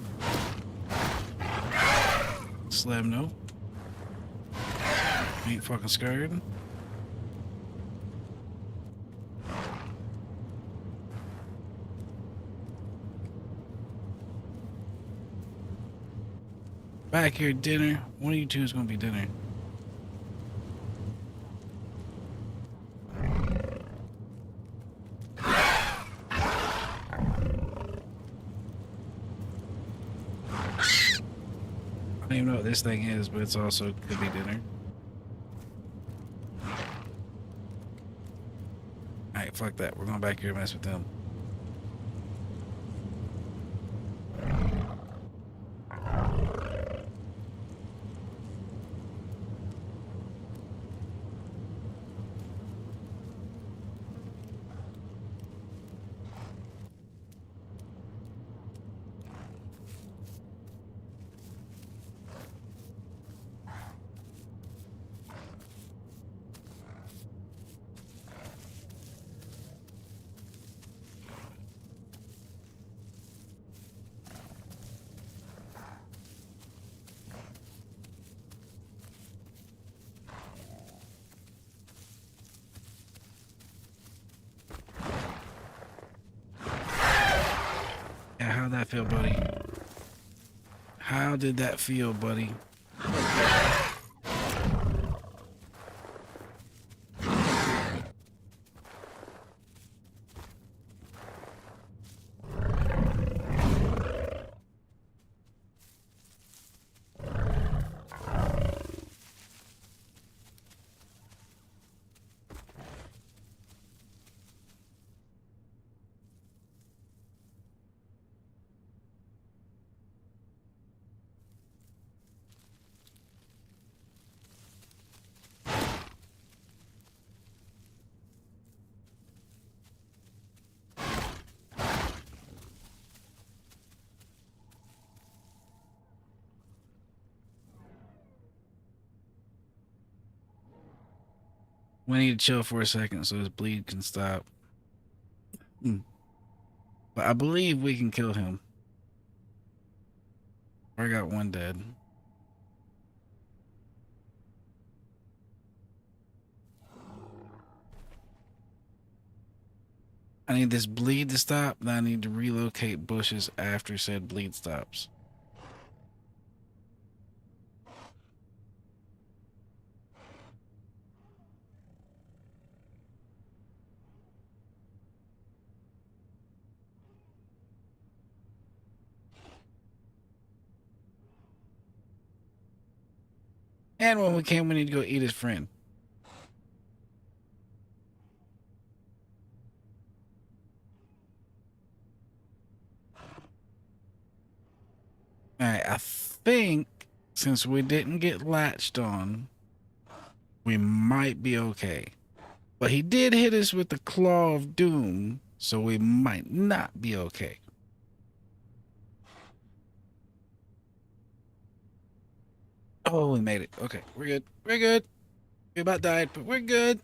Slam no. Ain't fucking scared. Back here, dinner. One of you two is gonna be dinner. I don't even know what this thing is, but it's also could be dinner. Alright, fuck that. We're going back here to mess with them. feel, buddy? How did that feel, buddy? We need to chill for a second so his bleed can stop. But I believe we can kill him. I got one dead. I need this bleed to stop, then I need to relocate bushes after said bleed stops. And when we can, we need to go eat his friend. Alright, I think since we didn't get latched on, we might be okay. But he did hit us with the Claw of Doom, so we might not be okay. Oh, we made it. Okay, we're good. We're good. We about died, but we're good.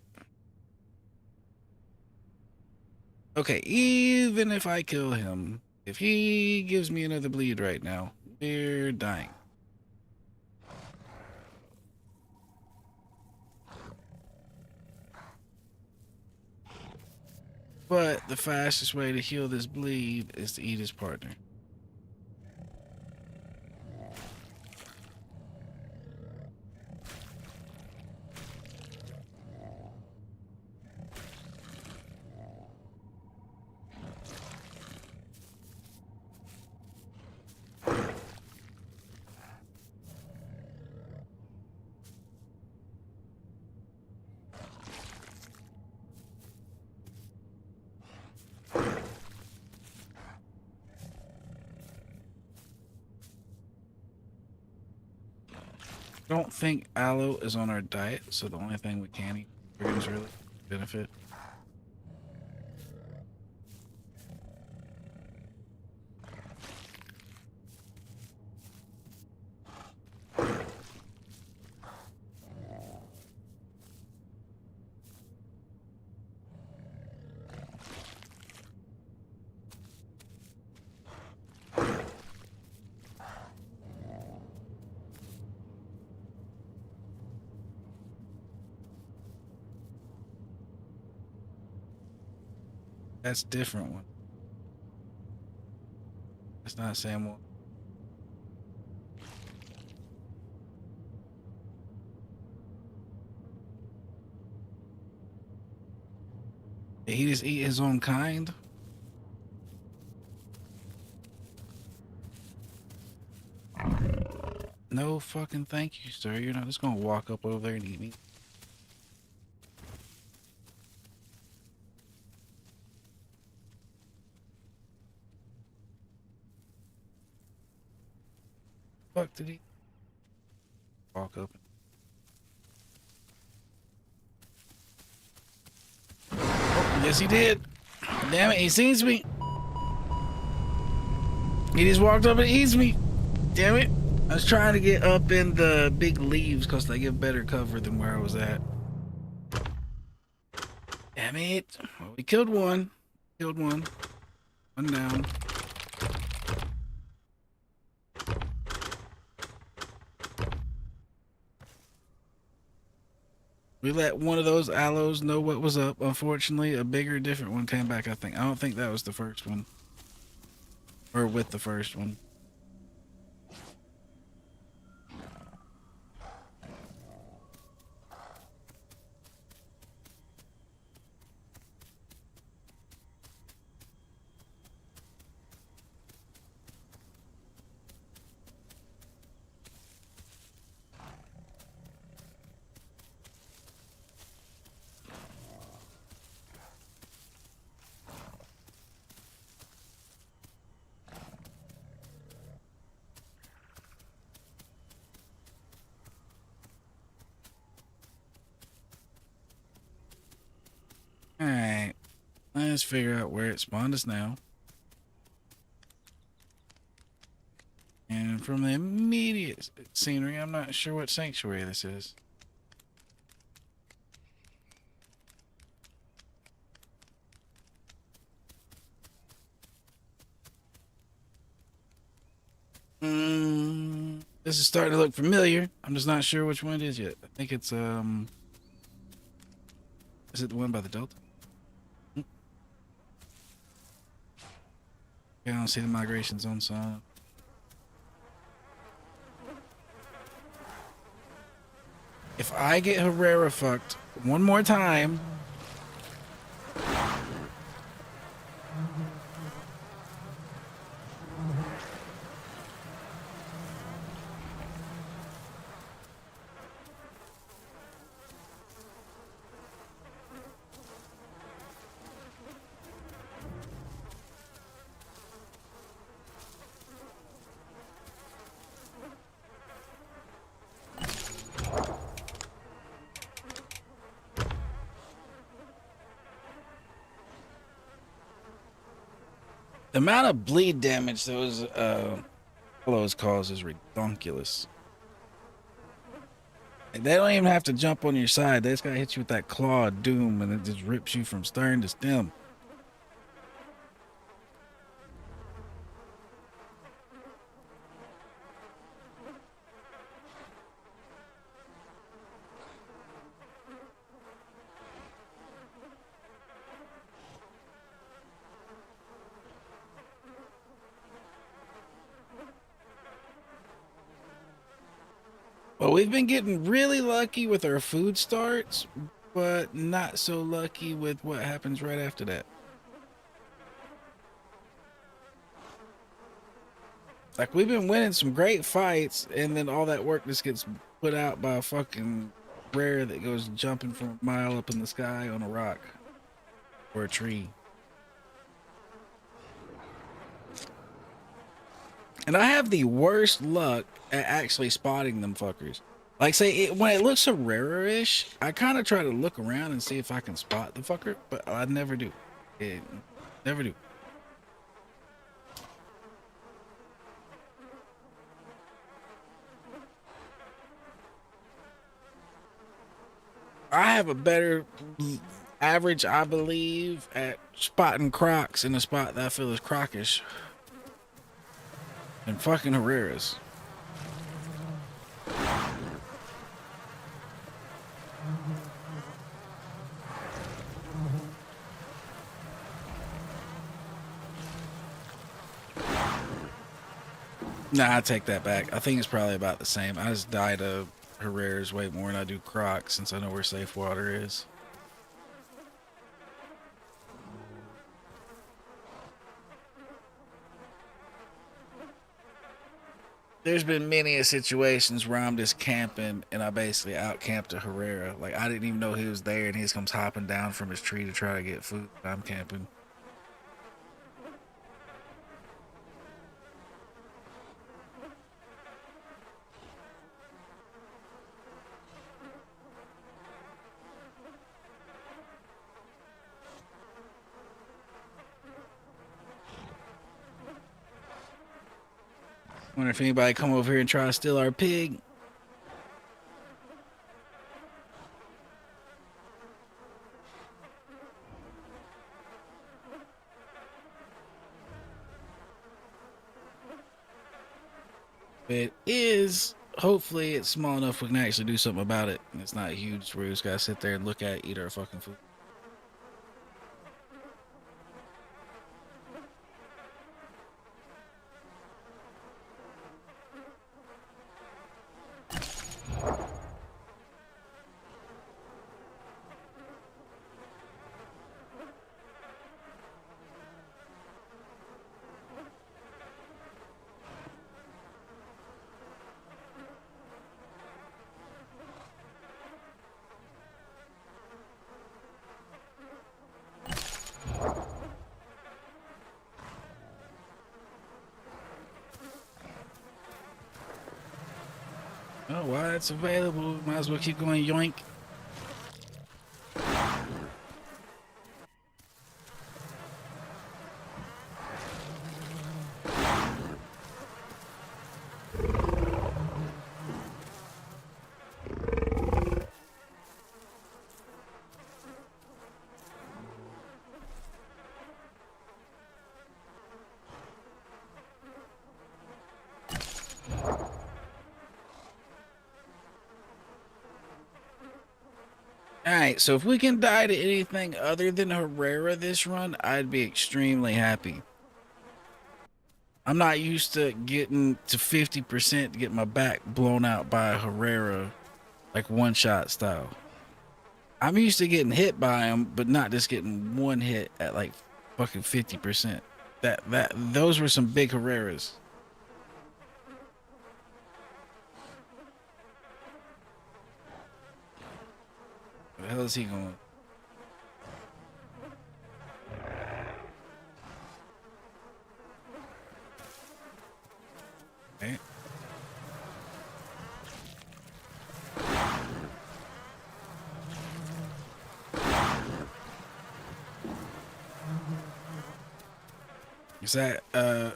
Okay, even if I kill him, if he gives me another bleed right now, we're dying. But the fastest way to heal this bleed is to eat his partner. I don't think aloe is on our diet, so the only thing we can eat brings really benefit. That's a different one. That's not the same one. Did he just eat his own kind? No fucking thank you, sir. You're not just gonna walk up over there and eat me. Fuck did he walk up? Oh, yes he did. Damn it, he sees me. He just walked up and eats me. Damn it. I was trying to get up in the big leaves because they give better cover than where I was at. Damn it. Well, we killed one. Killed one. One down. We let one of those aloes know what was up. Unfortunately, a bigger, different one came back, I think. I don't think that was the first one. or with the first one. All right, let's figure out where it spawned us now. And from the immediate scenery, I'm not sure what sanctuary this is. This is starting to look familiar. I'm just not sure which one it is yet. I think it's is it the one by the Delta? I don't see the migration zone sign. If I get Herrera fucked one more time, the amount of bleed damage those fellows cause is ridiculous. They don't even have to jump on your side. They just gotta hit you with that claw of doom, and it just rips you from stern to stem. Well, we've been getting really lucky with our food starts, but not so lucky with what happens right after that. Like, we've been winning some great fights, and then all that work just gets put out by a fucking rare that goes jumping from a mile up in the sky on a rock or a tree. And I have the worst luck at actually spotting them fuckers. Like, say, when it looks a rare-ish, I kind of try to look around and see if I can spot the fucker, but I never do. Never do. I have a better average, I believe, at spotting crocs in a spot that I feel is crockish than fucking Herrera's. Nah, I take that back. I think it's probably about the same. I just died of Herrera's way more than I do crocs since I know where safe water is. There's been many a situations where I'm just camping and I basically out camped a Herrera. Like, I didn't even know he was there and he just comes hopping down from his tree to try to get food. I'm camping. Wonder if anybody come over here and try to steal our pig. It is. Hopefully, it's small enough we can actually do something about it. And it's not huge where we just gotta sit there and look at it, eat our fucking food. Oh, while it's available, might as well keep going yoink. All right, so if we can die to anything other than Herrera this run, I'd be extremely happy. I'm not used to getting to 50% to get my back blown out by a Herrera, like one-shot style. I'm used to getting hit by him, but not just getting one hit at like fucking 50%. Those were some big Herreras. Where the hell is he going? Okay. Is that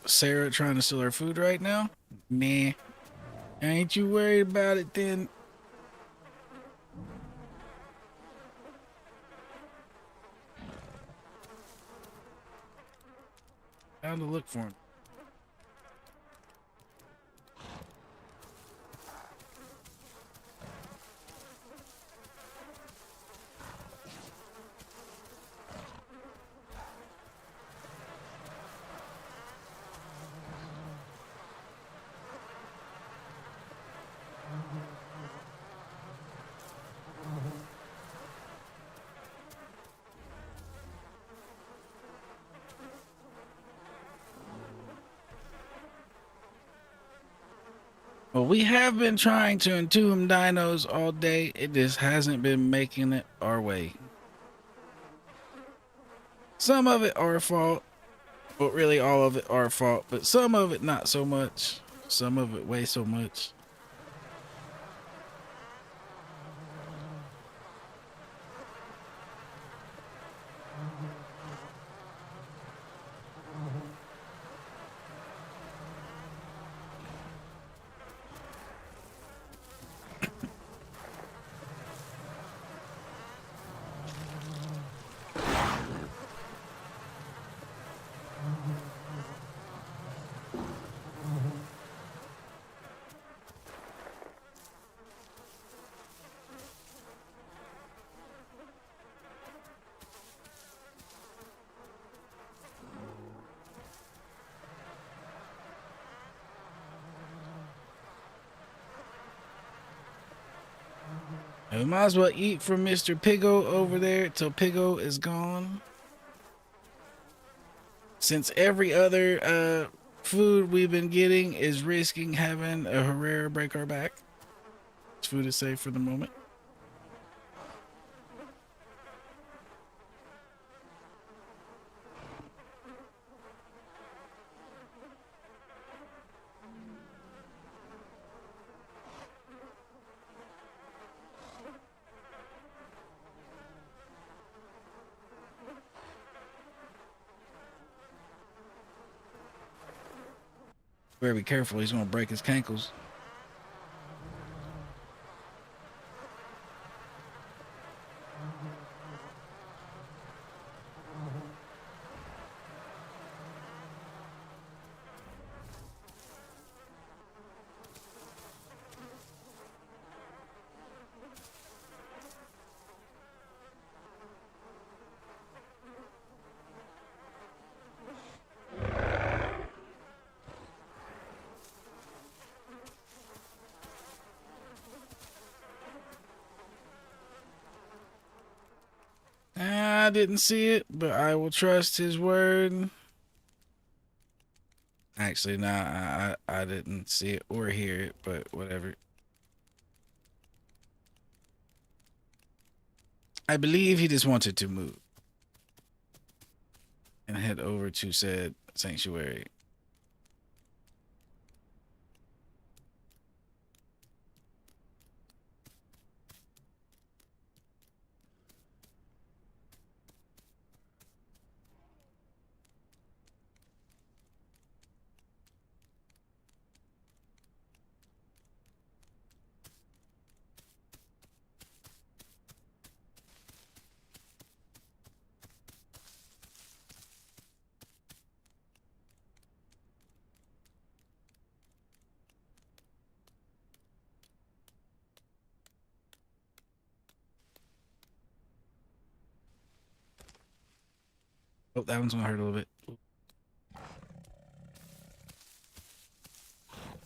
Sarah trying to steal her food right now? Nah. Ain't you worried about it then? Time to look for him. Well, we have been trying to entomb dinos all day. It just hasn't been making it our way. Some of it our fault, but really all of it our fault. But some of it not so much. Some of it way so much. We might as well eat from Mr. Piggo over there till Piggo is gone. Since every other food we've been getting is risking having a Herrera break our back. This food is safe for the moment. Better be careful, he's gonna break his cankles. I didn't see it, but I will trust his word. Actually, nah, I didn't see it or hear it, but whatever. I believe he just wanted to move and head over to said sanctuary. Oh, that one's gonna hurt a little bit.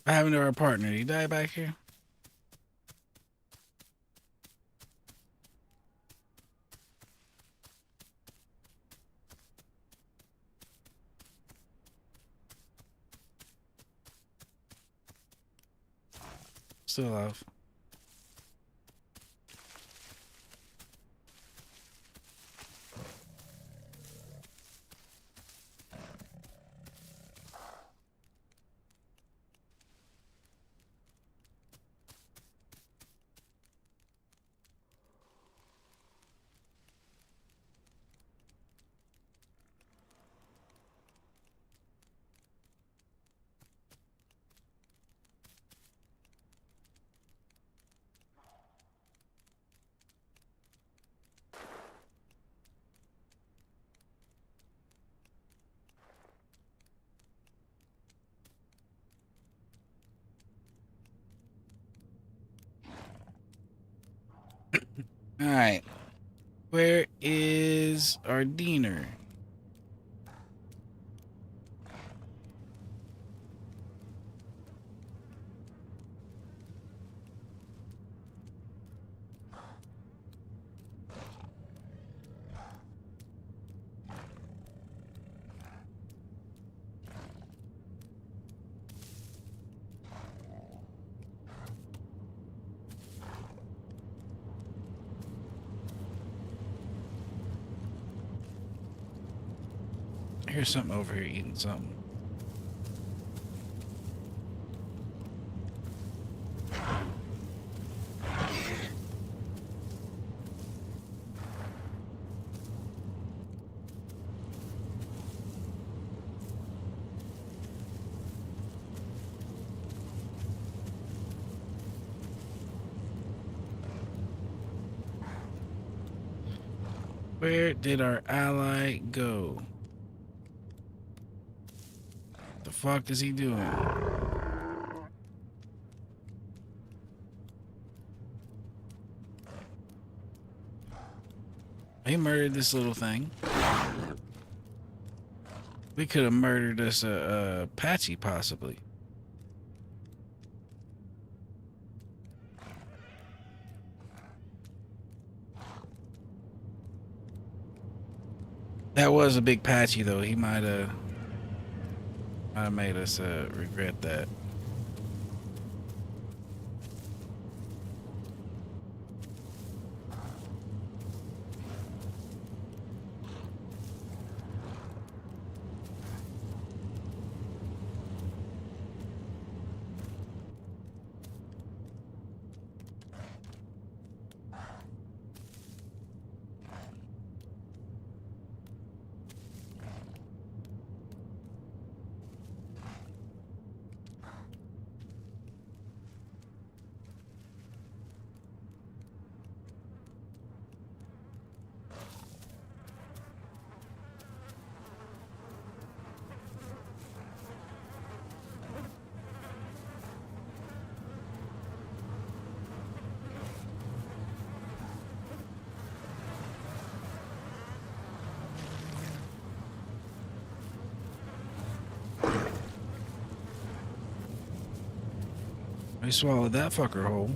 What happened to our partner? Did he die back here? Still alive. All right. Where is our Diener? Here's something over here eating something. Where did our ally go? The fuck is he doing? He murdered this little thing. We could have murdered us a Apache, possibly. That was a big Patchy, though. He might have made us regret that. We swallowed that fucker whole.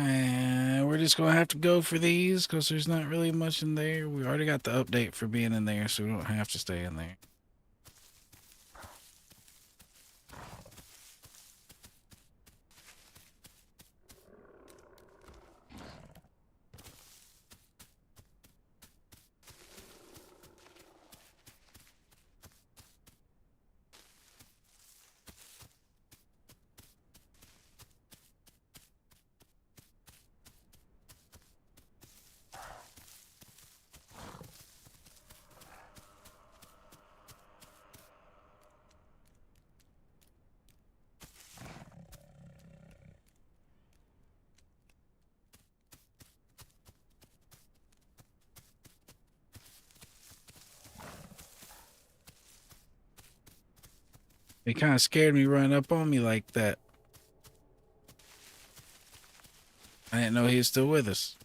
And we're just gonna have to go for these because there's not really much in there. We already got the update for being in there, so we don't have to stay in there. He kind of scared me running up on me like that. I didn't know he was still with us.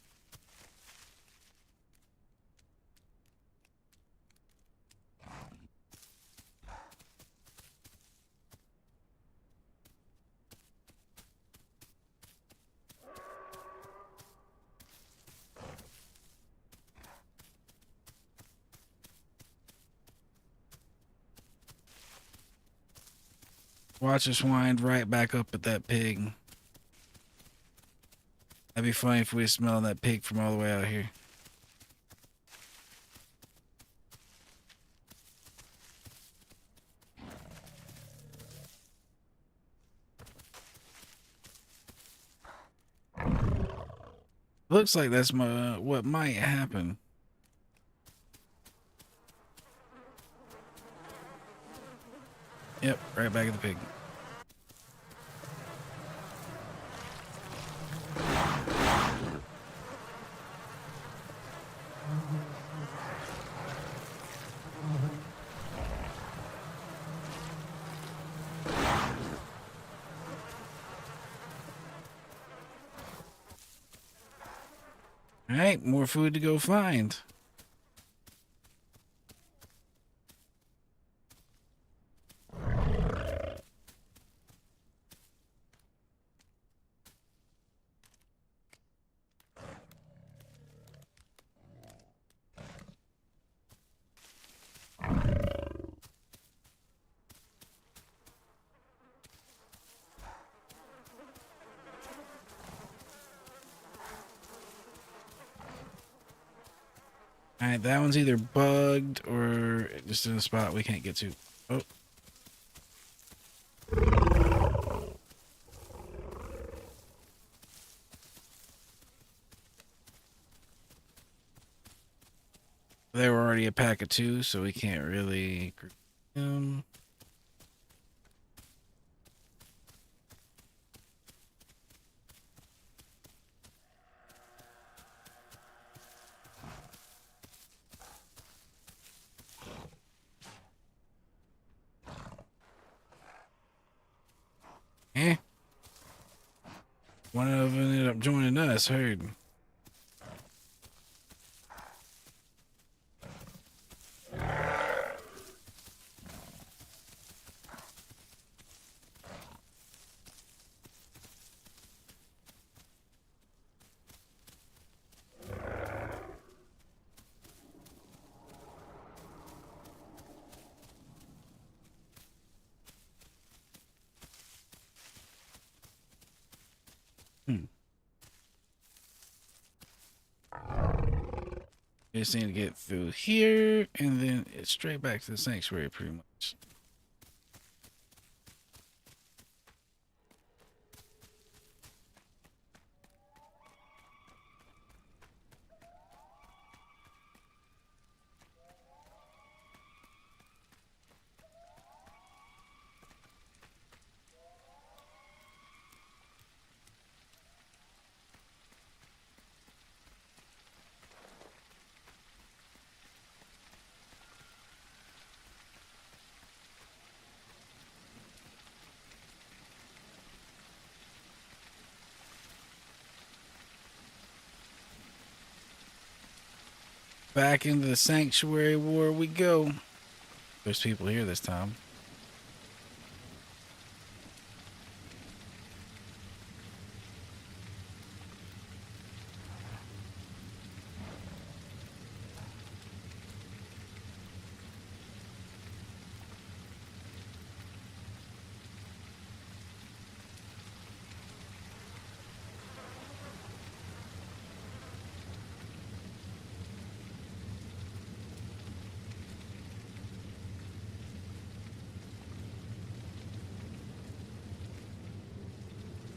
Watch us wind right back up at that pig. That'd be funny if we were smelling that pig from all the way out here. Looks like that's what might happen. Yep, right back at the pig. All right, more food to go find. All right, that one's either bugged or just in a spot we can't get to. Oh. They were already a pack of 2, so we can't really group them. Eh. One of them ended up joining us, heard. Just need to get through here, and then it's straight back to the sanctuary, pretty much. Back into the sanctuary war we go. There's people here this time.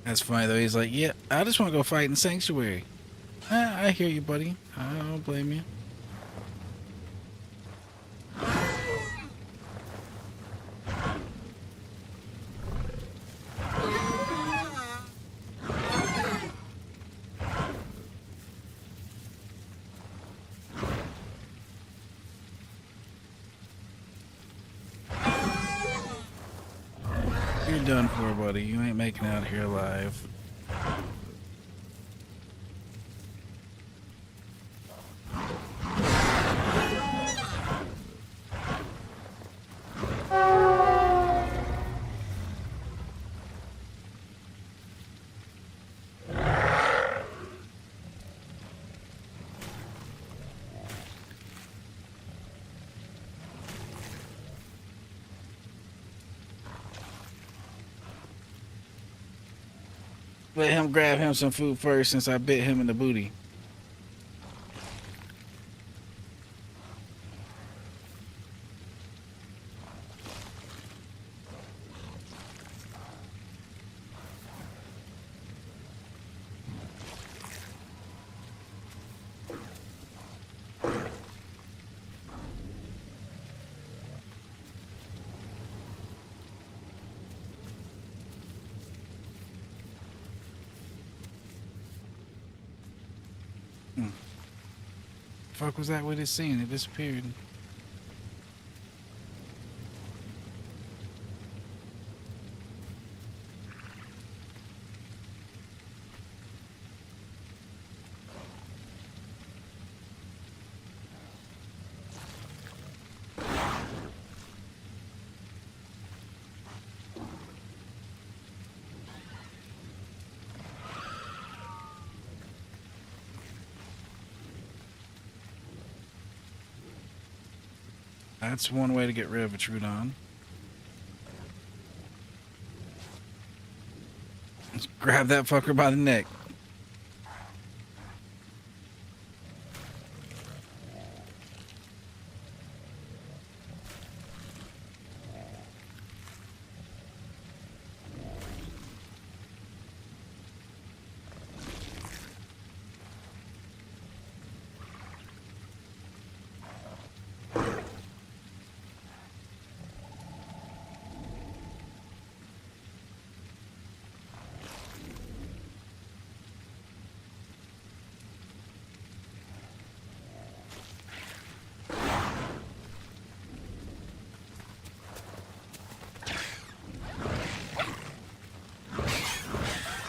That's funny though. He's like, yeah, I just want to go fight in Sanctuary. I hear you, buddy. I don't blame you. You're done for, buddy. You ain't making it out here alive. Let him grab him some food first since I bit him in the booty. Fuck was that with his scene? It disappeared. That's one way to get rid of a Trudon. Let's grab that fucker by the neck.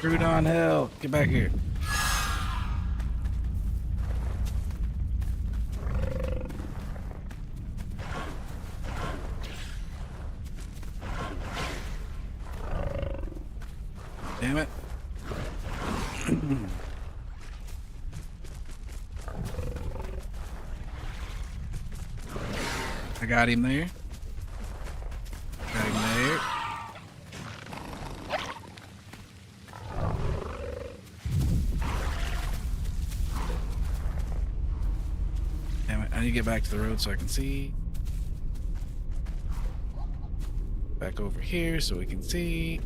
Trudon, hell, get back here. Damn it. I got him there. Got him there. Damn it, I need to get back to the road so I can see. Back over here so we can see.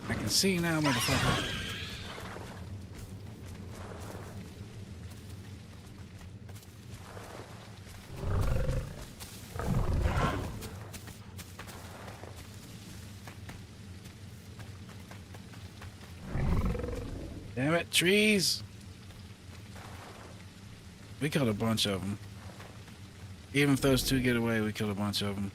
I can see now, motherfucker. Damn it, trees. We killed a bunch of them. Even if those two get away, we killed a bunch of them.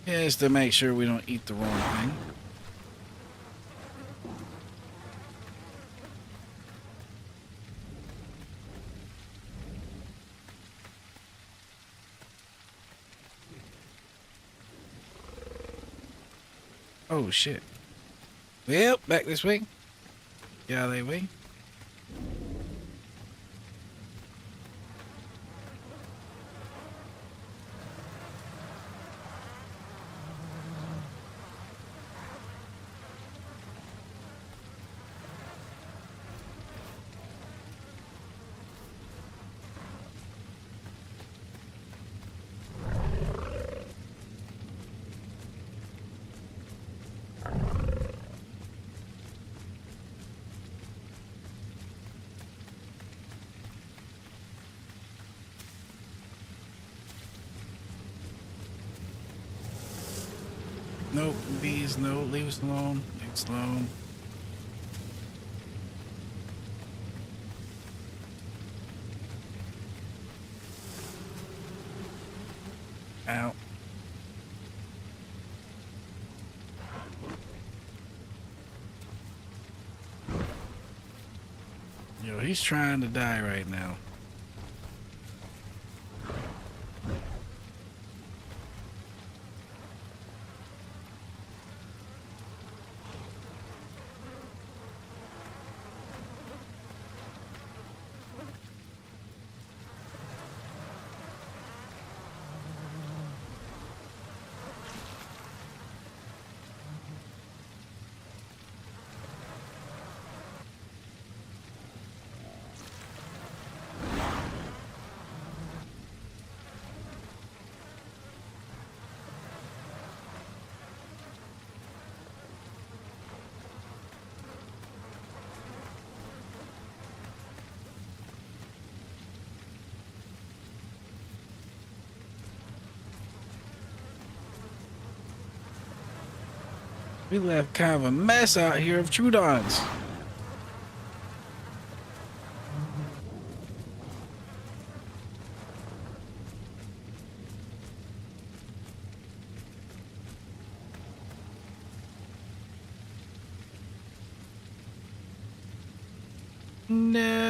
Yeah, it's to make sure we don't eat the wrong thing. Oh shit. Well, back this way. Get out of their way. Nope. Bees, no. Leave us alone. Leave us alone. Out. Yo, he's trying to die right now. We left kind of a mess out here of Trudons. No.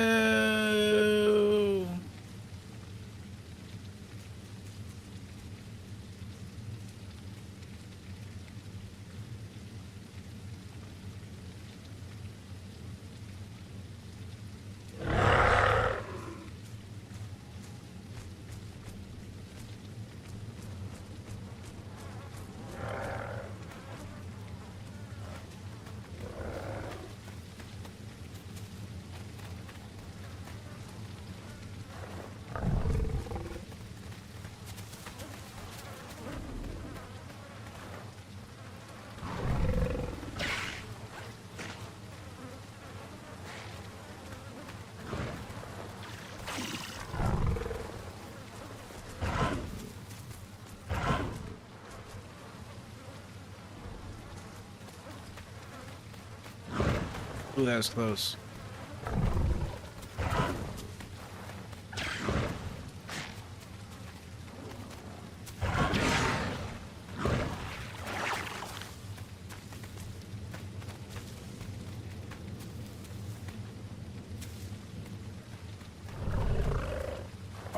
Ooh, that was close.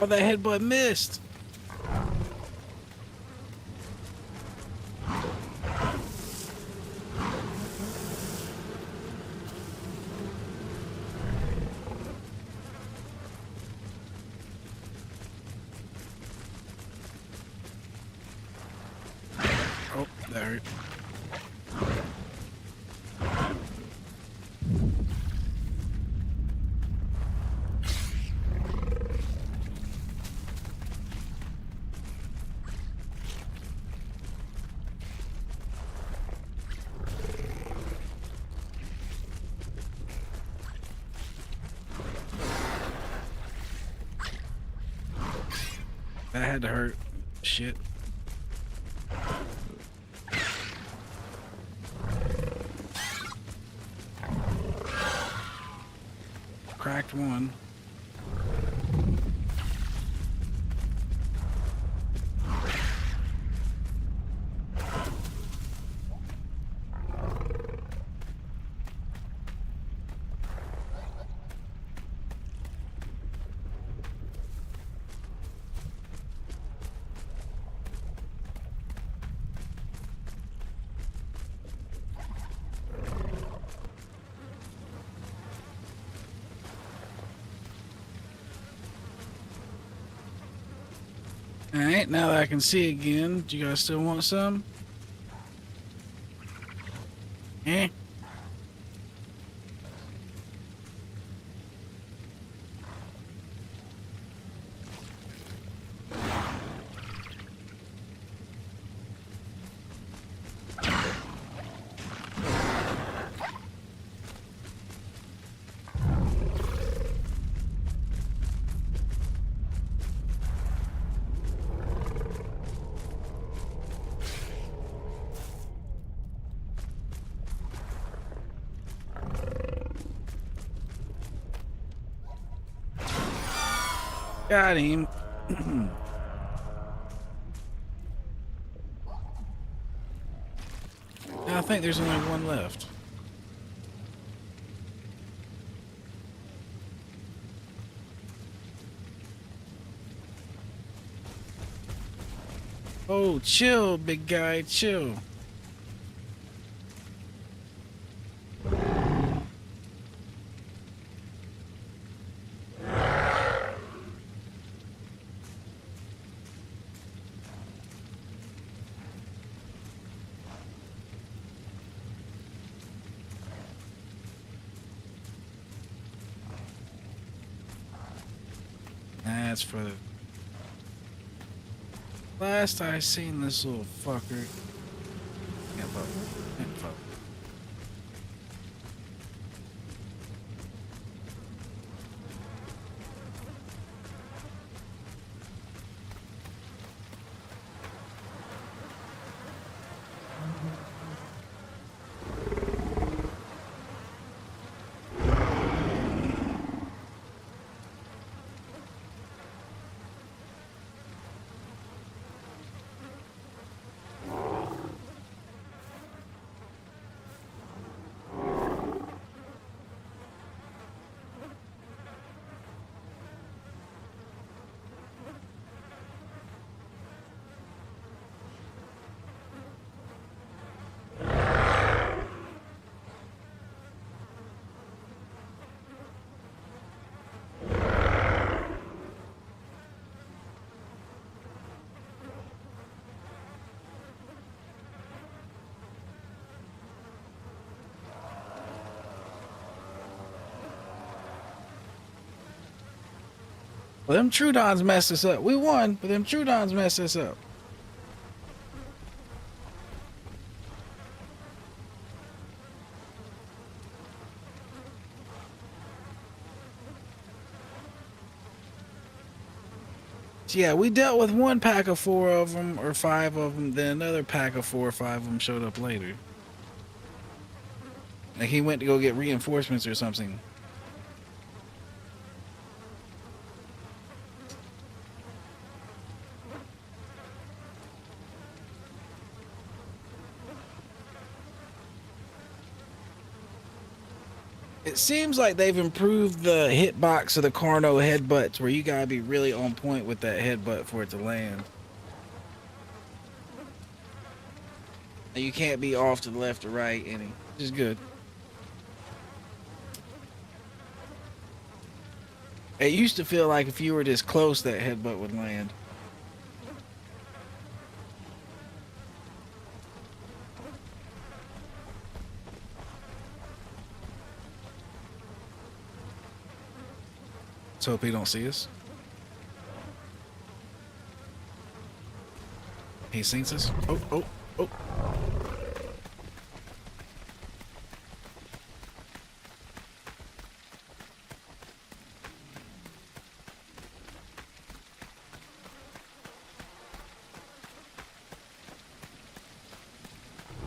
Oh, that headbutt missed. Oh, that hurt. That had to hurt. Shit. Cracked one. Alright, now that I can see again, do you guys still want some? Eh? Got him. I think there's only one left. Oh, chill, big guy, chill. That's for the last I seen this little fucker. Can't vote. Can't vote. Well, them Trudons messed us up. We won, but them Trudons messed us up. Yeah, we dealt with one pack of 4 of them, or 5 of them, then another pack of 4 or 5 of them showed up later. Like he went to go get reinforcements or something. It seems like they've improved the hitbox of the Carno headbutts, where you gotta be really on point with that headbutt for it to land. You can't be off to the left or right any, which is good. It used to feel like if you were this close, that headbutt would land. Let's hope he don't see us. He sees us. Oh, oh, oh.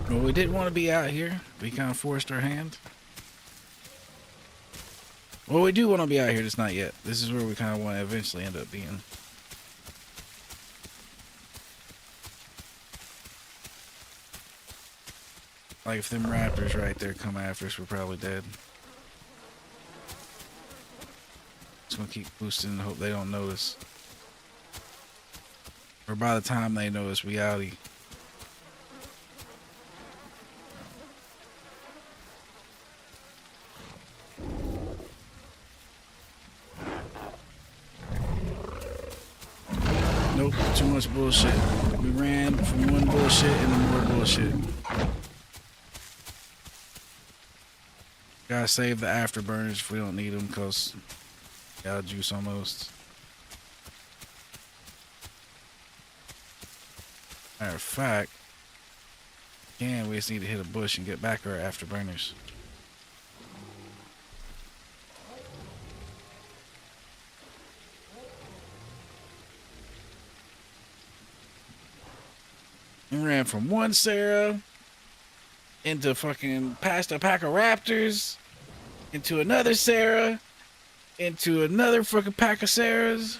Well, we didn't want to be out here. We kind of forced our hand. Well, we do want to be out here, just not yet. This is where we kind of want to eventually end up being. Like if them raptors right there come after us, we're probably dead. Just gonna keep boosting and hope they don't notice. Or by the time they notice, we outie. Nope, too much bullshit. We ran from one bullshit into more bullshit. Gotta save the afterburners if we don't need them, cause got juice almost. Matter of fact, we just need to hit a bush and get back our afterburners. We ran from one Sarah into fucking past a pack of raptors, into another Sarah, into another fucking pack of Sarahs.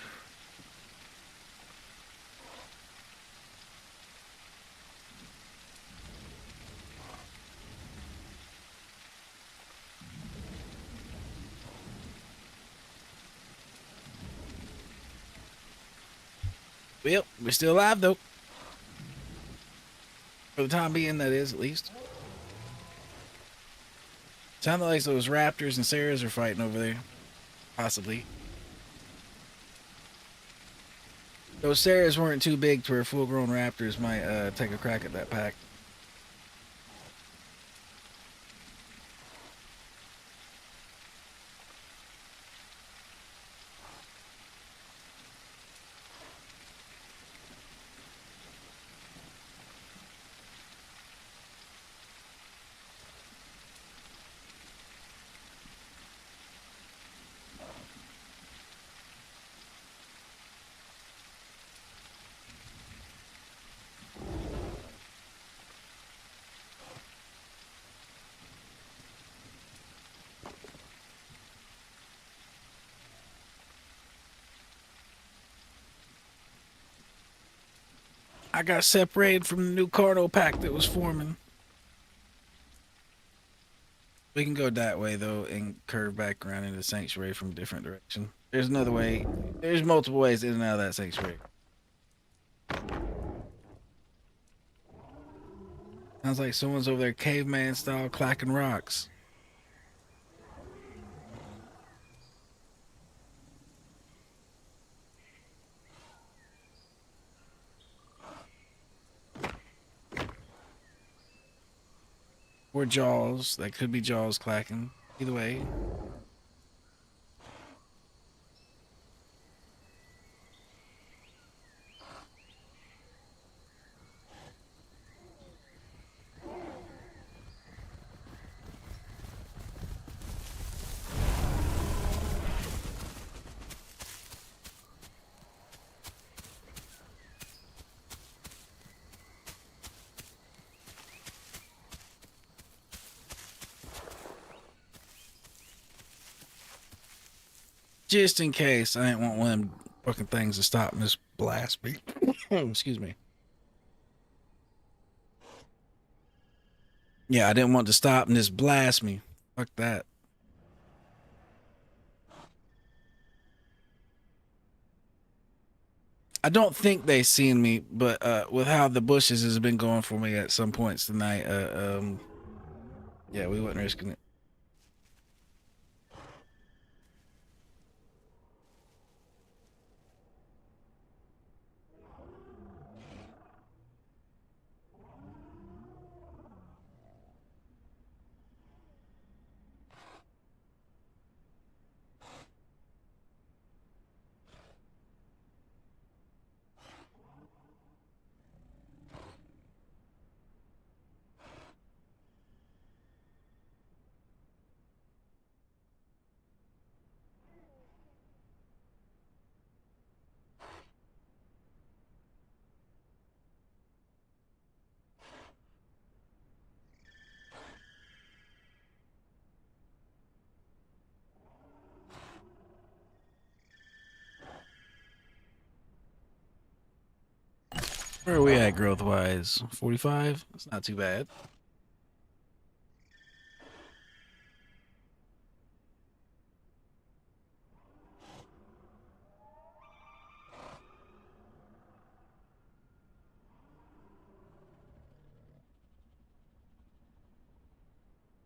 Yep, we're still alive though. For the time being, that is, at least. Sounded like those raptors and Sarahs are fighting over there. Possibly. Those Sarahs weren't too big to where full-grown raptors might take a crack at that pack. I got separated from the new carno pack that was forming. We can go that way though and curve back around into the sanctuary from a different direction. There's another way. There's multiple ways in and out of that sanctuary. Sounds like someone's over there caveman style clacking rocks. Or jaws. That could be jaws clacking. Either way. Just in case, I ain't want one of them fucking things to stop and just blast me. Excuse me. Yeah, I didn't want to stop and just blast me. Fuck that. I don't think they seen me, but with how the bushes has been going for me at some points tonight, yeah, we wasn't risking it. Where are we at growth wise? 45? It's not too bad.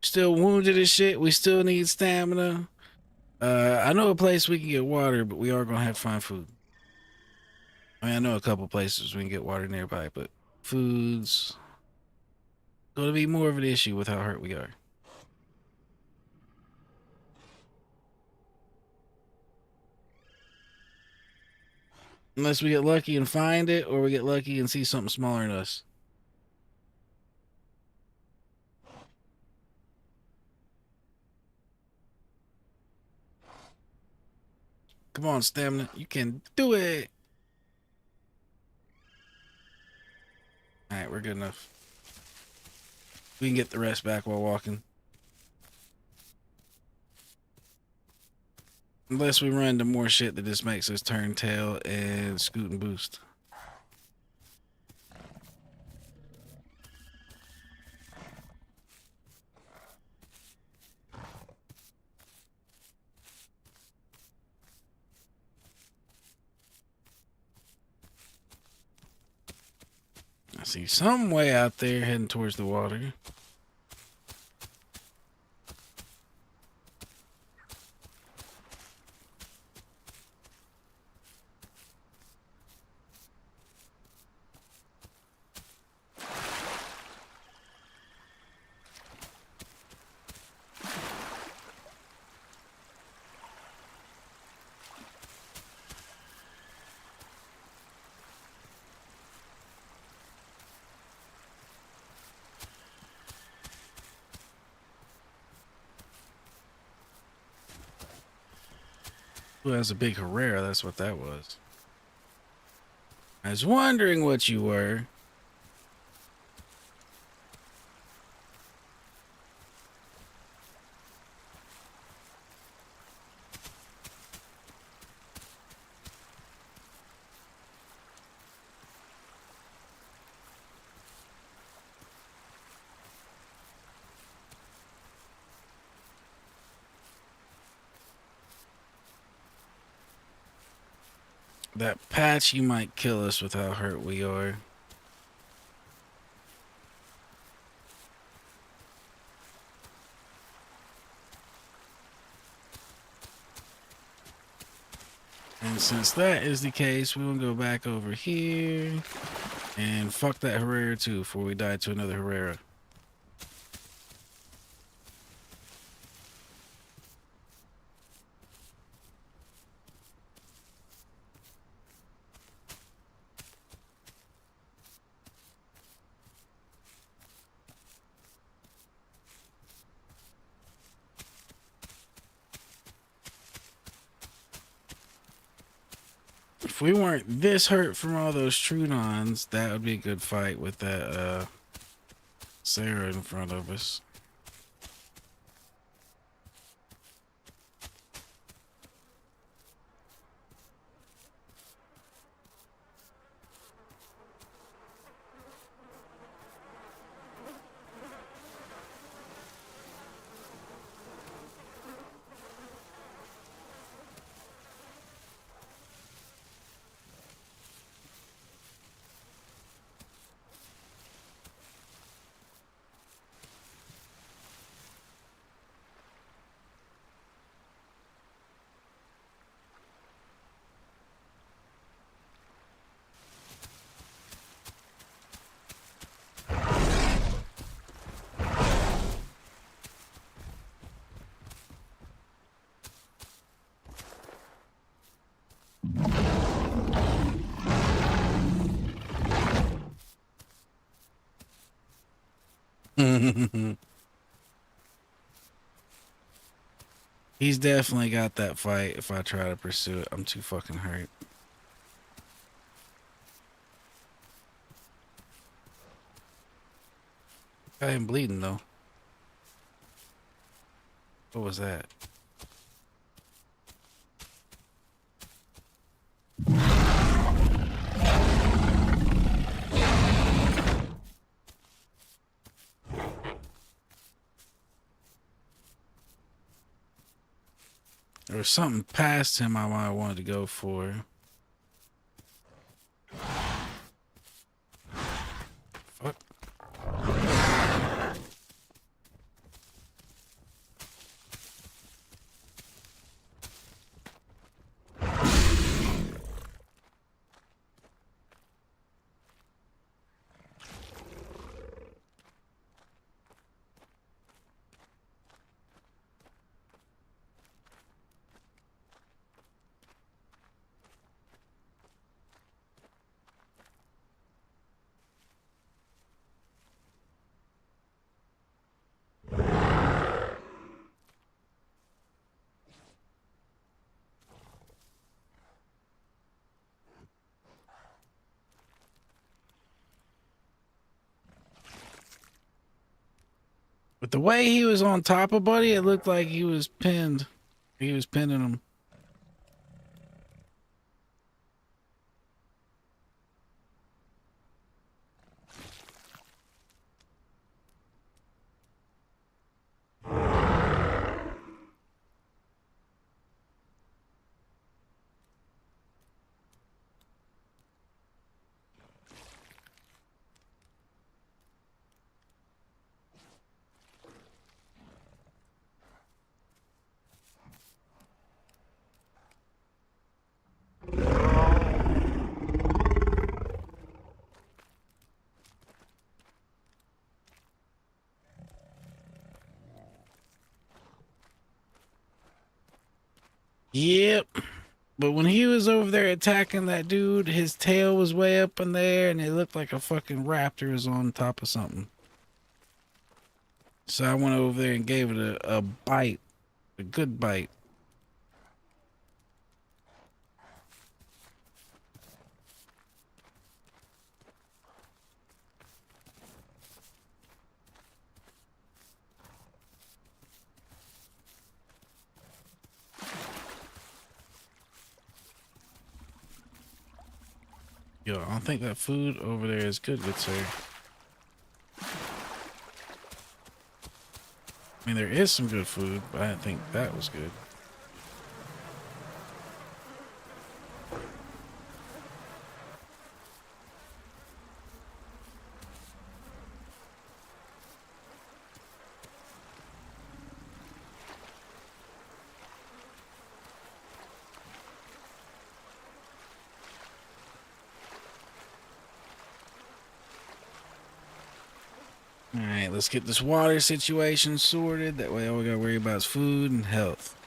Still wounded as shit. We still need stamina. I know a place we can get water, but we are gonna have to find food. I mean, I know a couple places we can get water nearby, but food's gonna be more of an issue with how hurt we are. Unless we get lucky and find it, or we get lucky and see something smaller than us. Come on, stamina. You can do it. All right, we're good enough. We can get the rest back while walking. Unless we run into more shit that just makes us turn tail and scoot and boost. See, some way out there heading towards the water. Ooh, that's a big Herrera. That's what that was. I was wondering what you were. That patch, you might kill us with how hurt we are. And since that is the case, we will go back over here and fuck that Herrera too before we die to another Herrera. If we weren't this hurt from all those Trudons, that would be a good fight with that Sarah in front of us. He's definitely got that fight if I try to pursue it. I'm too fucking hurt. I am bleeding though. What was that? There was something past him I might have wanted to go for. Fuck. But the way he was on top of Buddy, it looked like he was pinned. He was pinning him. Yep. But when he was over there attacking that dude, his tail was way up in there and it looked like a fucking raptor was on top of something. So I went over there and gave it a bite, a good bite. Yo, I don't think that food over there is good, good sir. I mean, there is some good food, but I didn't think that was good. All right, let's get this water situation sorted. That way all we gotta worry about is food and health.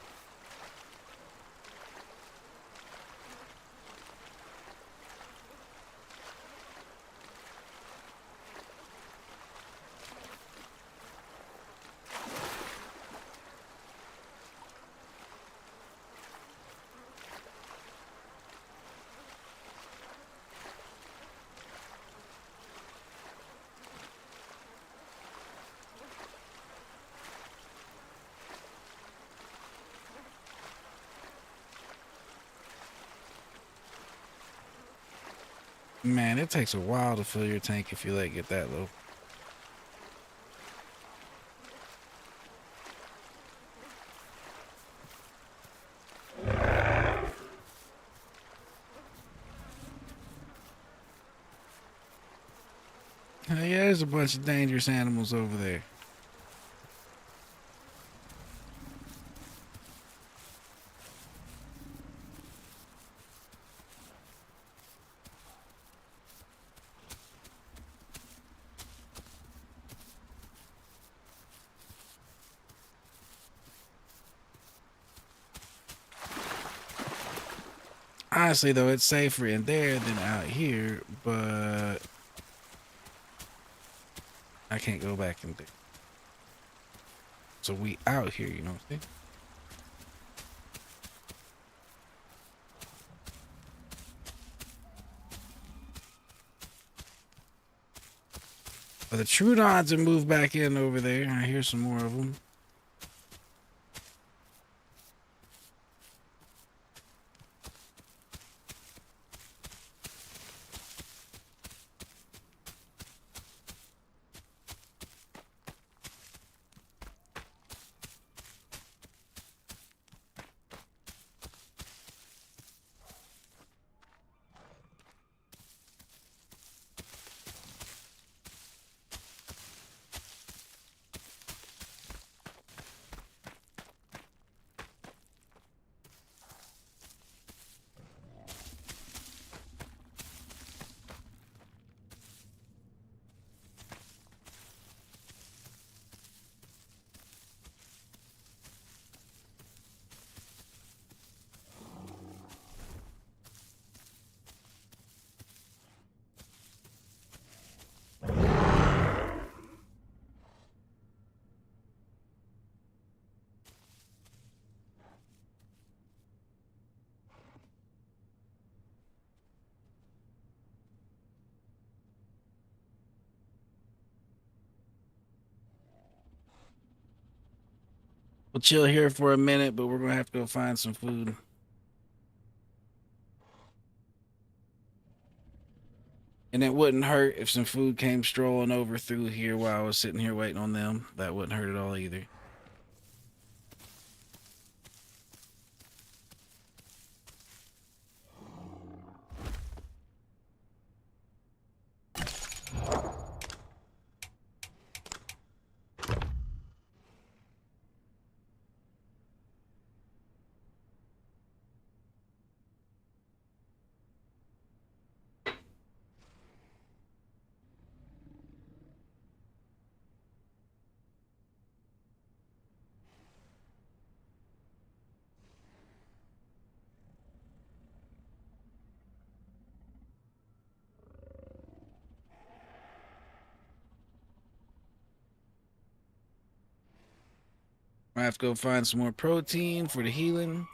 Man, it takes a while to fill your tank if you let it get that low. Yeah, there's a bunch of dangerous animals over there. Honestly, though, it's safer in there than out here, but I can't go back in there. So we out here, you know what I'm saying? But the Trudons have moved back in over there. I hear some more of them. We'll chill here for a minute, but we're gonna have to go find some food. And it wouldn't hurt if some food came strolling over through here while I was sitting here waiting on them. That wouldn't hurt at all either. I have to go find some more protein for the healing.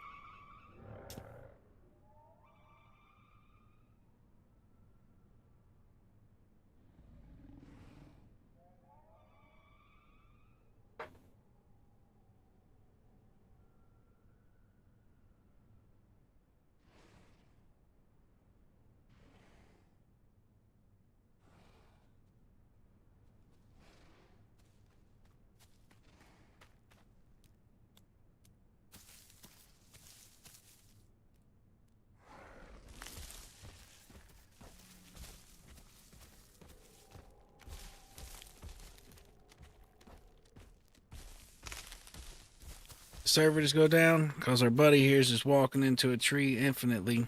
Server just go down because our buddy here is just walking into a tree infinitely.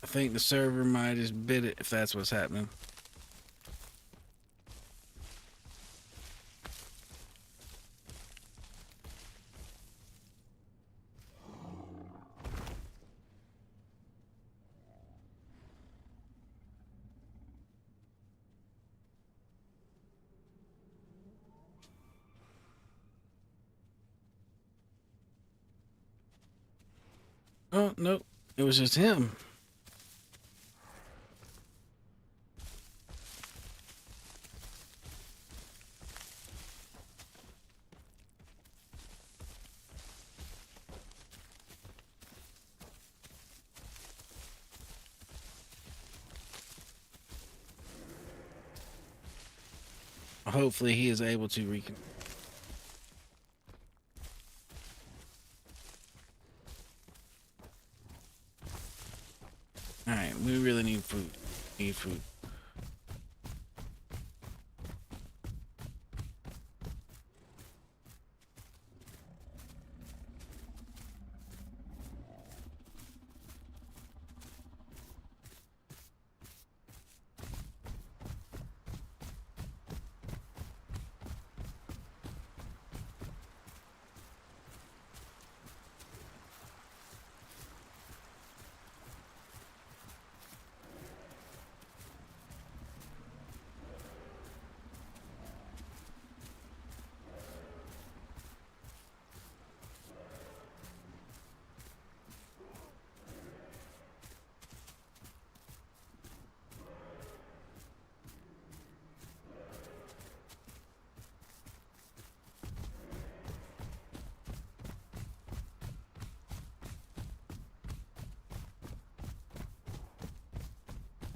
I think the server might just bid it if that's what's happening. Oh, nope. It was just him. Hopefully he is able to recon. Alright, we really need food. Need food.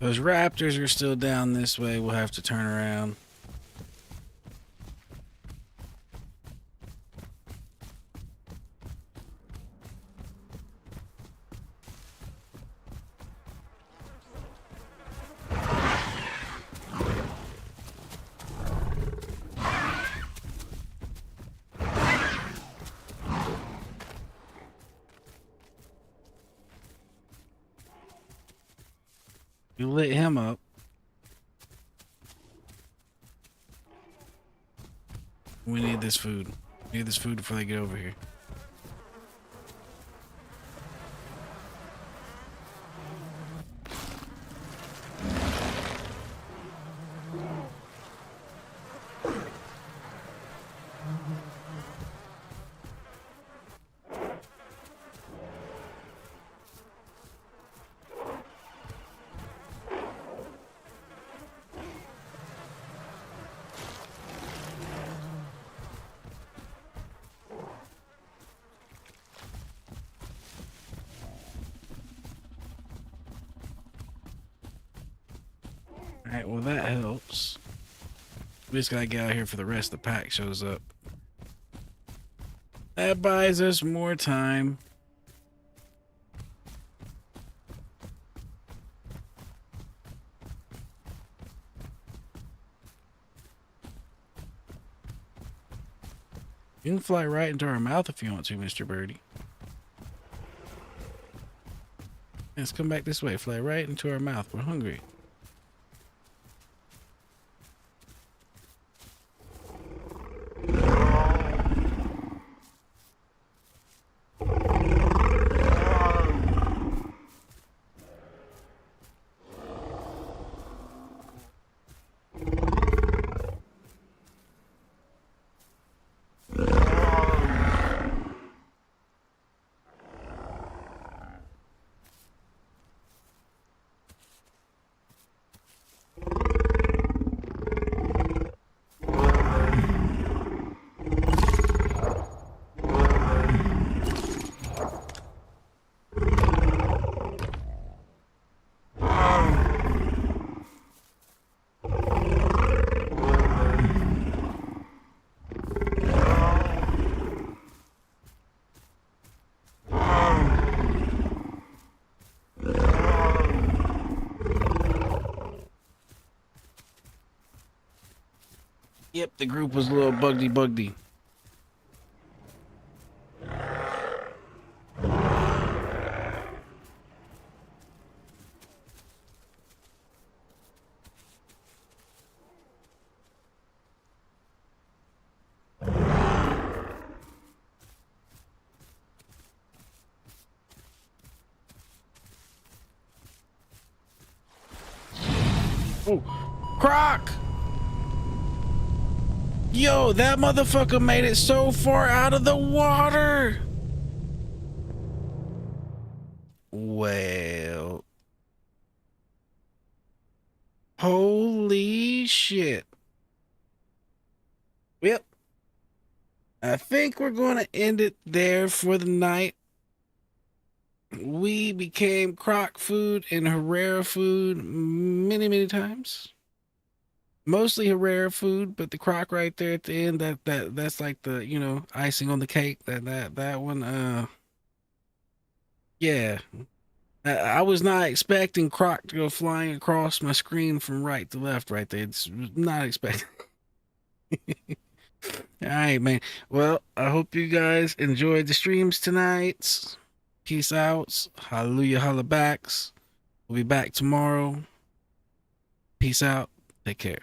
Those raptors are still down this way. We'll have to turn around. You lit him up. We need this food. We need this food before they get over here. Alright, well that helps. We just gotta get out of here for the rest of the pack shows up. That buys us more time. You can fly right into our mouth if you want to, Mr. Birdie. Let's come back this way. Fly right into our mouth. We're hungry. Yep, the group was a little bugdy. Oh, Croc! Yo, that motherfucker made it so far out of the water. Well, holy shit. Yep. I think we're going to end it there for the night. We became Croc food and Herrera food many times. Mostly Herrera food, but the Croc right there at the end, that's like the, icing on the cake. That one, yeah. I was not expecting Croc to go flying across my screen from right to left right there. It's not expecting. All right, man. Well, I hope you guys enjoyed the streams tonight. Peace out. Hallelujah, holla backs. We'll be back tomorrow. Peace out. Take care.